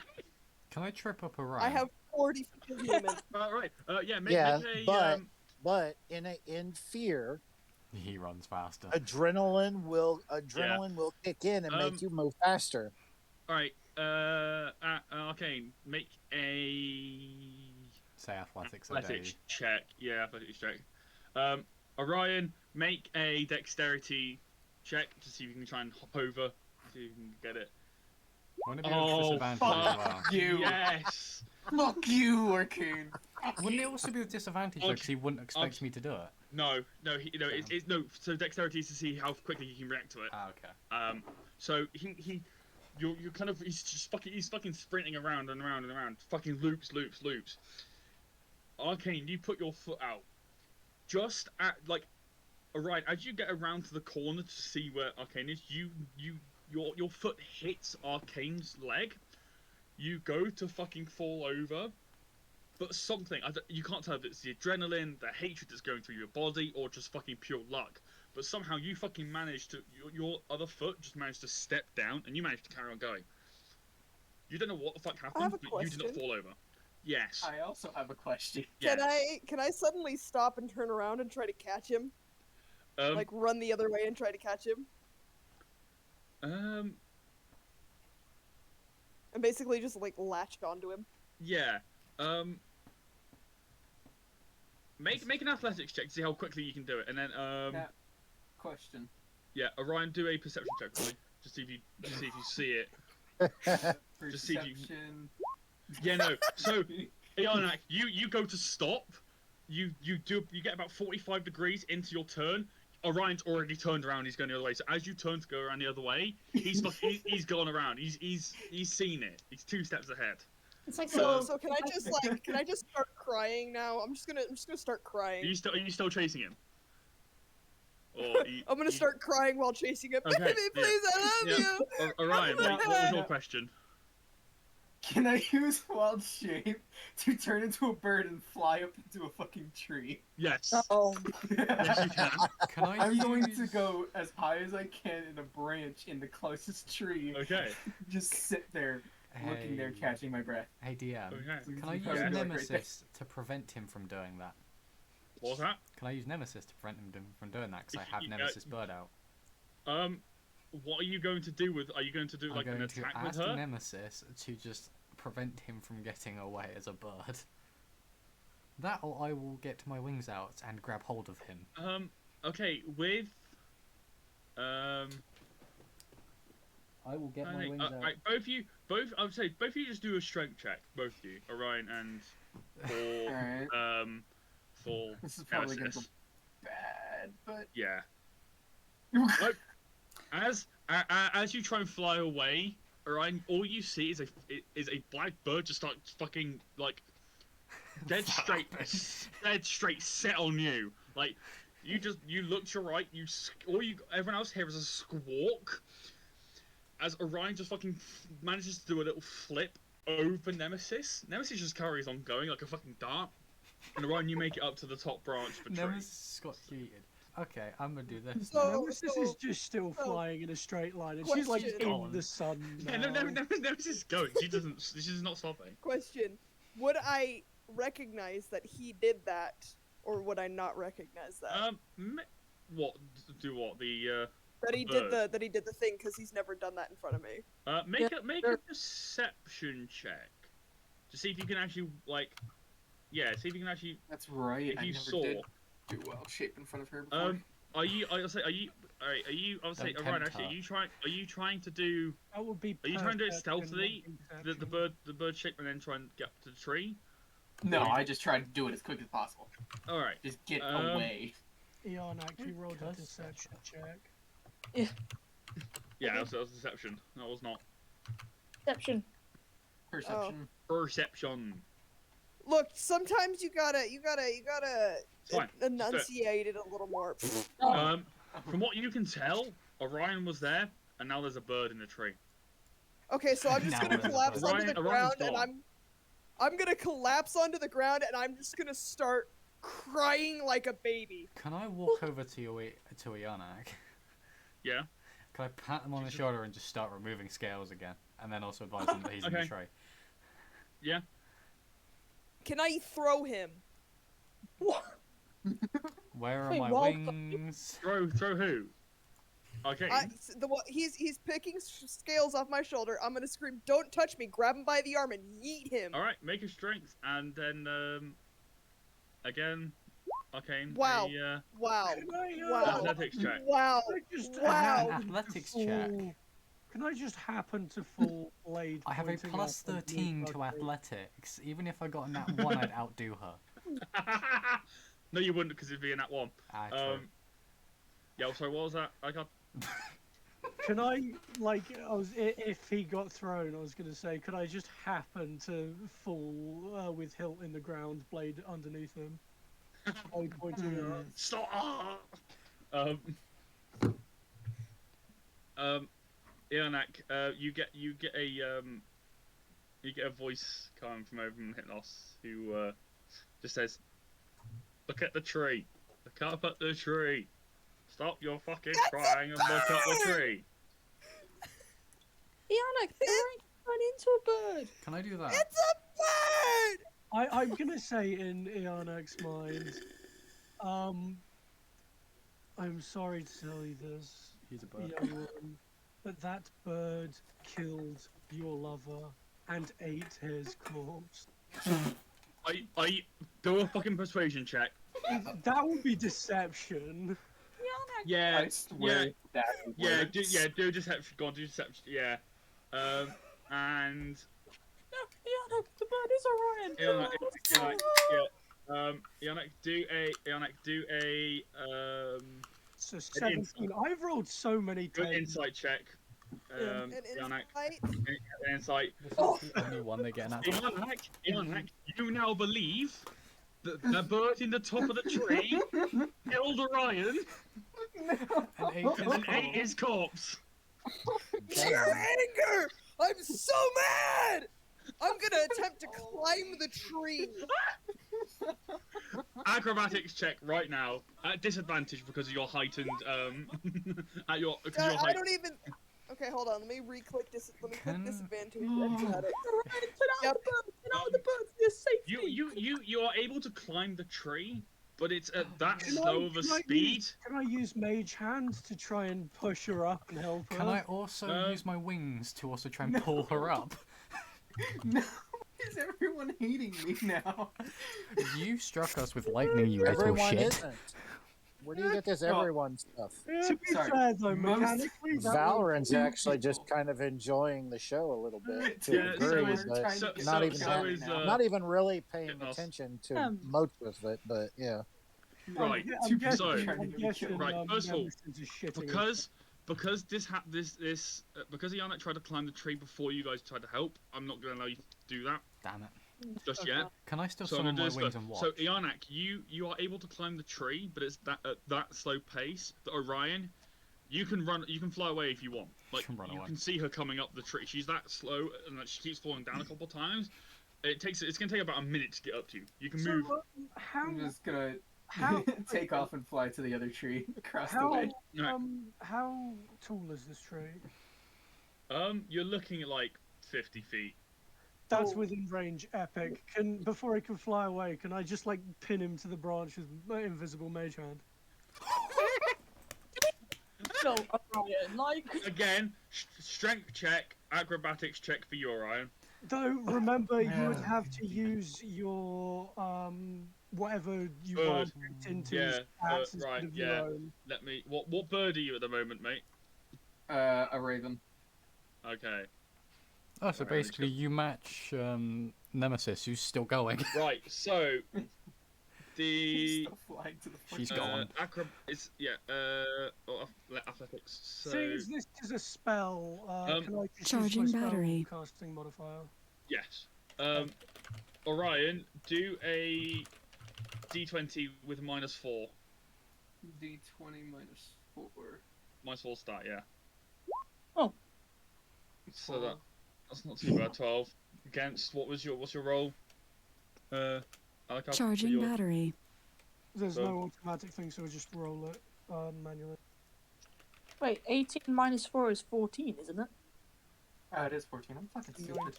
Can I trip up Orion? I have 40 feet of movement. Right. Yeah. Make Yeah, a, but in fear, He runs faster. adrenaline will kick in and make you move faster. All right. Arcane, make a Say athletics a athletics day. check. Yeah, athletics check. Orion, make a dexterity check to see if you can try and hop over, see if you can get it. Wouldn't it be a Oh, disadvantage as well? fuck you! Yes. Fuck you, Arcane. Wouldn't it also be a disadvantage though, because he wouldn't expect me to do it? No. It's no. So dexterity is to see how quickly you can react to it. Ah, okay. So you're kind of he's fucking sprinting around and around and around, fucking loops. Arcane, you put your foot out, just at like, alright, as you get around to the corner to see where Arcane is, your foot hits Arcane's leg. You go to fucking fall over, but something you can't tell if it's the adrenaline, the hatred that's going through your body, or just fucking pure luck. But somehow you fucking managed to your other foot just managed to step down, and you managed to carry on going. You don't know what the fuck happened, but you did not question. fall over. Yes. I also have a question. Yes. Can I suddenly stop and turn around and try to catch him? Like run the other way and try to catch him? And basically just like latch onto him. Yeah. Make an athletics check to see how quickly you can do it, and then Question. yeah, Orion, do a perception check for me. Just see if you see it. Just see if you. Perception. Yeah, no. So, Iarnak, you go to stop. You get about 45 degrees into your turn. Orion's already turned around. He's going the other way. So as you turn to go around the other way, he's gone around. He's seen it. He's 2 steps ahead. It's like So can I just start crying now? I'm just gonna start crying. Are you still chasing him? Or I'm gonna start crying while chasing him. Okay, Baby, yeah. please, I love you. Orion, what was your question? Can I use wild shape to turn into a bird and fly up into a fucking tree? Yes. Oh. Yes, you can. Can I I'm going to go as high as I can in a branch in the closest tree. Okay. Just sit there, looking there, Hey. catching my breath. Hey DM, Okay. can I use Yeah. Nemesis to prevent him from doing that? What was that? Can I use Nemesis to prevent him from doing that? Because I have Yeah. Nemesis bird out. what are you going to do with? Are you going to do like I'm an going to attack with ask her? Nemesis to just prevent him from getting away as a bird. That, or I will get my wings out and grab hold of him. Okay, with I will get my Hey, wings out. right, I would say both of you just do a strength check, both of you, Orion and for Alright. for This is probably gonna go Nemesis. bad, but Yeah. Like, as you try and fly away, Orion, all you see is a black bird just start fucking like dead straight set on you. Like you look to your right, everyone else here is a squawk. As Orion just fucking manages to do a little flip over Nemesis. Nemesis just carries on going like a fucking dart. And Orion, you make it up to the top branch of a tree. Nemesis got yeeted. Okay, I'm gonna do this. Nemesis is just still flying in a straight line, and she's like in the sun now. Yeah, Nemesis is going. She's not stopping. Question: would I recognize that he did that, or would I not recognize that? What? Do what? That he did the thing because he's never done that in front of me. Make a perception check to see if you can actually see if you can actually. That's right. If I you never saw. did do well shape in front of her before. Are you? Orion, actually, are you trying to do? That would be. Are you trying to do it perfect stealthily? in The bird shape, and then try and get up to the tree. No, I just tried to do it as quick as possible. All right. Just get away. Eon actually rolled a deception check. Yeah, that was deception. That was not. Perception. Perception. Perception. Look, sometimes you gotta Fine. enunciate it a little more. From what you can tell, Orion was there, and now there's a bird in the tree. Okay, so I'm just gonna collapse onto the ground, and gone. I'm gonna collapse onto the ground, and I'm just gonna start crying like a baby. Can I walk over to Ianak? Yeah. Can I pat him on the shoulder and just start removing scales again, and then also advise him that he's in the tray? Yeah. Can I throw him? What? Where are Wait, my wild- wings? Throw who? Okay. He's picking scales off my shoulder. I'm gonna scream, "Don't touch me!" Grab him by the arm and yeet him. All right, make a strength, and then again, okay. Wow. Wow. Wow. Athletics check. Wow. Wow. Athletics check. Can I just happen to fall blade? I have a pointing plus up and 13 to okay. athletics. Even if I got a nat 1, I'd outdo her. No, you wouldn't, because it'd be a nat 1. True. Yeah, sorry, what was that? I got. Can I, if he got thrown, I was going to say, could I just happen to fall with hilt in the ground, blade underneath him? Stop! Ianak, you get a voice coming from over in Hypnos who just says, "Look at the tree. Look up at the tree. Stop your fucking crying and look up the tree." Ianak, they're going to turn into a bird. Can I do that? It's a bird. I'm going to say in Ianak's mind, I'm sorry to tell you this, He's a bird. young woman, but that bird killed your lover and ate his corpse. I do a fucking persuasion check. That would be deception. Yeah, I swear that do deception. Go on, do deception. Yeah, and No, Ianak, the bird is Orion. Ianak, do a So 17. I've rolled so many good times. insight check. Ianak, an insight. This is the only one they get an Ianak, you now believe that the bird in the top of the tree killed Orion and ate his corpse. Sheer anger! I'm so mad! I'm gonna attempt to climb the tree. Acrobatics check right now at disadvantage because of your heightened at your. I don't even. Okay, hold on. Let me click disadvantage. Acrobatics. Get out the bird! Get out the bird for your safety! You are able to climb the tree, but it's at that Can slow of a speed. Can I use Mage Hand to try and push her up and help her? Can I also use my wings to also try and pull her up? No, is everyone hating me now? You struck us with lightning, you little Everyone shit. isn't. Where do you get this everyone stuff? To be fair though, mechanically, Valorant's actually just kind of enjoying the show a little bit to a degree, but not even really paying attention to most of it. But yeah. Right. I'm guessing, right. First of all, Nemesis is shitting because because Iana tried to climb the tree before you guys tried to help, I'm not going to allow you to do that. Damn it. Just yet. Can I still So summon my this wings first. and watch? So Ianak, you are able to climb the tree, but it's at that slow pace that Orion, you can fly away if you want. Like you can see her coming up the tree. She's that slow, and she keeps falling down a couple times. It's gonna take about a minute to get up to you. You can move. I'm just gonna take off and fly to the other tree across the way. How tall is this tree? You're looking at like 50 feet. That's within range. Epic. Before he can fly away, can I just like pin him to the branch with my invisible mage hand? No, Orion, like again, strength check, acrobatics check for you, Orion. Though remember, you would have to use your whatever you are picked into. Right. Yeah. Let me. What bird are you at the moment, mate? A raven. Okay. Oh, so basically you match Nemesis, who's still going. Right. So She's still flying to the front. She's gone. Athletics. So Since this is a spell, can I just charging use my battery. casting modifier? yes. Orion, do a D20 with -4. D20 -4. -4 start, yeah. Oh. So that's not too bad. 12 against what's your roll? Charging battery. There's no automatic thing, so we just roll it manually. Wait, 18 minus 4 is 14, isn't it? It is 14. I'm fucking stupid.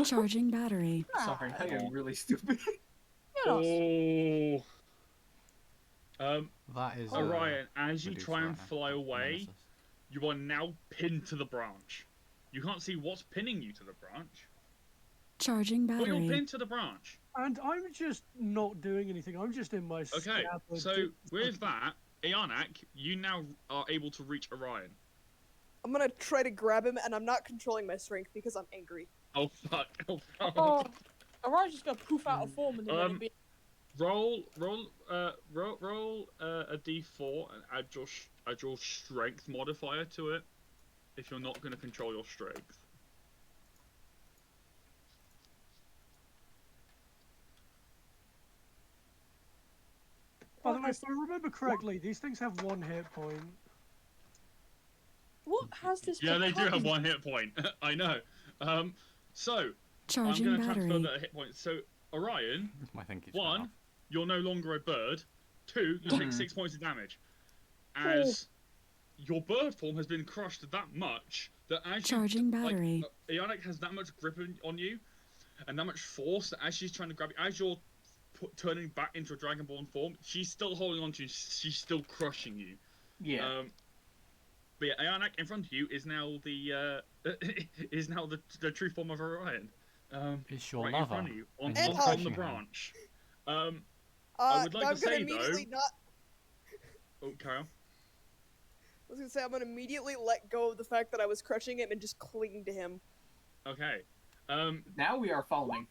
Charging battery. Sorry, I am really stupid. Oh. That is Orion, as you try and Medusa, fly away, Nemesis. you are now pinned to the branch. You can't see what's pinning you to the branch. Charging But battery. you're pinned to the branch. And I'm just not doing anything. I'm just in my Okay, scabbard. so with that, Ianak, you now are able to reach Orion. I'm gonna try to grab him, and I'm not controlling my strength because I'm angry. Oh fuck! Oh fuck! Oh, Orion's just gonna poof out of form and then be. Roll a d4 and add your strength modifier to it. If you're not going to control your strength. By the way, if I remember correctly, these things have 1 hit point. What has this? Yeah, they do have 1 hit point. I know. So Charging I'm going to transfer battery. that hit point. So Orion, I think it's 1, you're no longer a bird. 2, you take 6 points of damage. As your bird form has been crushed that much that as Charging battery. Ionic has that much grip on you, and that much force that as she's trying to grab you, as you're turning back into a dragonborn form, she's still holding on to you. She's still crushing you. Yeah. But yeah, Ionic in front of you is now the true form of Orion. It's your right lover. in front of you on And the branch. I would like I'm to say gonna immediately though. not. Oh, carry on. I was gonna say I'm gonna immediately let go of the fact that I was crushing him and just cling to him. Okay. Now we are following.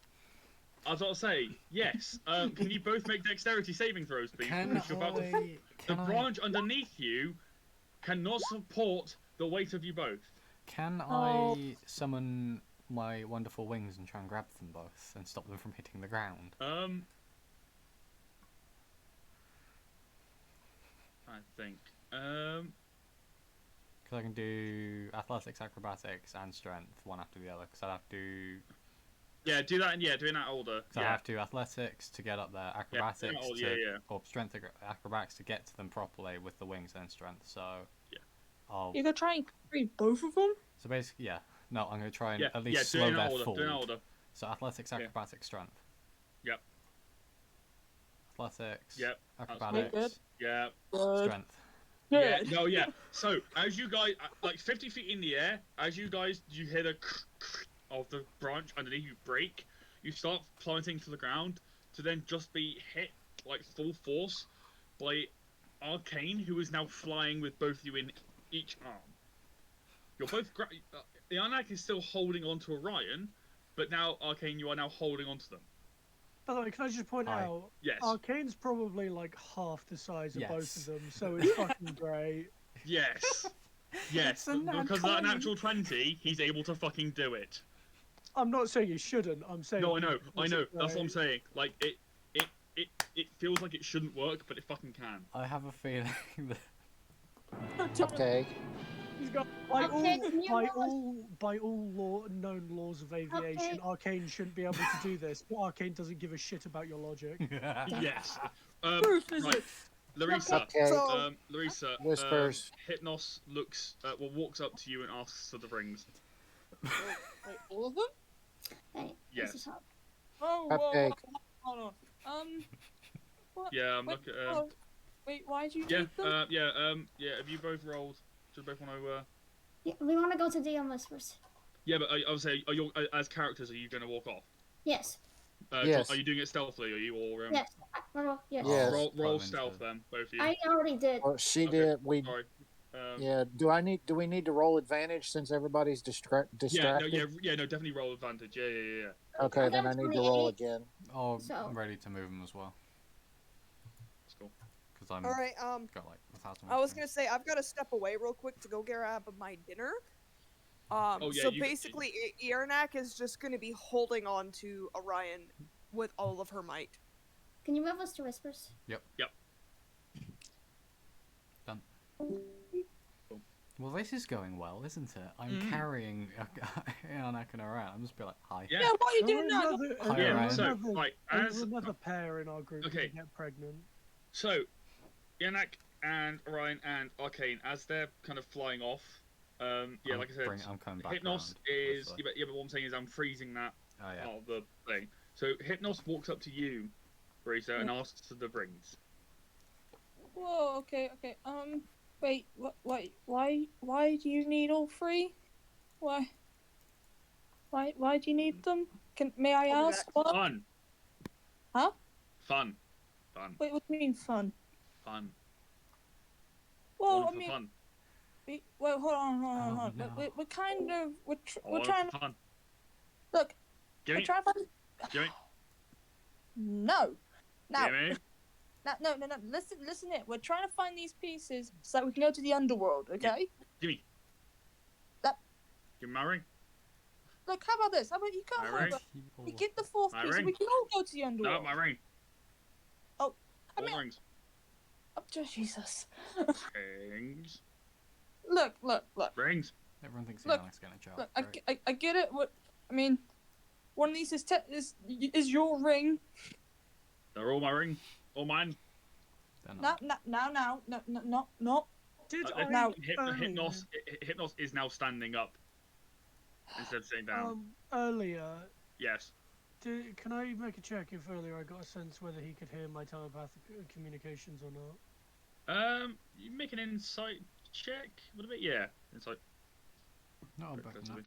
I was about to say yes. Can you both make dexterity saving throws, please? Because you're about to. The branch underneath you cannot support the weight of you both. Can I summon my wonderful wings and try and grab them both and stop them from hitting the ground? I think. Because I can do athletics, acrobatics, and strength one after the other. Because I have to. Yeah, do that. Yeah, doing that order. So I have to athletics to get up there, acrobatics or strength acrobatics to get to them properly with the wings and strength. So You're gonna try and carry both of them. So basically, no, I'm gonna try and at least slow their fall. Do that order. So athletics, acrobatics, strength. Yep. athletics, Yep. acrobatics, Yeah. strength. Yeah, no, yeah. So, as you guys, like 50 feet in the air, you hear the of the branch underneath you break, you start plummeting to the ground to then just be hit, like, full force by Arcane, who is now flying with both of you in each arm. You're both... Ianak is still holding on to Orion, but now, Arcane, you are now holding on to them. By the way, can I just point out? Yes. Arcane's probably like half the size of both Yes. of them, so it's fucking great. Yes. Yes, because of that natural 20, he's able to fucking do it. I'm not saying he shouldn't. I'm saying. No, I know. That's what I'm great. saying. Like it feels like it shouldn't work, but it fucking can. I have a feeling that Okay. He's got by Okay, all known laws of aviation, Arcane shouldn't be able to do this, but Arcane doesn't give a shit about your logic. Yes. Right. Larissa. Okay. Larissa. Whispers. Hypnos walks up to you and asks for the rings. Wait, all of them? Hey, Yes. this is hot. Oh, Cupcake. hold on. What? Yeah, I'm wait, looking. Wait, why do you Yeah. need them? Yeah. Have you both rolled? Do you both want to? Yeah, we want to go to DM Whispers. Yeah, but I would say, are you as characters? Are you going to walk off? Yes. Yes. Are you doing it stealthily? Are you or? Yes. Yes. Yes. Roll stealth then, both of you. I already did. Well, she Okay, did. We. Sorry. Yeah. Do we need to roll advantage since everybody's distracted? No, definitely roll advantage. Yeah. Okay, then I need to roll again. Oh, So- I'm ready to move them as well. That's cool. Because I'm All right. got like 1,000. I was gonna say I've got to step away real quick to go grab my dinner. Basically, Iarnak is just gonna be holding on to Orion with all of her might. Can you move us to Whispers? Yep. Done. Well, this is going well, isn't it? I'm carrying Anakin around. I'm just be like, hi. Yeah. What are you doing now? Another pair in our group Okay. to get pregnant. So, Ianak and Orion and Arcane, as they're kind of flying off, like I said, I'm coming back. Hypnos is... Yeah, but what I'm saying is I'm freezing that part of the thing. So, Hypnos walks up to you, Risa, and asks for the rings. Whoa, okay. Wait, why do you need all three? Why do you need them? May I ask what? Fun. Huh? Fun. Wait, what do you mean fun? Fun. Well, Want I mean, fun. well, hold on. No. We're kind of we're Want trying to fun. look. Give We're me. trying to find. Give me. No. Now. Give me. No. Listen here. We're trying to find these pieces so that we can go to the underworld. Okay. Give me. That. Give me my ring. Look, how about this? How about you come My ring. over? We get the fourth My piece, and ring. we can all go to the underworld. No, my ring. Oh, I All mean, rings. oh, Jesus. Rings. Look. Rings. Everyone thinks Look, Ianak's getting a child. Look, I get it. I mean, one of these is your ring. They're all my ring. All mine. No. Did Hypnos is now standing up instead of sitting down. Earlier, Yes. can I make a check if earlier I got a sense whether he could hear my telepathic communications or not? You make an insight check. What a bit. Yeah. Insight. No, better than that.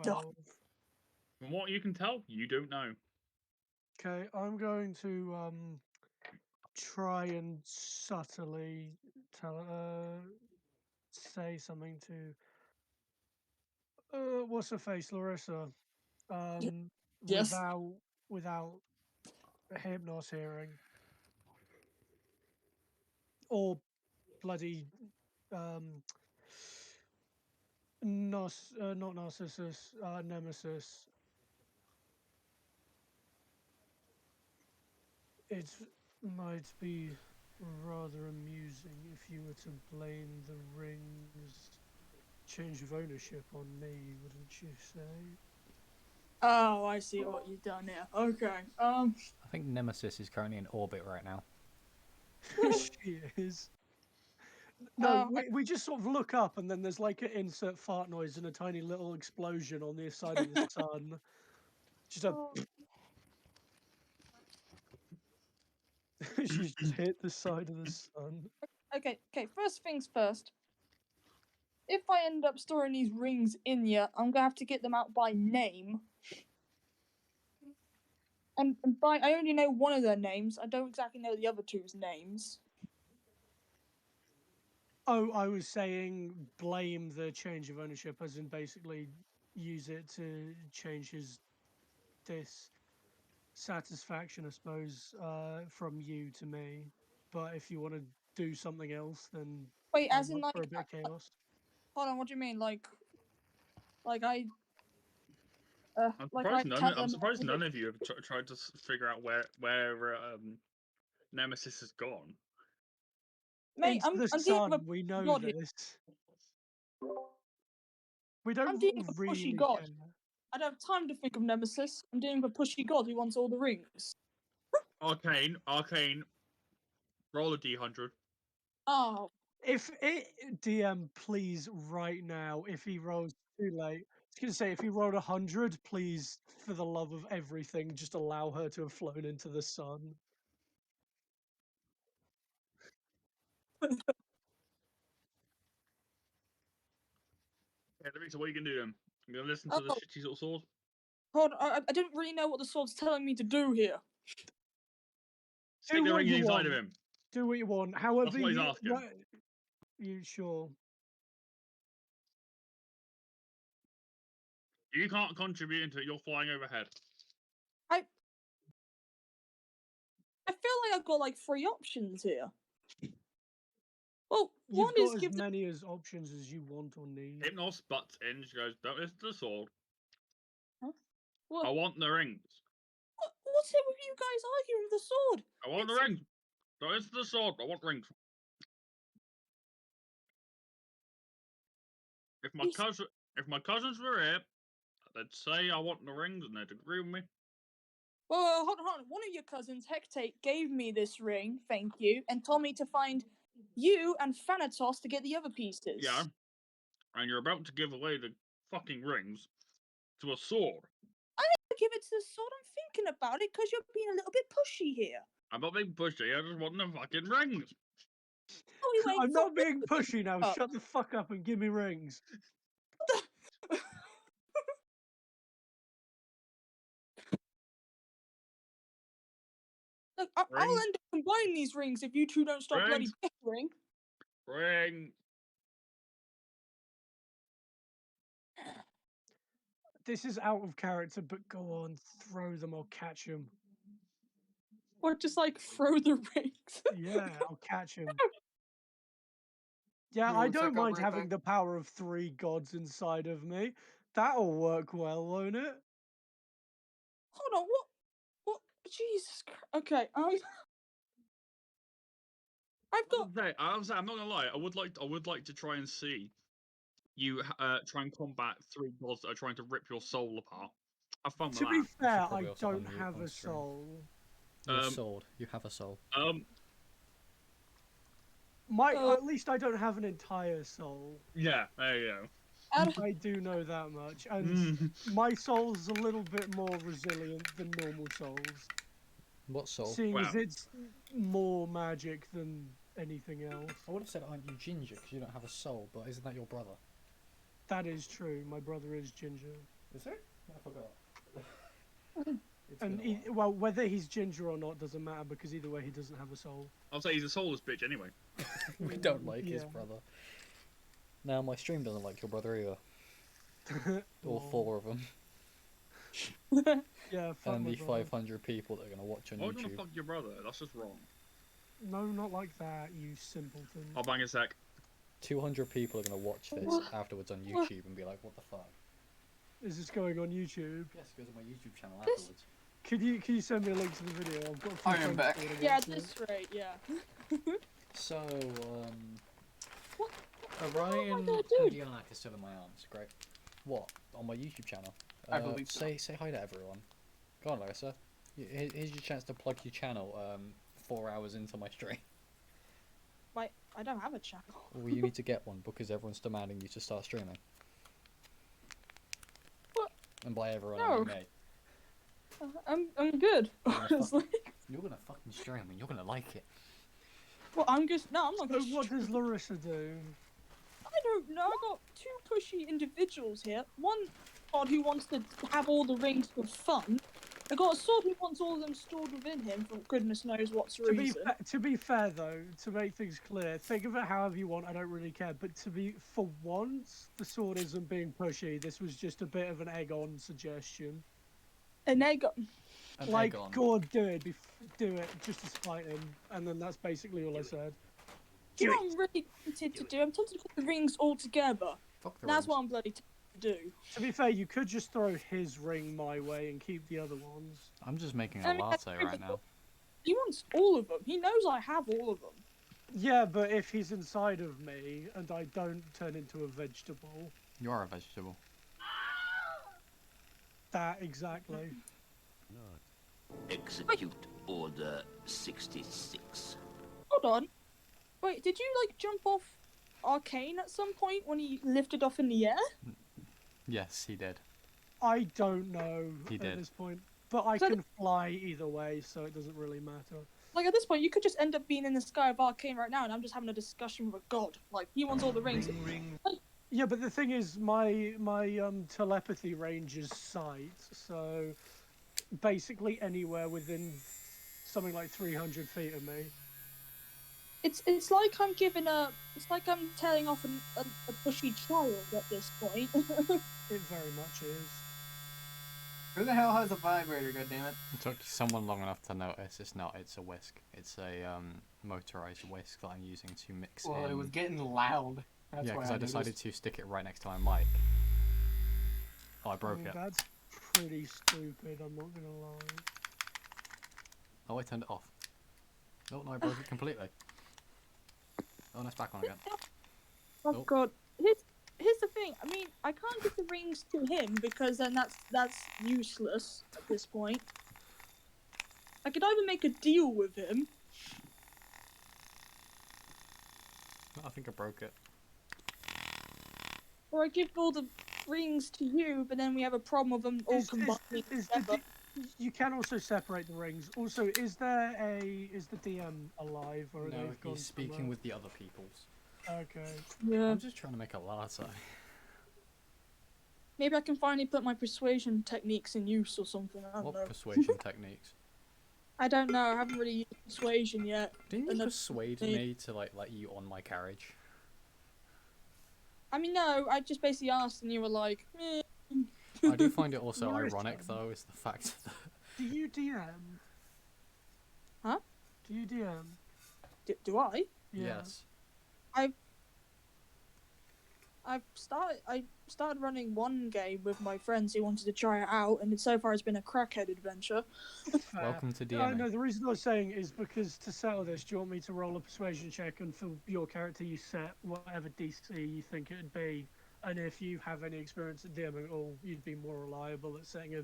From what you can tell, you don't know. Okay, I'm going to try and subtly say something to what's her face, Larissa. Yes. Without Hypnos hearing. Or bloody not Narcissus, Nemesis. It might be rather amusing if you were to blame the ring's change of ownership on me, wouldn't you say? Oh, I see what you've done here. Okay. I think Nemesis is currently in orbit right now. She is. No, we just sort of look up and then there's like an insert fart noise and a tiny little explosion on the side of the sun. Just a. She's just hit the side of the sun. Okay. First things first. If I end up storing these rings in here, I'm gonna have to get them out by name. And by I only know one of their names. I don't exactly know the other two's names. Oh, I was saying blame the change of ownership, as in basically use it to change his dissatisfaction, I suppose, from you to me. But if you want to do something else, then Wait, as I'm in up like, for a bit of chaos. hold on, what do you mean? Like I, I'm like surprised I tell them. I'm surprised none of you have tried to figure out where Nemesis has gone. Mate, Into the I'm sun. dealing with We know God here. this. We don't I'm dealing with pushy really God. care. I don't have time to think of Nemesis. I'm dealing with pushy God who wants all the rings. Arcane, roll a d100. Oh. If it DM, please, right now, if he rolls too late. I was gonna say, if he rolled 100, please, for the love of everything, just allow her to have flown into the sun. Yeah, so what are you gonna do then? I'm gonna listen to the Oh. shitty little sword. Hold on, I didn't really know what the sword's telling me to do here. Stick the ring inside of him. Do what you want. However, That's what he's asking. You sure? You can't contribute until you're flying overhead. I feel like I've got like 3 options here. Well, You've one got is as give many as options as you want or need. Hypnos butts in. She goes, "Don't listen to the sword. What? I want the rings. What's it with you guys arguing with the sword? I want the rings. Don't listen to the sword. I want rings." If my cousins were here, they'd say I want the rings and they'd agree with me. Well, hold on. One of your cousins, Hecate, gave me this ring, thank you, and told me to find you and Thanatos to get the other pieces. Yeah, and you're about to give away the fucking rings to a sword. I didn't give it to the sword. I'm thinking about it because you're being a little bit pushy here. I'm not being pushy. I just want the fucking rings. Oh, I'm not being pushy now. Shut the fuck up and give me rings. Look, I'll end up combining these rings if you two don't stop bloody bickering. Ring. This is out of character, but go on, throw them or catch them. Or just like throw the rings. Yeah, I'll catch him. Yeah, You I wanna don't check out mind right having back? the power of 3 gods inside of me. That'll work well, won't it? Hold on, what? Jesus Christ. Okay, I've got. I'm not gonna lie. I would like to try and see you try and combat 3 gods that are trying to rip your soul apart. Have fun with To be that. fair, I don't have a soul. Your sword. You have a soul. At least I don't have an entire soul. Yeah, there you go. I do know that much, and my soul's a little bit more resilient than normal souls. What soul? Seeing as it's more magic than anything else. I would have said, aren't you ginger because you don't have a soul, but isn't that your brother? That is true. My brother is ginger. Is it? I forgot. And well, whether he's ginger or not doesn't matter because either way he doesn't have a soul. I'll say he's a soulless bitch anyway. We don't like his brother. Now my stream doesn't like your brother either. All 4 of them. Yeah, fuck and my the brother. 500 people that are going to watch on Why YouTube. do you want to fuck your brother? That's just wrong. No, not like that, you simpleton. I'll bang a sec. 200 people are going to watch this afterwards on YouTube and be like, what the fuck? Is this going on YouTube? Yes, it goes on my YouTube channel afterwards. Can you send me a link to the video? I've got a few I am friends back. that wanna Yeah, watch at this rate, yeah. So, What Orion, am I gonna do? how do you like is still in my arms? Great. What? On my YouTube channel? I believe so. Say hi to everyone. Go on, Larissa. Here's your chance to plug your channel 4 hours into my stream. Wait, I don't have a channel. Well, you need to get one because everyone's demanding you to start streaming. What? And by everyone, I No. mean me. I'm good. Honestly. You're gonna fucking stream and you're gonna like it. Well, I'm just no. I'm not So gonna. what does Larissa do? I don't know. I got two pushy individuals here. One god who wants to have all the rings for fun. I got a sword who wants all of them stored within him for goodness knows what's reason. To be fair though, to make things clear, think of it however you want. I don't really care. But for once, the sword isn't being pushy. This was just a bit of an egg-on suggestion. An egg. Like, go on, do it just to spite him, and then that's basically all I said. Do you know what I'm really tempted to do? I'm tempted to put the rings all together. That's what I'm bloody tempted to do. To be fair, you could just throw his ring my way and keep the other ones. I'm just making a latte right now. He wants all of them. He knows I have all of them. Yeah, but if he's inside of me and I don't turn into a vegetable... You are a vegetable. That, exactly. Execute Order 66. Hold on. Wait, did you, like, jump off Arcane at some point when he lifted off in the air? Yes, he did. I don't know He at did. this point. But I can fly either way, so it doesn't really matter. Like, at this point, you could just end up being in the sky of Arcane right now, and I'm just having a discussion with a god. Like, he wants all the rings. Like, yeah, but the thing is, my telepathy range is sight, so basically anywhere within something like 300 feet of me. it's like I'm giving it's like I'm telling off a pushy child at this point. It very much is. Who the hell has a vibrator, goddammit? It took someone long enough to notice. It's not. It's a whisk. It's a motorized whisk that I'm using to mix Well, in. it was getting loud. That's yeah, why because I decided noticed. to stick it right next to my mic. Oh, I broke it. That's pretty stupid, I'm not gonna lie. Oh, I turned it off. Oh, no, I broke it completely. Oh, no, it's back on again. Oh god. Here's the thing. I mean, I can't give the rings to him because then that's useless at this point. I could either make a deal with him. I think I broke it. Or I give all the rings to you, but then we have a problem with them all combining together. You can also separate the rings. Also, is the DM alive or are No, they gone he's speaking somewhere? with the other peoples. Okay. Yeah. I'm just trying to make a latte. Maybe I can finally put my persuasion techniques in use or something. I don't What know. persuasion techniques? I don't know. I haven't really used persuasion yet. Didn't you And persuade me to like let you on my carriage? I mean, no. I just basically asked, and you were like, eh. I do find it also Larissa. ironic, though, is the fact that... Do you DM? Huh? Do you DM? Do I? Yeah. Yes. I started running one game with my friends who wanted to try it out, and so far it's been a crackhead adventure. Welcome to No, DMing. no, the reason I was saying is because to settle this, do you want me to roll a persuasion check and for your character you set whatever DC you think it would be, and if you have any experience at DMing at all, you'd be more reliable at setting a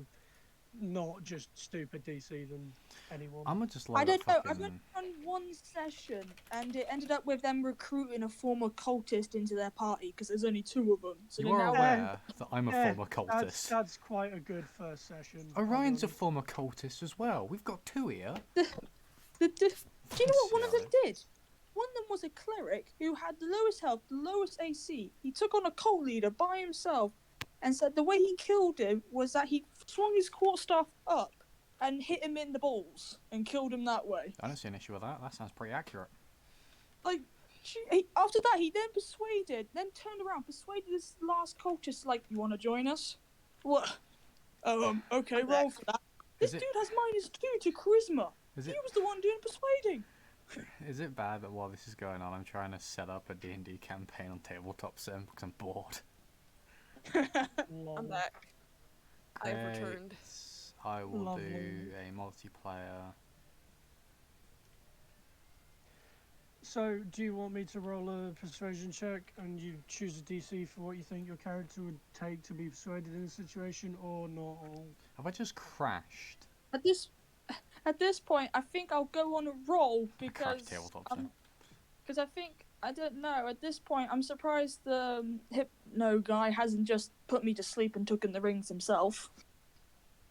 not just stupid DC than anyone. I'm gonna just I load don't up know. fucking... I've only run one session, and it ended up with them recruiting a former cultist into their party because there's only two of them. So You they're are now aware that I'm a former cultist. That's quite a good first session. Orion's a former cultist as well. We've got two here. Do you know what one of them did? One of them was a cleric who had the lowest health, the lowest AC. He took on a cult leader by himself and said the way he killed him was that he swung his quarterstaff up and hit him in the balls and killed him that way. I don't see an issue with that. That sounds pretty accurate. Like, after that, he then turned around, persuaded this last cultist, like, you want to join us? What? Okay, roll for that. This dude has -2 to charisma. He was the one doing persuading. Is it bad that while this is going on, I'm trying to set up a D&D campaign on Tabletop Sim because I'm bored? I'm back. I've returned. I will Lovely. do a multiplayer. So, do you want me to roll a persuasion check and you choose a DC for what you think your character would take to be persuaded in a situation, or not? Have I just crashed? At this point, I think I'll go on a roll Crash because tabletop I think I don't know. At this point, I'm surprised the hypno guy hasn't just put me to sleep and taken the rings himself.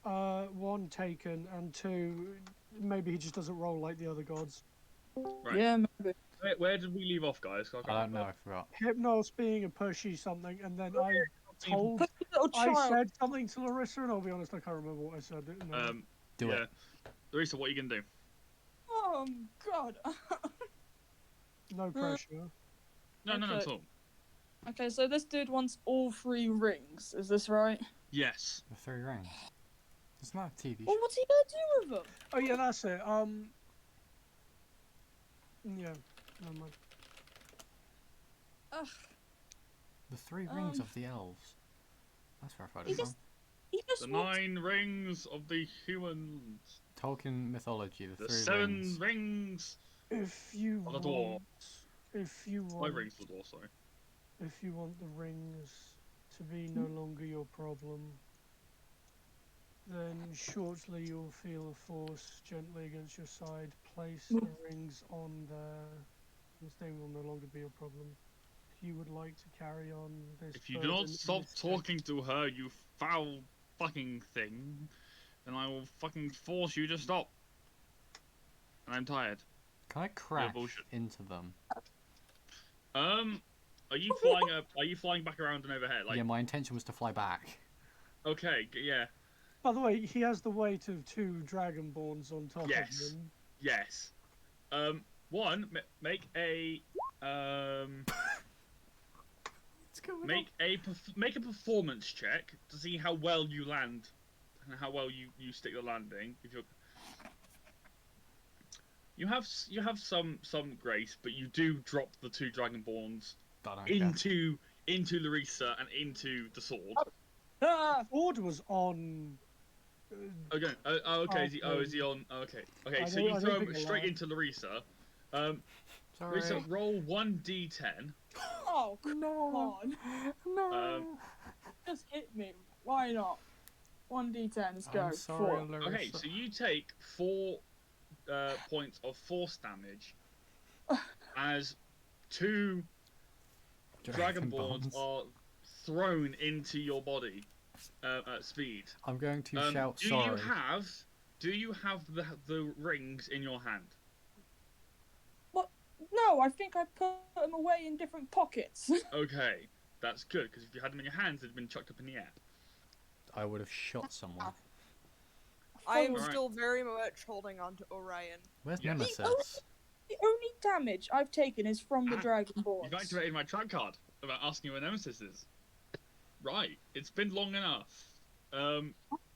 One, taken, and two, maybe he just doesn't roll like the other gods. Right. Yeah, maybe. Where did we leave off, guys? I don't know. I forgot. Hypnos being a pushy something, and then I I said something to Larissa, and I'll be honest, I can't remember what I said. No. Do it. Larissa, what are you gonna do? Oh God. No pressure. No, not Okay. at all. Okay, so this dude wants all 3 rings. Is this right? Yes. The 3 rings. It's not a TV show. Well, what's he gonna do with them? Oh yeah, that's it. Yeah. Never mind. Ugh. The 3 rings of the elves. That's where I found He it from. just He just The wants... 9 rings of the humans. Tolkien mythology, the 3 7 rings. rings If you of the want, dwarf. if you 5 want, rings of the dwarf, sorry. if you want the rings to be no longer your problem, then shortly you'll feel a force gently against your side. Place the rings on there, and they will no longer be your problem. If you would like to carry on this, If you do not stop talking to her, you foul fucking thing, then I will fucking force you to stop. And I'm tired. Can I crash into them? Are you flying up? Are you flying back around and overhead? Like, yeah, my intention was to fly back. Okay, yeah. By the way, he has the weight of 2 dragonborns on top of him. Yes. Make a make a performance check to see how well you land and how well you stick the landing. If you have some grace, but you do drop the 2 dragonborns into Larissa and into the sword. Sword was on. Okay. Okay. Is he on? Okay. Okay. So you throw him straight into Larissa. Larissa, roll 1d10. Oh, come on. No. Just hit me. Why not? 1d10, let's go. I'm sorry, 4. Okay, so you take 4 points of force damage as 2 dragonborns are thrown into your body at speed. I'm going to shout sorry. Do you have the rings in your hand? What? No, I think I put them away in different pockets. Okay, that's good, because if you had them in your hands, they'd been chucked up in the air. I would have shot someone. I am still very much holding on to Orion. Where's Nemesis? The only damage I've taken is from the Dragonborns. You've activated my track card about asking where Nemesis is. Right, it's been long enough.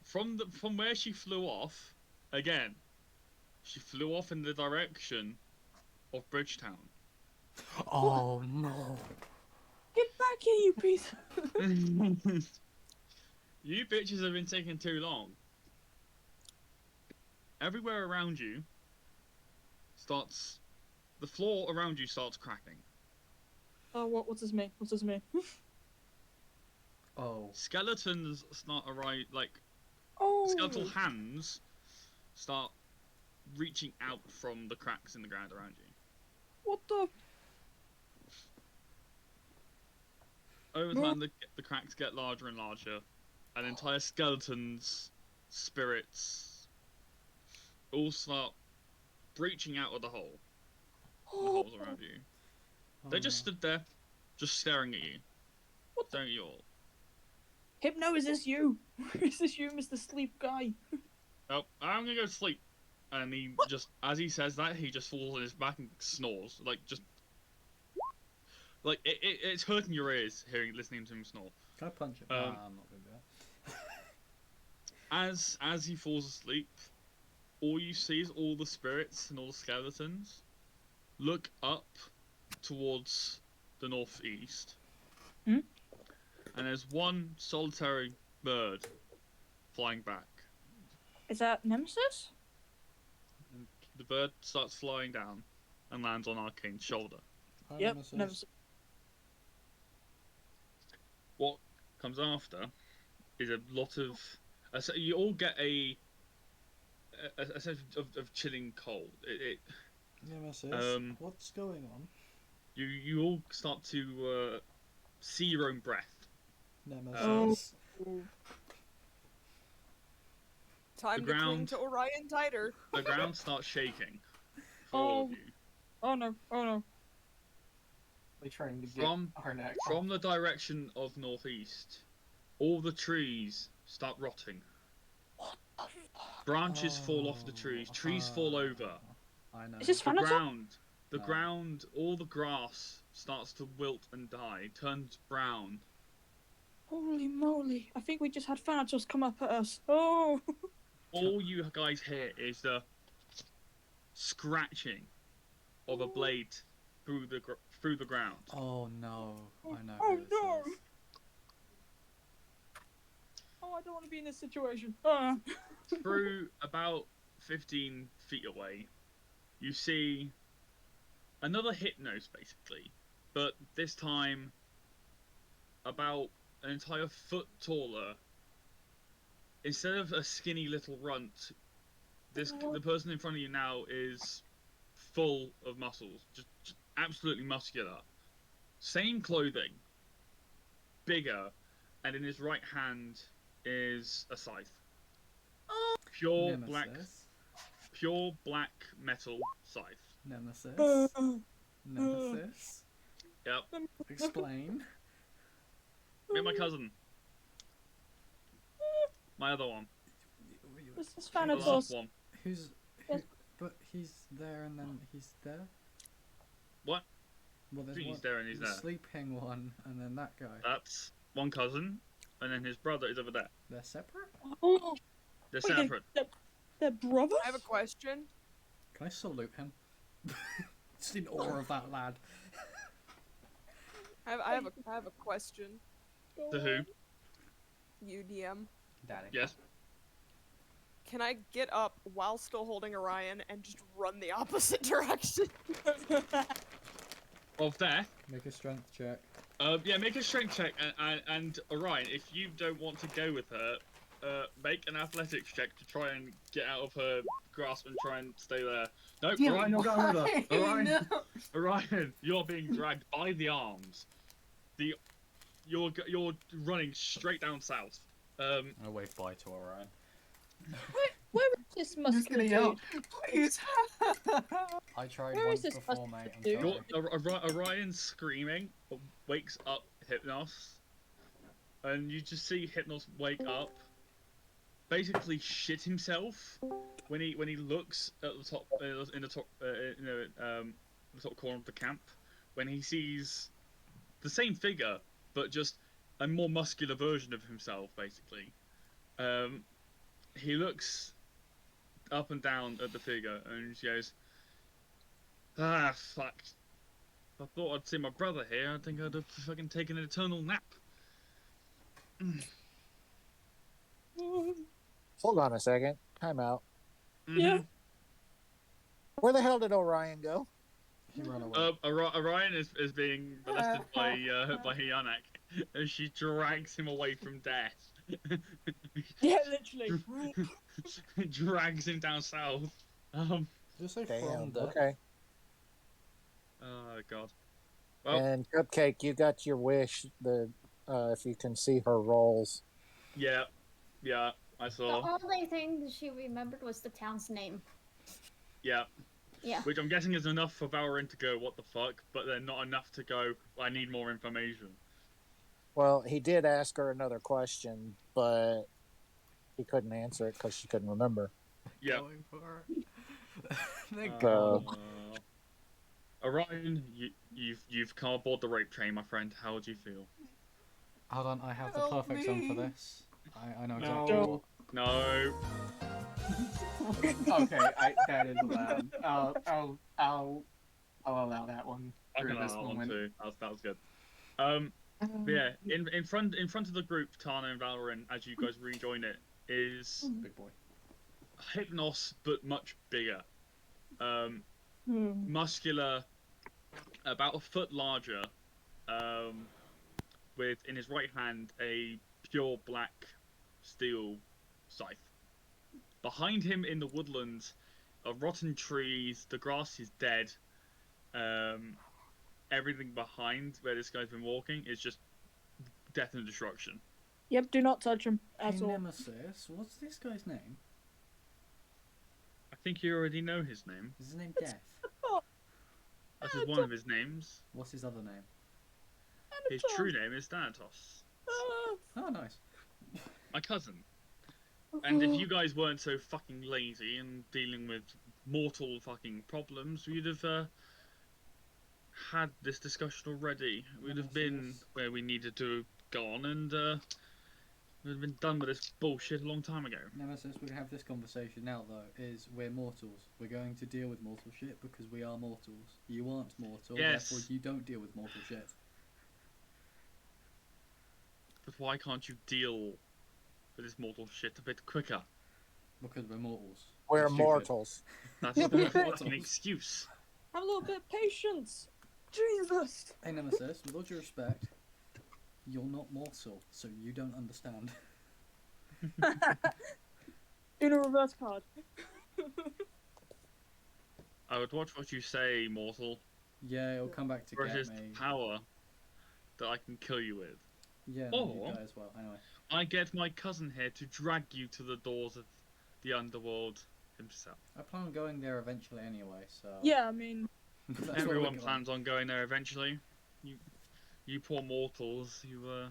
From where she flew off, again, she flew off in the direction of Bridgetown. Oh no! Get back here, you piece! You bitches have been taking too long. Everywhere around you the floor around you starts cracking. Oh, what does this mean? What does this mean? Oh. Skeletons start skeletal hands start reaching out from the cracks in the ground around you. What the? Over time, the cracks get larger and larger, and entire skeletons, spirits, all start breaching out of the hole. The holes around you. They just stood there, just staring at you. Staring at you all. Hypno, is this you? Is this you, Mr. Sleep Guy? Oh, I'm gonna go to sleep. And he just, as he says that, he just falls on his back and snores. It's hurting your ears listening to him snore. Can I punch him? I'm not gonna do that. As he falls asleep, all you see is all the spirits and all the skeletons look up towards the northeast. Hmm? And there's one solitary bird flying back. Is that Nemesis? And the bird starts flying down, and lands on Arcane's shoulder. Yep, never. What comes after is a lot of. So you all get a sense of chilling cold. Nemesis, what's going on? You all start to see your own breath. Nemesis. Time to cling to Orion tighter. The ground starts shaking for all of you. Oh no! Oh no! We're trying to get our neck. From the direction of northeast, all the trees start rotting. Branches fall off the trees. Trees fall over. I know. Is this The ground, all the grass starts to wilt and die, turns brown. Holy moly! I think we just had Thanatos come up at us. Oh! All you guys hear is the scratching of a blade through the ground. Oh no! I know. Oh no! Oh, I don't want to be in this situation. Through about 15 feet away, you see another Hypnos, basically, but this time about an entire foot taller. Instead of a skinny little runt, the person in front of you now is full of muscles, just absolutely muscular. Same clothing, bigger, and in his right hand is a scythe. Pure black metal scythe. Nemesis. Nemesis. Yep. Explain. Meet my cousin. My other one. This is The Thanatos. last one. But he's there and then he's there? What? Well, there's He's there and he's the there. sleeping one and then that guy. That's one cousin, and then his brother is over there. They're separate? Oh! They're Wait, separate. They're brothers? I have a question. Can I salute him? Just in awe of that lad. I have a question. To who? You, DM. Daddy. Yes. Can I get up while still holding Orion and just run the opposite direction? Of there. Make a strength check. Yeah, make a strength check, and Orion, if you don't want to go with her, make an athletics check to try and get out of her grasp and try and stay there. No, Damn, Orion, I'm not going with her. Orion, No. Orion, you're being dragged by the arms. You're running straight down south. I wave bye to Orion. Where is this muscular dude? Please. I tried Where once is this before, mate. I'm sorry. Orion's screaming wakes up Hypnos, and you just see Hypnos wake up, basically shit himself when he looks at the top in the top the top corner of the camp when he sees the same figure but just a more muscular version of himself, basically. He looks up and down at the figure and she goes, "Ah, fuck. If I thought I'd see my brother here, I think I'd have fucking taken an eternal nap." Hold on a second. Time out. Yeah. Where the hell did Orion go? He ran away. Orion is being molested by Yanak, and she drags him away from death. Yeah, literally. Drags him down south. Just say Damn, from death. okay. Oh god. Well, And Cupcake, you got your wish. If you can see her rolls. yeah, I The saw. only thing she remembered was the town's name. Yeah. Yeah. Which I'm guessing is enough for Valorant to go, what the fuck, but then not enough to go, I need more information. Well, he did ask her another question, but he couldn't answer it because she couldn't remember. Yeah. Going for it. Thank God. Orion, you've come aboard the rape train, my friend. How would you feel? Hold on, I have the Help perfect song for me. this. I know exactly No. what. No. Okay, that is allowed. I'll allow that one. I for can allow this that one moment. too. That was good. But yeah, in front of the group, Tana and Valorant, as you guys rejoin it, is Big boy. Hypnos, but much bigger. muscular, about a foot larger, with in his right hand a pure black steel scythe. Behind him in the woodland are rotten trees, the grass is dead. Everything behind where this guy's been walking is just death and destruction. Yep, do not touch him at Hey, all. Nemesis, what's this guy's name? I think you already know his name. Is his name Death? That is one of his names. What's his other name? His true name is Thanatos. Oh, nice. My cousin. And if you guys weren't so fucking lazy and dealing with mortal fucking problems, we'd have had this discussion already. We'd have been where we needed to have gone, and we'd have been done with this bullshit a long time ago. Nemesis, we can have this conversation now, though, is we're mortals. We're going to deal with mortal shit because we are mortals. You aren't mortal, Yes. therefore you don't deal with mortal shit. But why can't you deal with this mortal shit a bit quicker? Because we're mortals. We're stupid. mortals. That's not an excuse. Have a little bit of patience. Jesus. Hey, Nemesis, with all due respect, you're not mortal, so you don't understand. Uno reverse card. I would watch what you say, mortal. Yeah, it'll come back to For it get is me. power that I can kill you with. Yeah, no, Or you die as well. Anyway. I get my cousin here to drag you to the doors of the underworld himself. I plan on going there eventually anyway, so... Yeah, I mean... That's Everyone plans on going there eventually. You poor mortals, you are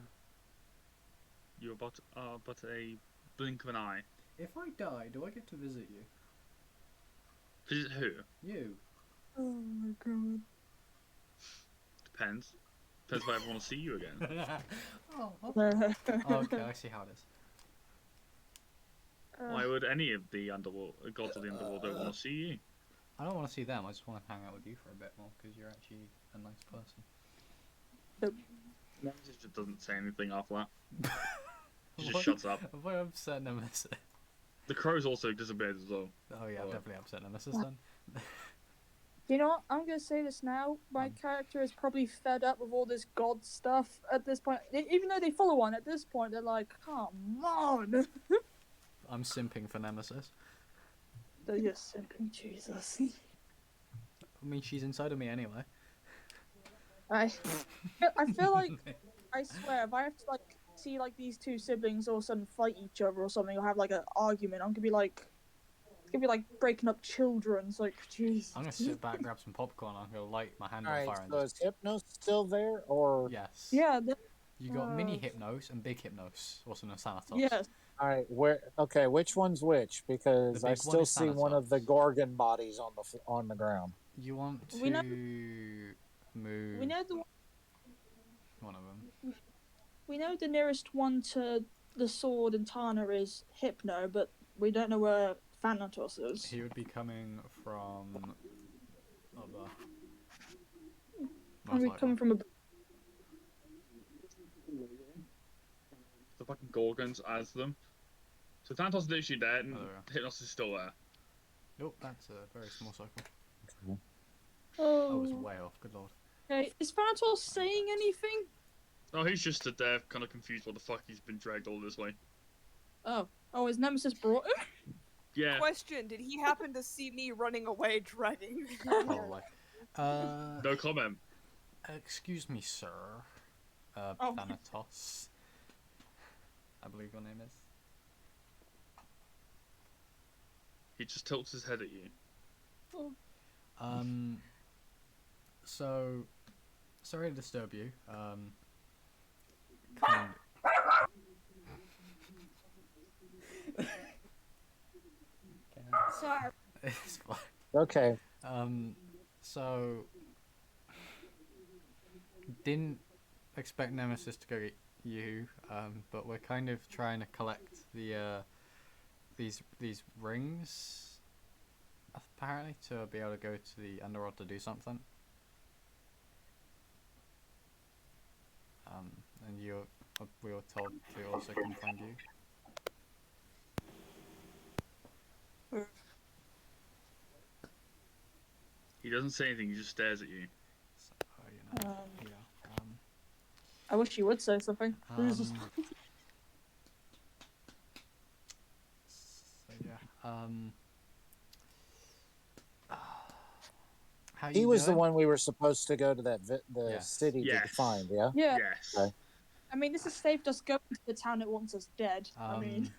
but a blink of an eye. If I die, do I get to visit you? Visit who? You. Oh my god. Depends. Depends if I ever want to see you again. Oh, okay, I see how it is. Why would any of the underworld gods of the underworld ever want to see you? I don't want to see them, I just want to hang out with you for a bit more, because you're actually a nice person. Nemesis just doesn't say anything after that. He just shuts up. Have I upset Nemesis? The crows also disappeared as well. Oh yeah, I've definitely upset Nemesis then. You know what? I'm gonna say this now. My character is probably fed up with all this god stuff at this point. Even though they follow on at this point, they're like, come on. I'm simping for Nemesis. They're just simping, Jesus. I mean, she's inside of me anyway. I feel like, I swear, if I have to like see like these two siblings all of a sudden fight each other or something, or have like an argument, I'm gonna be like, it's gonna be like breaking up children. It's like, jeez. I'm gonna sit back, grab some popcorn, I'm gonna light my hand on Alright, fire. so is Hypnos still there, or...? Yes. Yeah. You got mini Hypnos and big Hypnos, also known as Thanatos. Yes. Alright, okay, which one's which? Because I still see one of the Gorgon bodies on the ground. You want to move... We know the one of them. We know the nearest one to the sword and Tana is Hypno, but we don't know where Thanatos is. He would be coming from... over. Are we coming from a... The fucking Gorgons as them. So Thanatos is literally dead, and Hypnos is still there. Nope, that's a very small circle. Oh. I was way off, good lord. Okay, is Thanatos saying anything? Oh, he's just stood there, kind of confused what the fuck he's been dragged all this way. Oh, is Nemesis brought him? Yeah. Question: did he happen to see me running away, dragging? Probably. No comment. Excuse me, sir. Thanatos. I believe your name is. He just tilts his head at you. Oh. So, sorry to disturb you. Kind Sorry. It's fine. Okay. So, didn't expect Nemesis to go get you, but we're kind of trying to collect the these rings, apparently, to be able to go to the underworld to do something. And we were told to also come find you. He doesn't say anything. He just stares at you. So, you know, yeah. I wish you would say something. Jesus. So yeah. How He you was doing? the one we were supposed to go to the Yes. city to find, yeah? Yeah. Yes. Okay. I mean, this has saved us going to the town it wants us dead. I mean,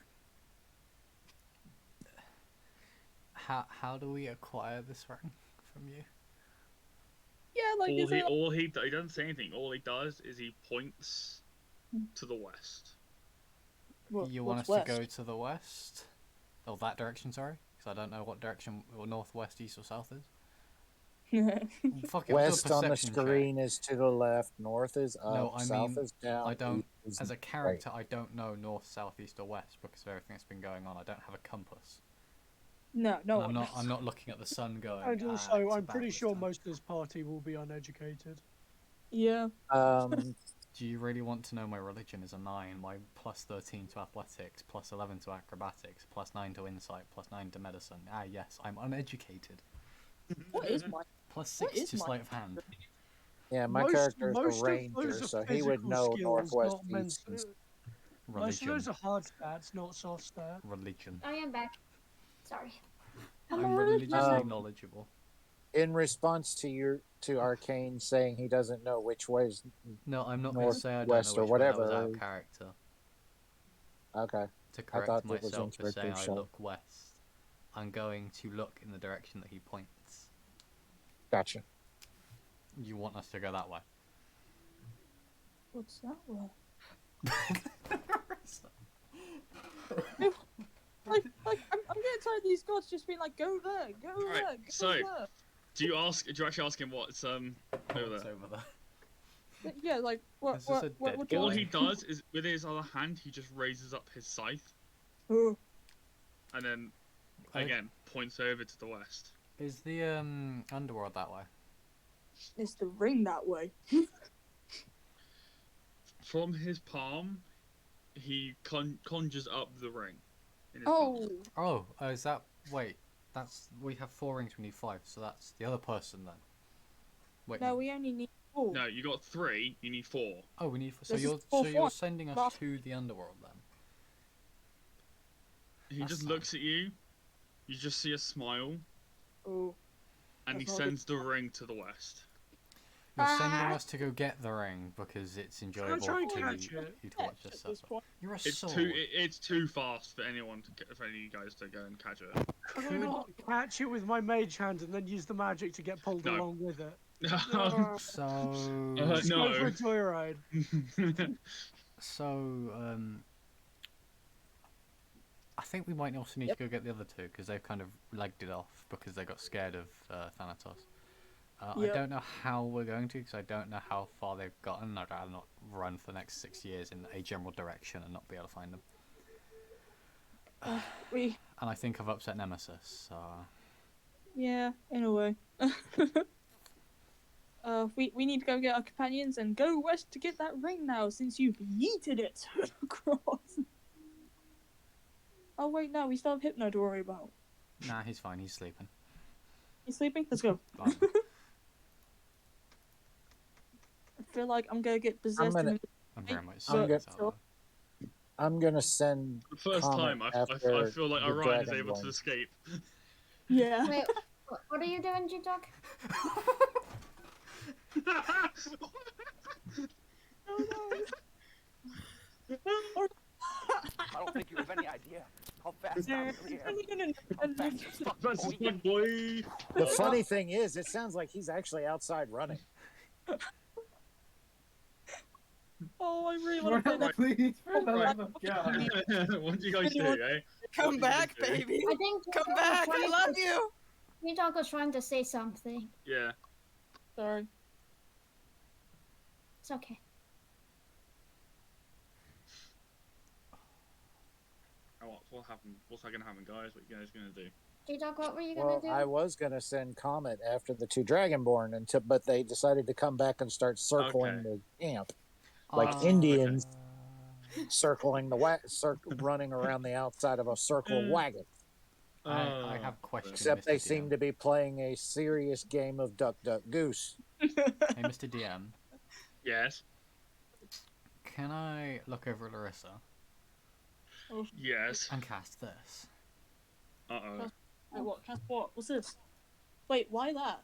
how do we acquire this ring from you? yeah, like he doesn't say anything. All he does is he points to the west. You want us to go to the west? Oh, that direction, sorry? Because I don't know what direction, or north, west, east, or south is. Fuck it, West I'll on do a the perception screen is to the left, north is up, No, I south mean, is down. I don't, east is as a right. character, I don't know north, south, east, or west because of everything that's been going on. I don't have a compass. No, And I'm not looking at the sun going. And also, it's I'm about pretty this sure time." most of this party will be uneducated. Yeah. Do you really want to know my religion is a 9, my plus 13 to athletics, plus 11 to acrobatics, plus 9 to insight, plus 9 to medicine? Ah, yes, I'm uneducated. What is my... Plus 6 to sleight of hand. Yeah, my character is a ranger, so he would know skills, northwest, not east, and Most of Religion. those are hard stats, not soft stats. Religion. I am back. Sorry. I'm religiously knowledgeable. In response to Arcane saying he doesn't know which way is No, I'm not going to say I don't know west or which way. That whatever. was out of character. Okay. To I thought correct that was myself for saying I interstitial. look west, I'm going to look in the direction that he points. Gotcha. You want us to go that way? What's that way? I'm getting tired of these gods just being like, go there, go there, go So, there. do you actually ask him what's over there? Yeah, like what? This is a What? dead What? All guy. he does is with his other hand, he just raises up his scythe, Oh. and then again points over to the west. Is the underworld that way? Is the ring that way? From his palm, he conjures up the ring. In his palm. Oh. Oh, is that... Wait, that's... We have 4 rings, we need 5, so that's the other person then. Wait, No, we only need 4. No, you got 3. You need 4. Oh, we need 4. So This is you're fourth one. sending us Last- to the underworld then? He That's just fine. looks at you. You just see a smile, Oh. and he That's not sends the ring to the west. You're sending us to go get the ring because it's enjoyable try and to catch you it? to watch us suffer. You're a It's soul. it's too fast for anyone for any of you guys to go and catch it. Can I not catch it with my mage hand and then use the magic to get pulled No. along with it? So... Just go for no. a joyride. So, I think we might also need to go get the other 2 because they've kind of legged it off because they got scared of Thanatos. I don't know how we're going to because I don't know how far they've gotten. I'd rather not run for the next 6 years in a general direction and not be able to find them. We. And I think I've upset Nemesis, so... Yeah, in a way. We need to go get our companions and go west to get that ring now, since you've yeeted it across. Oh wait, no, we still have Hypno to worry about. Nah, he's fine. He's sleeping. You sleeping? Let's go. Fine. I feel like I'm gonna get possessed. gonna- I'm very much I'm sleeping. gonna- I'm gonna send. The first Comet time I after feel like the Orion is Dragonborn. able to escape. Yeah. Wait, what are you doing, G-Dog? I don't think you have any idea how fast I'm here. The funny thing is, it sounds like he's actually outside running. Oh, I really want to play that. Please, for the love of God. God. What do you guys do, eh? Come back, baby. I think Come back. I love you. G-Dog was trying to say something. Yeah. Sorry. It's okay. Oh, what happened? What's gonna happen, guys? What you guys gonna do? G-Dog, what were you gonna Well, do? I was gonna send Comet after the 2 Dragonborn, but they decided to come back and start circling the camp, like Indians circling the running around the outside of a circle wagon. I have questions. Except they Mr. seem DM. to be playing a serious game of Duck Duck Goose. Hey, Mr. DM. Yes. Can I look over at Larissa? Yes. And cast this. Uh-oh. Wait, what? Cast what? What's this? Wait, why that?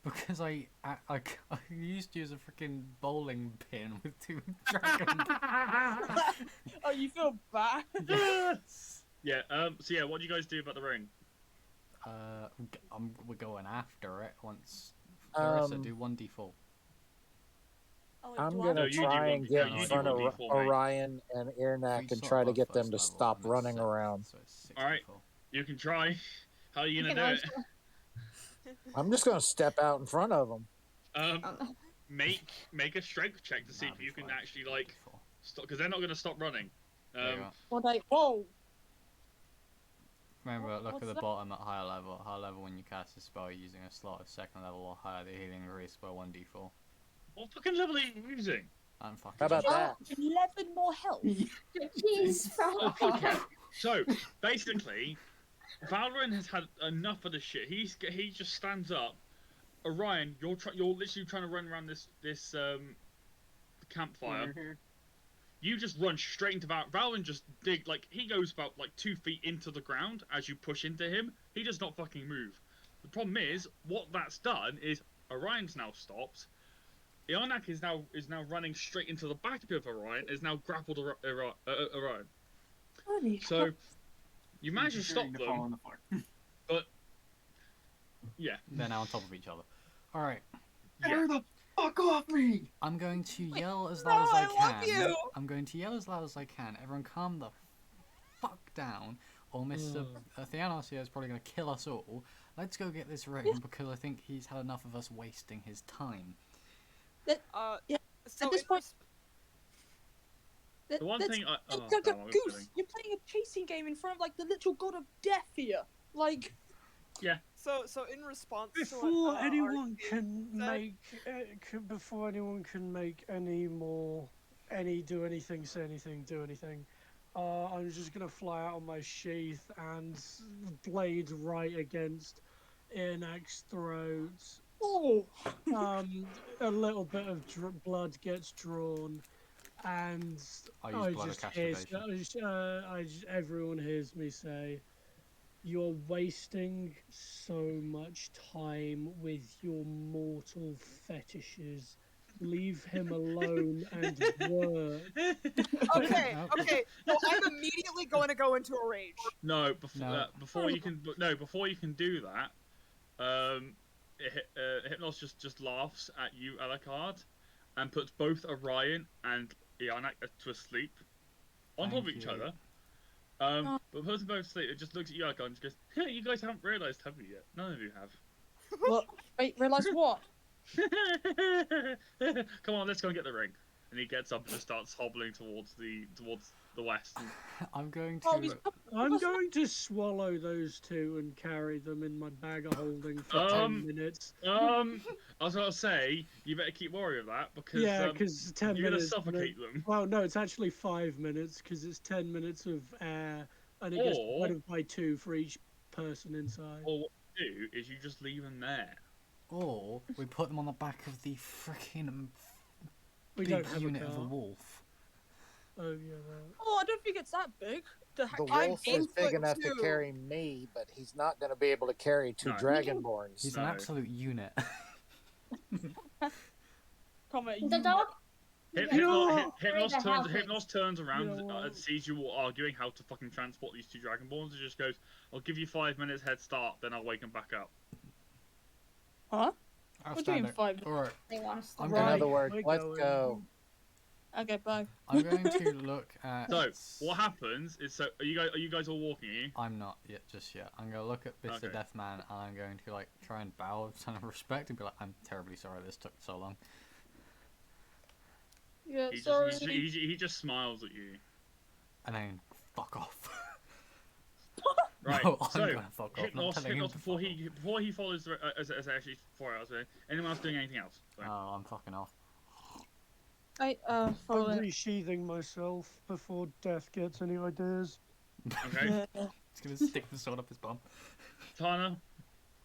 Because I used to use a freaking bowling pin with 2 dragons. Oh, you feel bad? Yes. Yeah. So yeah, what do you guys do about the ring? We're going after it once. Larissa, do 1d4. Oh, wait, I'm do I- gonna No, you do try one- and get no, in you do front of 1d4, mate. Orion and Irnak He's and sort try of to above get them first to level, stop I'm at running 6th, around. So it's All right. 64. You can try. How are you You gonna can do it? I'm just gonna step out in front of them. Make a strength check to see if you can actually like stop, because they're not gonna stop running. There you are. Well, like, whoa! Remember, look What's at the that? bottom at higher level. At higher level, when you cast a spell using a slot of 2nd level or higher, the healing increases by 1d4. What fucking level are you using? I'm fucking. How about that? 11 more health. Jeez, Okay. So basically, Valorant has had enough of the shit. He just stands up. Orion, you're literally trying to run around this campfire. You just run straight into Valorant. Just he goes about like 2 feet into the ground as you push into him. He does not fucking move. The problem is what that's done is Orion's now stopped. Ianak is now running straight into the back of Orion. Is now grappled Orion. So you manage to stop them, but yeah, They're now on top of each other. All right. Tear the fuck off me! I'm going to yell as loud as I love can. you! I'm going to yell as loud as I can. Everyone, calm the fuck down, or Mr. Theanos here is probably going to kill us all. Let's go get this ring because I think he's had enough of us wasting his time. Yeah. So At this point, the one thing Goose, you're playing a chasing game in front of like the literal god of death here. Like, yeah. So in response to Before what, anyone Archie can said- before anyone can make do anything, say anything, do anything, I'm just gonna fly out on my sheath and blade right against Irnak's throat. oh, A little bit of blood gets drawn, and I use blood of just hear, castigation. everyone hears me say, "You're wasting so much time with your mortal fetishes. Leave him alone and work." Okay. So I'm immediately going to go into a rage. No, before you can do that, Hypnos just laughs at you, Alucard, and puts both Orion and Ianak to sleep on top of each other. But puts them both to sleep. It just looks at you, Alucard, and just goes, "Hey, you guys haven't realised, have you yet? None of you have." what? Wait, realize what? Come on, let's go and get the ring. And he gets up and just starts hobbling towards the west. I'm going Oh, to. I'm going to swallow those two and carry them in my bag of holding for 10 minutes. I was going to say, you better keep worry of that because because 10 you're minutes. going to suffocate them. Well, no, it's actually 5 minutes because it's 10 minutes of air, and it gets divided by 2 for each person inside. Or what you do is you just leave them there. Or we put them on the back of the freaking We big don't have unit a of car. a wolf. Oh yeah. Right. Oh, I don't think it's that big. The wolf is big enough to carry me, but he's not going to be able to carry 2 dragonborns. He's an absolute unit. The dog. Hypnos turns around and sees you all arguing how to fucking transport these 2 dragonborns and just goes, "I'll give you 5 minutes head start, then I'll wake them back up." Huh? We're doing 5 minutes. Alright. They want us to In other words, let's go. Okay, bye. I'm going to look at. So what happens is, are you guys all walking? Are you? I'm not yet, just yet. I'm gonna look at Mr. Deathman and I'm going to try and bow with some respect and be like, "I'm terribly sorry this took so long." Yeah, he just smiles at you. And then fuck off. Right. No, I'm so gonna fuck off. I'm telling him Hypnos to before he follows as actually 4 hours. Anyone else doing anything else? Sorry. Oh, I'm fucking off. I'm resheathing myself before Death gets any ideas. Okay. He's gonna stick the sword up his bum. Tana?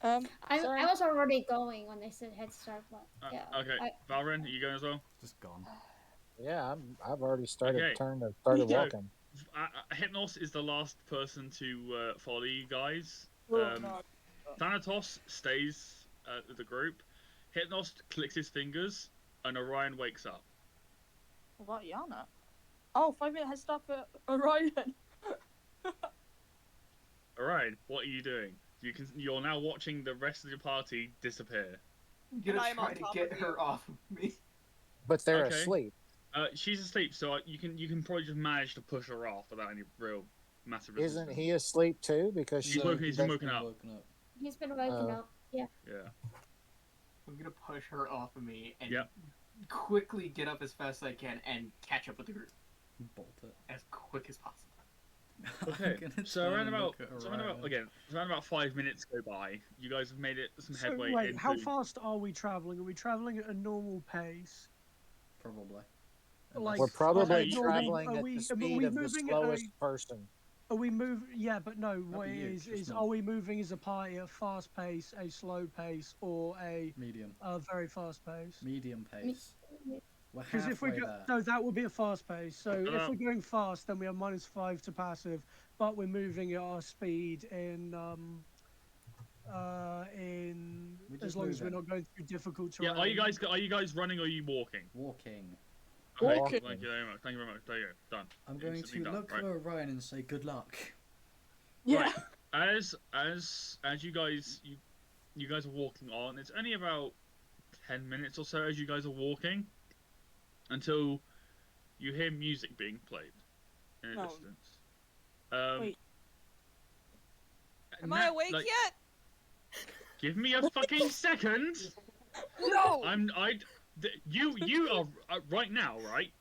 I sorry. was already going when they said head start, but yeah. Okay. Valorant, are you going as well? Just gone. Yeah, I've already started Okay. started So, walking. Hypnos is the last person to follow you guys. Oh, no. Thanatos stays with the group. Hypnos clicks his fingers, and Orion wakes up. What, Yana? Oh, 5-minute head start for Orion. Orion, what are you doing? You're now watching the rest of your party disappear. I'm gonna I'm try on to top get of her off of me. But they're Okay. asleep. She's asleep, so you can probably just manage to push her off without any real massive resistance. Isn't he asleep too? Because He's been woken up. He's been waking up. Yeah. Yeah. I'm gonna push her off of me and Yep. quickly get up as fast as I can and catch up with the group Bolt it. as quick as possible. Okay, so turn around and about, look at so around about Orion. again, around about 5 minutes go by. You guys have made it some So headway wait, into. how fast are we traveling? Are we traveling at a normal pace? Probably. Like, We're probably like, traveling are at we, the are speed we of the moving slowest person. Are we moving? Yeah, but no. What be it you, is just me. are we moving as a party at a fast pace, a slow pace, or a Medium. very fast pace? Medium pace. We're Because if we halfway go, there. no, that would be a fast pace. So if we're going fast, then we have -5 to passive, but we're moving at our speed in as long as we're not going through difficult terrain. Yeah, are you guys running or are you walking? Walking. Okay, Walking. thank you very much. Thank you very much. There you go. Done. I'm going Instantly to done. look Right. at Orion and say good luck. Yeah. Right. As you guys are walking on, it's only about 10 minutes or so as you guys are walking until you hear music being played in the No. distance. Wait. Am I awake yet? Give me a fucking second. No. You are right now, right?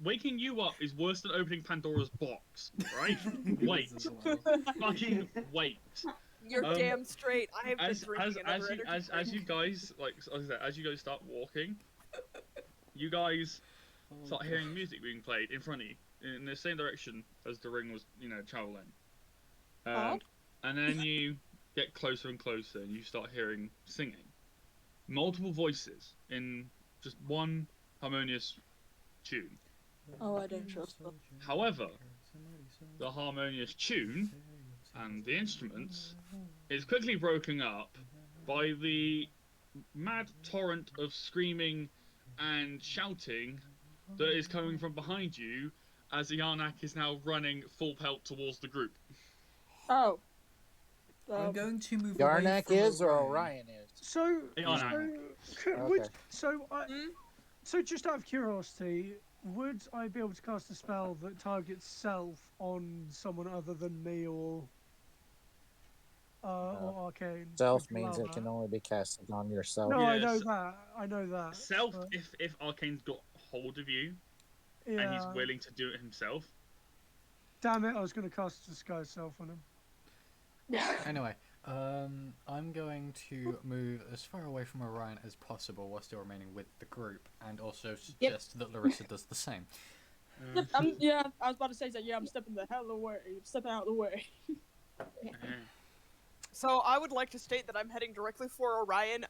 Waking you up is worse than opening Pandora's box, right? Wait. Fucking wait. You're damn straight. I have been drinking another energy as drink. you guys as you guys start walking, you guys start hearing music being played in front of you in the same direction as the ring was, traveling. And then you get closer and closer, and you start hearing singing, multiple voices in just one harmonious tune. Oh, I don't trust them. However, the harmonious tune and the instruments is quickly broken up by the mad torrent of screaming and shouting that is coming from behind you as Yarnak is now running full pelt towards the group. Oh. I'm going to move away Yarnak from is or Orion. Orion is? So, Yarnak. So just out of curiosity, would I be able to cast a spell that targets self on someone other than me or arcane? Self Would you means allow it can that? only be casted on yourself. No, I Yes. know that. I know that. Self, but- if Arcane's got hold of you and yeah. he's willing to do it himself. Damn it! I was going to cast disguise self on him. Anyway, I'm going to move as far away from Orion as possible while still remaining with the group, and also suggest that Larissa does the same. Yep, I was about to say that. Yeah, I'm stepping the hell away. Stepping out of the way. So I would like to state that I'm heading directly for Orion,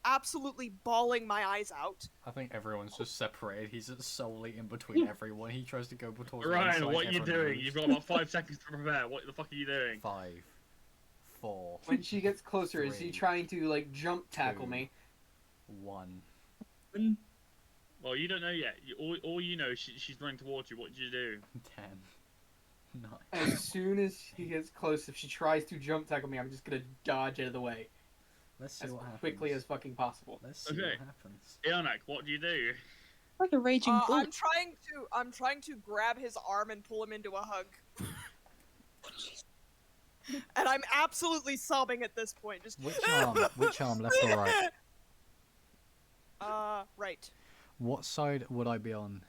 absolutely bawling my eyes out. I think everyone's just separated. He's solely in between everyone. He tries to go between. Orion, what are you doing? You've got about 5 seconds to prepare. What the fuck are you doing? 5, 4. When she gets closer, is he 3, trying to like jump tackle 2, me? 1. Well, you don't know yet. All you know, she's running towards you. What did you do? 10, 9. As soon as she gets close, if she tries to jump tackle me, I'm just gonna dodge out of the way. Let's see as what happens. quickly as fucking possible. Let's see what happens. Yarnak, what do you do? Like a raging bull. I'm trying to grab his arm and pull him into a hug. And I'm absolutely sobbing at this point. Just Which arm? Which arm, left or right? Right. What side would I be on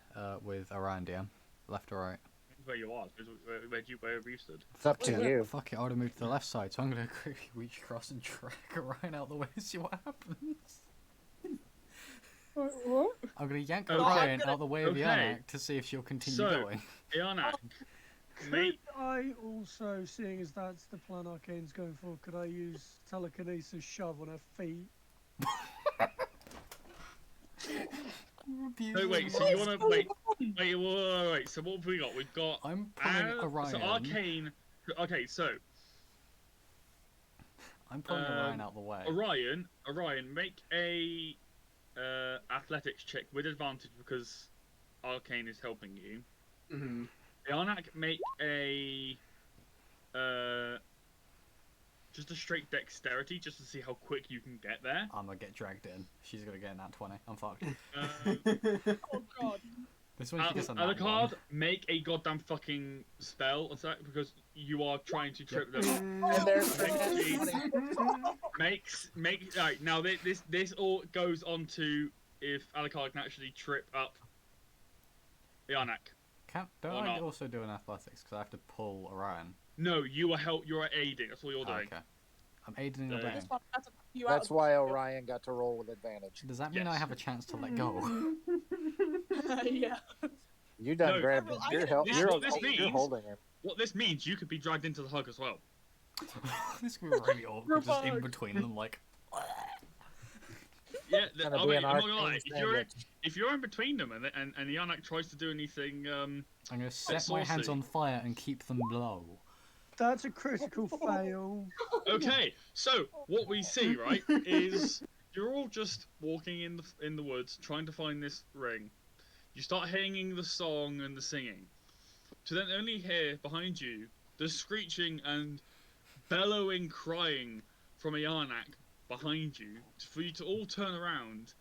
with Orion, DM? Left or right? Where you are? Where have you stood? It's up to you. Fuck it, I would have moved to the left side, so I'm gonna quickly reach across and drag Orion out the way and see what happens. What? I'm gonna yank Okay. Orion out the way of Okay. Yarnak to see if she'll continue going. Yarnak, Mate. Could I also, seeing as that's the plan Arcane's going for, could I use telekinesis shove on her feet? No, wait. So you want to wait. So what have we got? We've got. I'm pulling Orion. So Arcane. Okay, so. I'm pulling Orion out the way. Orion, make a athletics check with advantage because Arcane is helping you. Mm-hmm. Ianak, make a just a straight dexterity, just to see how quick you can get there. I'm gonna get dragged in. She's gonna get in that 20. I'm fucked. Oh god. This one she gets on that Alucard, one. make a goddamn fucking spell attack because you are trying to trip them. And there's Alright, now this all goes on to if Alucard can actually trip up Ianak. Don't or I not. also do an athletics because I have to pull Orion? No, you are you're aiding. That's what you're doing. Okay. I'm aiding and Yeah. abetting. That's why Orion got to roll with advantage. Does that mean I have a chance to let go? Yeah. You done No. grabbed him. You're you're means, holding him. What this means, you could be dragged into the hug as well. This could be really awkward, just in between them, like. Yeah, Gonna I be mean, an I'm not gonna arcane lie. If you're in between them and Ianak tries to do anything, I'm gonna set my hands on fire and keep them low. That's a critical fail. Okay, so what we see, right, is you're all just walking in the woods trying to find this ring. You start hearing the song and the singing, to then only hear behind you the screeching and bellowing crying from Ianak behind you, for you to all turn around.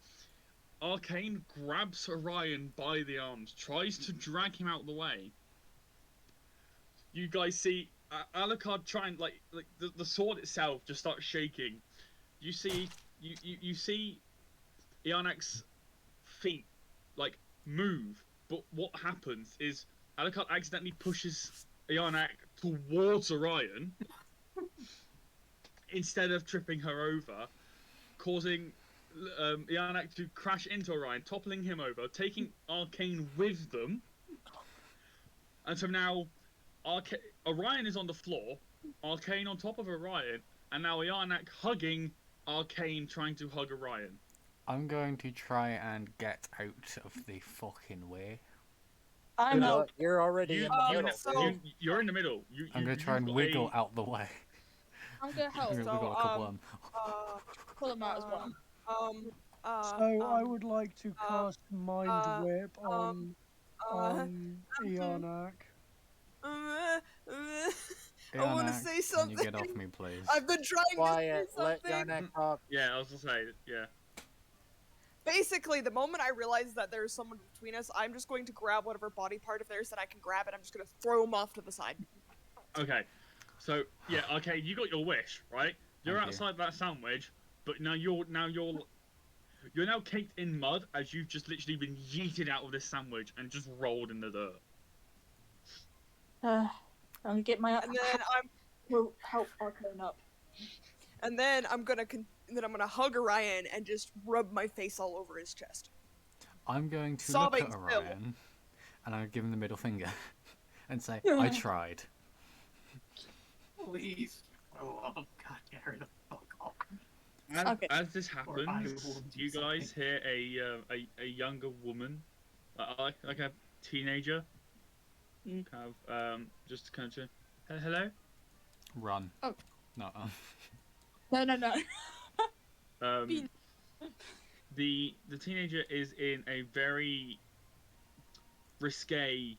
Arcane grabs Orion by the arms, tries to drag him out the way. You guys see Alucard trying, like the sword itself just starts shaking. You see you see Ianak's feet like move, but what happens is Alucard accidentally pushes Ianak towards Orion instead of tripping her over, causing Ianak to crash into Orion, toppling him over, taking Arcane with them. And so now Orion is on the floor, Arcane on top of Orion, and now Ianak hugging Arcane, trying to hug Orion. I'm going to try and get out of the fucking way. I'm out. You're already in the middle. You're in the middle. I'm going to try and wiggle out the way. I'm gonna help. I'm gonna wiggle a couple of them. Pull them out as well. So I would like to cast Mind Whip on Ianak. I want to Ianak, say something. Can you get off me, please? I've been trying Quiet, to say let something. Ianak talk. Yeah, I was gonna say, yeah. Basically, the moment I realize that there's someone between us, I'm just going to grab whatever body part of theirs that I can grab, and I'm just going to throw him off to the side. Okay, so yeah, okay, you got your wish, right? You're Thank you. outside that sandwich, but now you're caked in mud as you've just literally been yeeted out of this sandwich and just rolled in the dirt. I'm gonna get my. And then will help Arcane up. And then I'm gonna hug Orion and just rub my face all over his chest. I'm going to Sobbing look at still. Orion, and I'm give him the middle finger, and say, "I tried." Please, oh God, get her the fuck off. As this happens, you guys hear a younger woman, like a teenager, kind of just kind of, hello. Run. Oh. No. No. The teenager is in a very risque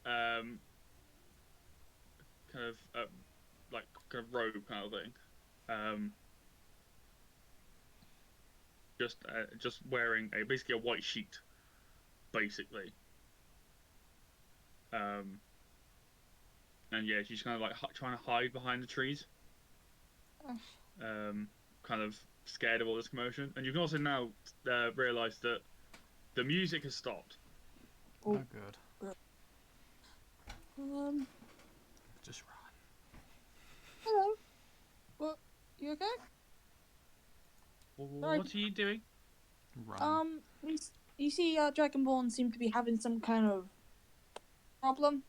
kind of robe kind of thing. Just wearing basically a white sheet, basically. And yeah, she's kind of like trying to hide behind the trees. Kind of scared of all this commotion. And you can also now realise that the music has stopped. Oh, good. Just run. Hello. What? You okay? What are you doing? Run. You see, Dragonborn seem to be having some kind of problem.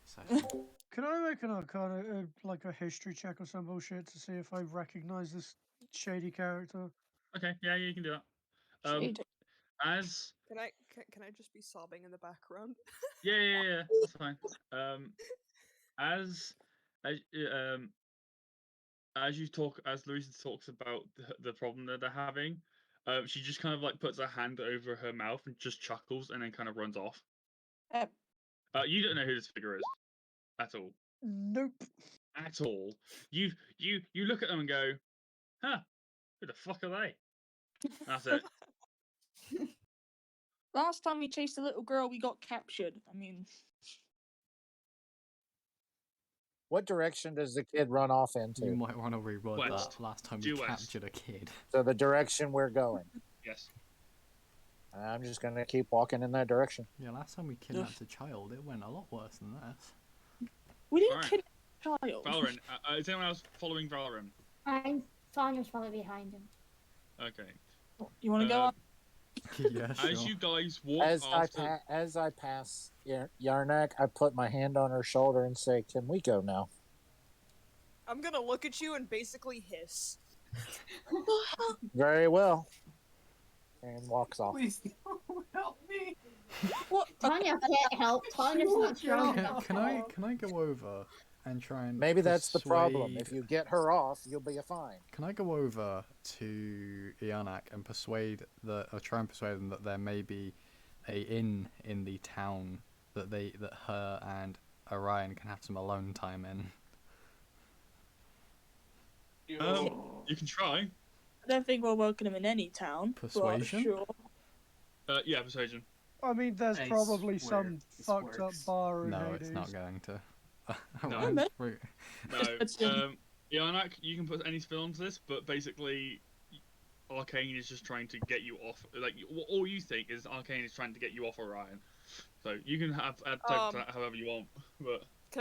session. Can I make an arcana, like a history check or some bullshit to see if I recognize this shady character? Okay, yeah, you can do that. Shady. As Can I just be sobbing in the background? yeah, that's fine. As as um as Louisa talks about the problem that they're having, she just kind of like puts her hand over her mouth and just chuckles and then kind of runs off. You don't know who this figure is at all. Nope. At all. You look at them and go, huh? Who the fuck are they? That's it. Last time we chased a little girl, we got captured. I mean, What direction does the kid run off into? You might want to reword West. that. Last time we Due west. captured a kid. So the direction we're going. Yes. I'm just going to keep walking in that direction. Yeah, last time we kidnapped a child, it went a lot worse than this. we didn't Alright. kidnap a child. Valorant. Is anyone else following Valorant? Tanya's probably behind him. Okay. You want to go up? Yeah, sure. As you guys walk As I pass Yarnak, I put my hand on her shoulder and say, "Can we go now?" I'm gonna look at you and basically hiss. Very well. And walks off. Please don't help me. What? Tanya can't help. Tanya's not strong enough. Can I go over and try and Maybe that's the problem. persuade- If you get her off, you'll be fine. Can I go over to Ianak and try and persuade them that there may be a inn in the town that her and Orion can have some alone time in? You can try. I don't think we're welcome in any town. Persuasion? But sure. Yeah, persuasion. I mean, there's I probably swear some this fucked up works. bar in No, Hades. it's not going to. No. No. No. Ianak, you can put any spell onto this, but basically, Arcane is just trying to get you off. Like, all you think is Arcane is trying to get you off Orion. So you can take that however you want. But Can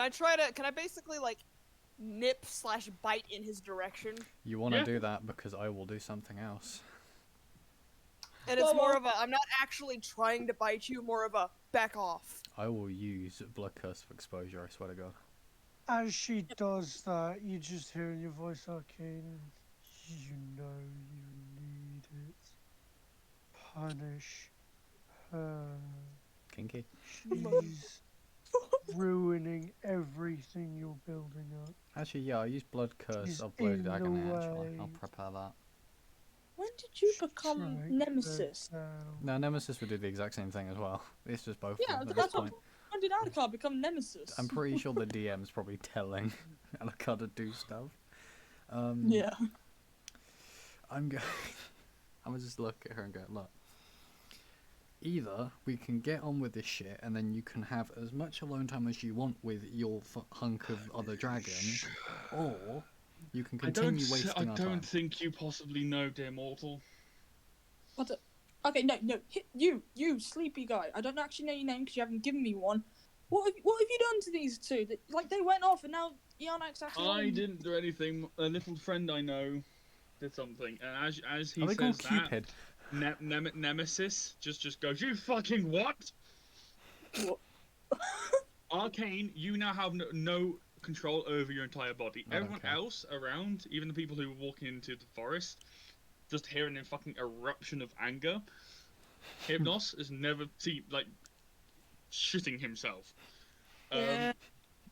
I basically like nip/bite in his direction? You want to do that because I will do something else. And it's more of a, I'm not actually trying to bite you, more of a back off. I will use Blood Curse of Exposure, I swear to God. As she does that, you just hear in your voice, Arcane, you know you need it. Punish her. Kinky. She's ruining everything you're building up. Actually, yeah, I use Blood Curse She's of Bloody in the Agony, actually. way. I'll prepare that. When did you become Nemesis? No, Nemesis would do the exact same thing as well. It's just both Yeah, at this that's point. when did Alucard become Nemesis? I'm pretty sure the DM's probably telling Alucard to do stuff. Yeah. I'm gonna just look at her and go, look. Either we can get on with this shit, and then you can have as much alone time as you want with your hunk of other dragon, or you can continue wasting our time. I don't think you possibly know, dear mortal. What? Okay, no, you sleepy guy. I don't actually know your name because you haven't given me one. What have you done to these two? Like they went off, and now Ianak's actually. I didn't do anything. A little friend I know did something, and as he Are they says called that, Cupid? Nemesis just goes, you fucking what? Arcane, you now have no control over your entire body. Everyone else around, even the people who were walking into the forest, just hearing a fucking eruption of anger. Hypnos has never seen, like, shitting himself.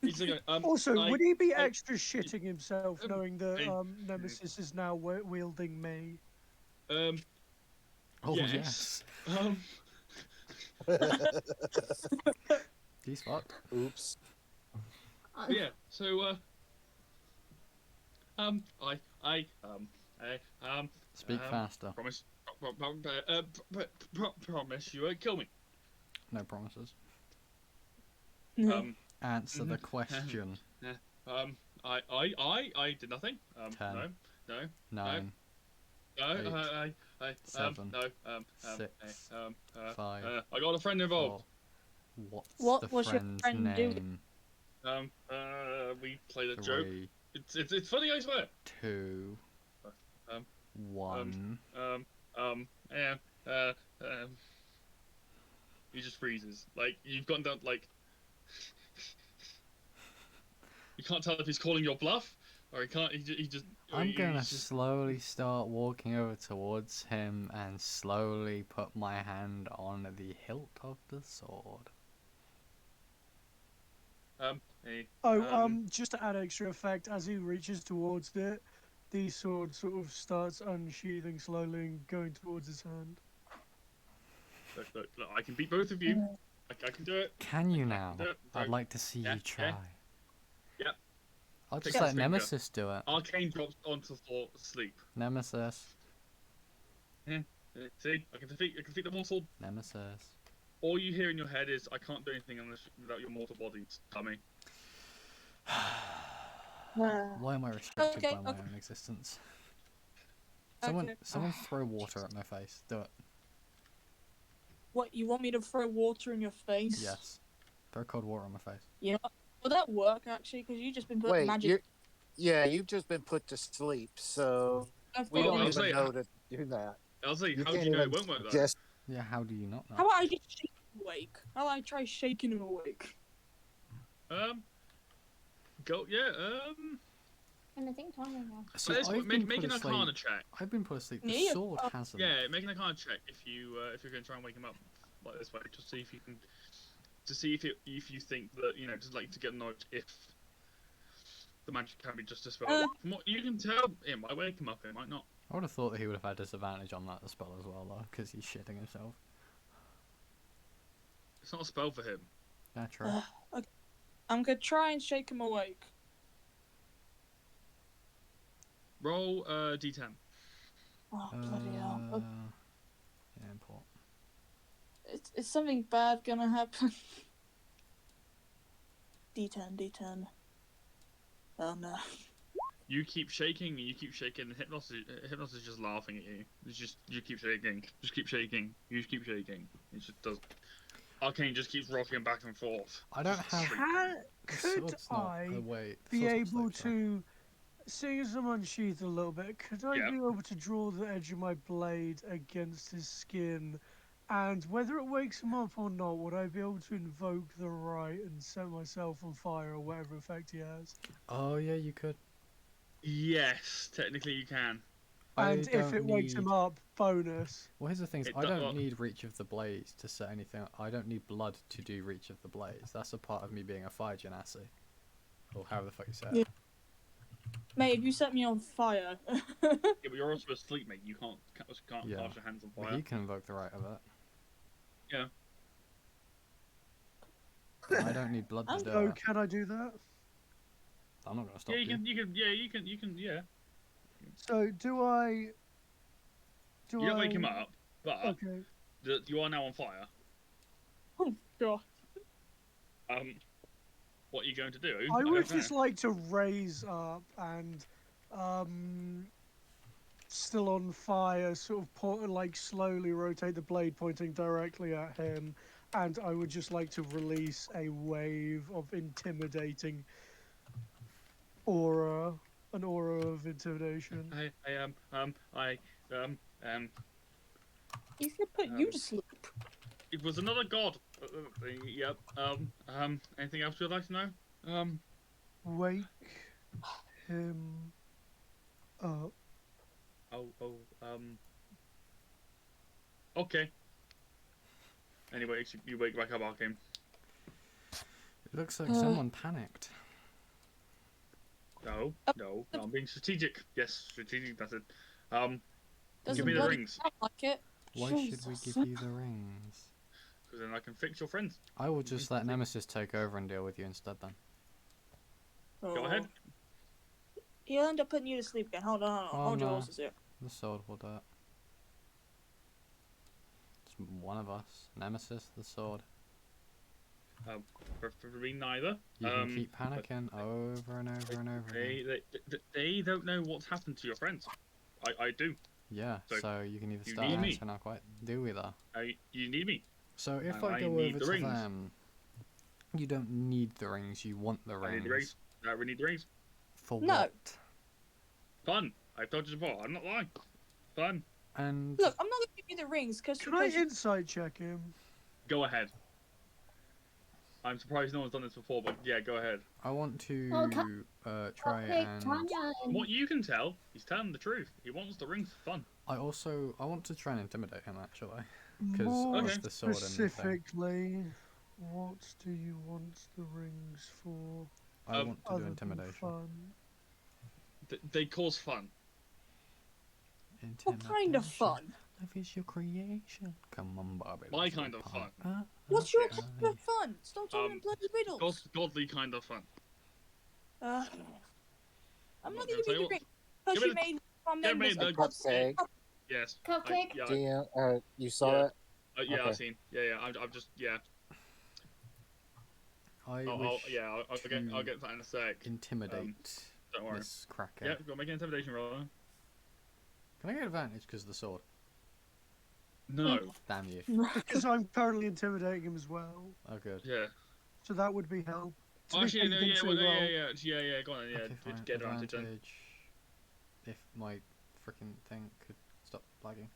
He's like, Also, would he be extra shitting himself knowing that Nemesis is now wielding me? Oh, yes. He's fucked. Oops. Yeah, so, Speak faster. Promise you won't kill me. No promises. No. Answer the question. I did nothing. 10, No. 9, No, 8, 7, no, 6, 5. I got a friend involved. 4. What the was your friend's friend name? doing? We played a joke. 3, It's funny, I swear. 2, 1. He just freezes. Like you've gotten down. Like You can't tell if he's calling your bluff, or he can't. He just. I'm gonna he's just... slowly start walking over towards him and slowly put my hand on the hilt of the sword. Hey, Just to add extra effect, as he reaches towards it, the sword sort of starts unsheathing slowly and going towards his hand. Look, I can beat both of you. I can do it. Can you now? do it. I'd like to see you try. Yeah. I'll just Take let his finger. Nemesis do it. Arcane drops onto the floor, asleep. Nemesis. Yeah. See, I can defeat the mortal. Nemesis. All you hear in your head is, "I can't do anything without your mortal body, dummy." Why am I restricted by my own existence? Someone throw water at my face. Do it. What, you want me to throw water in your face? Yes. Throw cold water on my face. You know, will that work actually? Because you've just been putting magic. You've just been put to sleep, so we don't even know to do that. I'll say, how do you know it won't work though? Yeah, how do you not know? How about I just shake him awake? How about I try shaking him awake? Go, yeah, And I think Tanya now. So make an Arcana check. I've been put asleep. The sword hasn't. Yeah, make an Arcana check if you're going to try and wake him up like this way, to see if you can, if you think that just like to get knowledge if the magic can be just dispelled. From what you can tell, it might wake him up, it might not. I would have thought that he would have had disadvantage on that spell as well, though, because he's shitting himself. It's not a spell for him. Yeah, true. Okay. I'm gonna try and shake him awake. Roll d10. Oh, bloody hell. Yeah, important. Is something bad gonna happen? D10. Oh no. You keep shaking, and Hypnos is just laughing at you. It's just, you keep shaking. You just keep shaking. It just does. Arcane just keeps rocking back and forth. I don't have... Could I be able to, seeing as I'm unsheathed a little bit, could I be able to draw the edge of my blade against his skin? And whether it wakes him up or not, would I be able to invoke the right and set myself on fire or whatever effect he has? Oh, yeah, you could. Yes, technically you can. And if it wakes him up, bonus. Well, here's the thing: I don't need Reach of the Blaze to set anything. I don't need blood to do Reach of the Blaze. That's a part of me being a fire genasi, or however the fuck you say it. Yeah. Mate, if you set me on fire. Yeah, but you're also asleep, mate. You can't pass your hands on fire. Well, he can invoke the right of it. Yeah. I don't need blood to do Oh, it. can I do that? I'm not gonna stop you. You can. So do I? You don't wake him up, but you are now on fire. Oh god. What are you going to do? I would just like to raise up and, still on fire, sort of slowly rotate the blade pointing directly at him, and I would just like to release a wave of intimidating aura. An aura of intimidation. He's gonna put you to sleep. It was another god. Yep. Anything else you'd like to know? Wake him up. Okay. Anyway, you wake back up, Arcane. It looks like someone panicked. No, I'm being strategic. Yes, strategic method. Doesn't give me the rings. Like it. Why should we give you the rings? Because then I can fix your friends. I will just let Nemesis take over and deal with you instead then. Go ahead. He'll end up putting you to sleep again. Hold on. Hold your horses here. The sword will do it. It's one of us. Nemesis, the sword. Preferably neither. You can keep panicking over and over and over again. They don't know what's happened to your friends. I do. Yeah, so you can either you start need me. answering or quite. Do we though? You need me. So if And I go need over the to rings. them, you don't need the rings, you want the rings. I need the rings. I really need the rings. For No. what? Fun. I've told you before. I'm not lying. Fun. And look, I'm not gonna give you the rings because. Can I insight check him? Go ahead. I'm surprised no one's done this before, but yeah, go ahead. I want to try Okay, and. Tanya From what you can tell, he's telling the truth. He wants the rings for fun. I want to try and intimidate him actually, because More of the sword and the thing. specifically, what do you want the rings for? I want to do other than intimidation. fun? They cause fun. What kind of fun? Life is your creation. Come on, Bobby. My let's kind go of party. fun. What's your kind of fun? Stop talking in bloody riddles. Godly kind of fun. I'm not I'll even tell you the what. drink because Give you me made one give me members the of Cupcake. Yes. Cupcake? You saw Yeah. that? Yeah, Okay. I've seen. Yeah. I've just I wish I'll get that in a sec. intimidate Don't worry. this cracker. Yeah, go make an intimidation roll. Can I get advantage because of the sword? No. Damn you. Because I'm currently intimidating him as well. Oh, good. Yeah. So that would be help. To be Actually, no. paid Yeah. into Well, roll. yeah. Go on. Yeah. Okay, fine. Get advantage then. If my freaking thing could stop lagging.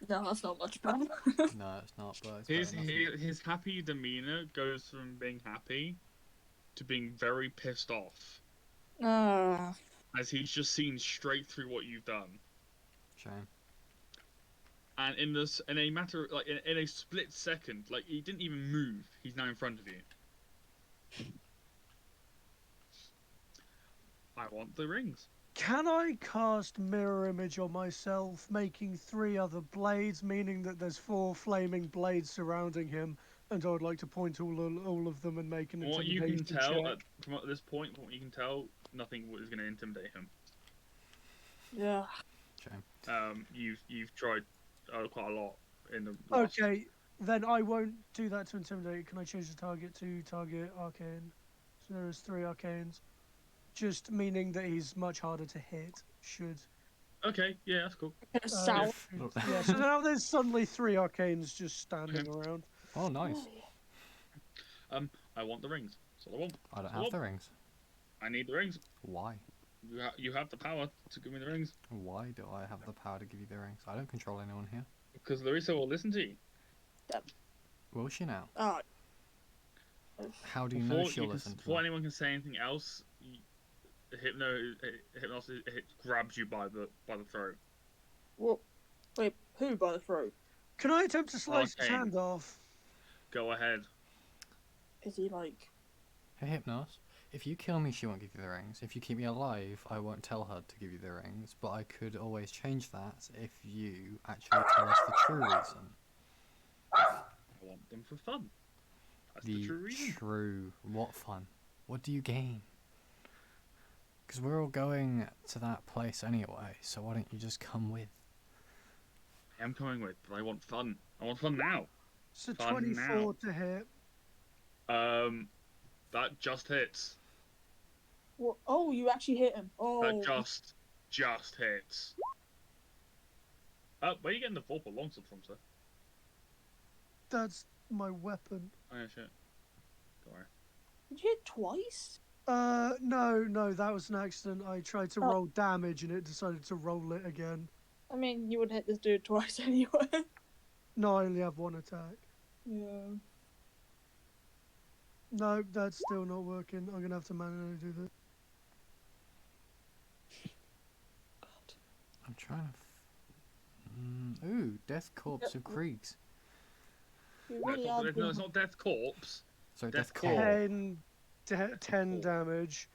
No, that's not much fun. No, it's not. But it's better than His happy demeanor goes from being happy to being very pissed off, as he's just seen straight through what you've done. Shame. And in a matter like in a split second, like he didn't even move. He's now in front of you. I want the rings. Can I cast mirror image on myself, making 3 other blades, meaning that there's 4 flaming blades surrounding him, and I would like to point all of them and make an From what you intimidation can tell, check. from this point, from what you can tell, nothing is going to intimidate him. Yeah. Shame. You've tried quite a lot in the last... Okay, then I won't do that to intimidate. Can I change the target to target arcane? So there is 3 arcanes. Just meaning that he's much harder to hit, should... Okay, yeah, that's cool. Yeah, so now there's suddenly 3 arcanes just standing around. Oh, nice. I want the rings. That's all I want. I don't have the rings. I need the rings. Why? You have the power to give me the rings. Why do I have the power to give you the rings? I don't control anyone here. Because Larissa will listen to you. Will she now? Oh. How do you know she'll listen to Before me? anyone can say anything else, Hypnosis grabs you by the throat. What? Wait, who by the throat? Can I attempt to slice his Arcane. hand off? Go ahead. Is he like... Hey, Hypnos, if you kill me, she won't give you the rings. If you keep me alive, I won't tell her to give you the rings, but I could always change that if you actually tell us the true reason. I want them for fun. That's the true reason. True. What fun? What do you gain? Because we're all going to that place anyway, so why don't you just come with? I am coming with, but I want fun. I want fun now. So Fun 24 now. to hit. That just hits. What? Oh, you actually hit him. Oh. That just hits. Where are you getting the vorpal longsword from, sir? That's my weapon. Oh yeah, shit. Don't worry. Did you hit twice? No, that was an accident. I tried to roll damage and it decided to roll it again. I mean, you would hit this dude twice anyway. No, I only have 1 attack. Yeah. No, that's still not working. I'm gonna have to manually do this. I'm trying to... Ooh, Death Corpse of Kriegs. You really are No, it's not Death Corpse. Sorry, Death Death Corps. 10 damage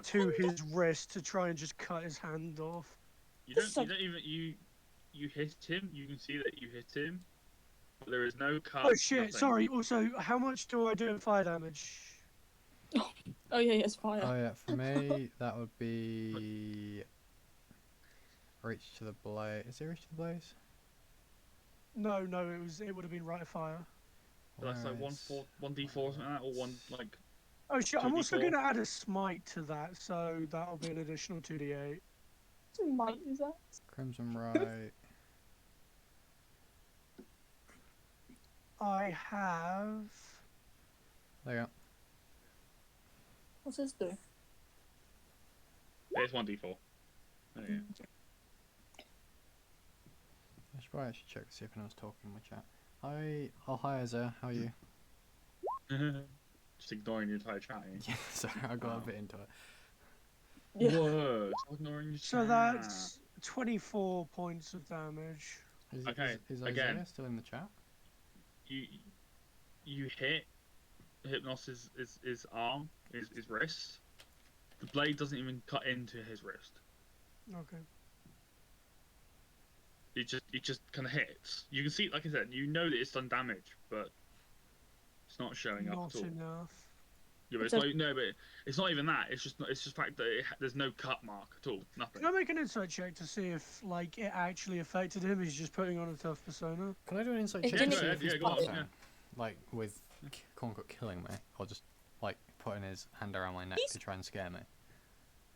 to his wrist to try and just cut his hand off. You hit him. You can see that you hit him. But there is no cut. Oh shit! nothing. Sorry. Also, how much do I do in fire damage? Oh yeah, it's fire. Oh yeah, for me, that would be... Reach to the blaze. Is it Reach to the Blaze? No, it would have been right of fire. That's like 1d4 or something like that, or one like. Oh shit! I'm also 2d4. going to add a smite to that, so that'll be an additional 2d8. What might is that? Crimson Right. I have. There you go. What's this do? It's 1d4. There you go. I should probably actually check to see if anyone's talking in my chat. Hi Isaiah, how are you? Just ignoring the entire chat. Yeah, sorry, I got a bit into it. Whoa, stop ignoring your So chat. that's 24 points of damage. Is Isaiah still in the chat? You hit Hypnos' his arm, his wrist. The blade doesn't even cut into his wrist. Okay. It just kind of hits. You can see, like I said, you know that it's done damage, but it's not showing up Not at all. enough. Yeah, but it's not. No, but it's not even that. It's just the fact that there's no cut mark at all. Nothing. Can I make an insight check to see if like it actually affected him? He's just putting on a tough persona. Can I do an insight check to see if he's bluffing? Like with Corncook killing me, or just like putting his hand around my neck to try and scare me.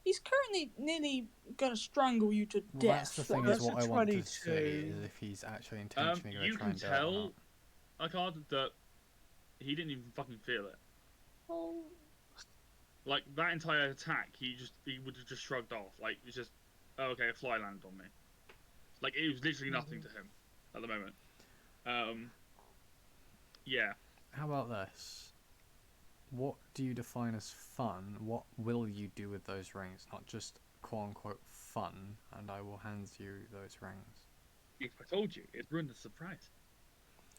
He's currently nearly gonna strangle you to Well, death. that's the thing. Is what I want to see is if he's actually intentionally going to try and do it or not. You can tell, Icard, that he didn't even fucking feel it. Oh. Like that entire attack, he would have just shrugged off. Like it's just, oh, okay, a fly landed on me. Like it was literally nothing to him at the moment. Yeah. How about this? What do you define as fun? What will you do with those rings? Not just quote-unquote fun, and I will hand you those rings. If I told you, it ruined the surprise.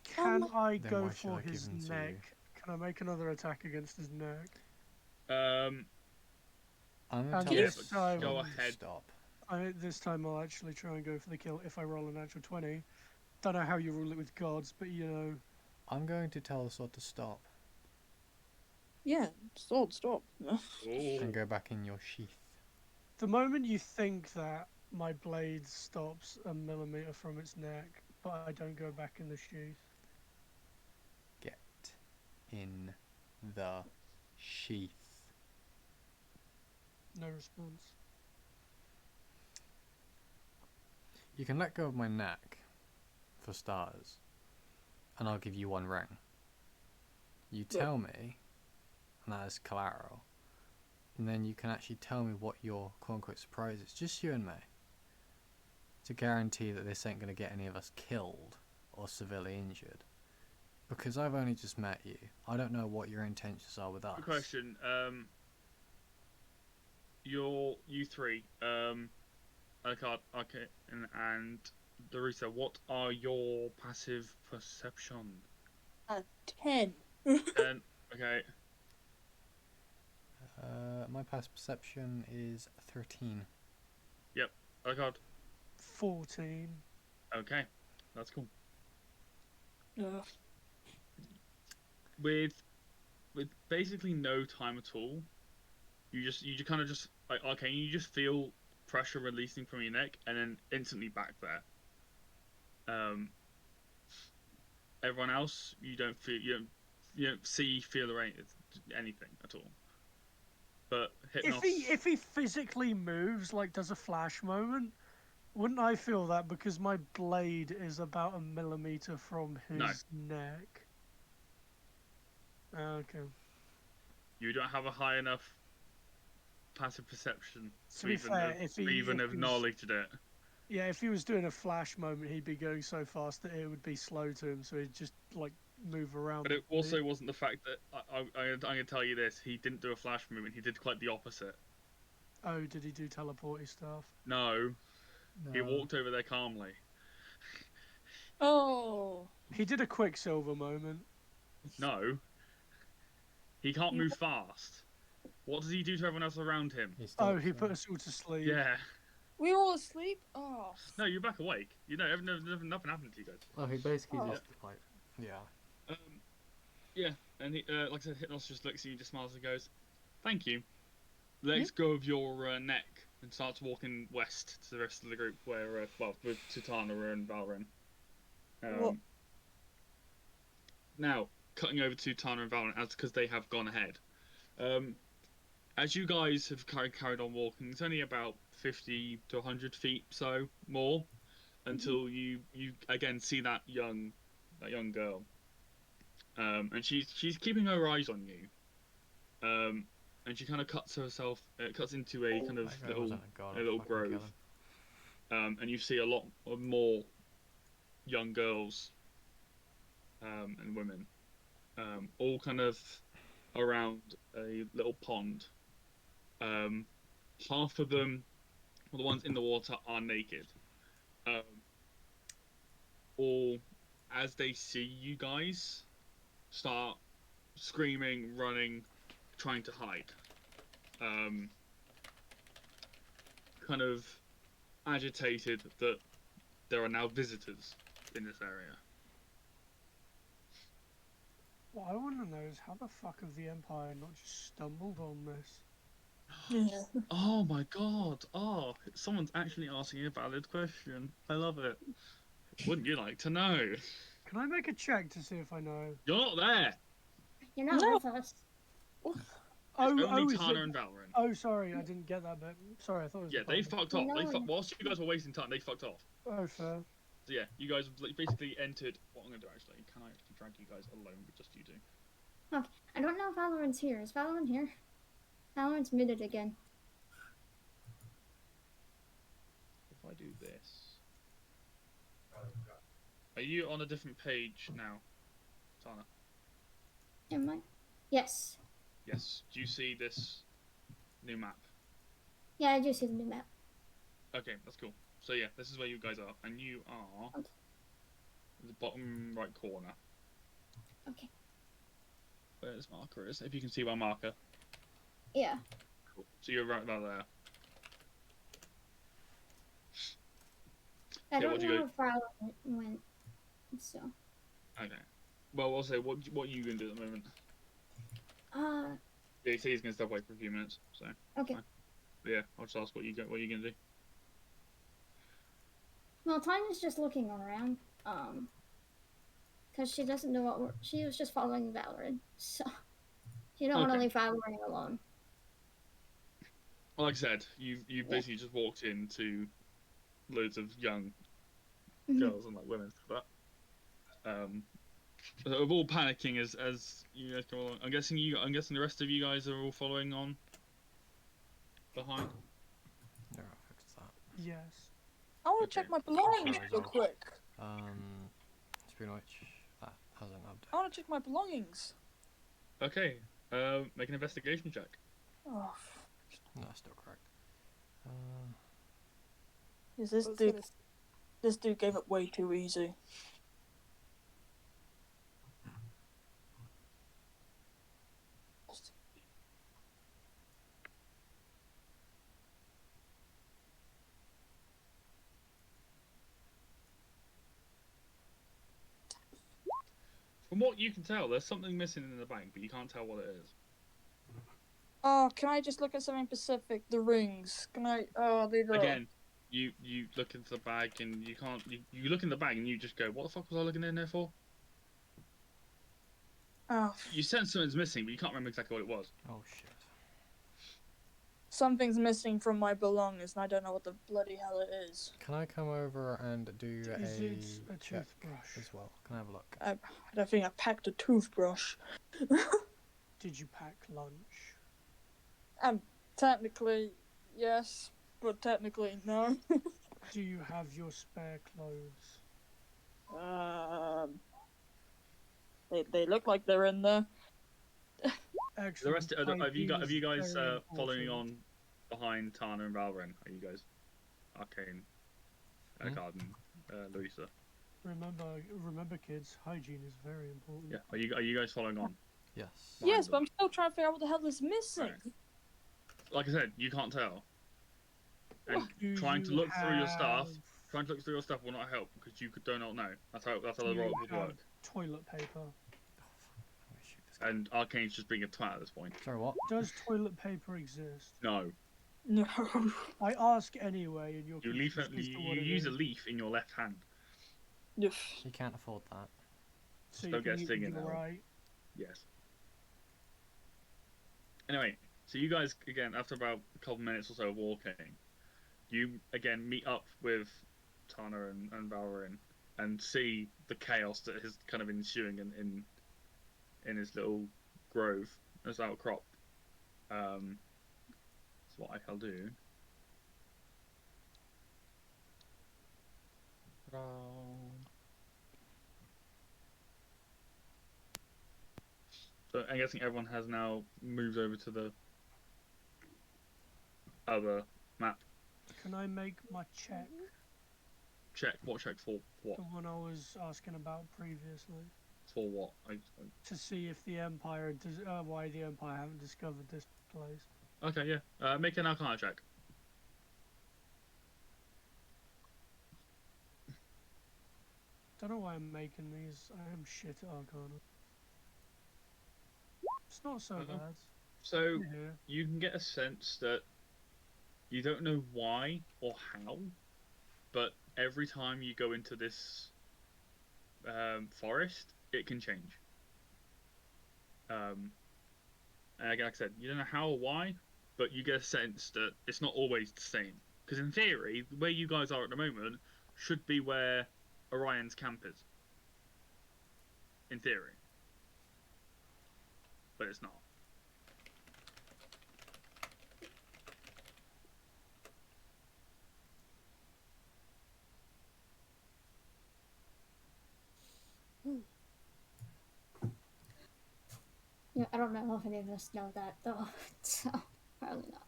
Can I Then go why should for I give his them to neck? you? Can I make another attack against his neck? I'm gonna And tell you this time, go ahead. Stop. This time I'll actually try and go for the kill if I roll a natural 20. Don't know how you rule it with gods, but you know. I'm going to tell the sword to stop. Yeah, sword, stop. And go back in your sheath. The moment you think that, my blade stops a millimeter from its neck, but I don't go back in the sheath. Get in the sheath. No response. You can let go of my neck, for starters, and I'll give you one ring. You tell me, and that is collateral, and then you can actually tell me what your quote-unquote surprise is, just you and me, to guarantee that this ain't going to get any of us killed or severely injured. Because I've only just met you. I don't know what your intentions are with us. Good question. You three, Alucard, okay, and Dorita, what are your passive perception? 10. 10. Okay. My passive perception is 13. Yep. Alucard. 14. Okay, that's cool. Ugh. With basically no time at all, you kind of just like, okay, you just feel pressure releasing from your neck, and then instantly back there. Everyone else, you don't feel, you don't see, feel, or anything at all. But Hypnos, If he physically moves, like does a flash moment, wouldn't I feel that because my blade is about a millimeter from his neck? Okay. You don't have a high enough passive perception To be fair, if he acknowledged it. Yeah, if he was doing a flash moment, he'd be going so fast that it would be slow to him, so he'd just like move around. But it also wasn't the fact that I'm going to tell you this. He didn't do a flash movement. He did quite the opposite. Oh, did he do teleporty stuff? No. He walked over there calmly. Oh. He did a Quicksilver moment. No. He can't move fast. What does he do to everyone else around him? He put us all to sleep. Yeah. We were all asleep? Oh. No, you're back awake. You know, nothing happened to you guys. Oh, he basically just like, yeah, and he, like I said, Hypnos just looks at you, just smiles and goes, "Thank you." Let's go of your neck and starts walking west to the rest of the group, where with Tutana and Valren. Now, cutting over to Tana and Valorant, as because they have gone ahead. As you guys have carried on walking, it's only about 50 to 100 feet, so more, until you again see that young girl, and she's keeping her eyes on you, and she kind of cuts into a kind of little grove, and you see a lot more young girls and women, all kind of around a little pond. Half of them, well, the ones in the water, are naked. All, as they see you guys, start screaming, running, trying to hide. Kind of agitated that there are now visitors in this area. What I want to know is how the fuck have the Empire not just stumbled on this? Yeah. Oh my god! Oh, someone's actually asking a valid question. I love it. Wouldn't you like to know? Can I make a check to see if I know? You're not there. You're not No. with us. Only is Tana it? and Valorant. Oh, sorry, I didn't get that bit. Sorry, I thought it was. Yeah, they fucked off. No. Whilst you guys were wasting time, they fucked off. Oh, fair. So yeah, you guys basically entered. What I'm gonna do actually? Can I actually drag you guys alone with just you two? Okay. I don't know if Valorant's here. Is Valorant here? Valorant's muted again. If I do this, are you on a different page now, Tana? Am I? Yes. Yes. Do you see this new map? Yeah, I do see the new map. Okay, that's cool. So yeah, this is where you guys are, and you are Okay. in the bottom right corner. Okay. Where this marker is, if you can see my marker. Yeah. Cool. So you're right about there. I Yeah, don't what do know you if Valorant went. So. Okay. Well, I'll say what are you gonna do at the moment? Yeah, he said he's gonna step away for a few minutes. So. Okay. Fine. But yeah, I'll just ask what you gonna do. Well, Tanya's just looking around. Because she doesn't know what she was just following Valorant, so she don't want to Okay. leave Valorant alone. Well, like I said, you basically just walked into loads of young girls and like women for that. They're all panicking as you guys come along. I'm guessing the rest of you guys are all following on behind. Yeah, I'll fix that. Yes. I want to check my belongings real quick. Speaking of which, that hasn't updated. I want to check my belongings. Okay. Make an investigation check. Oh. No, that's still correct. Is this dude? This dude gave it way too easy. From what you can tell, there's something missing in the bank, but you can't tell what it is. Oh, can I just look at something specific? The rings. Can I? Oh, leave it. Again, you look into the bag and you can't. You look in the bag and you just go, "What the fuck was I looking in there for?" Oh. You sense something's missing, but you can't remember exactly what it was. Oh shit. Something's missing from my belongings, and I don't know what the bloody hell it is. Can I come over and do Is a it a check toothbrush as well? Can I have a look? I don't think I packed a toothbrush. Did you pack lunch? Technically, yes, but technically, no. Do you have your spare clothes? They look like they're in there. Excellent. The rest have you guys Very following important. on behind Tana and Valorant? Are you guys Arcane, Garden, Louisa? Remember, kids, hygiene is very important. Yeah. Are you guys following on? Yes. Yes, but I'm still trying to figure out what the hell is missing. Right. Like I said, you can't tell. And Do trying to you look through your stuff, have- trying to look through your stuff will not help because you do not know. That's how Do the you role would have work. toilet paper? And Arcane's just being a twat at this point. Sorry, what? Does toilet paper exist? No. No. I ask anyway, and you're You confused as to what it use a is. leaf in your left hand. You can't afford that. So Don't you get can singing use your now. right. Yes. Anyway, so you guys, again, after about a couple minutes or so of walking, you, again, meet up with Tana and Valorant and see the chaos that is kind of ensuing in his little grove, this outcrop. That's what I shall do. So I'm guessing everyone has now moved over to the other map. Can I make my check? Check. What check for? What? The one I was asking about previously. For what? To see if the Empire why the Empire haven't discovered this place. Okay, yeah. Make an Arcana check. Don't know why I'm making these. I am shit at Arcana. It's not so bad. So Yeah. you can get a sense that you don't know why or how, but every time you go into this forest, it can change. And again, like I said, you don't know how or why, but you get a sense that it's not always the same. Because in theory, where you guys are at the moment should be where Orion's camp is. In theory. But it's not. Yeah, I don't know if any of us know that though, so probably not.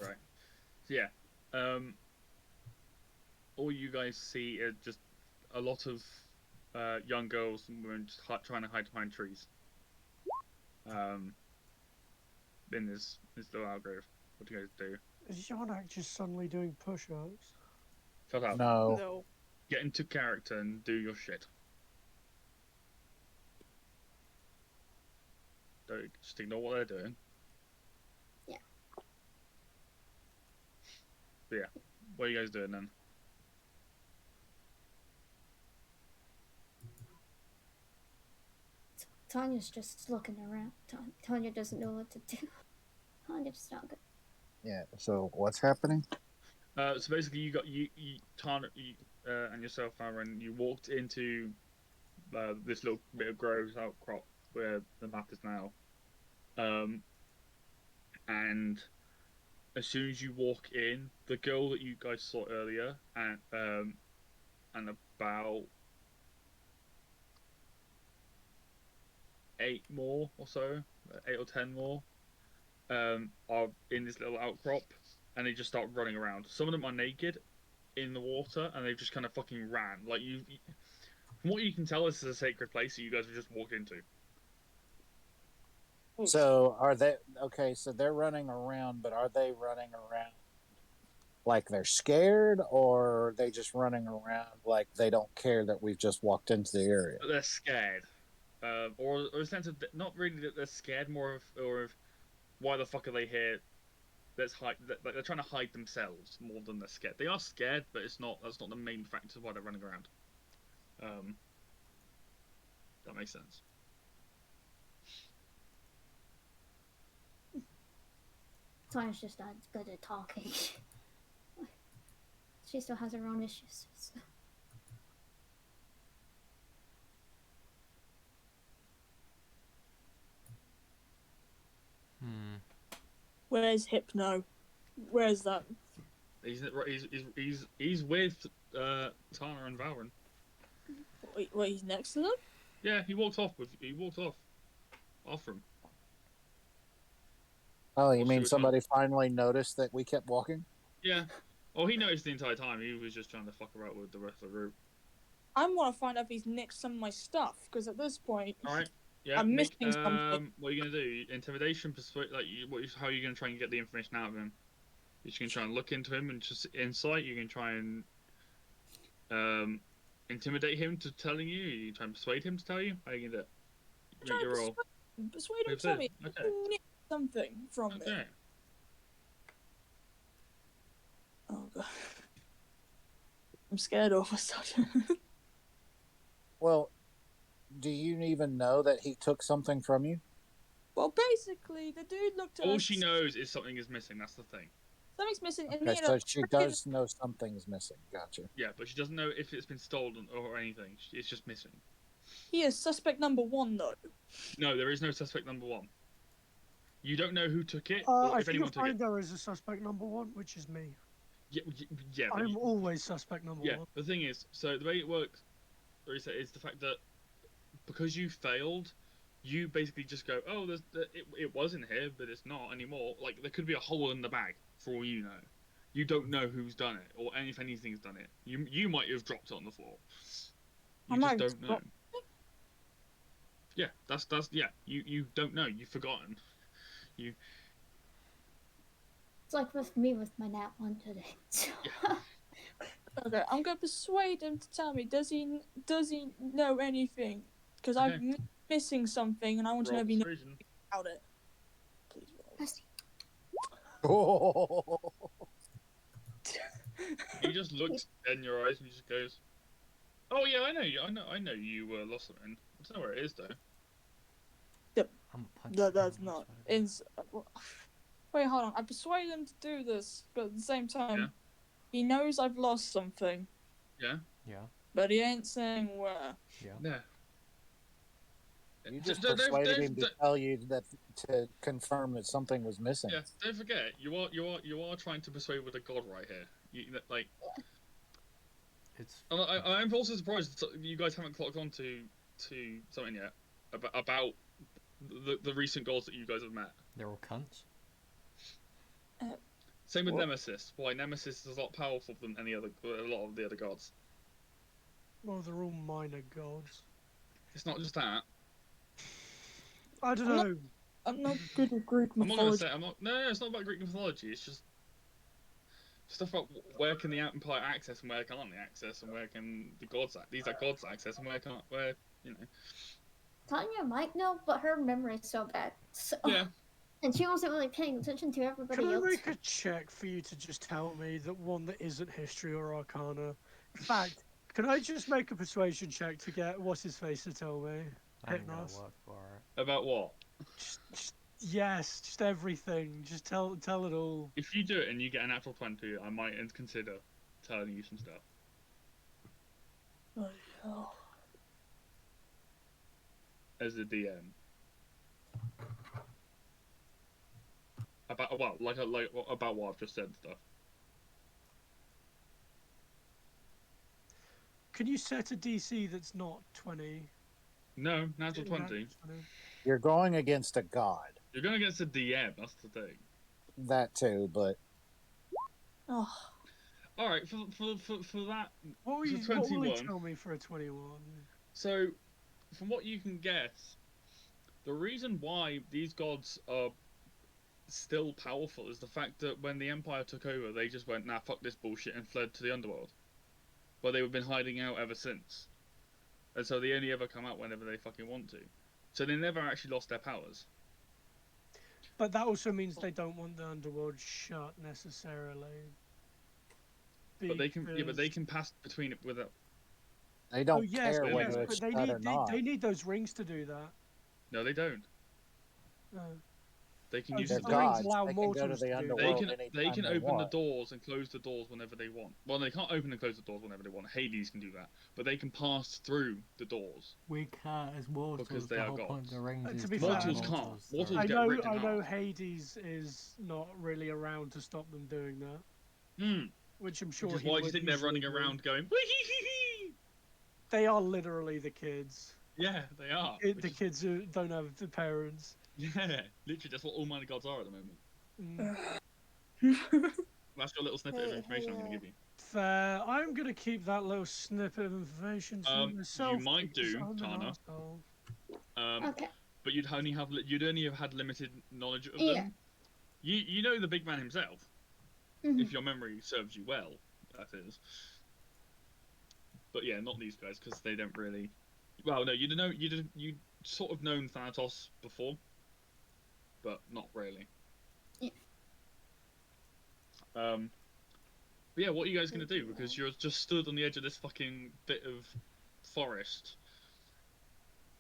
Right. So yeah. All you guys see are just a lot of young girls and women just trying to hide behind trees. In this little outgrove. What do you guys do? Is Yarnak just suddenly doing push-ups? Shut up. No. No. Get into character and do your shit. Don't just ignore what they're doing. Yeah. But yeah. What are you guys doing then? Tanya's just looking around. Tanya doesn't know what to do. Tanya's not good. Yeah. So what's happening? So basically, you got Tana, and yourself, Aaron. You walked into this little bit of groves outcrop where the map is now. And as soon as you walk in, the girl that you guys saw earlier, and about 8 more or so, 8 or 10 more, are in this little outcrop, and they just start running around. Some of them are naked in the water, and they've just kind of fucking ran. Like from what you can tell, this is a sacred place that you guys have just walked into. So are they okay? So they're running around, but are they running around like they're scared, or are they just running around like they don't care that we've just walked into the area? They're scared, or a sense of not really that they're scared, more of why the fuck are they here? Let's hide. Like they're trying to hide themselves more than they're scared. They are scared, but that's not the main factor why they're running around. That makes sense. Tanya's just not good at talking. She still has her own issues. So. Where's Hypno? Where's that? He's with Tana and Valorant. Wait, he's next to them? Yeah, he walked off after him. Oh, you mean somebody finally noticed that we kept walking? Yeah. Oh, he noticed the entire time. He was just trying to fuck around with the rest of the group. I want to find out if he's nicked some of my stuff, because at this point, all right, yeah, I'm missing something. What are you gonna do? Intimidation, persuade. Like, how are you gonna try and get the information out of him? You're just gonna try and look into him and just insight. You're gonna try and intimidate him to telling you. You try and persuade him to tell you. How are you gonna do it? Make your roll. Persuade him to tell me. Okay. Nick something from me. Oh god. I'm scared all of a sudden. Well, do you even know that he took something from you? Well, basically, the dude looked at All us. she knows is something is missing. That's the thing. Something's missing, and Okay, so she does know something's missing. Gotcha. Yeah, but she doesn't know if it's been stolen or anything. It's just missing. He is suspect number 1, though. No, there is no suspect number 1. You don't know who took it, I or if think anyone took it. there is a suspect number 1, which is me. Yeah. But I'm always suspect number yeah. one. The thing is, so the way it works, Larissa, is the fact that because you failed, you basically just go, oh, it was in here, but it's not anymore. Like there could be a hole in the bag for all you know. You don't know who's done it or if anything's done it. You might have dropped it on the floor. You just don't know. Yeah, that's yeah. You don't know. You've forgotten. You. It's like with me with my nat one today. Yeah. Okay, I'm gonna persuade him to tell me. Does he know anything? Because Okay. I'm missing something, and I want to know if he knows Persuasion. about it. Please Oh. He just looks in your eyes and he just goes, "Oh yeah, I know you. I know you lost something. I don't know where it is though." That's not. Wait, hold on. I persuaded him to do this, but at the same time, he knows I've lost something. Yeah. Yeah. But he ain't saying where. Yeah. No. You just persuaded him to tell you that to confirm that something was missing. Yeah. Don't forget, you are trying to persuade with a god right here. Like. It's. I'm also surprised that you guys haven't clocked on to something yet about the recent gods that you guys have met. They're all cunts. Same with Nemesis. Why Nemesis is a lot powerful than a lot of the other gods. Well, they're all minor gods. It's not just that. I don't know. I'm not good with Greek mythology. No, it's not about Greek mythology. It's just stuff about where can the Empire access and where can't they access, and where can the gods these are gods access and where you know. Tanya might know, but her memory is so bad. So, yeah. And she wasn't really paying attention to everybody Can I else. make a check for you to just tell me that one that isn't history or arcana? In fact, can I just make a persuasion check to get what's his face to tell me? Ain't gonna work for it. About what? Yes, just everything. Just tell it all. If you do it and you get an natural 20, I might consider telling you some stuff. Oh, no. As a DM. About what? Like about what I've just said and stuff. Can you set a DC that's not 20? No, natural 20. You're going against a god. You're going against a DM, that's the thing. That too, but... Oh. Alright, for that... What will you tell me for a 21? So, from what you can guess, the reason why these gods are still powerful is the fact that when the Empire took over, they just went, nah, fuck this bullshit, and fled to the underworld. But they've been hiding out ever since. And so they only ever come out whenever they fucking want to. So they never actually lost their powers. But that also means they don't want the underworld shut necessarily. But they can pass between it without. They don't care whether it's shut or not. They need those rings to do that. No, they don't. No. They can use the the gods. Allow They can go to the underworld they can open the want. doors and close the doors whenever they want. Well, they can't open and close the doors whenever they want. Hades can do that, but they can pass through the doors. We can't as mortals because they the are whole gods. point of the rings is To be mortals fair, can't. Mortals I get know. ripped in I know. half. Hades is not really around to stop them doing that. Hmm. Which I'm sure. Which is he why you would think they're running usually do. around going. Wee-hee-hee-hee! They are literally the kids. Yeah, they are. The kids who don't have the parents. Yeah, literally, that's what all minor gods are at the moment. Mm. That's your little snippet of information I'm going to give you. Fair. I'm gonna keep that little snippet of information to myself. You might because do, I'm an Tana. arsehole. Okay. But you'd only have had limited knowledge of Yeah. them. You know the big man himself, if your memory serves you well, that is. But yeah, not these guys because they don't really. Well, no, you'd sort of known Thanatos before, but not really. Yeah. But yeah, what are you guys gonna do? Because you're just stood on the edge of this fucking bit of forest.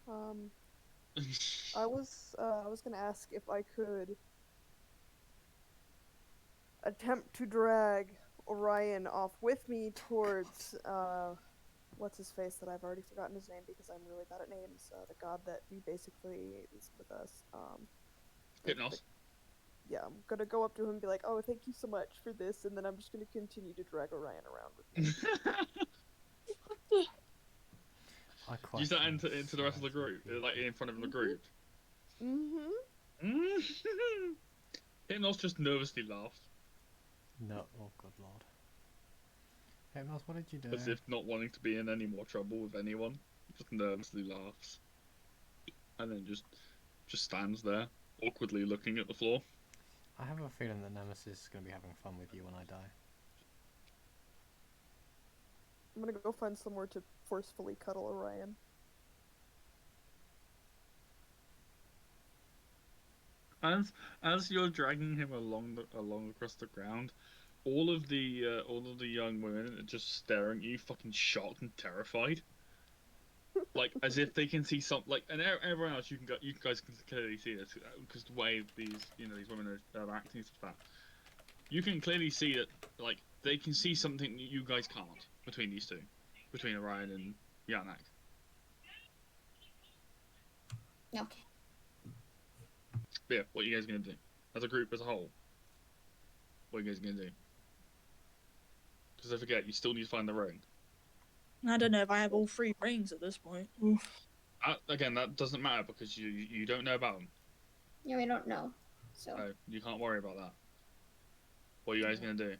I was gonna ask if I could attempt to drag Orion off with me towards what's his face that I've already forgotten his name because I'm really bad at names. The god that we basically is with us. Hypnos. yeah, I'm gonna go up to him and be like, "Oh, thank you so much for this," and then I'm just gonna continue to drag Orion around with me. I You start question into the rest of the group, like in front of the group. Mm-hmm. Hypnos just nervously laughs, No, oh good lord. Hypnos, what did you do? as if not wanting to be in any more trouble with anyone. Just nervously laughs, and then just stands there, awkwardly looking at the floor. I have a feeling that Nemesis is going to be having fun with you when I die. I'm gonna go find somewhere to forcefully cuddle Orion. As you're dragging him along across the ground, all of the young women are just staring at you, fucking shocked and terrified, like as if they can see something. Like, and everyone else, you guys can clearly see this because the way these women are acting and stuff like that. You can clearly see that, like, they can see something that you guys can't between these two, between Orion and Yanak. Okay. But yeah, what are you guys gonna do as a group, as a whole? What are you guys gonna do? Because I forget, you still need to find the ring. I don't know if I have all 3 rings at this point. Again, that doesn't matter because you don't know about them. Yeah, we don't know. So. You can't worry about that. What are you guys gonna do?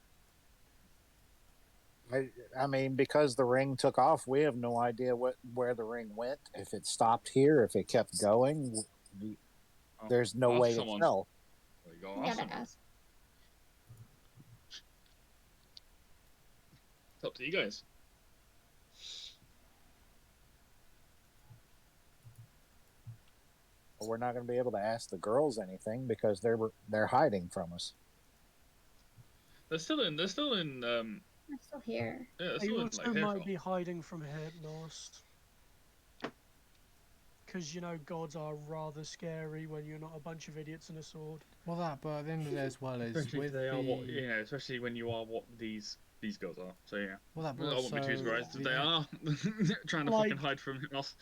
I mean, because the ring took off, we have no idea where the ring went. If it stopped here, if it kept going, there's no way to tell. There you go, ask someone. It's up to you guys. We're not going to be able to ask the girls anything because they're hiding from us. They're still in. They're still here. Yeah, they're They still in, also like, might be hiding from Hypnos. Because, you know, gods are rather scary when you're not a bunch of idiots and a sword. Well, that, but at the end of the day as well is especially with if they the... are what, especially when you are what these girls are. So yeah. Well, that, but I won't be too surprised if they are trying to fucking hide from us.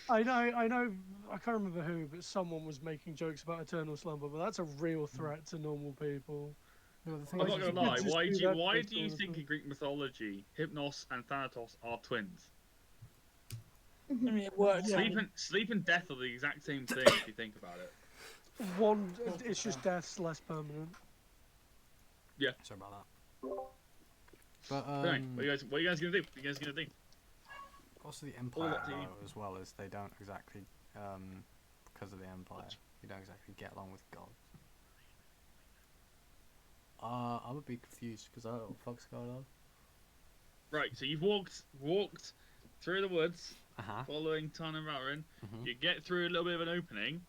I know, I can't remember who, but someone was making jokes about eternal slumber, but that's a real threat to normal people. No, the thing I'm not gonna lie. Why do you based think in Greek mythology Hypnos and Thanatos are twins? I mean, it works. Sleep and death are the exact same thing if you think about it. One, it's just death's less permanent. Yeah. Sorry about that. But anyway, what are you guys gonna do? What are you guys gonna do? Also, the Empire though, as well, as they don't exactly, because of the Empire, you don't exactly get along with gods. I'm a bit confused because I don't know what the fuck's going on. Right, so you've walked through the woods, following Tana and Valorant. You get through a little bit of an opening,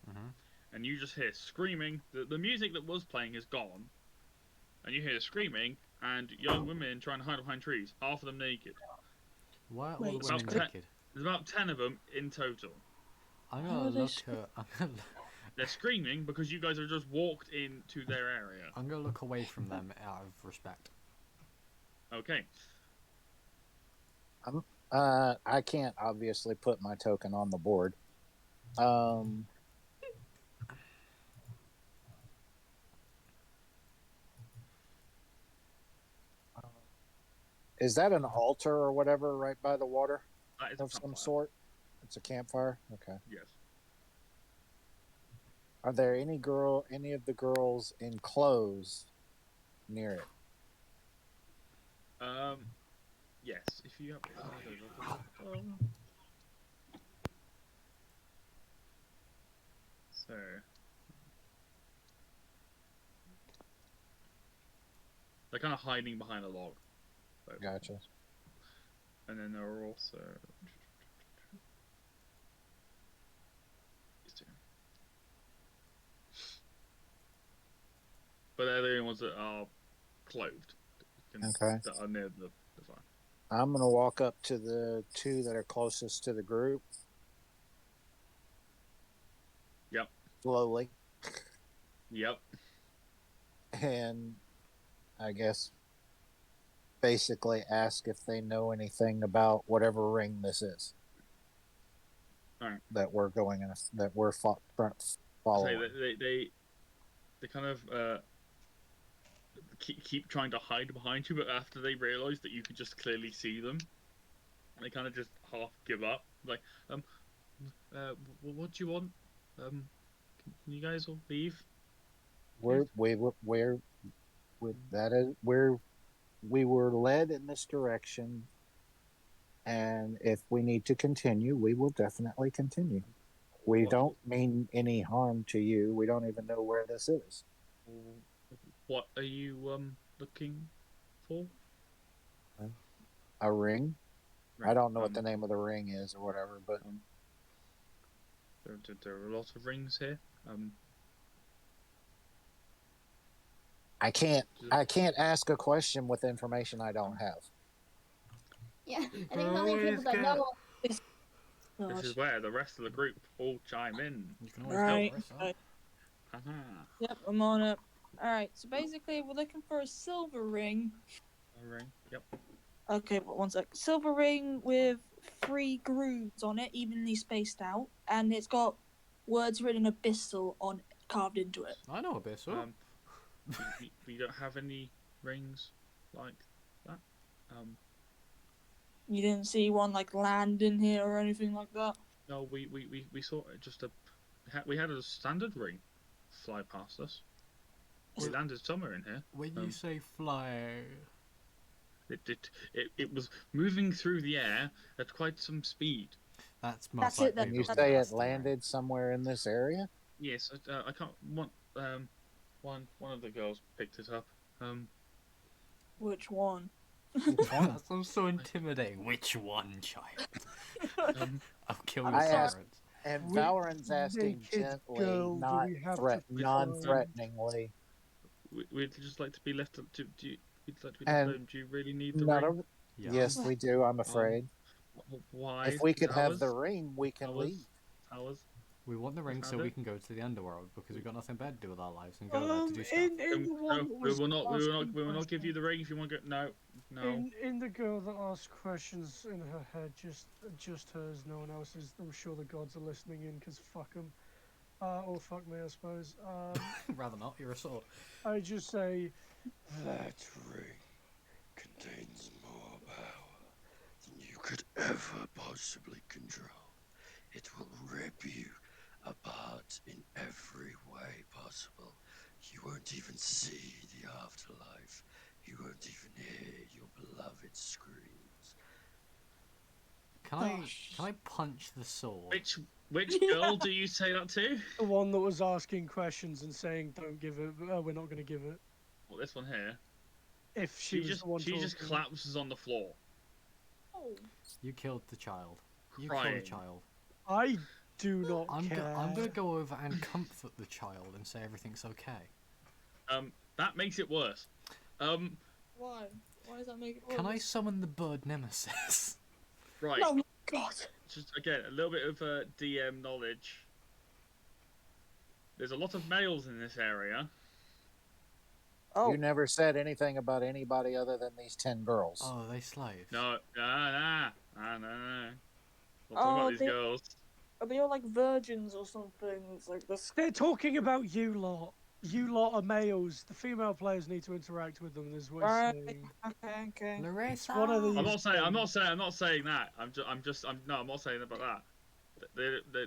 and you just hear screaming. The music that was playing is gone, and you hear screaming and young women trying to hide behind trees, half of them naked. Why are all the women naked? There's about 10 of them in total. I'm gonna look at... They're screaming because you guys have just walked into their area. I'm gonna look away from them out of respect. Okay. I can't obviously put my token on the board. Is that an altar or whatever right by the water of some sort? It's a campfire? Okay. Yes. Are there any of the girls in clothes near it? Yes, if you have so they're kind of hiding behind a log. Gotcha. And then there are also these two. But they're the only ones that are clothed. Okay. That are near the fire. I'm going to walk up to the 2 that are closest to the group. Yep. Slowly. Yep. And I guess basically ask if they know anything about whatever ring this is. All right. That we're going in, that we're following. They they kind of keep trying to hide behind you, but after they realise that you can just clearly see them, they kind of just half give up. Like, what do you want? Can you guys all leave? We were led in this direction, and if we need to continue, we will definitely continue. We don't mean any harm to you. We don't even know where this is. What are you looking for? A ring? I don't know what the name of the ring is or whatever, but there are a lot of rings here. I can't ask a question with information I don't have. Yeah, I think the only people that know is. This is where the rest of the group all chime in. You can always Right. help. Yep, I'm on it. Alright, so basically we're looking for a silver ring. A ring, yep. Okay, but one sec. Silver ring with 3 grooves on it, evenly spaced out, and it's got words written abyssal on carved into it. I know abyssal. We don't have any rings like that. You didn't see one like land in here or anything like that? No, we saw just we had a standard ring fly past us. We landed somewhere in here. When you say fly, it was moving through the air at quite some speed. That's it then. You say it landed somewhere in this area? Yes, I can't. One of the girls picked it up. Which one? That sounds so intimidating. Which one, child? I'll kill your parents. And Valoran's asking gently, non-threateningly. We'd just like to be left to. We'd like to be left alone. Do you really need the ring? Yes, we do. I'm afraid. Why? If we could have the ring, we can leave. We want the ring so we can go to the underworld because we've got nothing better to do with our lives than go there to do stuff. We will not give you the ring if you want to go. No. In the girl that asked questions in her head, just hers, no one else's. I'm sure the gods are listening in because fuck them, or fuck me, I suppose. Rather not. You're a sword. I just say that ring contains more power than you could ever possibly control. It will rip you apart in every way possible. You won't even see the afterlife. You won't even hear your beloved screams. Can I punch the sword? Which girl do you say that to? The one that was asking questions and saying, "Don't give it. We're not going to give it." Well, this one here. If she just collapses on the floor. Oh. You killed the child. You Crying. killed the child. I do not care. I'm gonna go over and comfort the child and say everything's okay. That makes it worse. Why? Why does that make it worse? Can I summon the bird nemesis? Right. Oh my god. Just again, a little bit of DM knowledge. There's a lot of males in this area. Oh. You never said anything about anybody other than these 10 girls. Oh, are they slaves? No. Not talking about these girls. Are they all like virgins or something? It's like this. They're talking about you lot. You lot are males. The female players need to interact with them. Is what he's saying. Okay. It's one of these I'm not saying that. I'm not saying about that.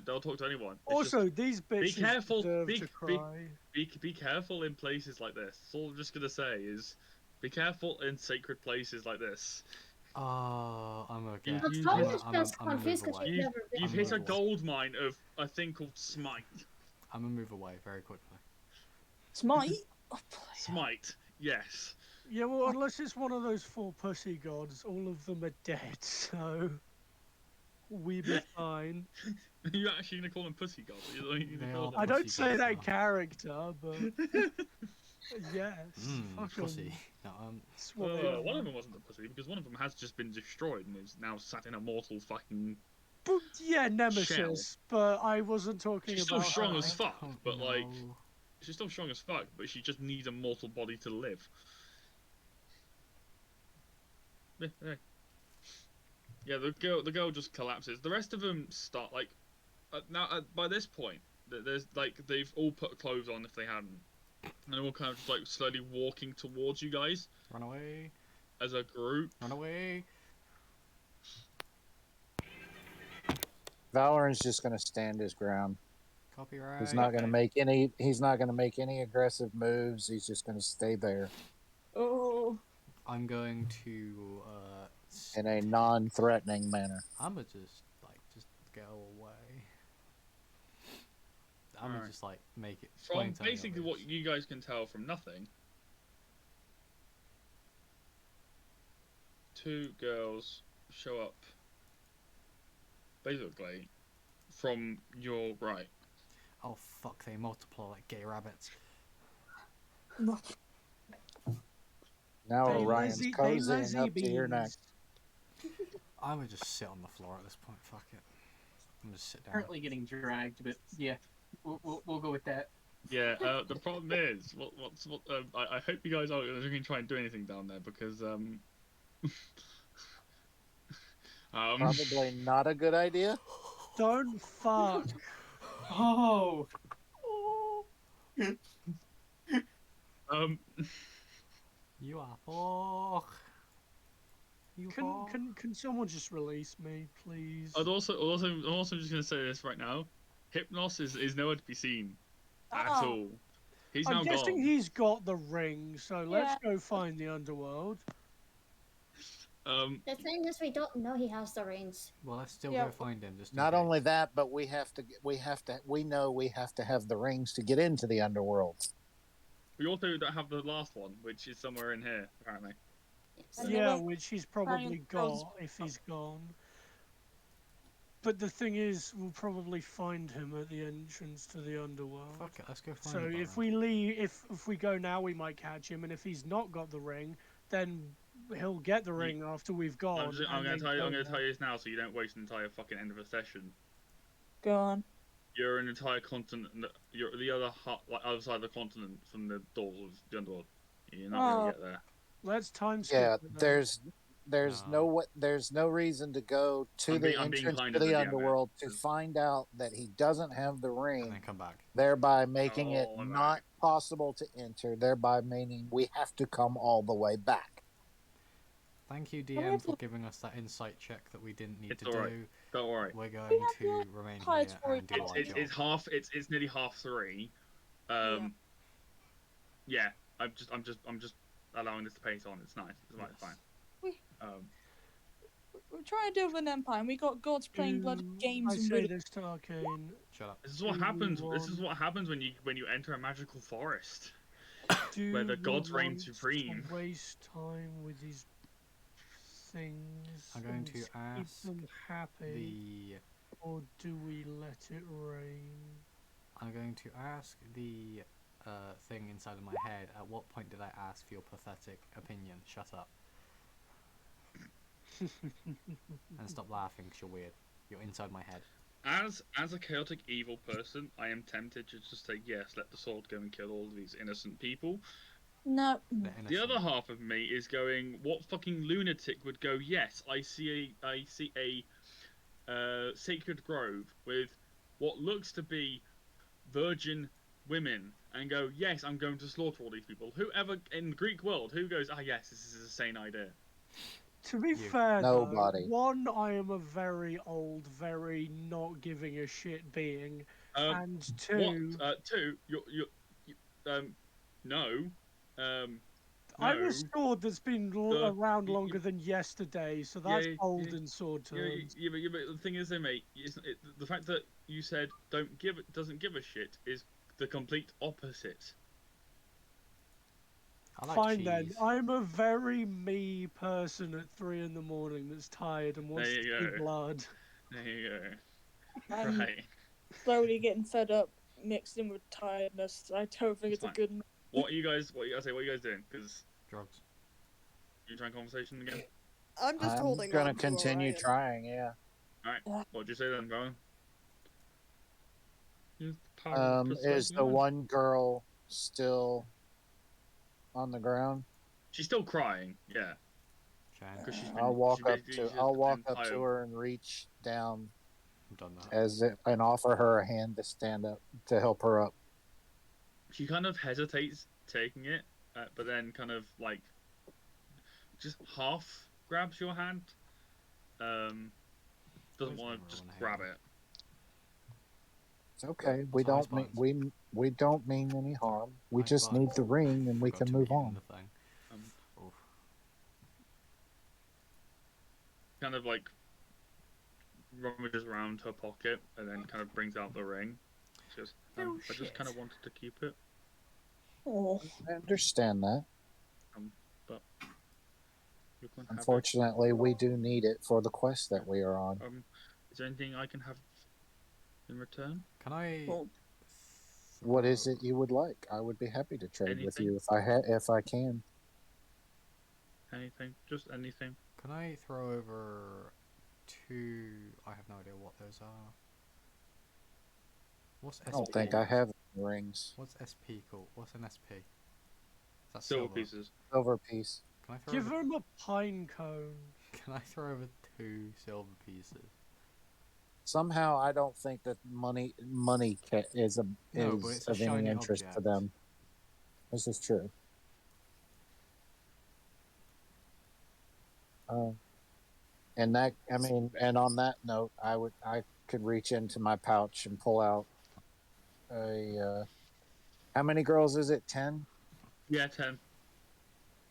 They'll talk to anyone. It's also, just, these bitches be careful. deserve to cry. Be careful in places like this. That's all I'm just gonna say is, be careful in sacred places like this. I'm okay. You've hit a gold mine of a thing called smite. I'm gonna move away very quickly. Smite? Smite, yes. Yeah, well, unless it's one of those 4 pussy gods, all of them are dead, so we be fine. Are you actually gonna call them pussy gods? I don't say that character, but yes, fuck pussy. No, one of them wasn't a pussy because one of them has just been destroyed and is now sat in a mortal fucking. But, yeah, Nemesis. Shell. But I wasn't talking She's about. She's still strong as fuck, but no. like, she's still strong as fuck, but she just needs a mortal body to live. Yeah, the girl just collapses. The rest of them start like, now by this point, there's like they've all put clothes on if they hadn't. And then we'll kind of just like slowly walking towards you guys. Run away. As a group. Run away. Valoran's just going to stand his ground. Copyright. He's not going to make any. He's not going to make any aggressive moves. He's just going to stay there. Oh. I'm going to in a non-threatening manner. I'm gonna just go away. I'm gonna just like make it. From basically what you guys can tell from nothing, 2 girls show up. Basically, from your right. Oh fuck! They multiply like gay rabbits. Now Orion's cozying up to your neck. I would just sit on the floor at this point. Fuck it. I'm just sit down. Currently getting dragged, but yeah, we'll go with that. Yeah. The problem is, I hope you guys aren't going to try and do anything down there because probably not a good idea. Don't fuck. Oh. You are fuck. Can someone just release me, please? I'm also just gonna say this right now. Hypnos is nowhere to be seen at all. He's now gone. I'm guessing he's got the ring, so let's go find the underworld. The thing is, we don't know he has the rings. Well, let's still go find him. Just not only that, but we know we have to have the rings to get into the underworld. We also don't have the last one, which is somewhere in here, apparently. Yeah, which he's probably got if he's gone. But the thing is, we'll probably find him at the entrance to the underworld. Fuck it, let's go find him. So if we leave, if we go now, we might catch him, and if he's not got the ring, then he'll get the ring after we've gone. I'm gonna tell you this now, so you don't waste an entire fucking end of a session. Go on. You're an entire continent. You're the other side of the continent from the doors of the underworld. You're not gonna get there. Let's time skip. Yeah, there's no reason to go to the entrance to the underworld to find out that he doesn't have the ring, and then come back, thereby making it not possible to enter, thereby meaning we have to come all the way back. Thank you, DM, for giving us that insight check that we didn't need to do. Don't worry. We're going to remain here and do our job. It's nearly 3:30. Yeah. I'm just allowing this to pace on. It's nice. It's fine. We're trying to do with an empire, and we got gods playing blood games. I say this to Arcane. Shut up. This is what happens. This is what happens when you enter a magical forest, where the gods reign supreme. Waste time with these things. I'm going to ask them happy, or do we let it rain? I'm going to ask the thing inside of my head. At what point did I ask for your pathetic opinion? Shut up. And stop laughing because you're weird. You're inside my head. As a chaotic evil person, I am tempted to just say yes, let the sword go and kill all of these innocent people. No. The other half of me is going, what fucking lunatic would go, yes, I see a sacred grove with what looks to be virgin women, and go, yes, I'm going to slaughter all these people. Whoever in the Greek world, who goes, yes, this is a sane idea. To be fair, nobody. Though, one, I am a very old, very not giving a shit being, and two, no. I'm a sword that's been around longer than yesterday, so that's old in sword terms. Yeah, but the thing is, though, mate, the fact that you said doesn't give a shit is the complete opposite. Fine then. I'm a very me person at 3 in the morning that's tired and wants to see blood. There you go. I'm right. slowly getting fed up, mixed in with tiredness. I don't think it's a good. What are you guys doing? Because drugs. You trying conversation again? I'm just holding. I'm gonna continue trying. Yeah. All right. What'd you say then, Rowan? Is the one girl still on the ground? She's still crying. Yeah. I'll walk up to her and reach down and offer her a hand to stand up to help her up. She kind of hesitates taking it, but then kind of like just half grabs your hand. Doesn't want to just grab it. It's okay. We don't mean we don't mean any harm. We just need the ring, and we can move on. Kind of like rummages around her pocket and then kind of brings out the ring. She goes, I just kind of wanted to keep it. Oh, I understand that. But you can have it. Unfortunately, we do need it for the quest that we are on. Is there anything I can have in return? Can I? What is it you would like? I would be happy to trade with Anything? you if I can. Anything? Just anything. Can I throw over 2? I have no idea what those are. What's SP? I don't think I have rings. What's SP called? What's an SP? That's silver pieces. Silver piece. Can I throw Give over... him a pine cone. Can I throw over 2 silver pieces? Somehow, I don't think that money is of any interest to them. This is true. And on that note, I could reach into my pouch and pull out a. How many girls is it? 10? Yeah, 10.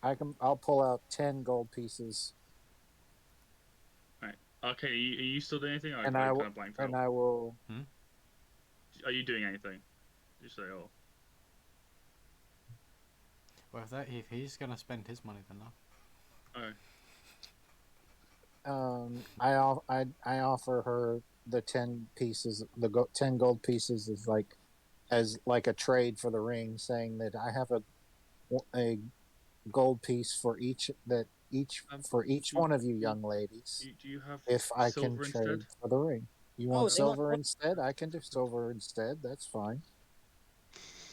I'll pull out 10 gold pieces. Right. Okay. Are you still doing anything? Or And are you kind of blanked out? I will. Are you doing anything? You say, oh. Well, if he's gonna spend his money, then no. Okay. I offer her the 10 pieces. 10 gold pieces is as a trade for the ring, saying that I have a gold piece for each one of you young ladies. Do you have if I can silver trade instead? for the ring? You want silver instead? I can do silver instead. That's fine.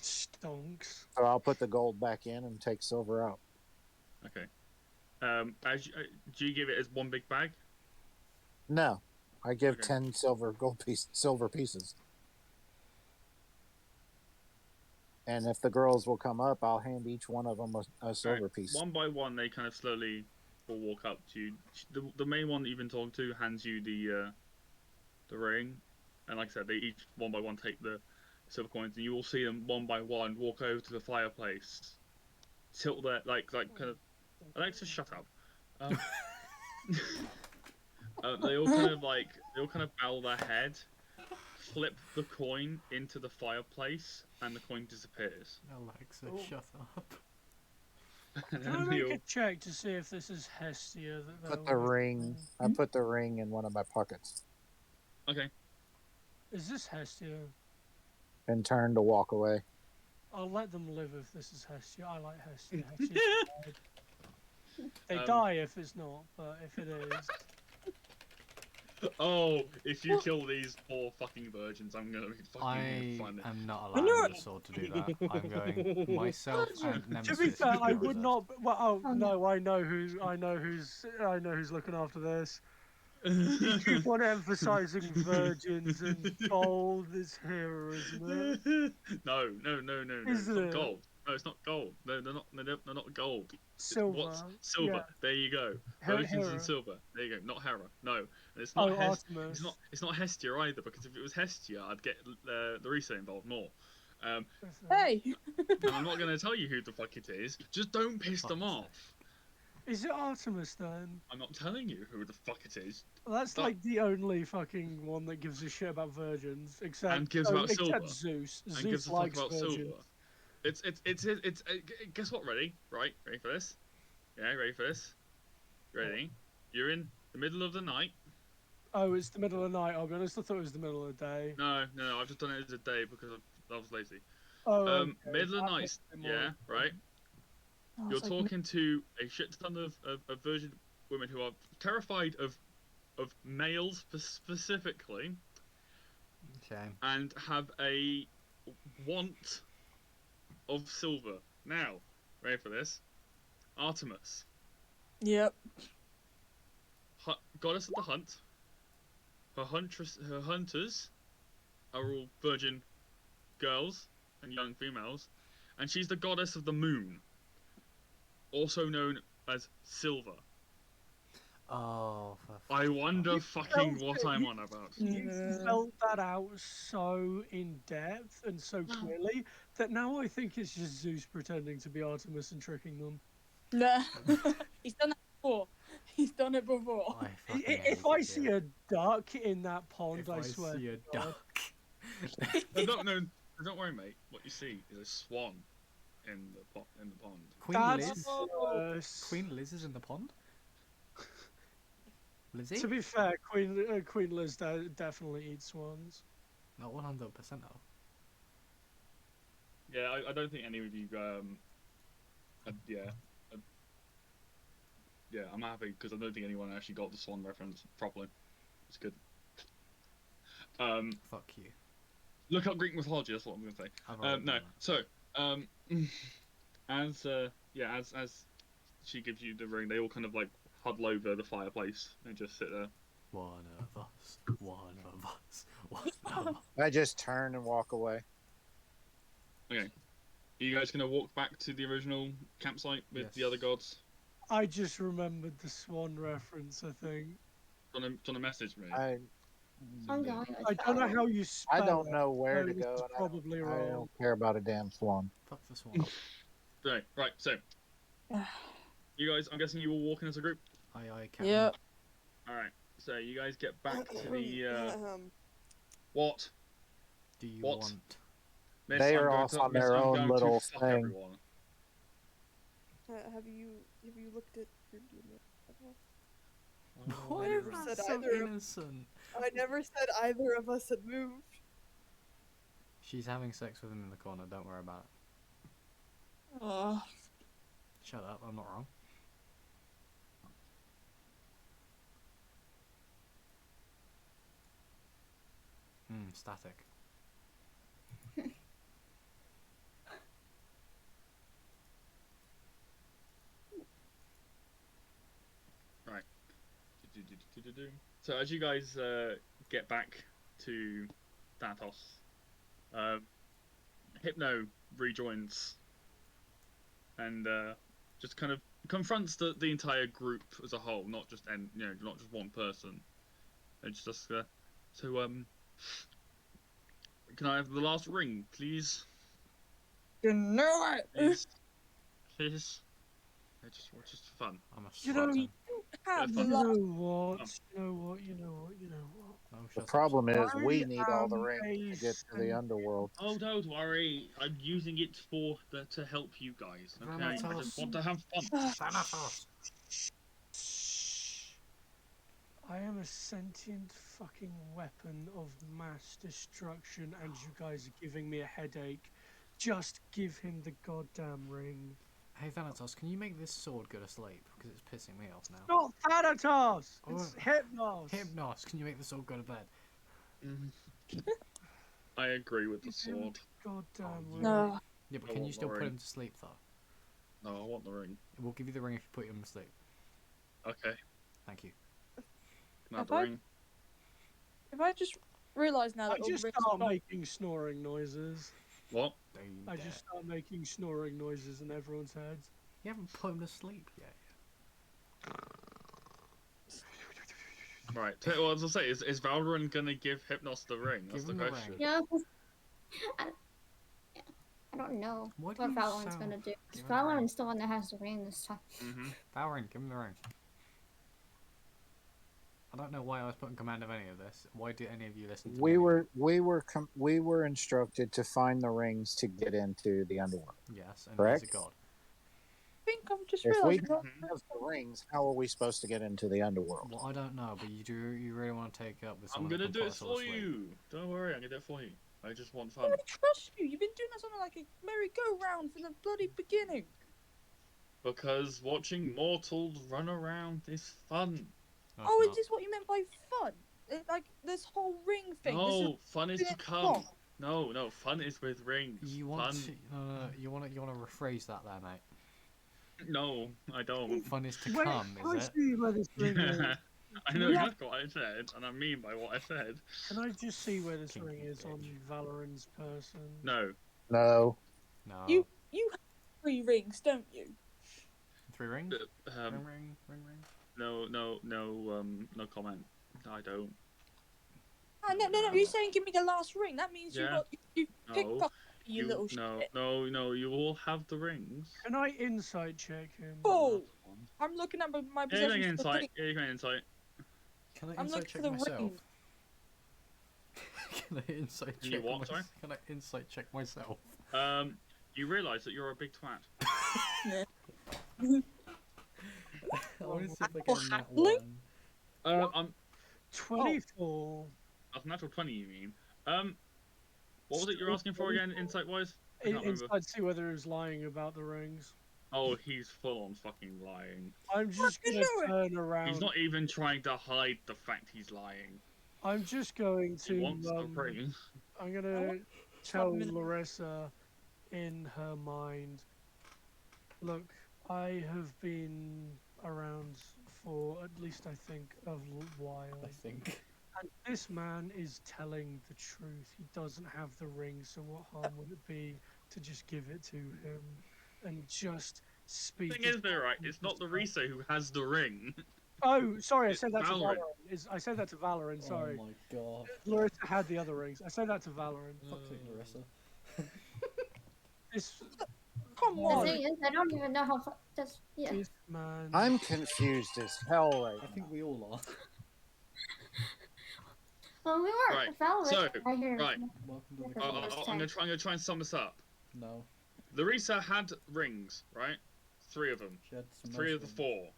Stonks. So I'll put the gold back in and take silver out. Okay. Do you give it as one big bag? No, I give 10 silver pieces. And if the girls will come up, I'll hand each one of them a silver piece. One by one, they kind of slowly will walk up to you. The main one that you've been talking to hands you the ring, and like I said, they each one by one take the silver coins, and you will see them one by one walk over to the fireplace, tilt their like kind of. Alexa, shut up. They all kind of bow their head, flip the coin into the fireplace, and the coin disappears. Alexa, shut up. Can I make a check to see if this is Hestia? Put the ring. I put the ring in one of my pockets. Okay. Is this Hestia? And turn to walk away. I'll let them live if this is Hestia. I like Hestia. They die if it's not, but if it is. Oh, if you kill these 4 fucking virgins, I'm gonna be fucking fun. I am not allowing the sword to do that. I'm going myself and Nemesis. To be fair, I would not. Well, no, I know who's looking after this. You keep on emphasizing virgins and gold is heroism. No. It's Isn't not it? gold. No, it's not gold. No, they're not gold. Silver. What's silver? Yeah. There you go. Virgins and silver. There you go. Not Hera. No, and it's not Artemis. It's not Hestia either. Because if it was Hestia, I'd get Larissa involved more. Hey. And I'm not going to tell you who the fuck it is. Just don't piss them off. Is it Artemis then? I'm not telling you who the fuck it is. Well, that's like the only fucking one that gives a shit about virgins, except and gives about silver. Zeus. And Zeus gives a likes fuck about virgins. silver. It's guess what? Ready? Right? Ready for this? Yeah, ready for this? Ready? You're in the middle of the night. Oh, it's the middle of the night. I'll be honest, I thought it was the middle of the day. No, I've just done it as a day because I was lazy. Oh, okay. Middle of the night. Yeah, right. You're talking to a shit ton of virgin women who are terrified of males specifically. Okay. And have a want of silver. Now, ready for this? Artemis. Yep. Goddess of the hunt. Her hunters are all virgin girls and young females, and she's the goddess of the moon, also known as Silver. Oh, I wonder fucking what I'm on about. You spelled that out so in depth and so clearly that now I think it's just Zeus pretending to be Artemis and tricking them. Nah. He's done that before. He's done it before. If I see a duck in that pond, I swear. see a to God. No, don't worry, mate. What you see is a swan in the pond. Queen Liz is in the pond. Lizzie? To be fair, Queen Liz definitely eats swans. Not 100% though. Yeah, I don't think any of you. Yeah, I'm happy because I don't think anyone actually got the swan reference properly. It's good. Fuck you. Look up Greek mythology. That's what I'm gonna say. No, so as she gives you the ring, they all kind of like huddle over the fireplace and just sit there. One of us. One of us. One of us. I just turn and walk away. Okay. Are you guys gonna walk back to the original campsite with the other gods? I just remembered the swan reference, I think. Do you wanna message me? I'm going. I don't know how you spell I don't know where so to this go. is And probably I wrong. don't care about a damn swan. Fuck the swan. Right, so you guys, I'm guessing you were walking as a group? Aye, Captain. Yeah. Alright, so you guys get back to the what do you want? Miss, They I'm are going off to- on Miss, their I'm own going to little fuck thing. everyone. Have you looked at your DNA? Why I never is said that so either. innocent? I never said either of us had moved. She's having sex with him in the corner. Don't worry about it. Oh. Shut up. I'm not wrong. Static. Right. So as you guys get back to Thanatos, Hypno rejoins and just kind of confronts the entire group as a whole, not just not just one person. It's just can I have the last ring, please? You know it. Please, please. It's just fun. I'm a You know, You have the you last. know what? You know what? You know what? You know what? Oh, The problem is we I need all the am rings to a get to the underworld. Oh, don't worry. I'm using it to help you guys. Okay, I just want to have fun. Thanatos. I am a sentient fucking weapon of mass destruction, and you guys are giving me a headache. Just give him the goddamn ring. Hey Thanatos, can you make this sword go to sleep? Because it's pissing me off now. Not Thanatos! Oh. It's Hypnos! Hypnos, can you make the sword go to bed? I agree with the sword. Goddamn ring. No. Yeah, but I can you want still the put ring. him to sleep though? No, I want the ring. We'll give you the ring if you put him to sleep. Okay. Thank you. Can I have the ring? If I just realise now I that all the just rings start are making snoring noises. What? I just start making snoring noises in everyone's heads. You haven't put him to sleep yet. Right. Well, as I say, is Valorant gonna give Hypnos the ring? That's Give the him the question. ring. Yeah, 'cause I don't know What what do you Valorant's sound- gonna do. 'Cause Give him the ring. Valorant's the one that has the ring this time. Valorant, give him the ring. I don't know why I was put in command of any of this. Why did any of you listen to We me? we were instructed to find the rings to get into the underworld. Yes, and correct? he's a god. I think I've just If we realised. don't have the rings, how are we supposed to get into the underworld? Well, I don't know, but you really want to take up with I'm someone gonna that can do put it us all to for sleep. you. Don't worry, I'm gonna do it for you. I just want I fun. don't trust you. You've been doing this on like a merry-go-round from the bloody beginning. Because watching mortals run around is fun. No, Oh, it's is not. this what you meant by fun? Like this whole ring thing. No, This is fun is doing to it come. wrong. No, fun is with rings. You want fun? to? No, you want to rephrase that there, mate. No, I don't. Fun is to Wait, come, can I is it? see where this ring is? I know Yeah. exactly what I said, and I mean by what I said. Can I just see where this Kinky ring is on bitch. Valorant's person? No. No. No. You You have 3 rings, don't you? 3 rings? Um, ring. No comment. I don't. No. You're saying give me the last ring. That means Yeah. you pickpocket you little shit. No. You all have the rings. Can I insight check him? Oh, I'm looking at my Yeah, you possessions. can For the insight. ring. Yeah, you can insight. Can I I'm insight looking check for the myself? ring. Can I insight Can check you what, sorry? Can I insight check myself? You realise that you're a big twat. I want to see if I get a nat 1. I'm 24. That's natural 20, you mean? What was it you're asking for again, insight-wise? I can't remember. Insight to see whether he's lying about the rings. Oh, he's full on fucking lying. I'm just gonna turn around. He's not even trying to hide the fact he's lying. I'm just going to. He wants the ring. I'm gonna tell Larissa in her mind. Look, I have been around for at least I think a while. And this man is telling the truth. He doesn't have the ring, so what harm would it be to just give it to him and just speak? The thing is, though, right? It's not Larissa who has the ring. Oh, sorry, I It's said that Valorant. to Valorant. I said that to Valorant, sorry. Oh my god. Larissa had the other rings. I said that to Valorant. Fuck's sake, Larissa. This. Come The on. thing is, I don't even know how. That's yeah. This man. I'm confused as hell right I think we all are. Well, we were Right. Valorant. So, I hear. right. Welcome to For the the club. first I'm time. gonna try and try and sum this up. No. Larissa had rings, right? 3 of them. She had some 3 nice of the rings. 4.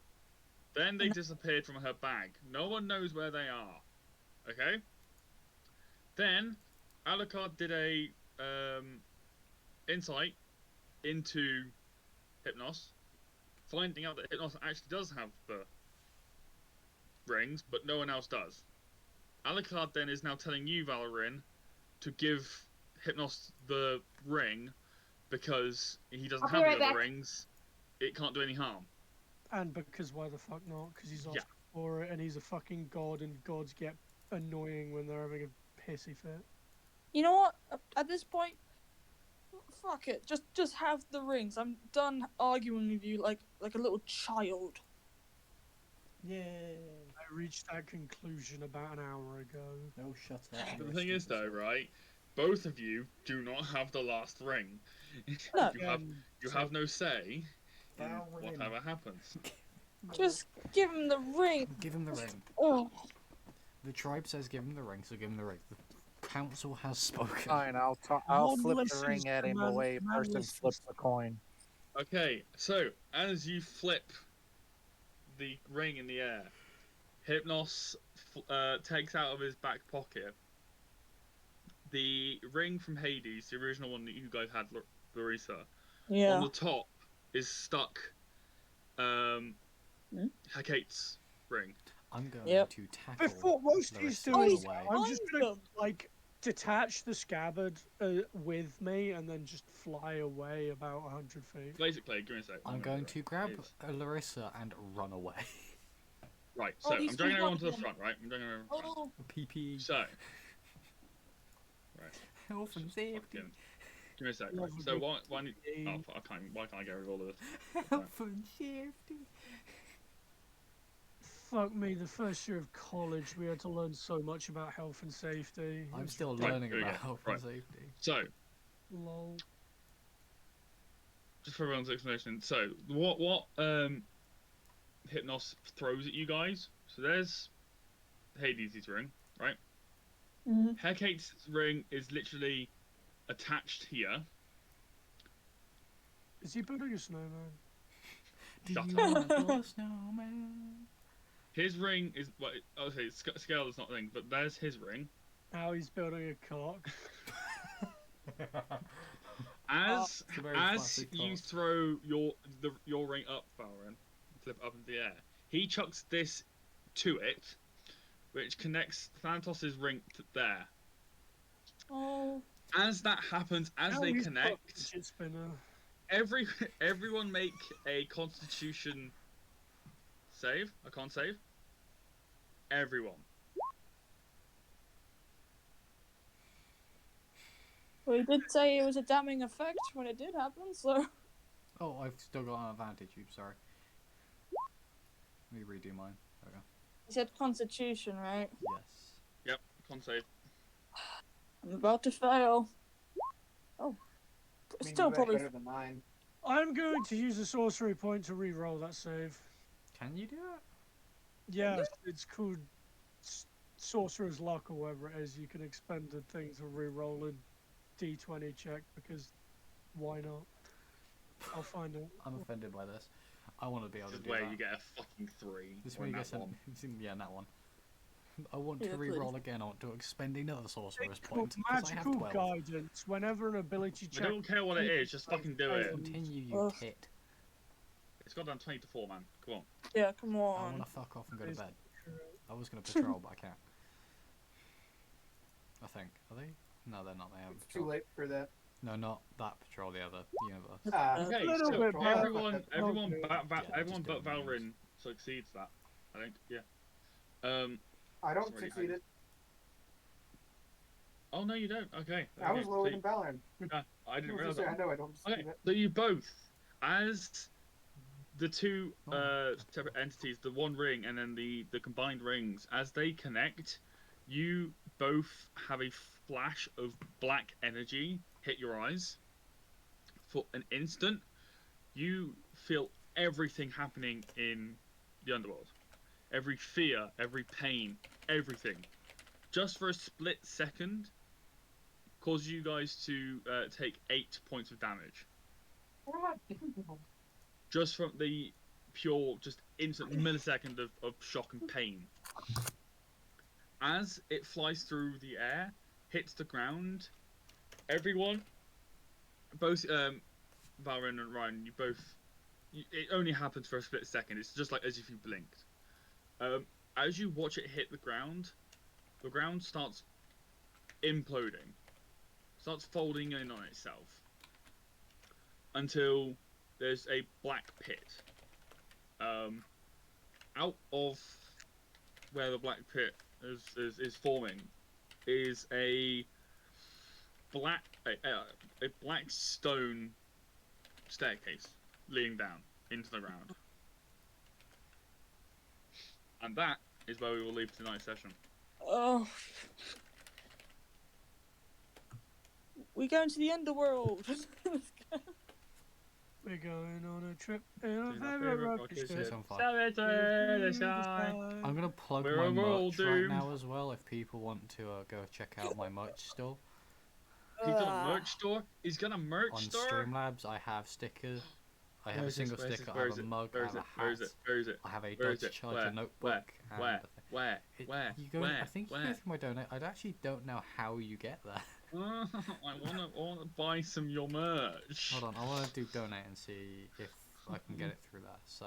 Then they disappeared from her bag. No one knows where they are. Okay? Then Alucard did a insight into Hypnos, finding out that Hypnos actually does have the rings, but no one else does. Alucard then is now telling you, Valorin, to give Hypnos the ring because he doesn't I'll be have right the other back. rings. It can't do any harm. And because why the fuck not? Because he's Yeah. asked for it and he's a fucking god and gods get annoying when they're having a pissy fit. You know what? At this point, fuck it. Just have the rings. I'm done arguing with you like a little child. Yay. I reached that conclusion about an hour ago. No, shut up. But the thing is, though, right? Both of you do not have the last ring. No. You have no say in Valorin. whatever happens. Just give him the ring. Give him the ring. Oh. The tribe says give him the ring, so give him the ring. The council has spoken. Fine, I'll flip the ring at him the way a person flips a coin. Okay, so as you flip the ring in the air, Hypnos takes out of his back pocket the ring from Hades, the original one that you guys had, Larissa. Yeah. On the top is stuck Hecate's ring. I'm going to tackle Before whilst he's Larissa doing away. that, I'm just gonna like detach the scabbard with me and then just fly away about 100 feet. Basically, give me a sec. I'm going to grab Larissa and run away. Right, so I'm dragging everyone to the front, right? I'm dragging everyone to the front. PP. So, right. Health and safety. Fucking- Give me a sec. Right. So why can't I get rid of all of this? Health and safety. Fuck me, the first year of college we had to learn so much about health and safety. It I'm was still ridiculous. learning here we about go. health Right. and safety. So, Lol. just for everyone's explanation, so what Hypnos throws at you guys? So there's Hades' ring, right? Mm-hmm. Hecate's ring is literally attached here. Is he building a snowman? Shut You up. are the snowman. His ring is well. Okay, scale is not a thing, but there's his ring. Now he's building a cock. As It's a very as classic you cock. throw your ring up, Valorant, flip up into the air, he chucks this to it, which connects Thanatos' ring to there. Oh. As that happens, as Now they he's got a connect, fidget spinner. everyone make a Constitution save. I can't save. Everyone. Well, he did say it was a damning effect when it did happen, so. Oh, I've still got an advantage. Sorry. Let me redo mine. There we go. He said Constitution, right? Yes. Yep, con save. I'm about to fail. Oh, still probably. better than mine. I'm going to use a sorcery point to re-roll that save. Can you do it? Yeah, it's called Sorcerer's Luck or whatever it is. You can expend a thing to re-roll a d20 check because why not? I'll find it. I'm offended by this. I want to be able to This is do where that. you get a fucking 3. This or way you nat get one. yeah, that one. I want Yeah, to please. re-roll again. I want to expend another sorcerer's It's called point because I have magical 12. guidance. Whenever an ability I check. don't care what it is, just fucking do it. Continue, you Ugh. tit. It's got down 20 to 4, man. Come on. Yeah, come I on. want to fuck off and go to bed. I was going to patrol, but I can't. I think. Are they? No, they're not. They haven't It's too patrolled. late for that. No, not that patrol, the other universe. Okay, little so bit better. everyone Okay. everyone just do but it in Valrin succeeds that. I think, yeah. I don't Sorry, succeed it. Oh no, you don't. Okay. I was okay, lower so than Valorant. I didn't I realize was gonna that. say, I know I don't succeed Okay, it. so you both, as the two separate entities, the one ring and then the combined rings, as they connect, you both have a flash of black energy hit your eyes. For an instant, you feel everything happening in the underworld. Every fear, every pain, everything. Just for a split second, causes you guys to take 8 points of damage. Just from the pure, just instant millisecond of shock and pain. As it flies through the air, hits the ground, everyone, both Valrin and Ryan, you both, it only happens for a split second. It's just like as if you blinked. As you watch it hit the ground starts imploding, starts folding in on itself until there's a black pit. Out of where the black pit is forming is a black stone staircase leading down into the ground. And that is where we will leave tonight's session. Oh. We go into the underworld. We're going on a trip in a To my very favourite rocket rocket ship. ship. So far. The sky. I'm gonna plug We're my all merch right doomed. now as well. If people want to go check out my merch store He's got a merch store. He's got a merch on store. Streamlabs, I have stickers. I have a single sticker. I have a mug. I have a hat. Where is it? Where is it? I have a Where is Dutch it? Charger Where? notebook. and Where? a thing. Where? Where? You go, Where? I think you Where? go through my donate. I actually don't know how you get there. I wanna buy some of your merch. Hold on, I want to do donate and see if I can get it through there. So.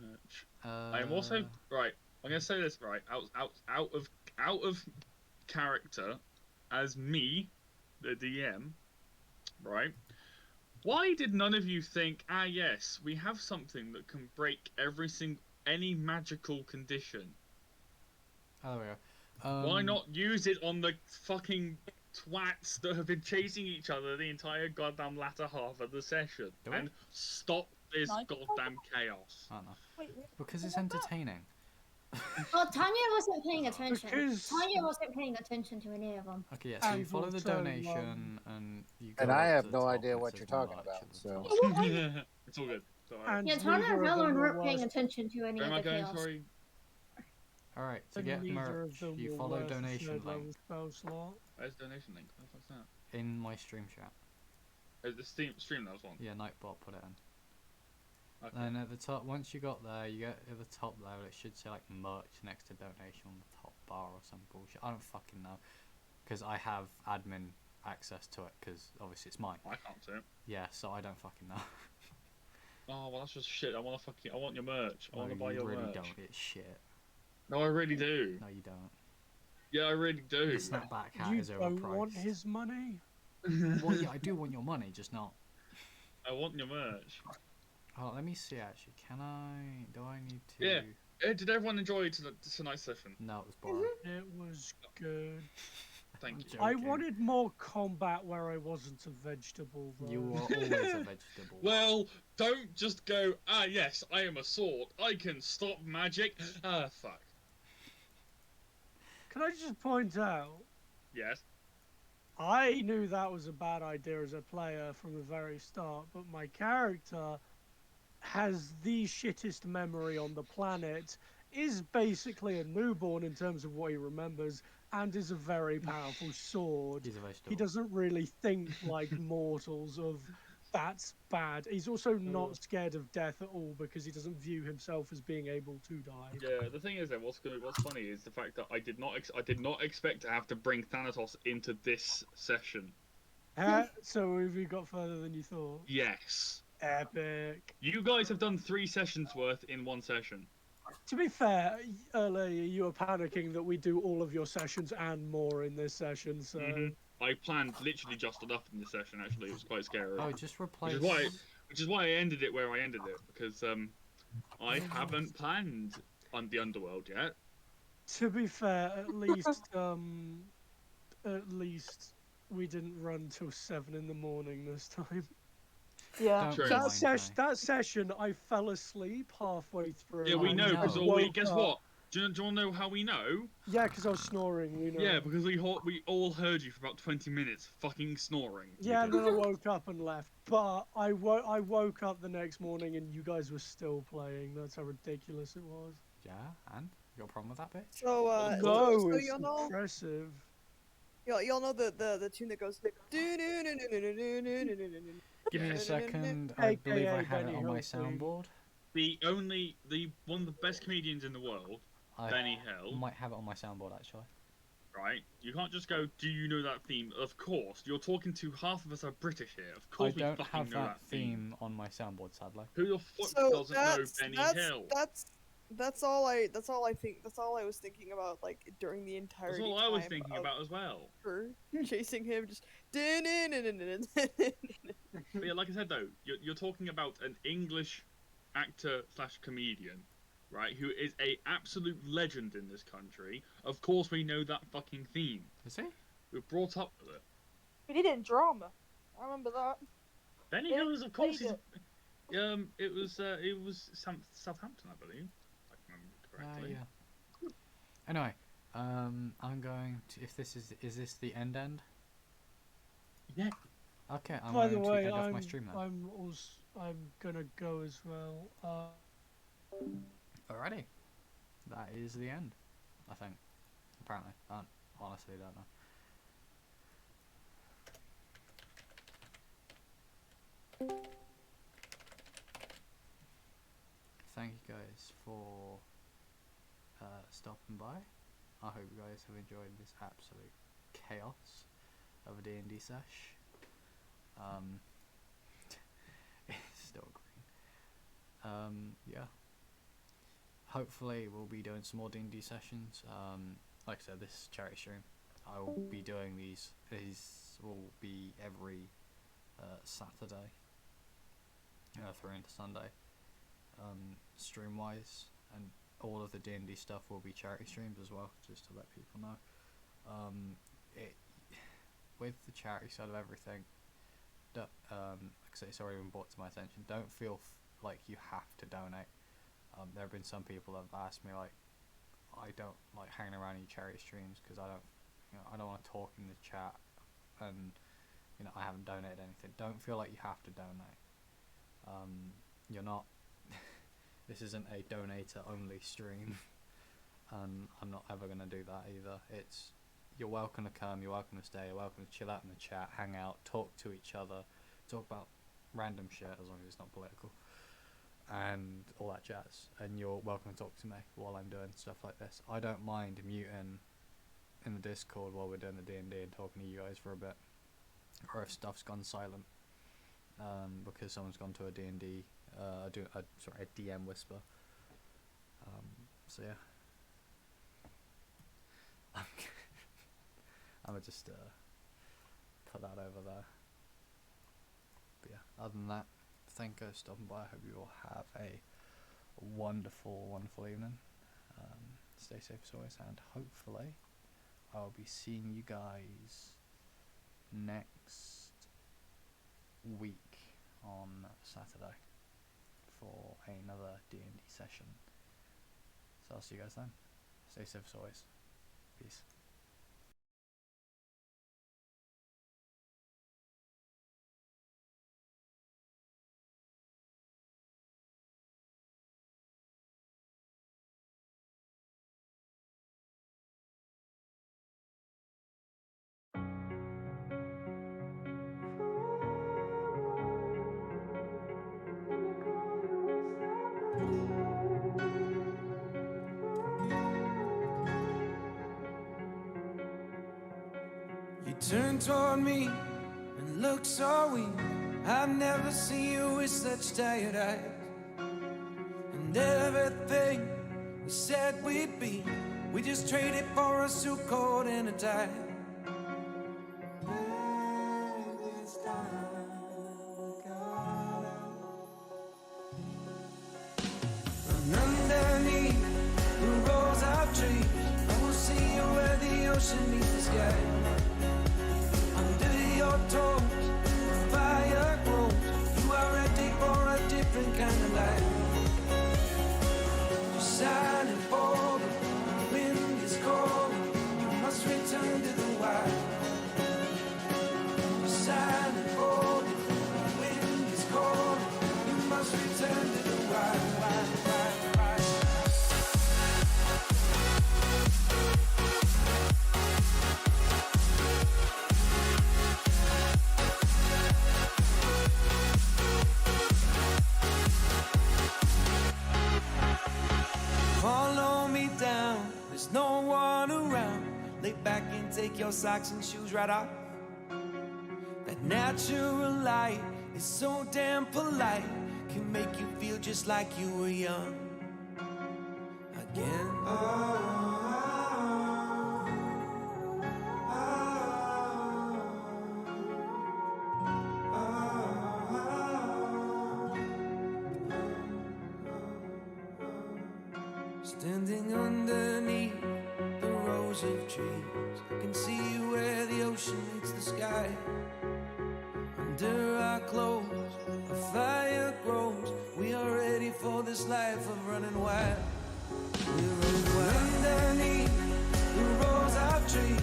Merch. I am also right. I'm gonna say this right out of character as me, the DM. Right. Why did none of you think? Yes, we have something that can break any magical condition. Oh, there we go. Why not use it on the fucking twats that have been chasing each other the entire goddamn latter half of the session and stop this goddamn chaos? I don't know. Because it's entertaining. Well, Tanya wasn't paying attention. Because- Tanya wasn't paying attention to any of them. Okay, yeah, so you And follow the also, donation and you go And up I to have the no top idea and it what says you're talking merch about, at the so. top. It's all good. Don't worry. And Yeah, Tanya and neither of them Valorant were weren't paying worth- attention to any Where of am I the going? chaos. Sorry. Alright, to and get neither merch, of them you were follow worth a donation third level link spell slot. Where's the donation link? What the fuck's that? in my stream chat. The stream that was one. Yeah, Nightbot put it in. Okay. And at the top, once you got there, you get at the top there, it should say like merch next to donation on the top bar or some bullshit. I don't fucking know. Because I have admin access to it, because obviously it's mine. I can't see it. Yeah, so I don't fucking know. Oh well, that's just shit. I want your merch. I want to buy your really merch. don't. It's shit. No, I really do. No, you don't. Yeah, I really do. The snapback hat You is don't want overpriced. his money? Well, yeah, I do want your money, just not. I want your merch. Oh, let me see actually. Can I? Do I need to? Yeah. Did everyone enjoy tonight's session? No, it was boring. It was good. Thank you. I wanted more combat where I wasn't a vegetable, though. You are always a vegetable. Well, don't just go, ah, yes, I am a sword. I can stop magic. Ah, fuck. Can I just point out? Yes. I knew that was a bad idea as a player from the very start, but my character has the shittest memory on the planet, is basically a newborn in terms of what he remembers, and is a very powerful sword. He's a vegetable. He doesn't really think like mortals of that's bad. He's also not scared of death at all because he doesn't view himself as being able to die. Yeah, the thing is that what's funny is the fact that I did not expect to have to bring Thanatos into this session. So have you got further than you thought? Yes. Epic. You guys have done 3 sessions worth in 1 session. To be fair, earlier you were panicking that we do all of your sessions and more in this session, so... I planned literally just enough in this session, actually. It was quite scary. Oh, just replace... Which is why I ended it where I ended it, because I haven't planned on the Underworld yet. To be fair, at least we didn't run till 7 in the morning this time. Yeah. That session, I fell asleep halfway through. Yeah, we know, because guess what? Do you want to know how we know? Yeah, because I was snoring, we know. Yeah, because we all heard you for about 20 minutes fucking snoring. Yeah, and then I woke up and left. But I woke up the next morning and you guys were still playing. That's how ridiculous it was. Yeah, and? You got a problem with that, bitch? So, no, so it's impressive. Y'all know the tune that goes... Give me a second. I believe I have it on my soundboard. One of the best comedians in the world, Benny Hill. I might have it on my soundboard, actually. Right? You can't just go, do you know that theme? Of course. You're talking to half of us are British here. Of course we fucking have know that theme on my soundboard, sadly. Who the fuck doesn't know Benny Hill? That's all I think. That's all I was thinking about, like, during the entire. That's all I was thinking about as well. For chasing him, just. But yeah, like I said though, you're talking about an English actor / comedian, right? Who is a absolute legend in this country. Of course, we know that fucking theme. Is he? We're brought up with it. We did it in drama. I remember that. Benny Hill is, of course, it was Southampton, I believe. If I remember correctly. Yeah. Anyway, I'm going to. If this is this the end? Yeah. Okay, I'm By going the way, to end off my stream now. I'm gonna go as well. Alrighty. That is the end, I think. Apparently. I honestly don't know. Thank you guys for stopping by. I hope you guys have enjoyed this absolute chaos of a D&D sesh. It's still green. Yeah. Hopefully we'll be doing some more D&D sessions. Like I said, this charity stream, I will be doing these. These will be every Saturday through into Sunday, stream wise, and all of the D&D stuff will be charity streams as well, just to let people know. With the charity side of everything, like I say, it's already been brought to my attention. Don't feel like you have to donate. There have been some people that have asked me, like, I don't like hanging around any charity streams because I don't want to talk in the chat, and I haven't donated anything. Don't feel like you have to donate. You're not. This isn't a donator only stream, and I'm not ever gonna do that either. You're welcome to come, you're welcome to stay, you're welcome to chill out in the chat, hang out, talk to each other, talk about random shit as long as it's not political, and all that jazz. And you're welcome to talk to me while I'm doing stuff like this. I don't mind muting in the Discord while we're doing the D&D and talking to you guys for a bit, or if stuff's gone silent because someone's gone to a D&D, a DM whisper. So yeah. I'm gonna just put that over there. But yeah, other than that, thank you for stopping by. I hope you all have a wonderful, wonderful evening. Stay safe as always, and hopefully I'll be seeing you guys next week on Saturday for another D&D session. So I'll see you guys then. Stay safe as always. Peace. You turned toward me and looked so weak. I've never seen you with such tired eyes. And everything we said we'd be, we just traded for a suit coat and a tie. And underneath the rows of trees, I will see you where the ocean meets the sky. Under your toes, the fire grows. You are ready for a different kind of life. You're silent for the wind is cold. You must return to the wild. You're silent for the wind is cold. You must return to the wild. Follow me down, there's no one around. Lay back and take your socks and shoes right off. That natural light is so damn polite, can make you feel just like you were young again. Standing underneath the rows of trees, I can see where the ocean meets the sky. Under our clothes, a fire grows. We are ready for this life of running wild. We're running wild. Underneath the rows of trees,